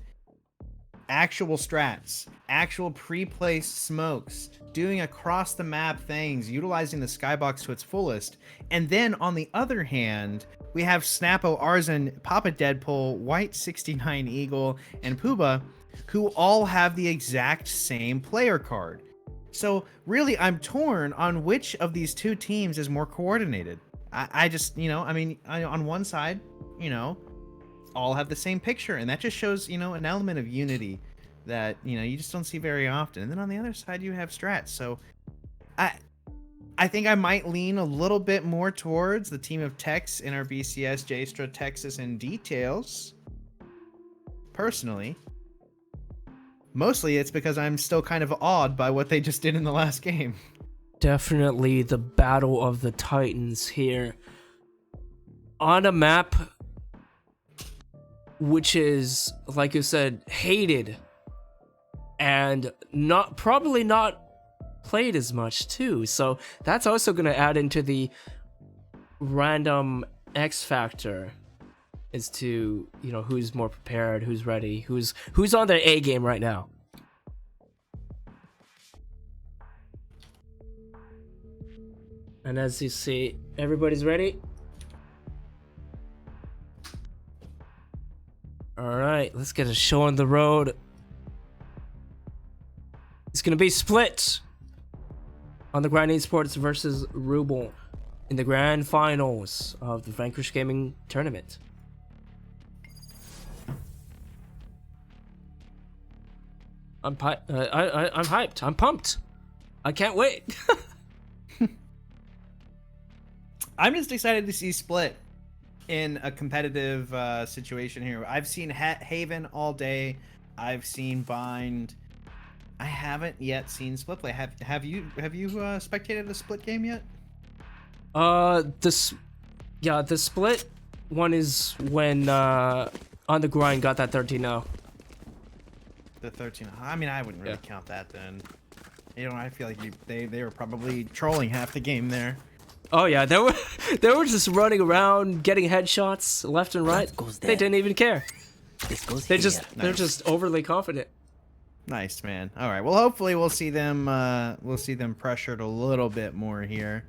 actual strats, actual pre-placed smokes, doing across the map things, utilizing the skybox to its fullest. And then on the other hand, we have Snappo, Arzen, Papa Deadpool, White 69 Eagle, and Puba, who all have the exact same player card. So really, I'm torn on which of these two teams is more coordinated. I just, you know, I mean, on one side, you know, all have the same picture, and that just shows, you know, an element of unity that, you know, you just don't see very often. And then on the other side, you have strats. So I think I might lean a little bit more towards the team of Tex, NRBCS, J-Stra, Texas, and Details. Personally. Mostly it's because I'm still kind of awed by what they just did in the last game. Definitely the battle of the titans here. On a map which is, like you said, hated and probably not played as much too. So that's also going to add into the random X factor as to, you know, who's more prepared, who's ready, who's on their A game right now. And as you see, everybody's ready. All right, let's get a show on the road. It's gonna be split on the Grind Esports versus Ruble in the grand finals of the VanQuish Gaming tournament. I'm hyped. I'm pumped. I can't wait. I'm just excited to see Split in a competitive situation here. I've seen Haven all day. I've seen Bind. I haven't yet seen Split play. Have you spectated a Split game yet? The Split one is when On the Grind got that 13-0. The 13. I mean, I wouldn't really count that then. You know, I feel like they were probably trolling half the game there. Oh yeah, they were just running around getting headshots left and right. They didn't even care. They're just overly confident. Nice, man. All right. Well, hopefully we'll see them pressured a little bit more here.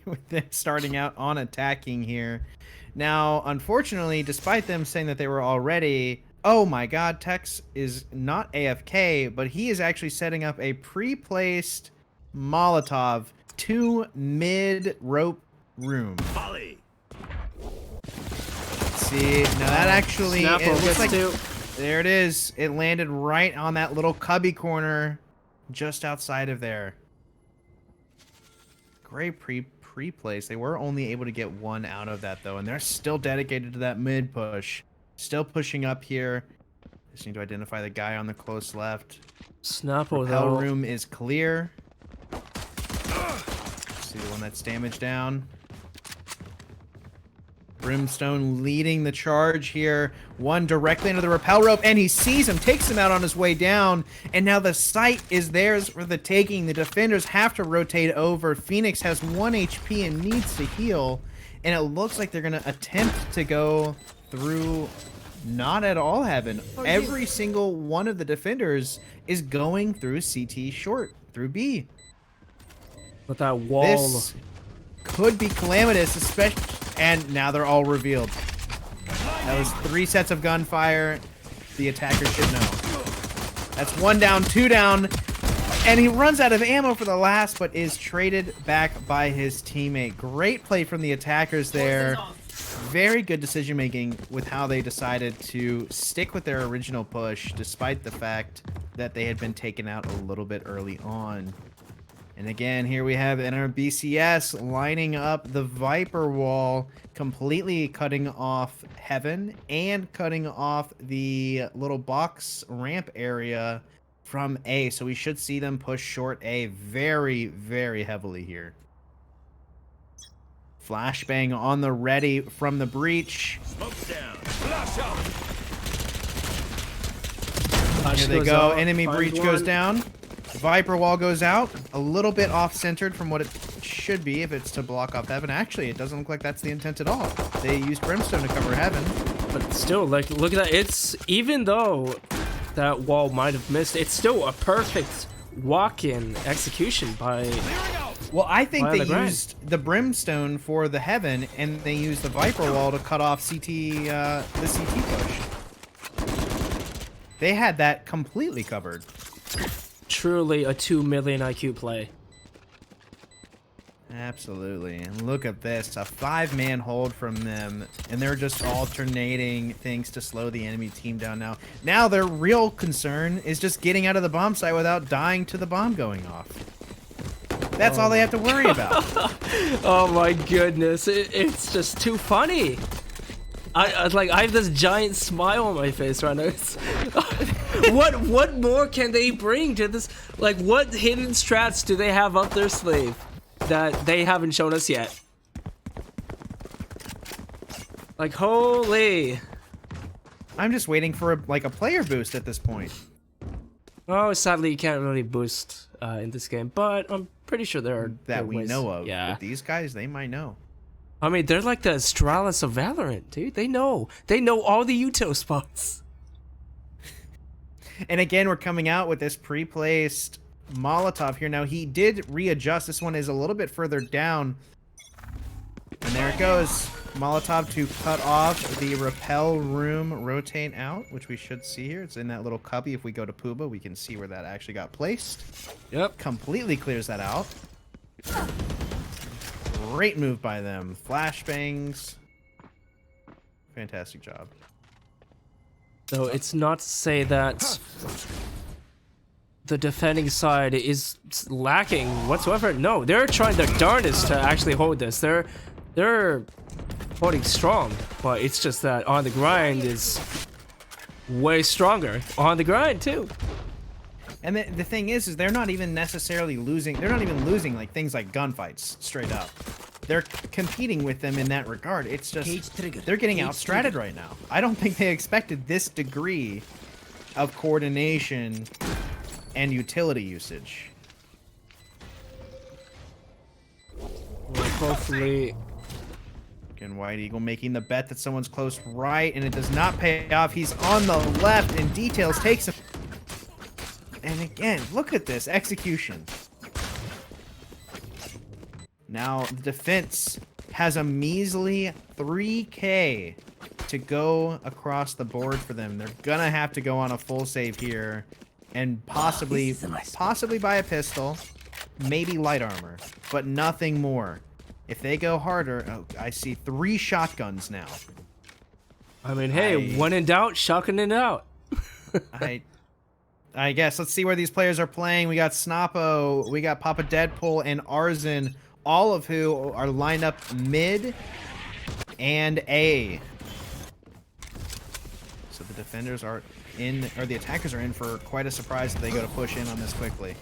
With them starting out on attacking here. Now, unfortunately, despite them saying that they were already, oh my God, Tex is not AFK, but he is actually setting up a pre-placed Molotov to mid rope room. Volley. See, now that actually, Snapple it looks like, two. there it is. It landed right on that little cubby corner just outside of there. Great pre-place. They were only able to get one out of that though, and they're still dedicated to that mid push. Still pushing up here. Just need to identify the guy on the close left. Snapple Repel though. room is clear. See the one that's damaged down. Brimstone leading the charge here. One directly into the repel rope, and he sees him, takes him out on his way down, and now the site is theirs for the taking. The defenders have to rotate over. Phoenix has 1 HP and needs to heal, and it looks like they're going to attempt to go through not at all heaven. Every single one of the defenders is going through CT short, through B. With that wall. This could be calamitous, especially, and now they're all revealed. That was 3 sets of gunfire. The attacker should know. That's 1 down, 2 down, and he runs out of ammo for the last, but is traded back by his teammate. Great play from the attackers there. Very good decision making with how they decided to stick with their original push, despite the fact that they had been taken out a little bit early on. And again, here we have in our BCS lining up the Viper wall, completely cutting off Heaven and cutting off the little box ramp area from A. So we should see them push short A very, very heavily here. Flashbang on the ready from the breach. Smoke's down. Flash out. Here they go. Enemy breach goes down. Viper wall goes out. A little bit off-centered from what it should be if it's to block off Heaven. Actually, it doesn't look like that's the intent at all. They used Brimstone to cover Heaven. But still, like, look at that. It's, even though that wall might have missed, it's still a perfect walk-in execution by... Well, I think By they the grind. used the Brimstone for the Heaven, and they used the Viper wall to cut off the CT push. They had that completely covered. Truly a 2 million IQ play. Absolutely. And look at this, a 5-man hold from them, and they're just alternating things to slow the enemy team down now. Now their real concern is just getting out of the bomb site without dying to the bomb going off. That's all they have to worry about. Oh my goodness, it's just too funny. I have this giant smile on my face right now. It's, what more can they bring to this? Like, what hidden strats do they have up their sleeve that they haven't shown us yet? Like, holy. I'm just waiting for a player boost at this point. Oh, sadly you can't really boost in this game, but I'm pretty sure there are That we ways. know of. Yeah. But these guys, they might know. I mean, they're like the Astralis of Valorant, dude. They know all the util spots. And again, we're coming out with this pre-placed Molotov here. Now, he did readjust. This one is a little bit further down. And there it goes. Molotov to cut off the repel room rotate out, which we should see here. It's in that little cubby. If we go to Puba, we can see where that actually got placed. Yep. Completely clears that out. Great move by them. Flashbangs. Fantastic job. So it's not to say that the defending side is lacking whatsoever. No, they're trying their darndest to actually hold this. They're holding strong, but it's just that on the grind is way stronger. On the grind too. And the thing is they're not even necessarily losing. They're not even losing like things like gunfights straight up. They're competing with them in that regard. It's just they're getting outstratted right now. I don't think they expected this degree of coordination and utility usage. Well, hopefully. Again, White Eagle making the bet that someone's close right, and it does not pay off. He's on the left, and Details takes him. And again, look at this execution. Now, the defense has a measly 3K to go across the board for them. They're gonna have to go on a full save here and possibly buy a pistol, maybe light armor, but nothing more. If they go harder, oh, I see 3 shotguns now. I mean, hey, when in doubt, shotgun it out. I guess. Let's see where these players are playing. We got Snappo, we got Papa Deadpool, and Arzen, all of who are lined up mid and A. So the defenders are in, or the attackers are in for quite a surprise if they go to push in on this quickly.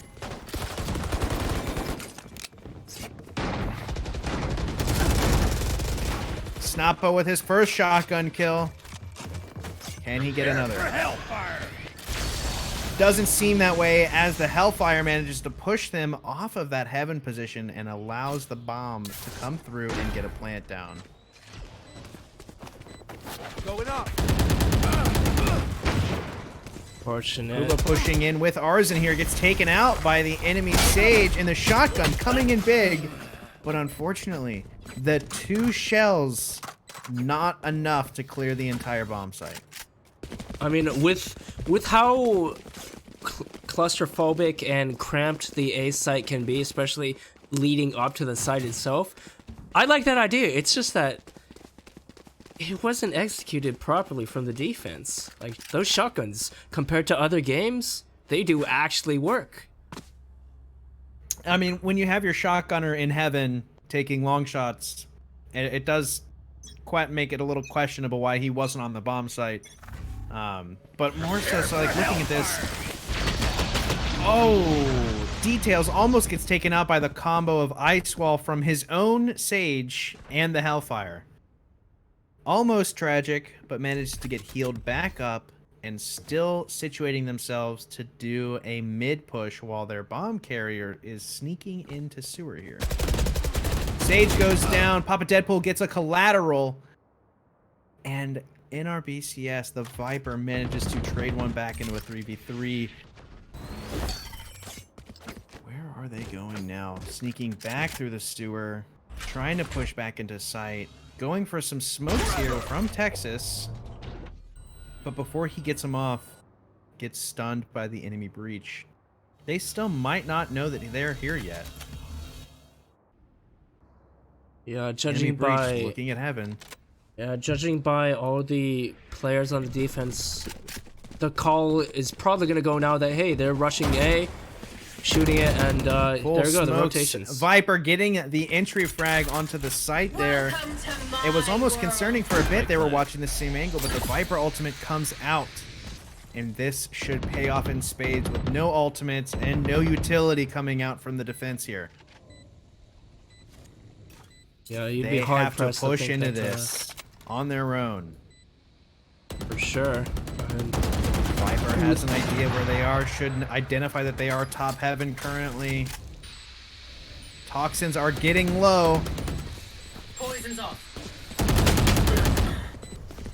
Snappo with his first shotgun kill. Can he get another? Doesn't seem that way as the Hellfire manages to push them off of that heaven position and allows the bomb to come through and get a plant down. Going up. Fortunate. Uba pushing in with Arzen here, gets taken out by the enemy Sage, and the shotgun coming in big. But unfortunately, the 2 shells, not enough to clear the entire bomb site. I mean, with how claustrophobic and cramped the A site can be, especially leading up to the site itself, I like that idea. It's just that it wasn't executed properly from the defense. Like, those shotguns, compared to other games, they do actually work. I mean, when you have your shotgunner in heaven taking long shots, it does quite make it a little questionable why he wasn't on the bomb site. But more so, like, looking at this, oh, Details almost gets taken out by the combo of Ice Wall from his own Sage and the Hellfire. Almost tragic, but manages to get healed back up and still situating themselves to do a mid push while their bomb carrier is sneaking into sewer here. Sage goes down, Papa Deadpool gets a collateral, and in our BCS, the Viper manages to trade one back into a 3v3. Where are they going now? Sneaking back through the sewer, trying to push back into sight, going for some smokes here from Texas. But before he gets them off, gets stunned by the enemy breach. They still might not know that they're here yet. Yeah, judging Enemy breach by looking at heaven. Yeah, judging by all the players on the defense, the call is probably going to go now that, hey, they're rushing A, shooting it, and there we go, the rotations. Viper getting the entry frag onto the site there. It was almost concerning for a bit. They were watching the same angle, but the Viper ultimate comes out. And this should pay off in spades with no ultimates and no utility coming out from the defense here. Yeah, you'd they be hard have to pressed push think into that, this on their own. for sure. And Viper has an idea where they are, should identify that they are top heaven currently. Toxins are getting low. Poison's off.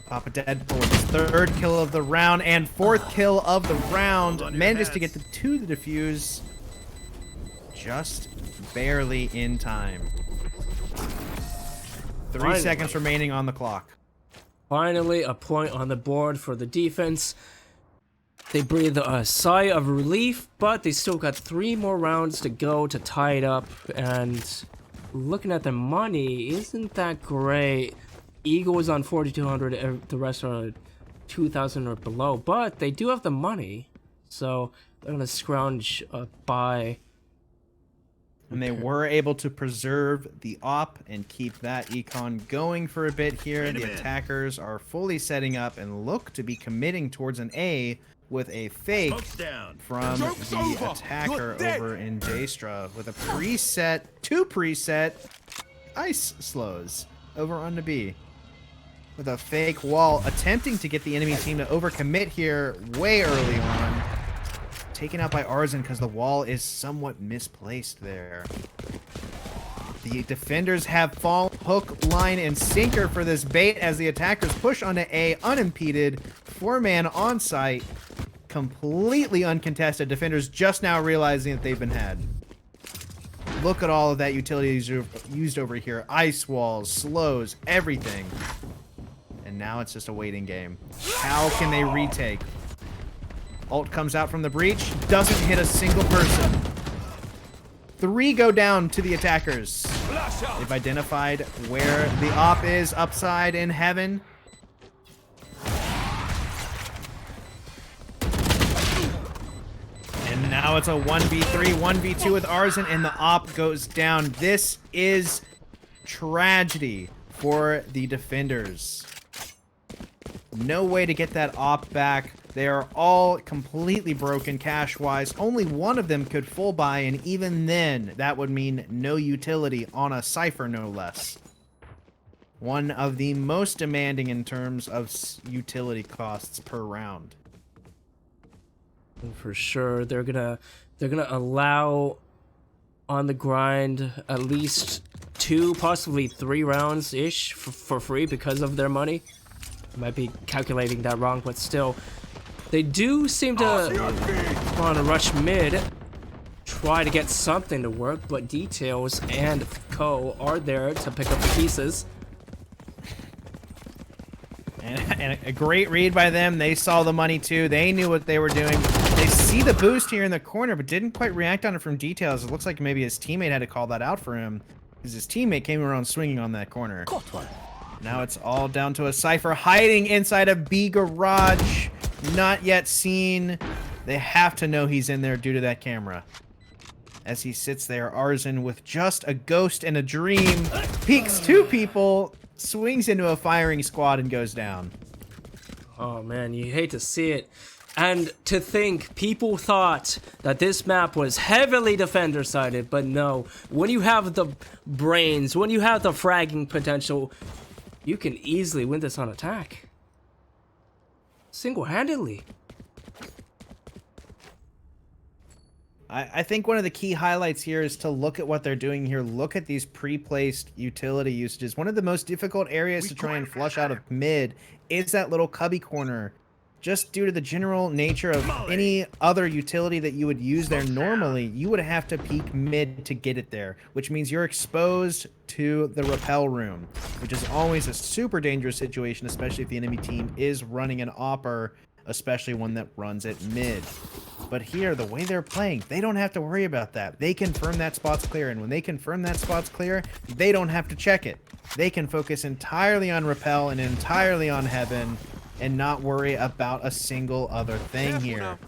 Papa Deadpool with his 3rd kill of the round and 4th kill of the round. Manages to get to the defuse just barely in time. 3 Finally. seconds remaining on the clock. Finally, a point on the board for the defense. They breathe a sigh of relief, but they still got 3 more rounds to go to tie it up. And looking at the money, isn't that great? Eagle is on 4,200, the rest are 2,000 or below. But they do have the money, so They're gonna scrounge by. And they were able to preserve the op and keep that econ going for a bit here. The attackers are fully setting up and look to be committing towards an A with a fake Smoke's down. from Joke's the over. attacker You're dead. over in Daystra with a preset, 2 preset ice slows over on the B. With a fake wall, attempting to get the enemy team to overcommit here way early on. Taken out by Arzen because the wall is somewhat misplaced there. The defenders have fallen hook, line, and sinker for this bait as the attackers push onto A unimpeded. 4-man on site. Completely uncontested. Defenders just now realizing that they've been had. Look at all of that utility used over here. Ice walls, slows, everything. And now it's just a waiting game. How can they retake? Ult comes out from the breach, doesn't hit a single person. 3 go down to the attackers. They've identified where the op is upside in heaven. And now it's a 1v3, 1v2 with Arzen, and the op goes down. This is tragedy for the defenders. No way to get that op back. They are all completely broken cash-wise. Only one of them could full buy, and even then, that would mean no utility on a Cypher, no less. One of the most demanding in terms of utility costs per round. For sure, they're gonna allow on the grind at least 2, possibly 3 rounds ish for free because of their money. I might be calculating that wrong, but still, they do seem to want to rush mid, try to get something to work, but Details and Co are there to pick up the pieces. And a great read by them. They saw the money too. They knew what they were doing. They see the boost here in the corner, but didn't quite react on it from Details. It looks like maybe his teammate had to call that out for him, because his teammate came around swinging on that corner. Now it's all down to a Cypher hiding inside a B garage. Not yet seen. They have to know he's in there due to that camera. As he sits there, Arzen with just a ghost and a dream. Peeks 2 people, swings into a firing squad, and goes down. Oh man, you hate to see it. And to think people thought that this map was heavily defender-sided, but no. When you have the brains, when you have the fragging potential, you can easily win this on attack. Single-handedly. I think one of the key highlights here is to look at what they're doing here. Look at these pre-placed utility usages. One of the most difficult areas to try and flush out of mid is that little cubby corner. Just due to the general nature of any other utility that you would use there normally, you would have to peek mid to get it there, which means you're exposed to the rappel room, which is always a super dangerous situation, especially if the enemy team is running an opper, especially one that runs it mid. But here, the way they're playing, they don't have to worry about that. They confirm that spot's clear, and when they confirm that spot's clear, they don't have to check it. They can focus entirely on rappel and entirely on heaven, and not worry about a single other thing here.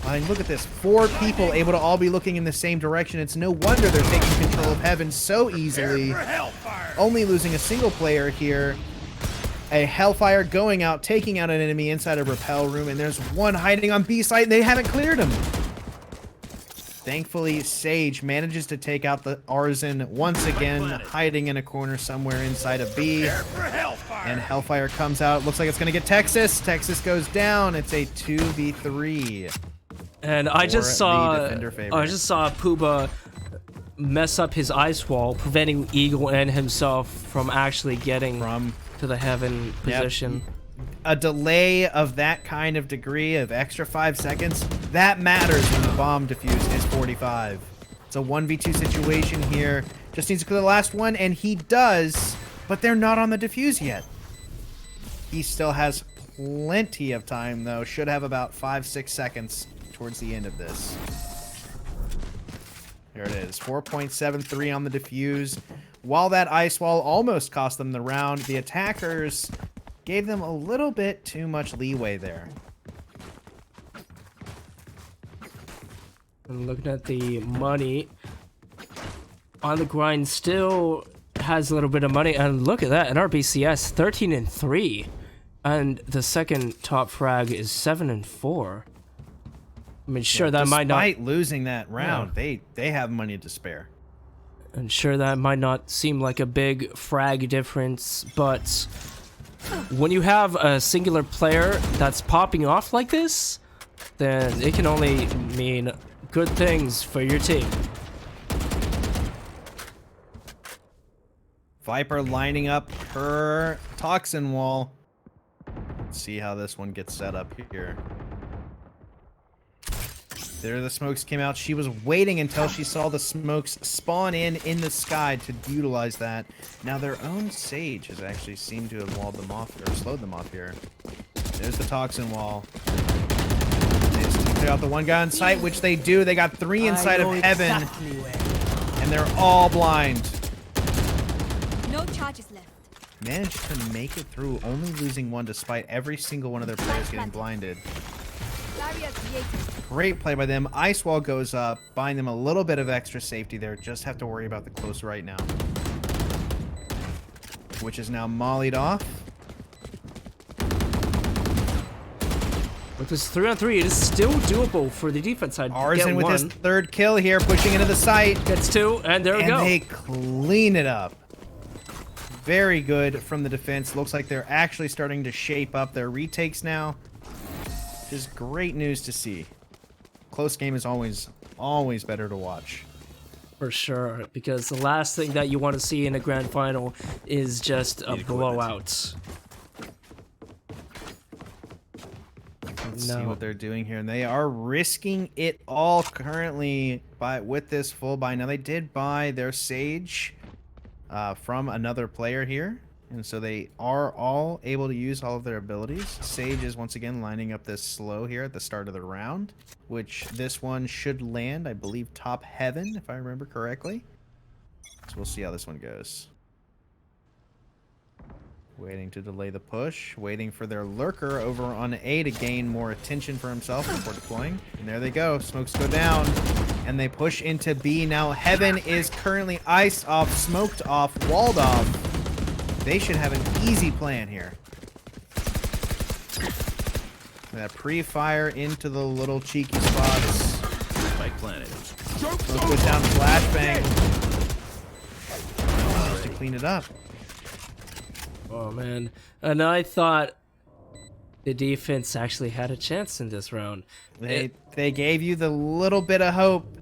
I mean, look at this. 4 people able to all be looking in the same direction. It's no wonder they're taking control of heaven so easily. Only losing a single player here. A Hellfire going out, taking out an enemy inside a rappel room, and there's one hiding on B site, and they haven't cleared him. Thankfully, Sage manages to take out the Arzen once again, hiding in a corner somewhere inside of B. And Hellfire comes out. Looks like it's going to get Texas. Texas goes down. It's a 2v3. And I just saw Puba mess up his ice wall, preventing Eagle and himself from actually getting to the heaven position. A delay of that kind of degree of extra 5 seconds, that matters when the bomb defuse is 45. It's a 1v2 situation here. Just needs to clear the last one, and he does, but they're not on the defuse yet. He still has plenty of time, though. Should have about 5-6 seconds towards the end of this. There it is. 4.73 on the defuse. While that ice wall almost cost them the round, the attackers gave them a little bit too much leeway there. And looking at the money, On the Grind still has a little bit of money, and look at that, an RBCS 13-3, and the second top frag is 7-4. I mean, sure, that might not. Despite losing that round, they have money to spare. And sure, that might not seem like a big frag difference, but when you have a singular player that's popping off like this, then it can only mean good things for your team. Viper lining up her toxin wall. Let's see how this one gets set up here. There the smokes came out. She was waiting until she saw the smokes spawn in the sky to utilize that. Now their own Sage has actually seemed to have walled them off, or slowed them off here. There's the toxin wall. They just need to clear out the one guy on site, which they do. They got 3 inside of heaven, and they're all blind. No charges left. Managed to make it through, only losing 1 despite every single one of their players getting blinded. Barrier created. Great play by them. Ice wall goes up, buying them a little bit of extra safety there. Just have to worry about the close right now. Which is now mollied off. With this 3-on-3, it is still doable for the defense side. Arzen with his 3rd kill here, pushing into the site. Gets 2, and there we go. And they clean it up. Very good from the defense. Looks like they're actually starting to shape up their retakes now. Which is great news to see. Close game is always better to watch. For sure, because the last thing that you want to see in a grand final is just a blowout. Let's see what they're doing here, and they are risking it all currently with this full buy. Now they did buy their Sage from another player here, and so they are all able to use all of their abilities. Sage is once again lining up this slow here at the start of the round, which this one should land, I believe, top heaven, if I remember correctly. So we'll see how this one goes. Waiting to delay the push, waiting for their lurker over on A to gain more attention for himself before deploying. And there they go, smokes go down, and they push into B. Now heaven is currently iced off, smoked off, walled off. They should have an easy plan here. That pre-fire into the little cheeky spots. Spike planted. Smoke goes down, flashbang. Just to clean it up. Oh man, and I thought the defense actually had a chance in this round. They gave you the little bit of hope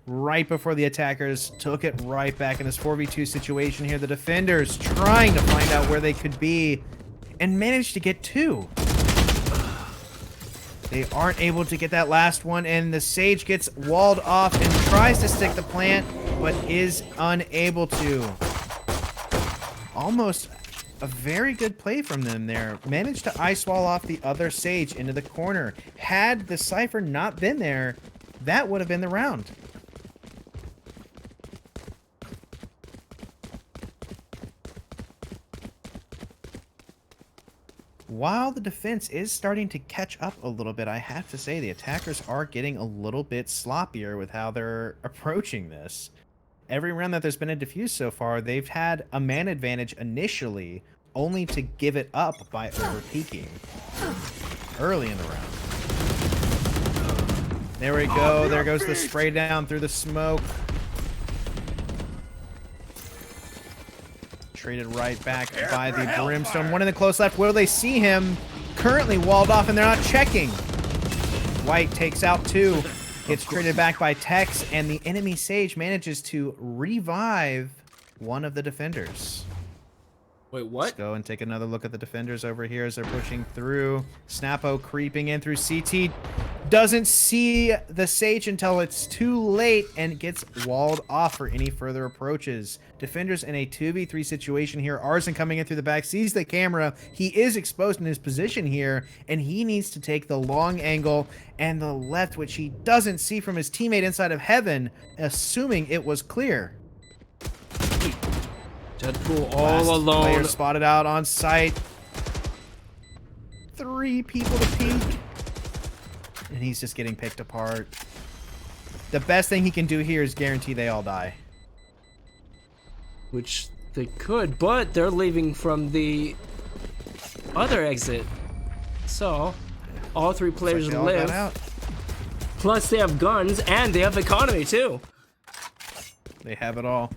right before the attackers took it right back in this 4v2 situation here. The defenders trying to find out where they could be and managed to get 2. They aren't able to get that last one, and the Sage gets walled off and tries to stick the plant, but is unable to. Almost a very good play from them there. Managed to ice wall off the other Sage into the corner. Had the Cypher not been there, that would have been the round. While the defense is starting to catch up a little bit, I have to say the attackers are getting a little bit sloppier with how they're approaching this. Every round that there's been a defuse so far, they've had a man advantage initially, only to give it up by over-peaking early in the round. There we go. There goes the spray down through the smoke. Traded right back by the Brimstone. One in the close left. Will they see him? Currently walled off, and they're not checking. White takes out 2. Gets traded back by Tex, and the enemy Sage manages to revive one of the defenders. Wait, what? Let's go and take another look at the defenders over here as they're pushing through. Snappo creeping in through CT. Doesn't see the Sage until it's too late and gets walled off for any further approaches. Defenders in a 2v3 situation here. Arzen coming in through the back, sees the camera. He is exposed in his position here, and he needs to take the long angle and the left, which he doesn't see from his teammate inside of heaven, assuming it was clear. Deadpool all Last alone. Player spotted out on site. 3 people to peek. And he's just getting picked apart. The best thing he can do here is guarantee they all die. Which they could, but they're leaving from the other exit. So, all three players Looks like they all live. got out. Plus, they have guns and they have economy too. They have it all.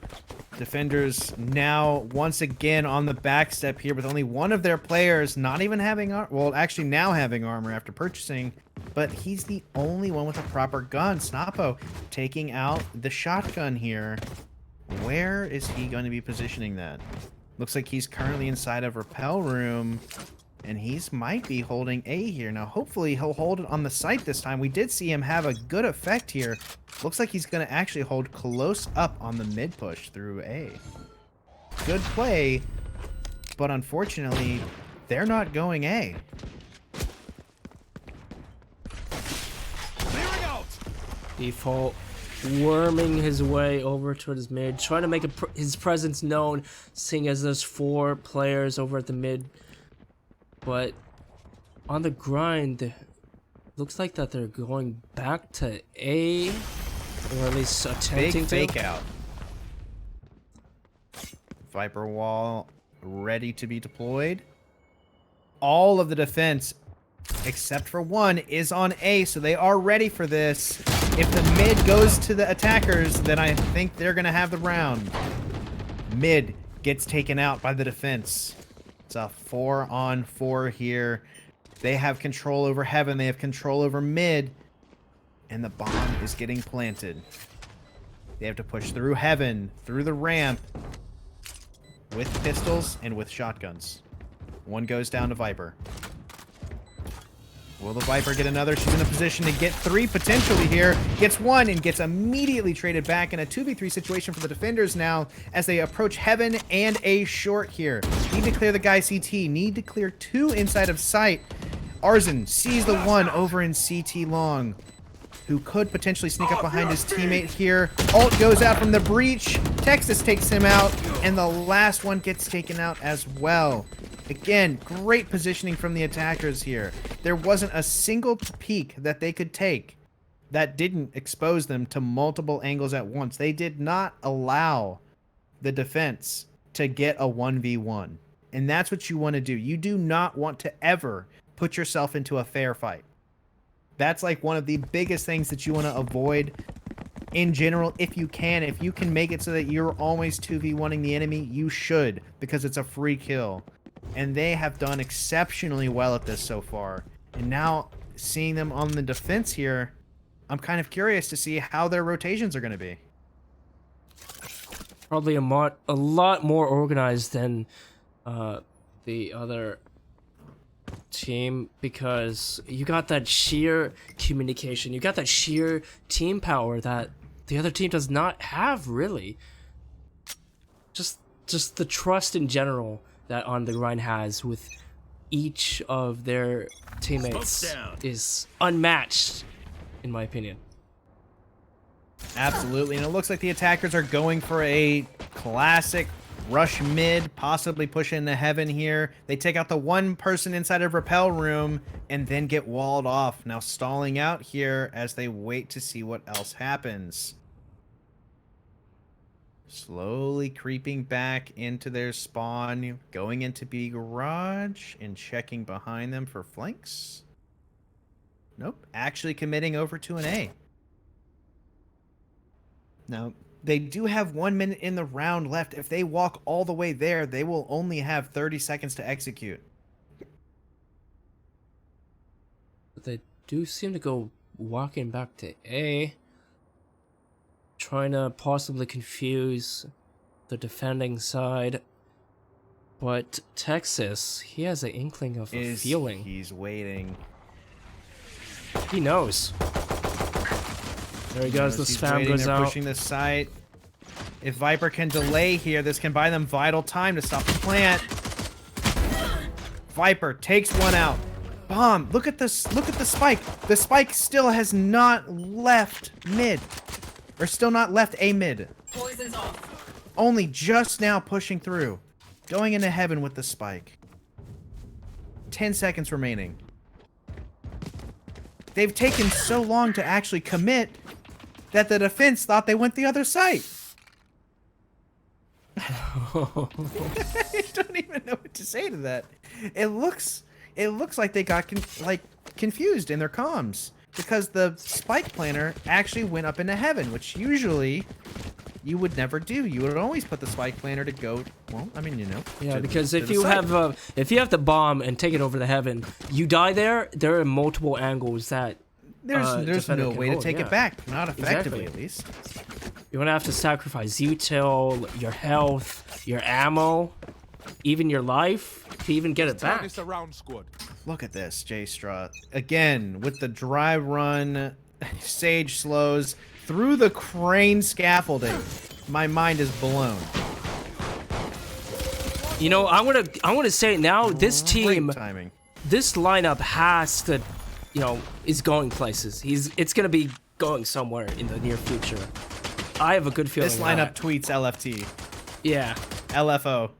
Defenders now once again on the back step here with only one of their players not even having well, actually now having armor after purchasing, but he's the only one with a proper gun. Snappo taking out the shotgun here. Where is he going to be positioning that? Looks like he's currently inside of Rappel Room, and he's might be holding A here. Now, hopefully he'll hold it on the site this time. We did see him have a good effect here. Looks like he's going to actually hold close up on the mid push through A. Good play, but unfortunately, they're not going A. Clearing out. Default worming his way over towards mid, trying to make his presence known, seeing as there's 4 players over at the mid. But on the grind, looks like that they're going back to A, or at least attempting Big to. fake out. Viper wall ready to be deployed. All of the defense, except for one, is on A, so they are ready for this. If the mid goes to the attackers, then I think they're going to have the round. Mid gets taken out by the defense. It's a 4-on-4 here. They have control over heaven. They have control over mid. And the bomb is getting planted. They have to push through heaven, through the ramp, with pistols and with shotguns. One goes down to Viper. Will the Viper get another? She's in a position to get 3 potentially here. Gets 1 and gets immediately traded back in a 2v3 situation for the defenders now as they approach heaven and A short here. Need to clear the guy CT. Need to clear 2 inside of sight. Arzen sees the 1 over in CT long, who could potentially sneak up behind his teammate here. Ult goes out from the breach. Texas takes him out, and the last one gets taken out as well. Again, great positioning from the attackers here. There wasn't a single peek that they could take that didn't expose them to multiple angles at once. They did not allow the defense to get a 1v1. And that's what you want to do. You do not want to ever put yourself into a fair fight. That's like one of the biggest things that you want to avoid in general. If you can make it so that you're always 2v1ing the enemy, you should, because it's a free kill. And they have done exceptionally well at this so far. And now seeing them on the defense here, I'm kind of curious to see how their rotations are going to be. Probably a lot more organized than the other team, because you got that sheer communication, you got that sheer team power that the other team does not have, really. Just the trust in general that On the Grind has with each of their teammates is unmatched, in my opinion. Absolutely, and it looks like the attackers are going for a classic rush mid, possibly push into heaven here. They take out the 1 person inside of Rappel Room and then get walled off. Now stalling out here as they wait to see what else happens. Slowly creeping back into their spawn, going into B garage and checking behind them for flanks. Nope, actually committing over to an A. Now, they do have 1 minute in the round left. If they walk all the way there, they will only have 30 seconds to execute. But they do seem to go walking back to A, trying to possibly confuse the defending side. But Texas, he has an inkling of a feeling. He's waiting. He knows. There he goes, the spam goes They're out. pushing the site. If Viper can delay here, this can buy them vital time to stop the plant. Viper takes 1 out. Bomb. Look at this. Look at the spike. The spike still has not left mid. Or still not left A mid. Poison's off. Only just now pushing through. Going into heaven with the spike. 10 seconds remaining. They've taken so long to actually commit that the defense thought they went the other side. I don't even know what to say to that. It looks like they got confused in their comms because the spike planter actually went up into heaven, which usually you would never do. You would always put the spike planter to go. Well, I mean, you know. Yeah, because if you have the bomb and take it over the heaven, you die there. There are multiple angles that there's no way to take it back, not effectively Exactly. at least. You're gonna have to sacrifice util, your health, your ammo, even your life to even get it back. It's a round squad. Look at this, J-Straw. Again, with the dry run, Sage slows through the crane scaffolding. My mind is blown. You know, I'm gonna say it now. This team, Great timing. this lineup has to, you know, is going places. It's gonna be going somewhere in the near future. I have a good feeling. This lineup tweets LFT. Yeah. LFO.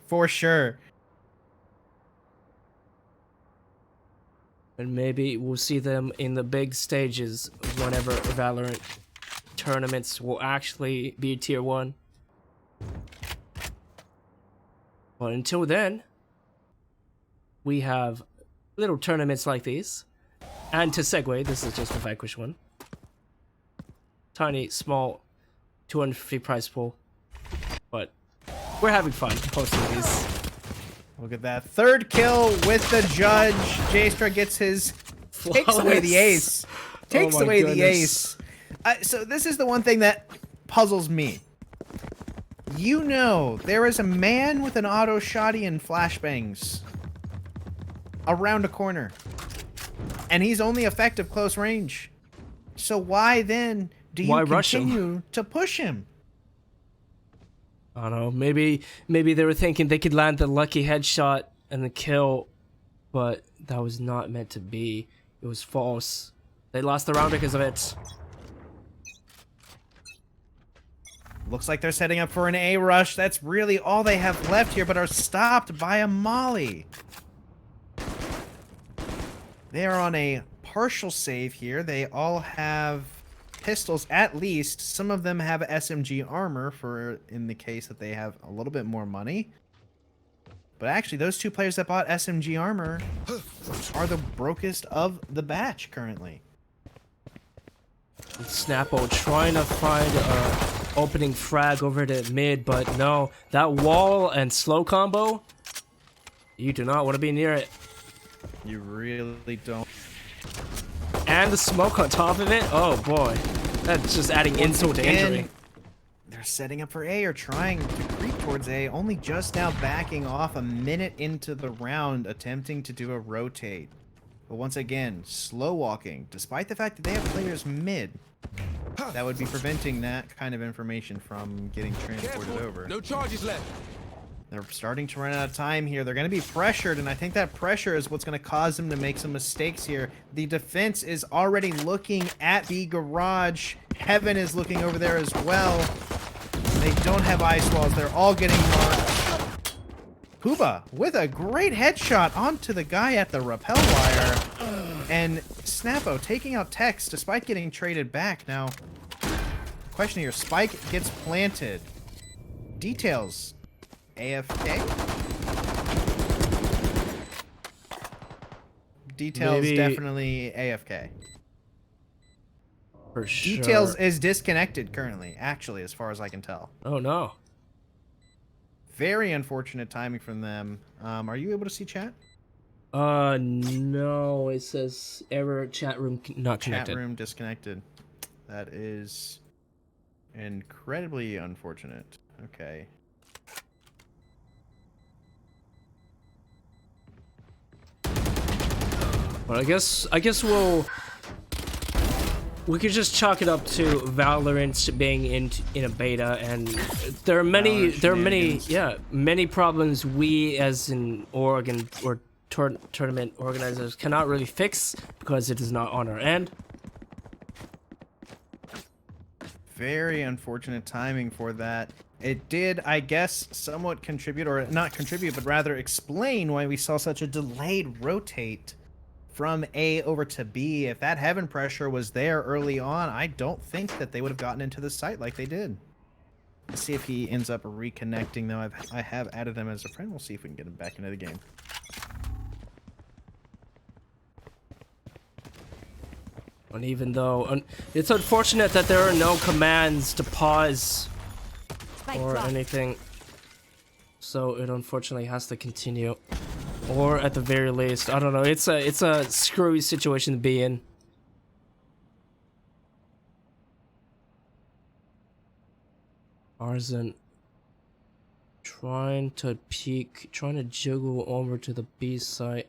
For sure. And maybe we'll see them in the big stages whenever Valorant tournaments will actually be tier 1. But until then, we have little tournaments like these. And to segue, this is just a VanQuish one. Tiny, small, 250 prize pool. But we're having fun posting these. Look at that. Third kill with the judge. J-Straw gets his... Takes away the ace. Takes my away the goodness. ace. So this is the one thing that puzzles me. You know, there is a man with an auto shotty and flashbangs around a corner. And he's only effective close range. So why then do you rush him? continue to push him? I don't know. Maybe they were thinking they could land the lucky headshot and the kill, but that was not meant to be. It was false. They lost the round because of it. Looks like they're setting up for an A rush. That's really all they have left here, but are stopped by a molly. They are on a partial save here. They all have pistols, at least. Some of them have SMG armor for in the case that they have a little bit more money. But actually, those two players that bought SMG armor are the brokest of the batch currently. Snappo trying to find a opening frag over to mid, but no. That wall and slow combo, you do not want to be near it. You really don't. And the smoke on top of it, oh boy. That's just adding insult to injury. They're setting up for A or trying to creep towards A, only just now backing off a minute into the round, attempting to do a rotate. But once again, slow walking, despite the fact that they have players mid. That would be preventing that kind of information from getting transported over. No charges left. They're starting to run out of time here. They're going to be pressured, and I think that pressure is what's going to cause them to make some mistakes here. The defense is already looking at the garage. Heaven is looking over there as well. They don't have ice walls. They're all getting marked. Puba with a great headshot onto the guy at the rappel wire. And Snappo taking out Tex despite getting traded back. Now, question here. Spike gets planted. Details. AFK? Details Maybe... definitely AFK. For sure. Details is disconnected currently, actually, as far as I can tell. Oh no. Very unfortunate timing from them. Are you able to see chat? No. It says error chat room not connected. Chat room disconnected. That is incredibly unfortunate. Okay. But I guess we could just chalk it up to Valorant being in a beta, and there are many problems we as an org or tournament organizers cannot really fix because it is not on our end. Very unfortunate timing for that. It did, I guess, somewhat contribute, or not contribute, but rather explain why we saw such a delayed rotate from A over to B. If that heaven pressure was there early on, I don't think that they would have gotten into the site like they did. Let's see if he ends up reconnecting, though. I have added him as a friend. We'll see if we can get him back into the game. And even though it's unfortunate that there are no commands to pause or anything, so it unfortunately has to continue, or at the very least, I don't know. It's a screwy situation to be in. Arzen trying to peek, trying to jiggle over to the B site.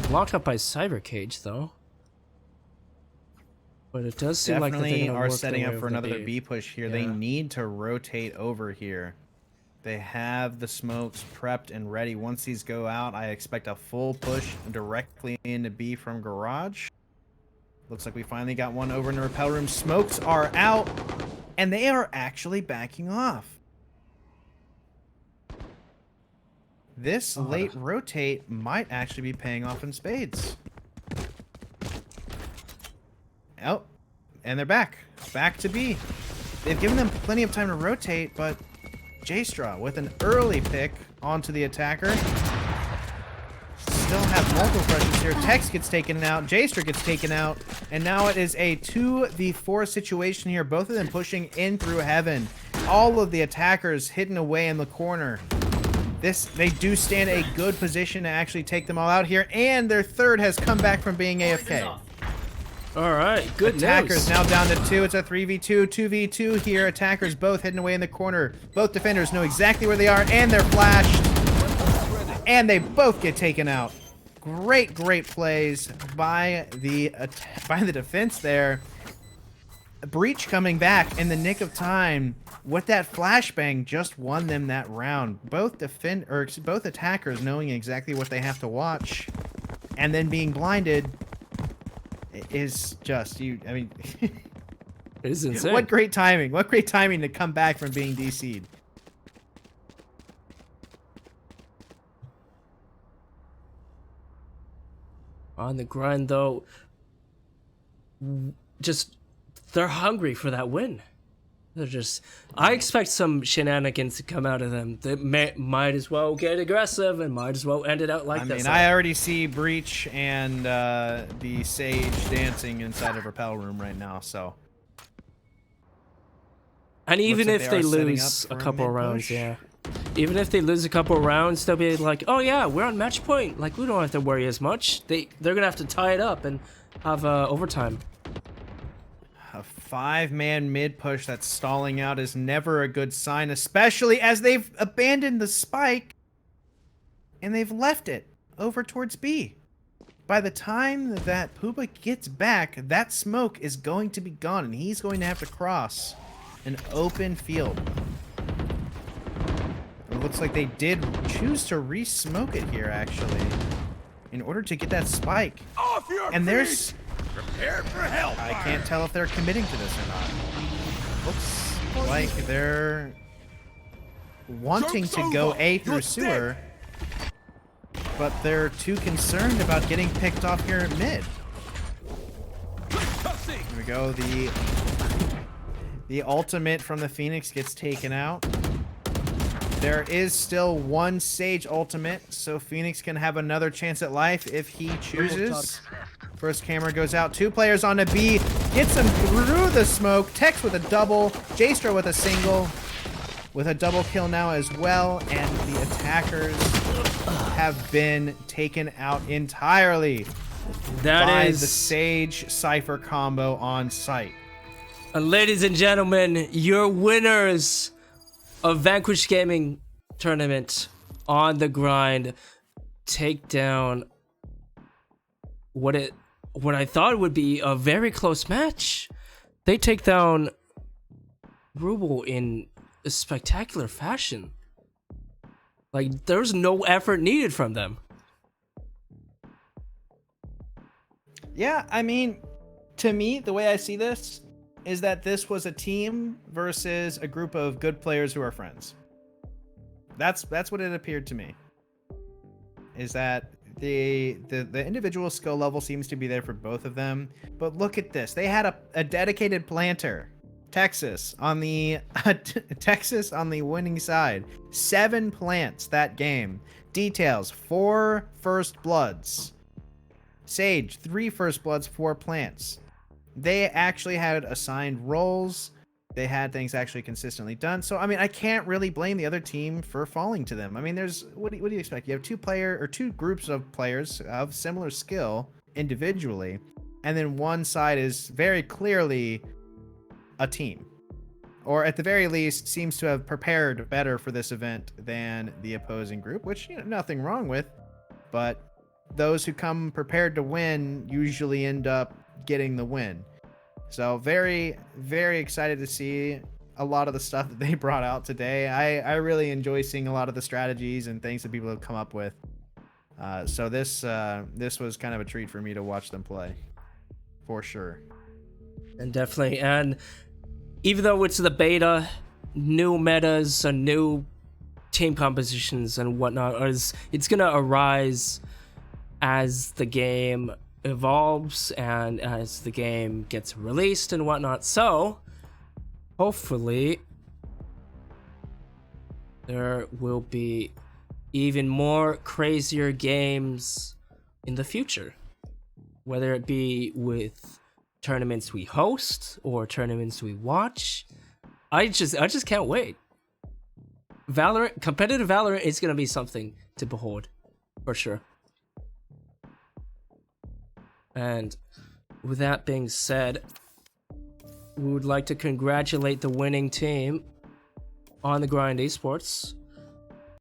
Locked up by Cyber Cage, though. But it does seem like Definitely they're gonna are work setting their up way for over the another B push here. They Yeah. need to rotate over here. They have the smokes prepped and ready. Once these go out, I expect a full push directly into B from garage. Looks like we finally got one over in the rappel room. Smokes are out, and they are actually backing off. This late rotate might actually be paying off in spades. Oh, and they're back. Back to B. They've given them plenty of time to rotate, but J-Straw with an early pick onto the attacker. Still have multiple pressures here. Tex gets taken out. J-Straw gets taken out. And now it is a 2v4 situation here. Both of them pushing in through heaven. All of the attackers hidden away in the corner. They do stand a good position to actually take them all out here. And their third has come back from being AFK. All right, good Attackers news. now down to 2. It's a 3v2, 2v2 here. Attackers both hidden away in the corner. Both defenders know exactly where they are, and they're flashed. And they both get taken out. Great plays by the defense there. Breach coming back in the nick of time with that flashbang just won them that round. Both attackers knowing exactly what they have to watch, and then being blinded is just I mean, It is insane. What great timing! What great timing to come back from being DC'd. On the grind, though, just they're hungry for that win. They're just. I expect some shenanigans to come out of them. They might as well get aggressive and might as well end it out like this. I already see Breach and the Sage dancing inside of Rappel Room right now. So. And even Looks like if they they are setting lose up a for a couple of rounds, mid-push. yeah. Even if they lose a couple of rounds, they'll be like, "Oh yeah, we're on match point. Like we don't have to worry as much." They're gonna have to tie it up and have overtime. A 5-man mid push that's stalling out is never a good sign, especially as they've abandoned the spike and they've left it over towards B. By the time that Puba gets back, that smoke is going to be gone and he's going to have to cross an open field. It looks like they did choose to re-smoke it here, actually, in order to get that spike. Off your And feet! there's... Prepare for hell. I can't tell if they're committing to this or not. Looks like they're wanting to go A through sewer, but they're too concerned about getting picked off here at mid. Here we go. The ultimate from the Phoenix gets taken out. There is still one Sage ultimate, so Phoenix can have another chance at life if he chooses. First camera goes out. 2 players on a B. Gets him through the smoke. Tex with a double. J-Star with a single. With a double kill now as well. And the attackers have been taken out entirely by the Sage Cypher combo on site. And ladies and gentlemen, your winners of VanQuish Gaming Tournament on the grind take down what I thought would be a very close match. They take down Ruble in a spectacular fashion. Like, there's no effort needed from them. Yeah, I mean, to me, the way I see this is that this was a team versus a group of good players who are friends. That's what it appeared to me. is that the individual skill level seems to be there for both of them. But look at this. They had a dedicated planter. Texas on the Texas on the winning side. 7 plants that game. Details: 4 first bloods. Sage, 3 first bloods, 4 plants. They actually had assigned roles. They had things actually consistently done. So I mean, I can't really blame the other team for falling to them. I mean, there's what do you expect? You have 2 groups of players of similar skill individually, and then one side is very clearly a team, or at the very least seems to have prepared better for this event than the opposing group, which, you know, nothing wrong with, but those who come prepared to win usually end up getting the win. So very, very excited to see a lot of the stuff that they brought out today. I really enjoy seeing a lot of the strategies and things that people have come up with. So this was kind of a treat for me to watch them play, for sure. And definitely, and even though it's the beta, new metas and new team compositions and whatnot, it's gonna arise as the game evolves and as the game gets released and whatnot. So hopefully there will be even more crazier games in the future, whether it be with tournaments we host or tournaments we watch. I just can't wait. Competitive Valorant is gonna be something to behold, for sure. And with that being said, we would like to congratulate the winning team on the Grind Esports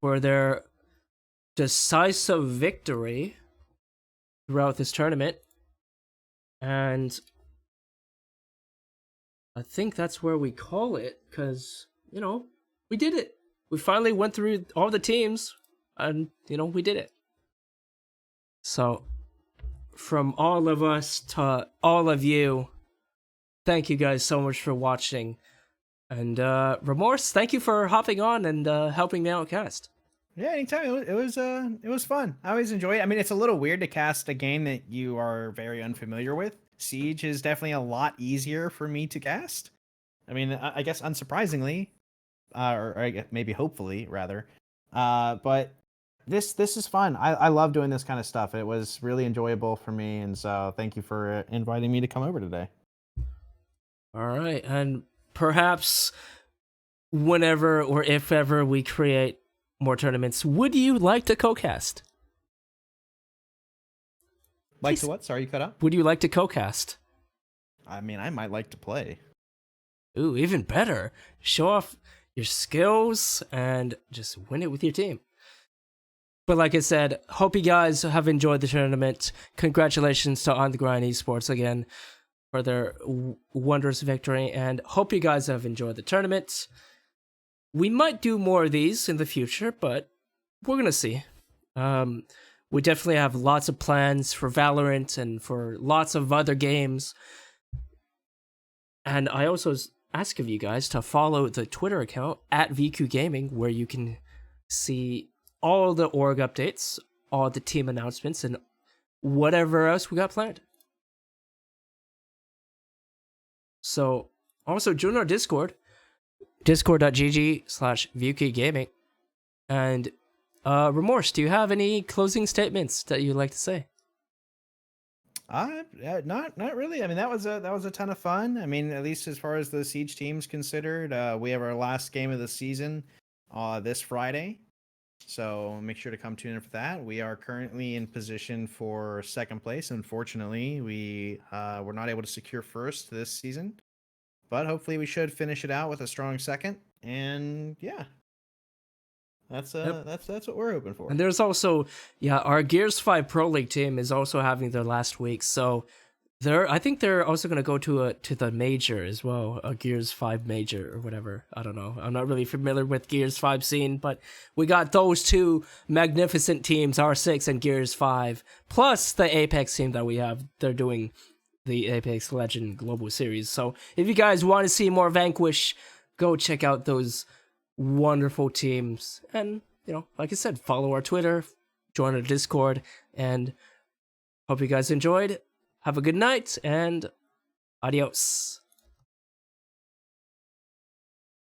for their decisive victory throughout this tournament. And I think that's where we call it, because, you know, we did it. We finally went through all the teams, and, you know, we did it. So from all of us to all of you, thank you guys so much for watching. And Remorse, thank you for hopping on and helping me out cast. Yeah, anytime. It was fun. I always enjoy it. I mean, it's a little weird to cast a game that you are very unfamiliar with. Siege is definitely a lot easier for me to cast. I mean, I guess unsurprisingly, or I guess maybe hopefully rather, but this is fun. I love doing this kind of stuff. It was really enjoyable for me, and so thank you for inviting me to come over today. All right, and perhaps whenever or if ever we create more tournaments, would you like to co-cast? Like to what? Sorry, you cut out. Would you like to co-cast? I mean, I might like to play. Ooh, even better. Show off your skills and just win it with your team. But like I said, hope you guys have enjoyed the tournament. Congratulations to On The Grind Esports again for their wondrous victory, and hope you guys have enjoyed the tournament. We might do more of these in the future, but we're gonna see. We definitely have lots of plans for Valorant and for lots of other games. And I also ask of you guys to follow the Twitter account at VQ Gaming, where you can see all the org updates, all the team announcements, and whatever else we got planned. So also join our Discord, discord.gg/VQGaming. And Remorse, do you have any closing statements that you'd like to say? Not really. I mean, that was a ton of fun. I mean, at least as far as the Siege team's considered, we have our last game of the season this Friday, so make sure to come tune in for that. We are currently in position for second place. Unfortunately, we were not able to secure first this season, but hopefully we should finish it out with a strong second. And yeah, that's what we're hoping for. And there's also, our Gears 5 Pro League team is also having their last week, so I think they're also going to go to the major as well, a Gears 5 major or whatever. I don't know. I'm not really familiar with Gears 5 scene, but we got those two magnificent teams, R6 and Gears 5, plus the Apex team that we have. They're doing the Apex Legend Global Series. So if you guys want to see more VanQuish, go check out those wonderful teams. And, like I said, follow our Twitter, join our Discord, and hope you guys enjoyed. Have a good night, and adios.